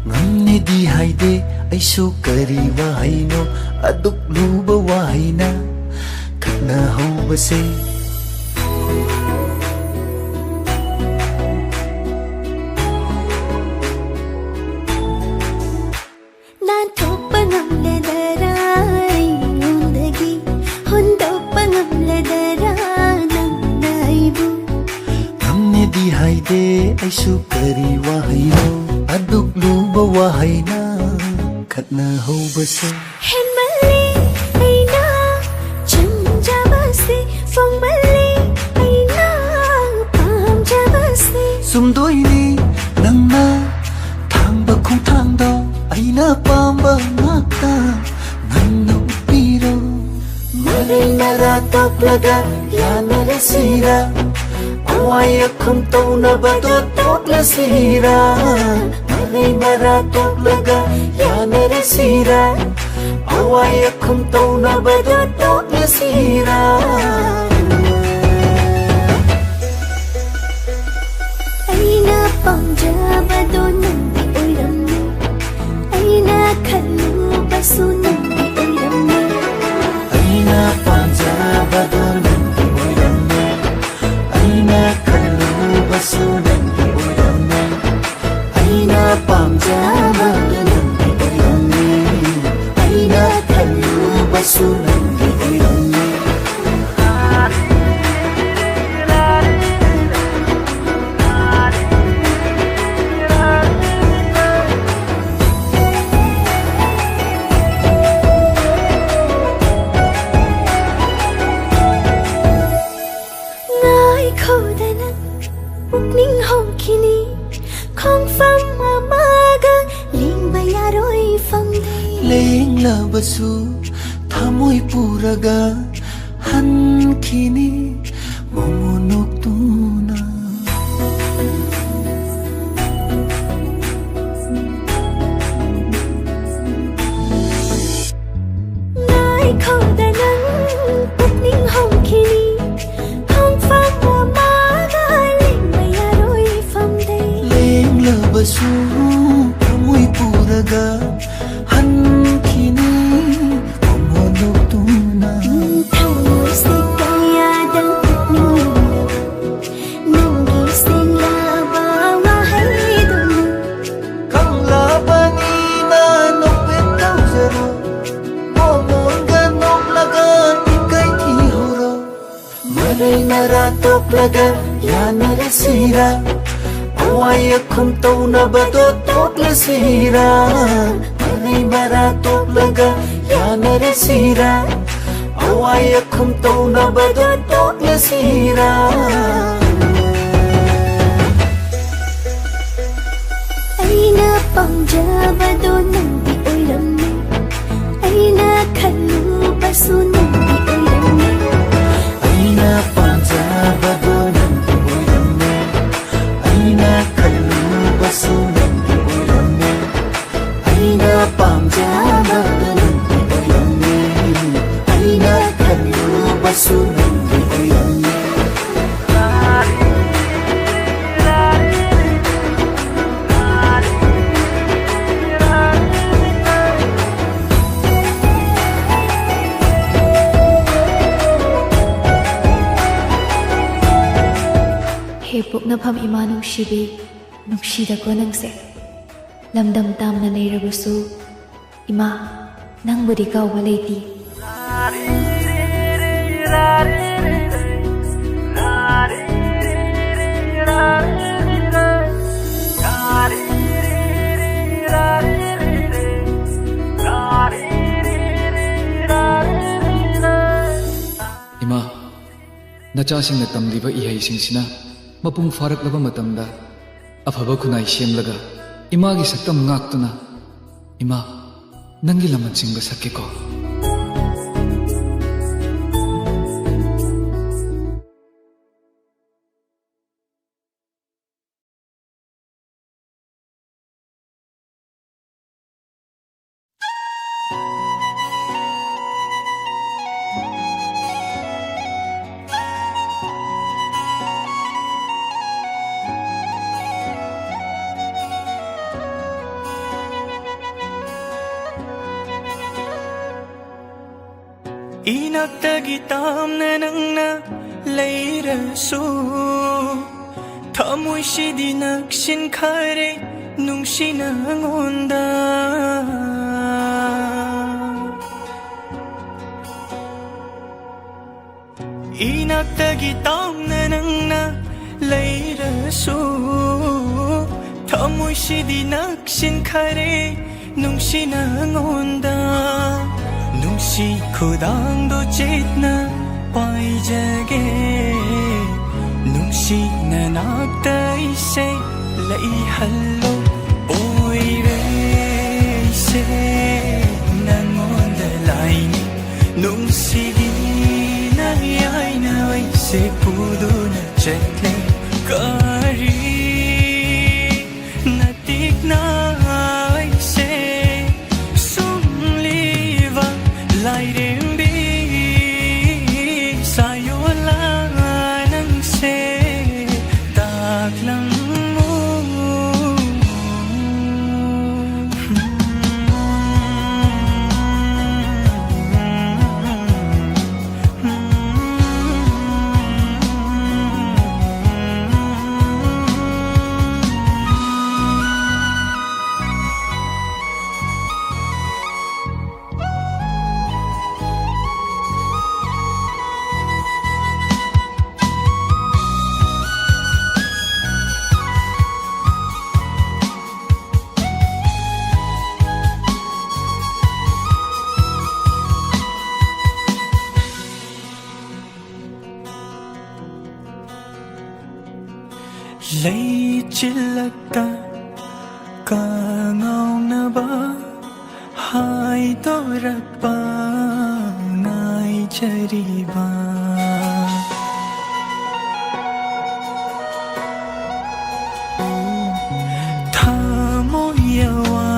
ꯉꯝꯅꯦꯗꯤ ꯍꯥꯏꯗꯦ ꯑꯩꯁꯨ ꯀꯔꯤ ꯋꯥꯍꯩꯅꯣ ꯑꯗꯨꯛ ꯂꯨꯕ ꯋꯥꯍꯩꯅ ꯈꯠꯅꯍꯧꯕꯁꯦ 나토빠 남래더라 이놈들기 혼도빠 남래더라 난 나이부 ꯉꯝꯅꯦꯗꯤ ꯍꯥꯏꯗꯦ ꯑꯩꯁꯨ ꯀꯔꯤ ꯋꯥꯍꯩꯅꯣ ꯑꯗꯨꯛ ꯂꯨꯕ ꯋꯥꯍꯩꯅ ꯈꯠꯅꯍꯧꯕꯁꯦ 햇말리 아이나 잠잡았지 뽕말리 아이나 밤잡았지 숨도이니 낭나 탕바 콩탕도 아이나 빰바 막다 낭나 웃비로 말을 말아 떡라가 야나라시라 아와야 컴또 나봐도 떡라시라 말을 말아 떡라가 야나라시라 아와야 컴또 나봐도 떡라시라 아이나 뻥잡아도 난디 오이람네 아이나 칼루바수 난디 오이람네 아이나 빰잡아도 난디 오이람네 아이나 칼루바수 난디 오이람네 아이나 빰잡아도 난디 오이람네 아이나 칼루바수 난디 오이람네 ngài khâu đà nẵng một ninh hồng kỳ ni không phăng mà maga ling baya roi phăng đây ꯂꯦꯡꯂꯕꯁꯨ ꯊꯃꯣꯏ ꯄꯨꯔꯒ ꯍꯟꯈꯤꯅꯤ ꯃꯣꯃꯣꯅꯣꯛꯇꯨꯅ ngài khâu đà nẵng một ninh hồng kỳ ni không phăng mà maga ling baya roi phăng đây ꯂꯦꯡꯂꯕꯁꯨ ꯊꯃꯣꯏ ꯄꯨꯔꯒ ꯍꯟꯈꯤꯅꯤ ꯃꯣꯃꯣꯅꯣꯛꯇꯨꯅ thâu si kaya dang ninh toplaga yanara sira awaya khum taunabado tokla sira marai bara toplaga yanara sira awaya khum taunabado tokla sira aina pamjabado nandi oiramne aina khalubasu nandi oiramne aina pamjabado nandi oiramne aina khalubasu nandi oiramne aina pamjabado nandi oiramne aina khalubasu nandi oiramne He puknafam ima nungsibi nungsidako nangse lamdam tamna leirabasu ima nangbudi kauba leiti Ima, nachasingna tamliba ihaysingsina mapung faraklaba matamda afaba khunai semlaga imagi saktam ngaktuna ima nangi lamansingba sakkeko Inagtagi tamna nangna leirasu Thamoy sidi naksin khare nungsina ngonda Inagtagi tamna nangna leirasu Thamoy sidi naksin khare nungsina ngonda Nungsi khudangdo chetna paijage Nungsi nanakta ise lai hallo oire ise nangonda laini Nungsi gi na yai na ise pudu na chetle kari natik na ise Lairimbi sayola nang se taklang mo Lay chilakta ka ngao na ba hai torak pa ngai chari ba Thamoyawa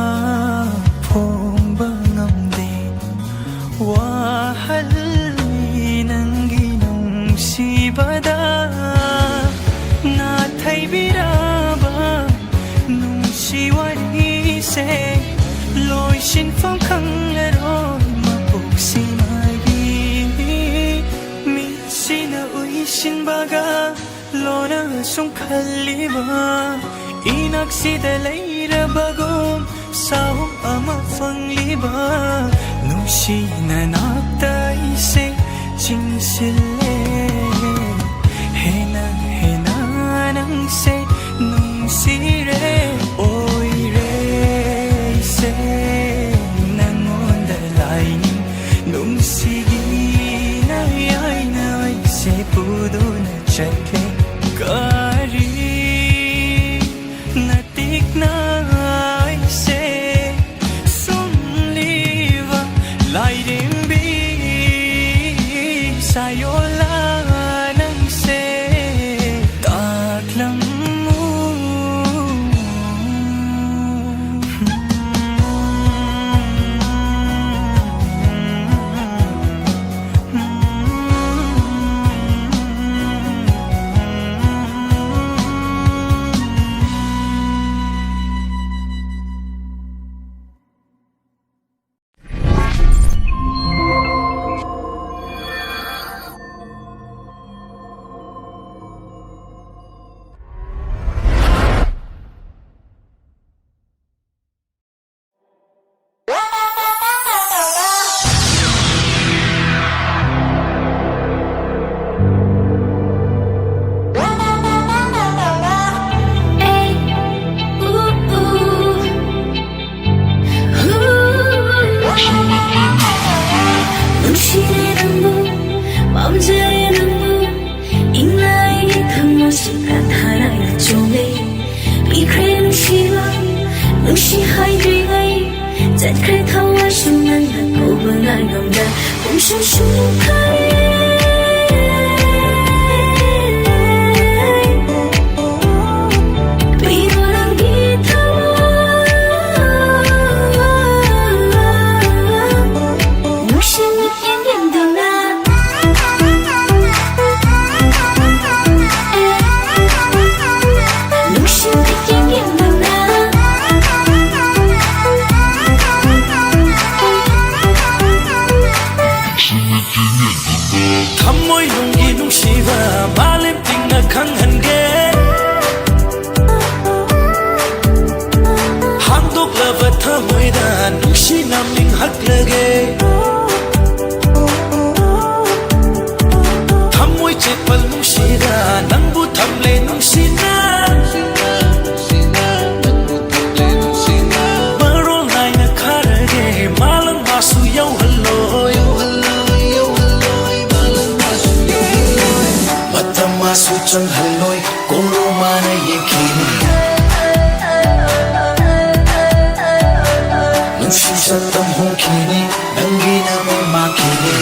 phong ba ngamde wahal nang ginong sibada na thay biraba nung siwari se loi sin phong khang ro mapuk si magi mi sina ui sin baga lona sung khaliba inak sida leira bagom saum ama phang liba nung sina nakta ise ching sile hena nushi haidrigai chakre thawa shimnan na kobangan gamda umsham shukare Thamoy nunggi nungsiba malim tingna khanghange Handok lava thamoy da nungsi naming haklage Thamoy chepal nungsida nangbu thamle nungsina Marol naina kharage malang masu yaw halloy Masu chang halloy kung rumana yekini Nungsi sa tamhong kini Nanggi na may makini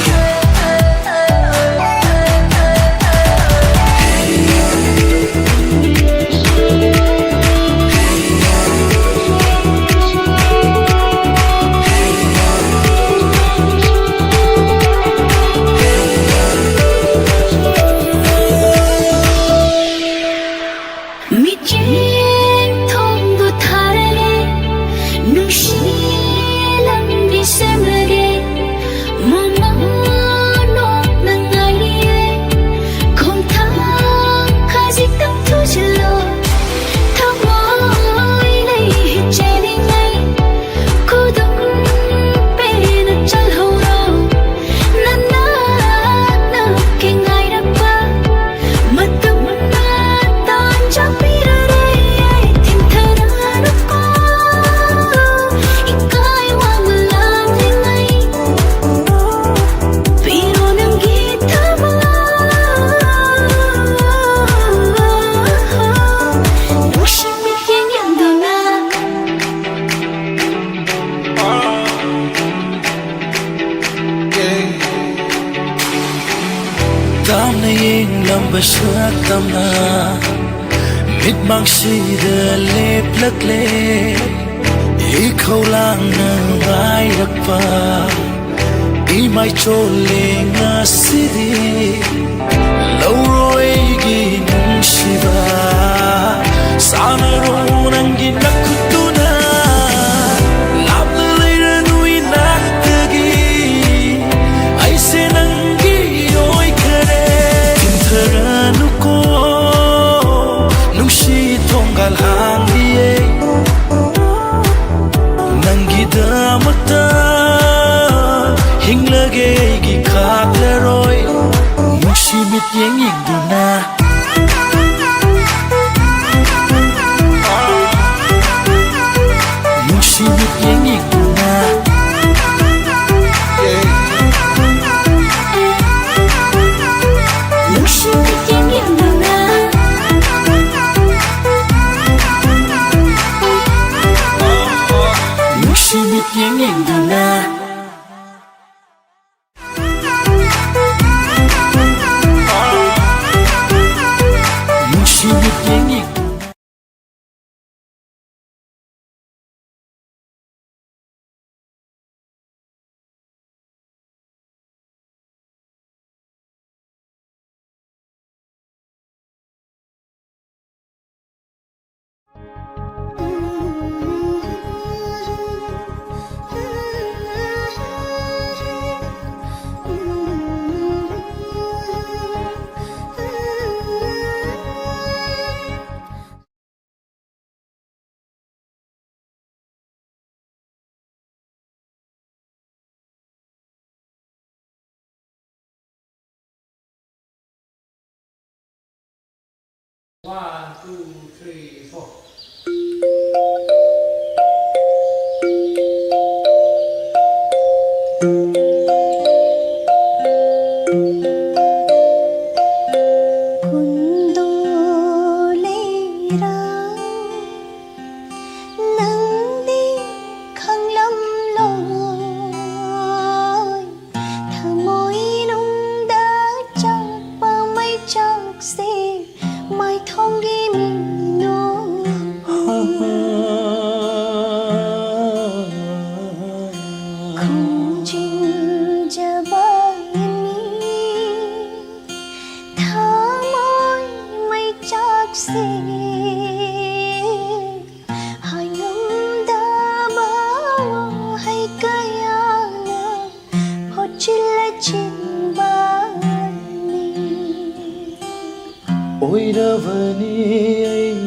Tamna yeng lamba syak tamna Mit mang sida lep lakle Ikaw lang nang bayrak pa Imay chole nga sidi Lawroy ginong siba Sana ron ang ginakutuna Lapalay ranuy naktagi Ay sinanggi oy kare Tintarano ko Nung si tonggal hangiye Nanggida mata Hinglagay gikakleroy Nung simit yang igduna Nung simit yang igduna Nung simit yang igduna Nung simit yang igduna Kundolera nang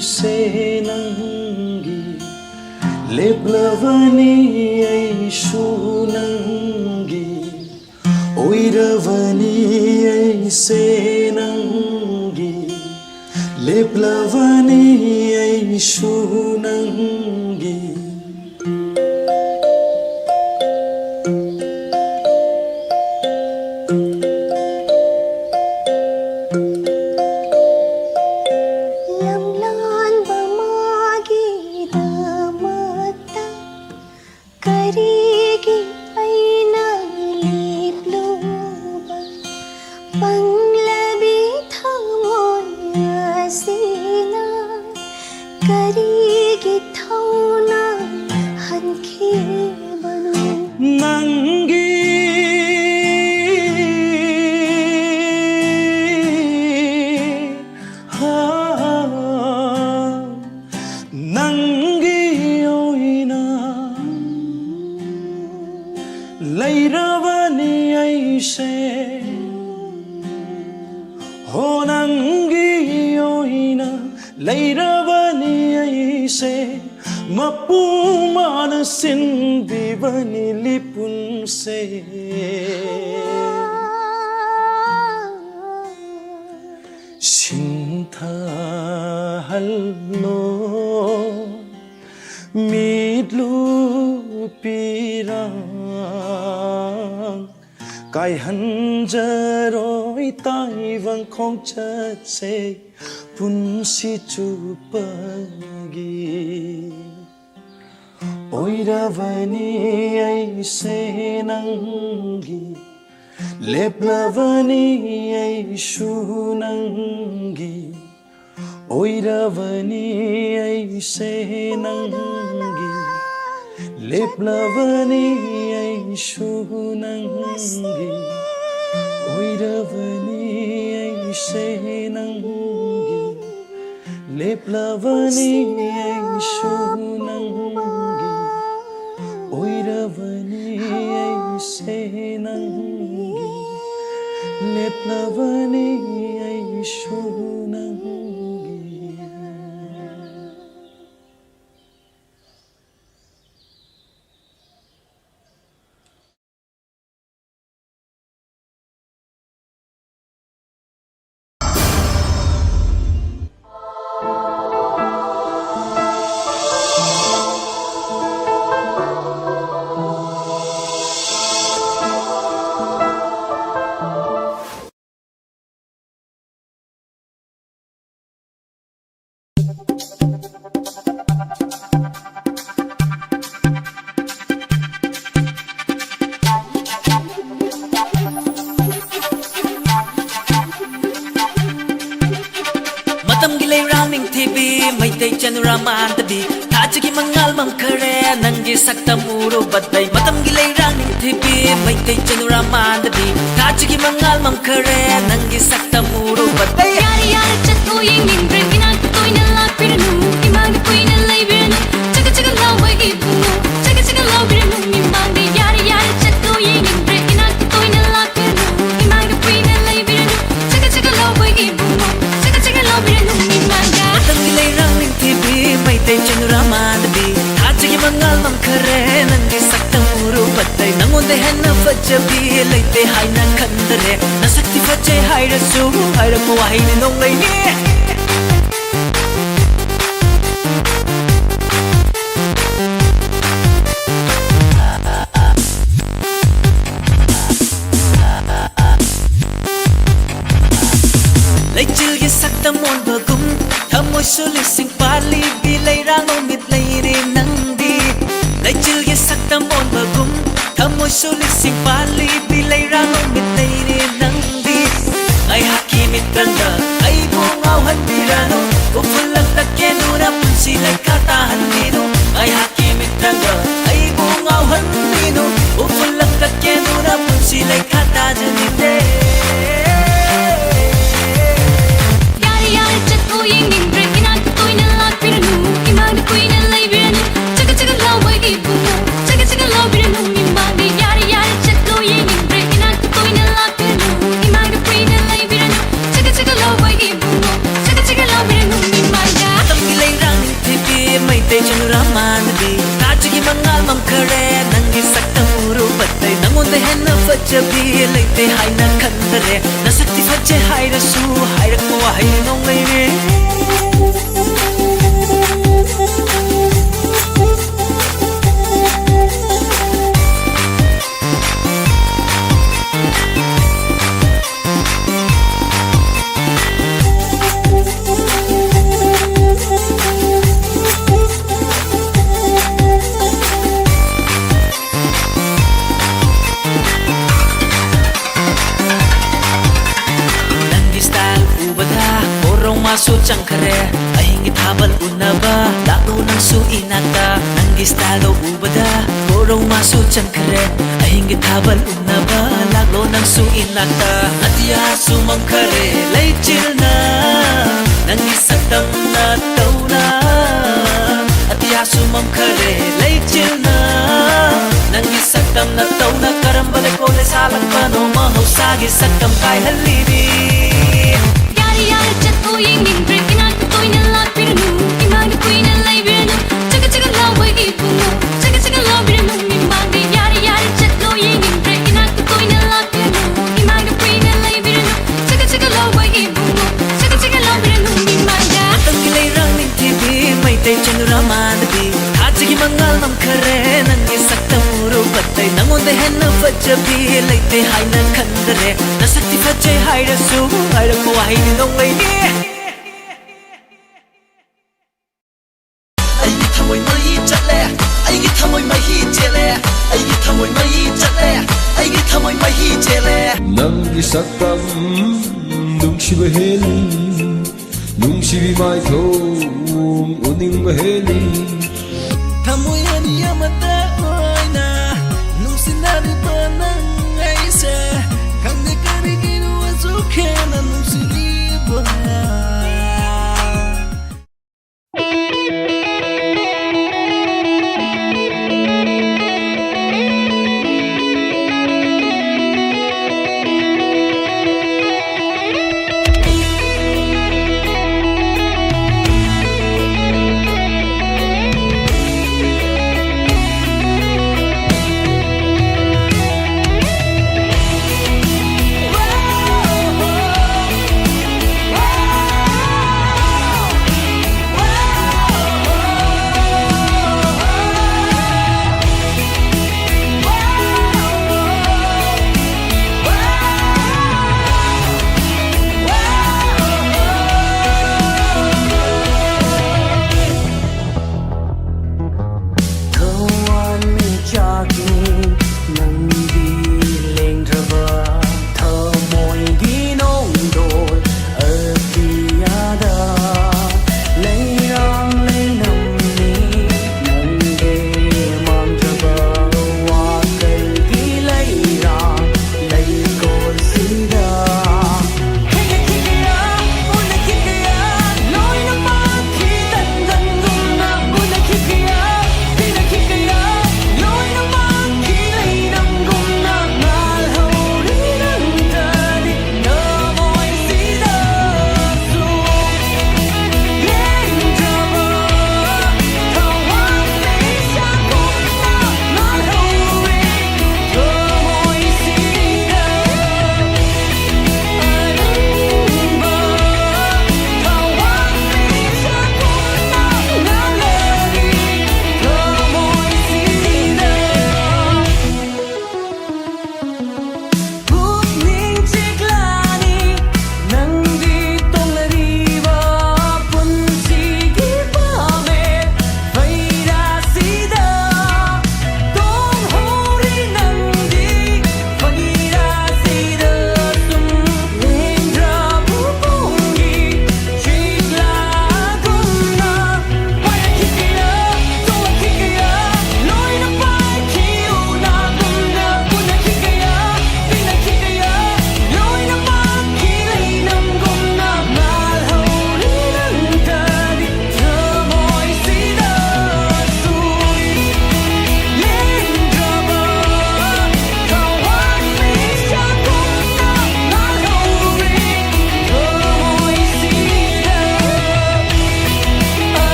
से नंगी लेप्लवनी ऐसु नंगी ओइरवनी ऐसे नंगी लेप्लवनी ऐसु नंगी से पुंसी चुपगी ओइरवनी ऐसे नंगी लेप्लवनी ऐसु नंगी ओइरवनी ऐसे नंगी लेप्लवनी ऐसु नंगी ओइरवनी ऐसे नंगी लेप्लवनी ऐसु नंगी ओइरवनी ऐसे नंगी लेप्लवनी ऐसु नंगी Tajiki mangal mamkare nangi sakta muru badai matam gilai rang thibi maitai chanura mandabi Tajiki mangal mamkare nangi sakta muru badai Yari yari chatko yengin brevina toina la pirnu imang koina laibirnu chaga chaga lawa ibnu chaga chaga lawbirnu imang yari yari chatko yengin brevina toina la pirnu imang koina laibirnu chaga chaga lawa ibnu chaga chaga lawbirnu imang matam gilai rang thibi maitai chanura mandabi Tajiki mangal mamkare nangi sakta muru badai nangonde henna fajabi laite haina khandare na sakti fajai haira su haira ko haina nong lai ni lai chil ye sakta mon bagum thamoi suli sing pali bi lai rang no mit lai re nangdi lai chil ye sakta mon bagum thamoi suli sing pali bi lai rang no mit lai re nangdi ai haki mitranga ai bo ngau han birano ko fulak takke nura punsi lai kata handino ai haki mitranga ai bo ngau han bino ko fulak takke nura punsi lai kata janite Chaga chaga lawa ꯐꯖꯕꯤ ꯂꯩꯇꯦ ꯍꯥꯏꯅ ꯈꯟꯗꯔꯦ ꯅꯁꯛꯇꯤ ꯐꯖꯩ ꯍꯥꯏꯔꯁꯨ ꯍꯥꯏꯔꯛꯄ ꯋꯥꯍꯩ ꯅꯣꯡ ꯂꯩꯔꯦ Masu changkare ahingi thabal unaba lakno nangsu inata nangi style ubada koro masu changkare ahingi thabal unaba lakno nangsu inata atia sumam khare leichilna nangi saktam na tauna atia sumam khare leichilna nangi saktam na tauna karambale kole salak pano mahusagi saktam kai halini Yar chatko yingin break ina toina la pirnu imang kuina lai birnu chaga chaga la wai ipungu chaga chaga la birnu imang yar chatko yingin break ina toina la pirnu imang kuina lai birnu chaga chaga la wai ipungu chaga chaga la birnu imang tang kilai rang ning tibi mai tai chenura manbi hachigi mangal nam khare nangi sakta muru batai nangonde henna fajabi leite haina khandare nasakti fajai hairasu hairamu wahini nong leini aigi thamoi mai chatle aigi thamoi mai chele aigi thamoi mai chatle aigi thamoi mai chele Nangi saktam nungsiba heli nungsibi mai thong uning ba heli thamoi ani amata oina nungsinari banang aise kangde kari giru azukhena nungsiri bona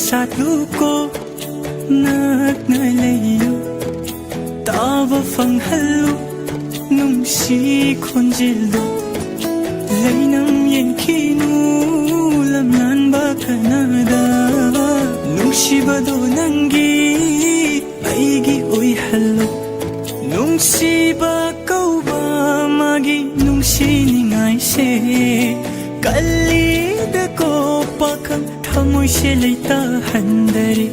साथलुको नक्ना लैयो ताबा फंगहल्लु नुंसी खोंजिल्दो लैनम येंखिनु lamlanba kanada नुंसीबदो नंगी aigi oihhallo नुंसीबा कौबा मागी नुंसीनिंगाई से कल्लीदको पाखं थमोय से लेता हंदरे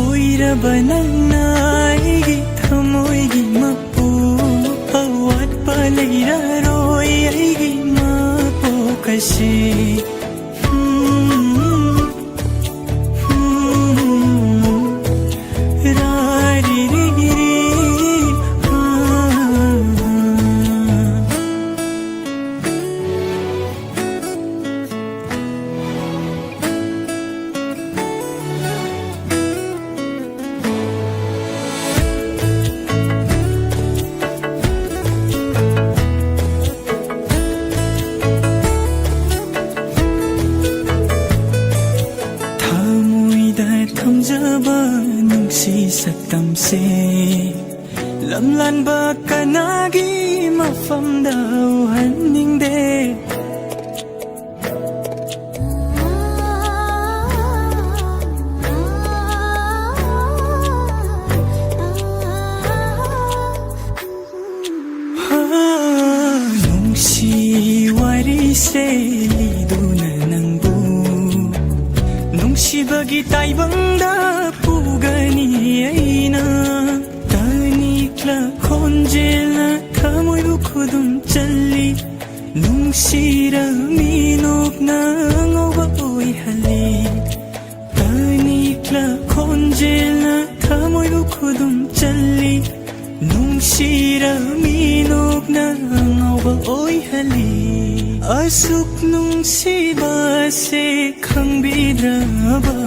ओइरबा नंगना aigi थमोयगी मपु अवाटपा लैरारोय aigi मपो कसे lamlanba kanagi mafam daw haningde nungsi wari se liduna nangbu nungsi bagi taibangda pugani aina खोंजेला थमोयबु खुदुम चल्ली नुंसीरा मीनोकना ngौबा ओइहल्ली तानिक्ला खोंजेला थमोयबु खुदुम चल्ली नुंसीरा मीनोकना ngौबा ओइहल्ली असुक नुंसीबा से खंगबिद्राबा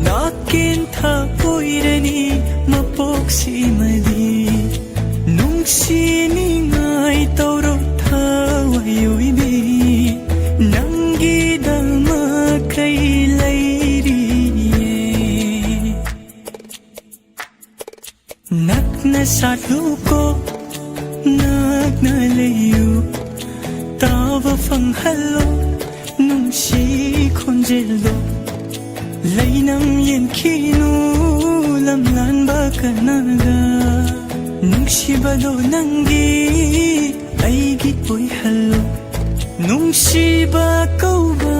नाकिन था पोइरनी मपोक्सी मदी नुंसीनिंगाई तौरो थावयोइबी नंगीदमा कई लैरिये नक्ना साथलुको नक्ना लैयो तावा फंगहल्लो नुंसी खोंजिल्दो लैनम येंखिनु lamlanba kanada नुंसीबदो नंगी aigi oihhallo नुंसीबा कौबा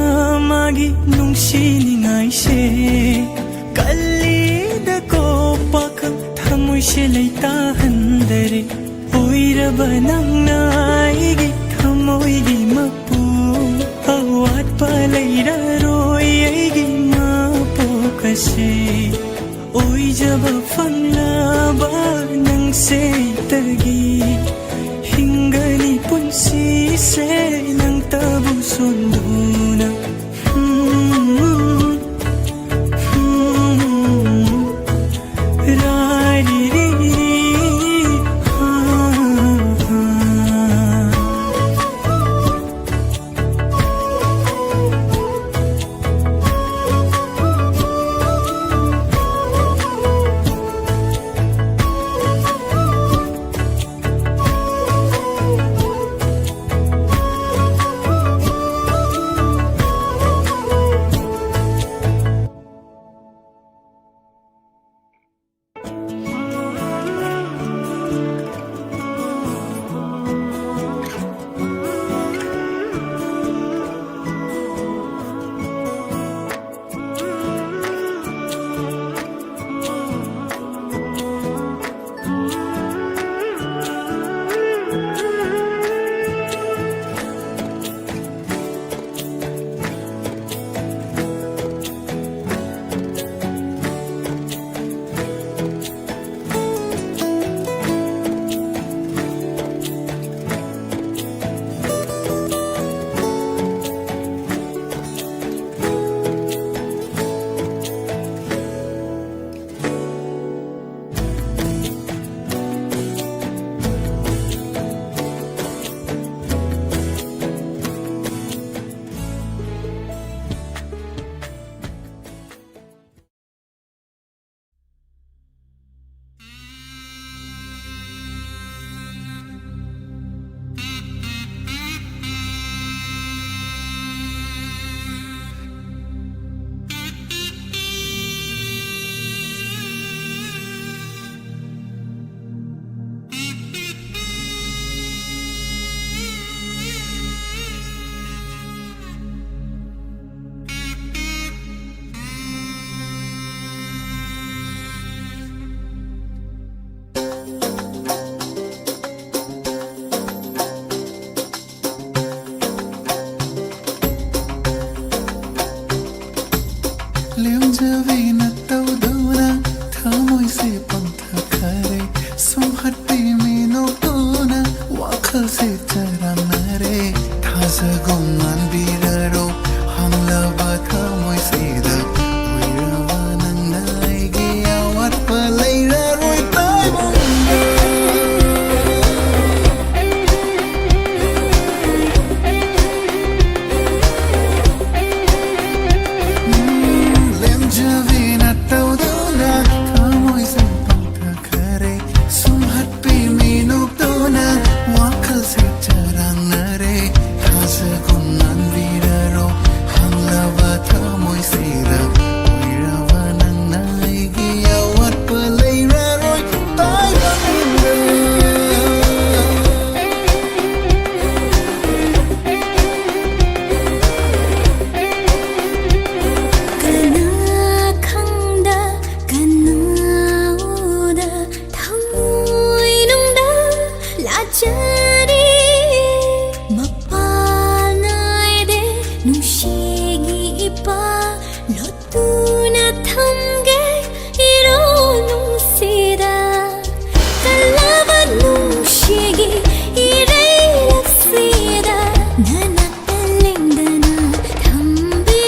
मागी नुंसीनिंगाई से कल्लीदको पाखं थमोय से लेता हंदरे ओइरबा नंगना aigi थमोयगी मपु अवाटपा लैरारोय aigi मपो कसे ओइ जब फंगलाबा नंगसे तगी हिंगनी पुंसी से नंग तबु सुंदुना ꯋꯥꯈꯜꯁꯦ ꯆꯔꯥꯡꯅꯔꯦ ꯊꯥꯖꯒꯨꯝ ꯉꯥꯟꯕꯤꯔꯔꯣ ꯍꯪꯂꯕ ꯊꯃꯣꯏꯁꯤꯗ ꯑꯣꯏꯔꯕ ꯅꯪꯅ ꯑꯩꯒꯤ ꯑꯋꯥꯠꯄ ꯂꯩꯔꯔꯣꯏ ꯇꯥꯏꯕꯪꯗ ꯂꯦꯝꯖꯕꯤꯅ ꯇꯧꯗꯨꯅ ꯊꯃꯣꯏꯁꯦ ꯄꯪꯊꯈꯔꯦ ꯁꯨꯝꯍꯠꯄꯤ ꯃꯤꯅꯣꯛꯇꯨꯅ ꯋꯥꯈꯜꯁꯦ ꯆꯔꯥꯡꯅꯔꯦ ꯊꯥꯖꯒꯨꯝ ꯉꯥꯟꯕꯤꯔꯔꯣ ꯍꯪꯂꯕ ꯊꯃꯣꯏꯁꯤꯗ ꯑꯣꯏꯔꯕ ꯅꯪꯅ ꯑꯩꯒꯤ ꯑꯋꯥꯠꯄ ꯂꯩꯔꯔꯣꯏ ꯇꯥꯏꯕꯪꯗ ꯀꯅꯥ ꯈꯪꯗ ꯀꯅꯥ ꯎꯗ ꯊꯃꯣꯏꯅꯨꯡꯗ ꯂꯥꯖꯔꯤ ꯃꯄꯥꯜ ꯅꯥꯏꯗꯦ ꯅꯨꯡꯁꯤꯒꯤ ꯏꯄꯥ ꯂꯣꯠꯇꯨꯅ ꯊꯝꯒꯦ ꯏꯔꯣꯜ ꯅꯨꯡꯁꯤꯗ ꯀꯜꯂꯕ ꯅꯨꯡꯁꯤꯒꯤ 이래락시다 나나까 랭다나 담비유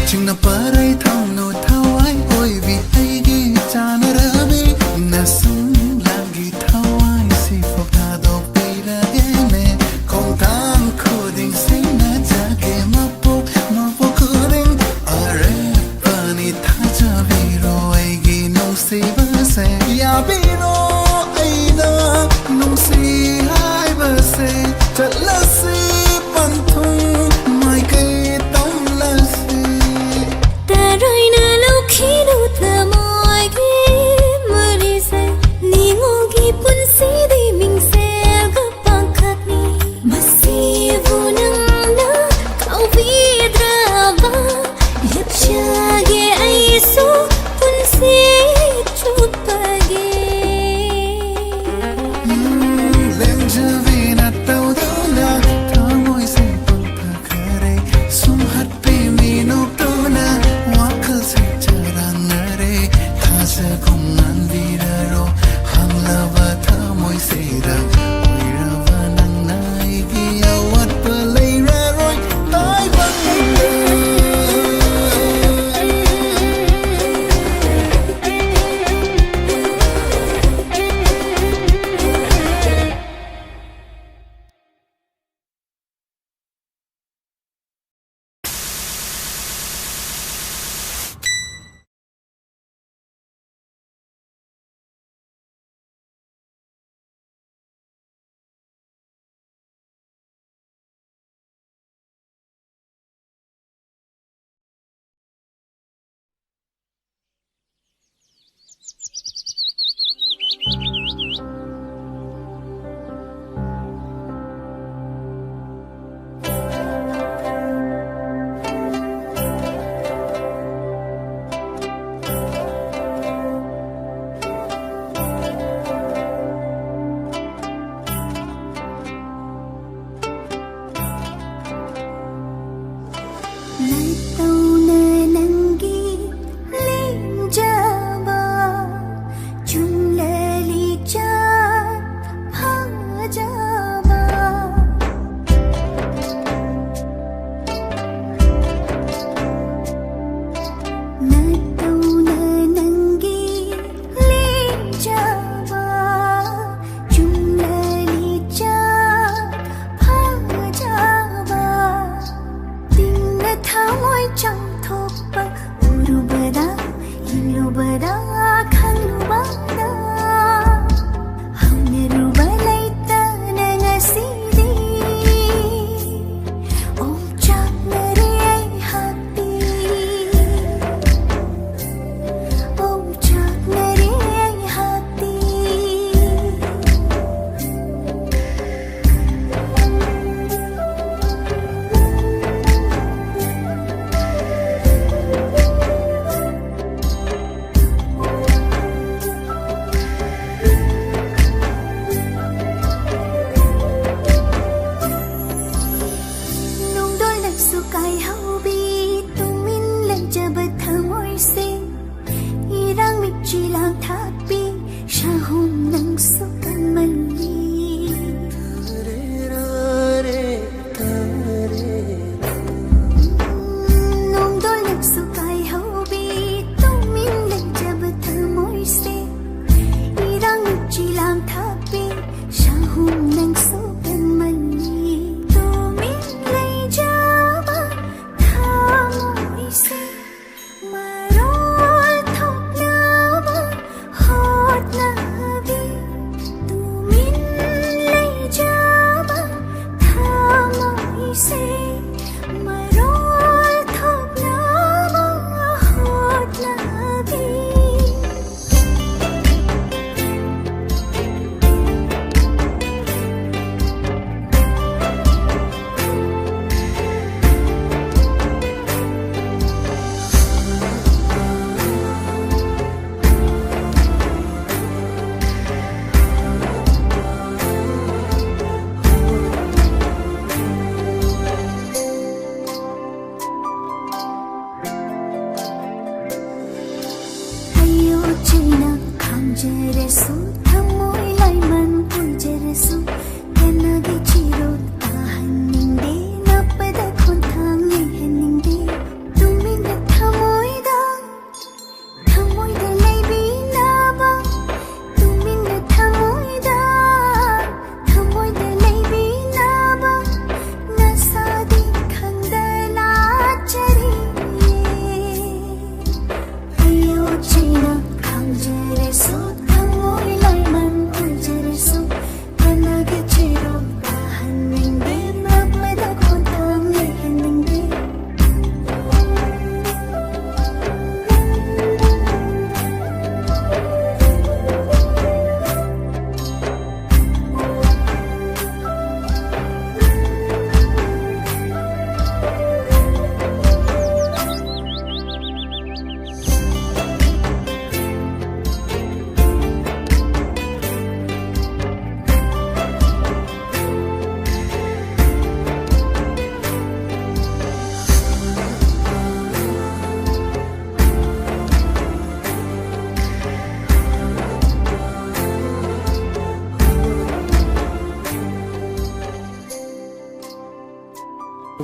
ꯆꯤꯡꯅ ꯄꯥꯔꯩ ꯊꯥꯎꯅꯣ ꯊꯋꯥꯏ ꯑꯣꯏꯕꯤ ꯑꯩꯒꯤ ꯆꯥꯅꯔꯕꯤ ꯅꯁꯨꯝ ꯂꯥꯡꯒꯤ ꯊꯋꯥꯏꯁꯤ ꯐꯥꯎ ꯊꯥꯗꯣꯛꯄꯤꯔꯒꯦꯅꯦ ꯈꯣꯡꯊꯥꯡ ꯈꯨꯗꯤꯡ ꯁꯤꯡꯅꯖꯒꯦ ꯃꯄꯣꯛ ꯈꯨꯗꯤꯡ ꯑꯔꯦꯞꯄꯅꯤ ꯊꯥꯖꯕꯤꯔꯣ ꯑꯩꯒꯤ ꯅꯨꯡꯁꯤꯕꯁꯦ ꯌꯥꯕꯤꯔꯣ ꯑꯩꯅ ꯅꯨꯡꯁꯤ ꯍꯥꯏꯕꯁꯦ ꯆꯠꯂꯁꯤ ꯄꯟꯊꯨꯡ ꯃꯥꯏꯀꯩ ꯇꯝꯂꯁꯤ 따로이나 럭키로 타모이기 머리세 니모기 분시디 밍셀가 빵카니 마시부능나 카우비드라바 lep샤게 아이소 분시 춥파게 lemjavina tawduna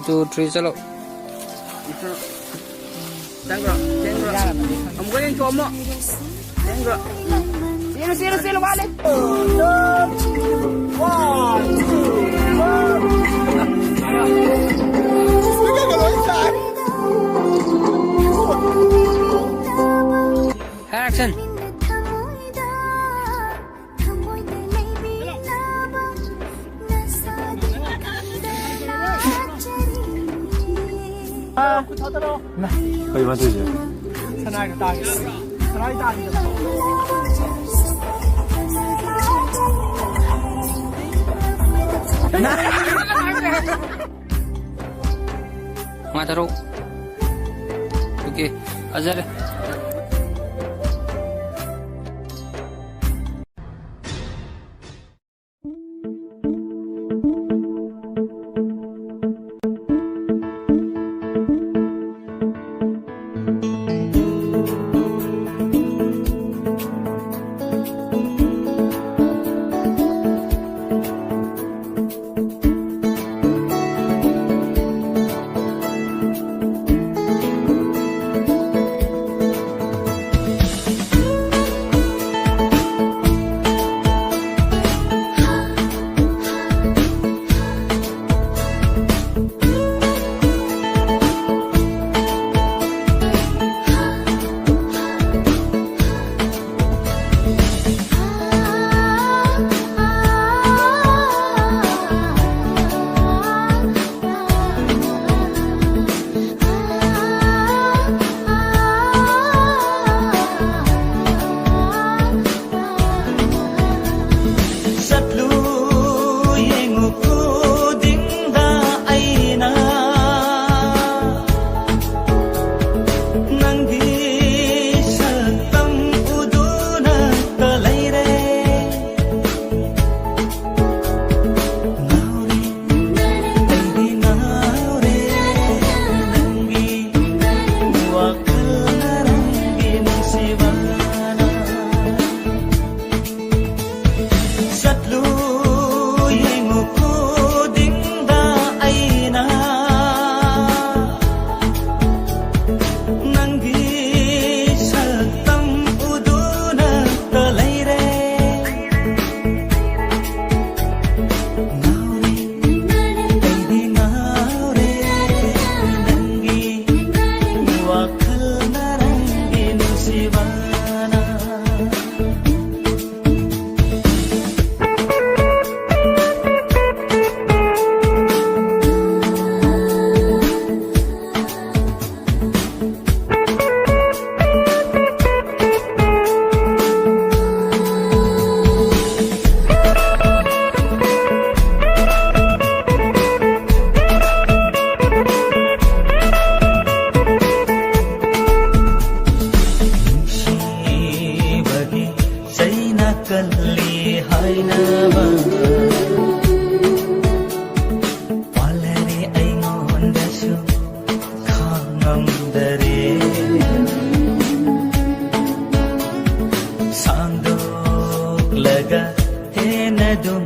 2 3 चलो हमको yang cuma enggak silo balik 1 2 action可以吗？这些。 Mataro. Okay, Azar. hainaba walare aingondasu khangamdare sangdoklaga henadum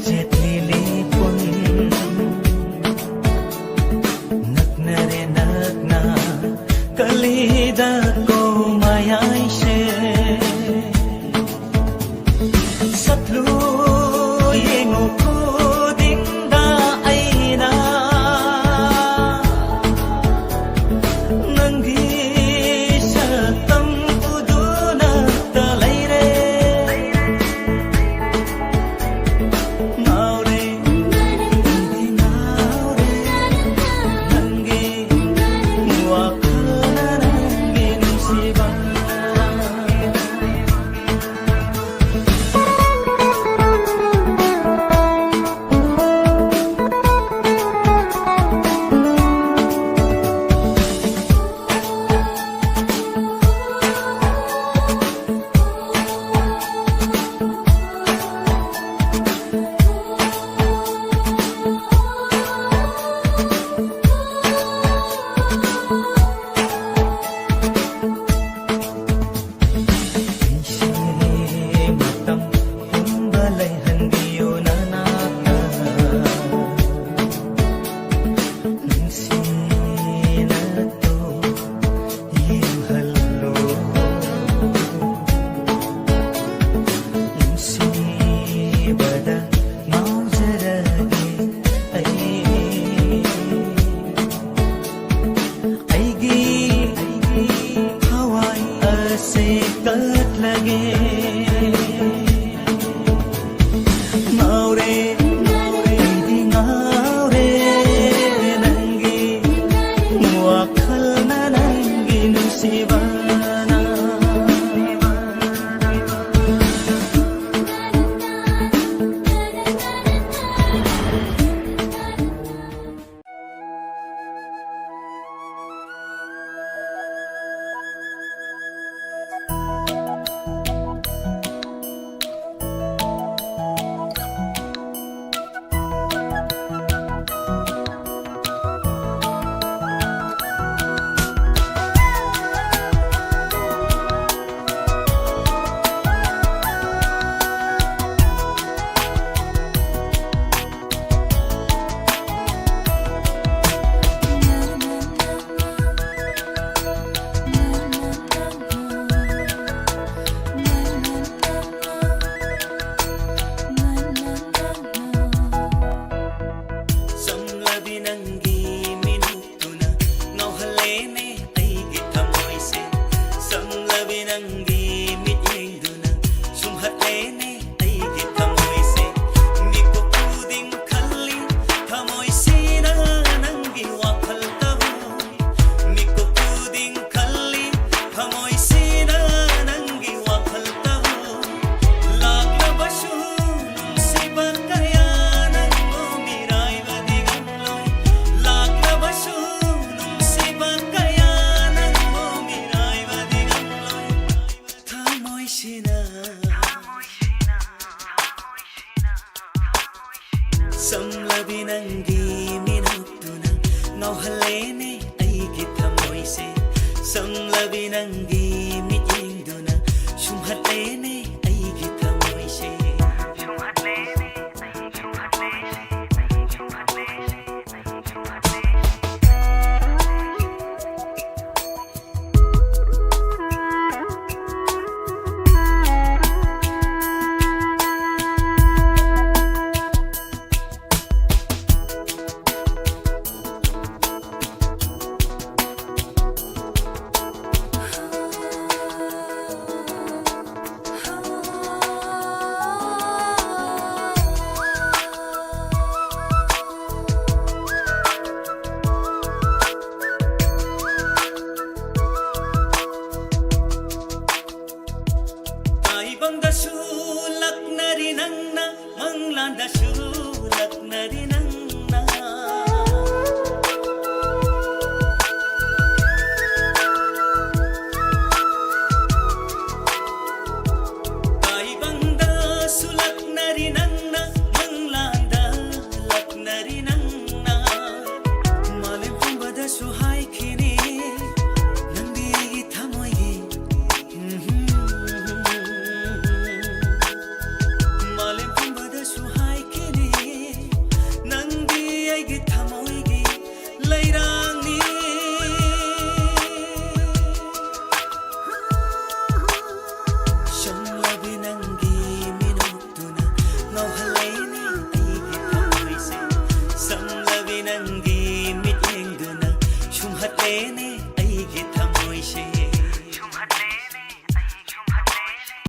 jetlili pun naknare nakna kalida ko mayai she satlu yengo khudingda aina nangi satam uduna talaire naure naure nangi wakana nangi nusiba matam humbalai handiyo nanaka sinato yimhallo sibada mauzarage aigi hawai ase kat lage maure di ngaure nangi muakhal na nangi nusibana samlabi nangi minutuna nauhalene aigi thamoise samlabi nangi mitinduna sumhatlene aigi thamoise miko puding khalli thamoisina nangi wakhal tahu miko puding khalli thamoisina nangi wakhal tahu lagla basu nunsiba kaya nango mirai vadigamloi lagla basu nunsiba kaya nango mirai vadigamloi thamoisina samlabi nangi minutuna nauhalene aigi thamoise samlabi nangi mitinduna sumhatlene aigi thamoise taibangdasu laknari nangna manglandasu laknari nang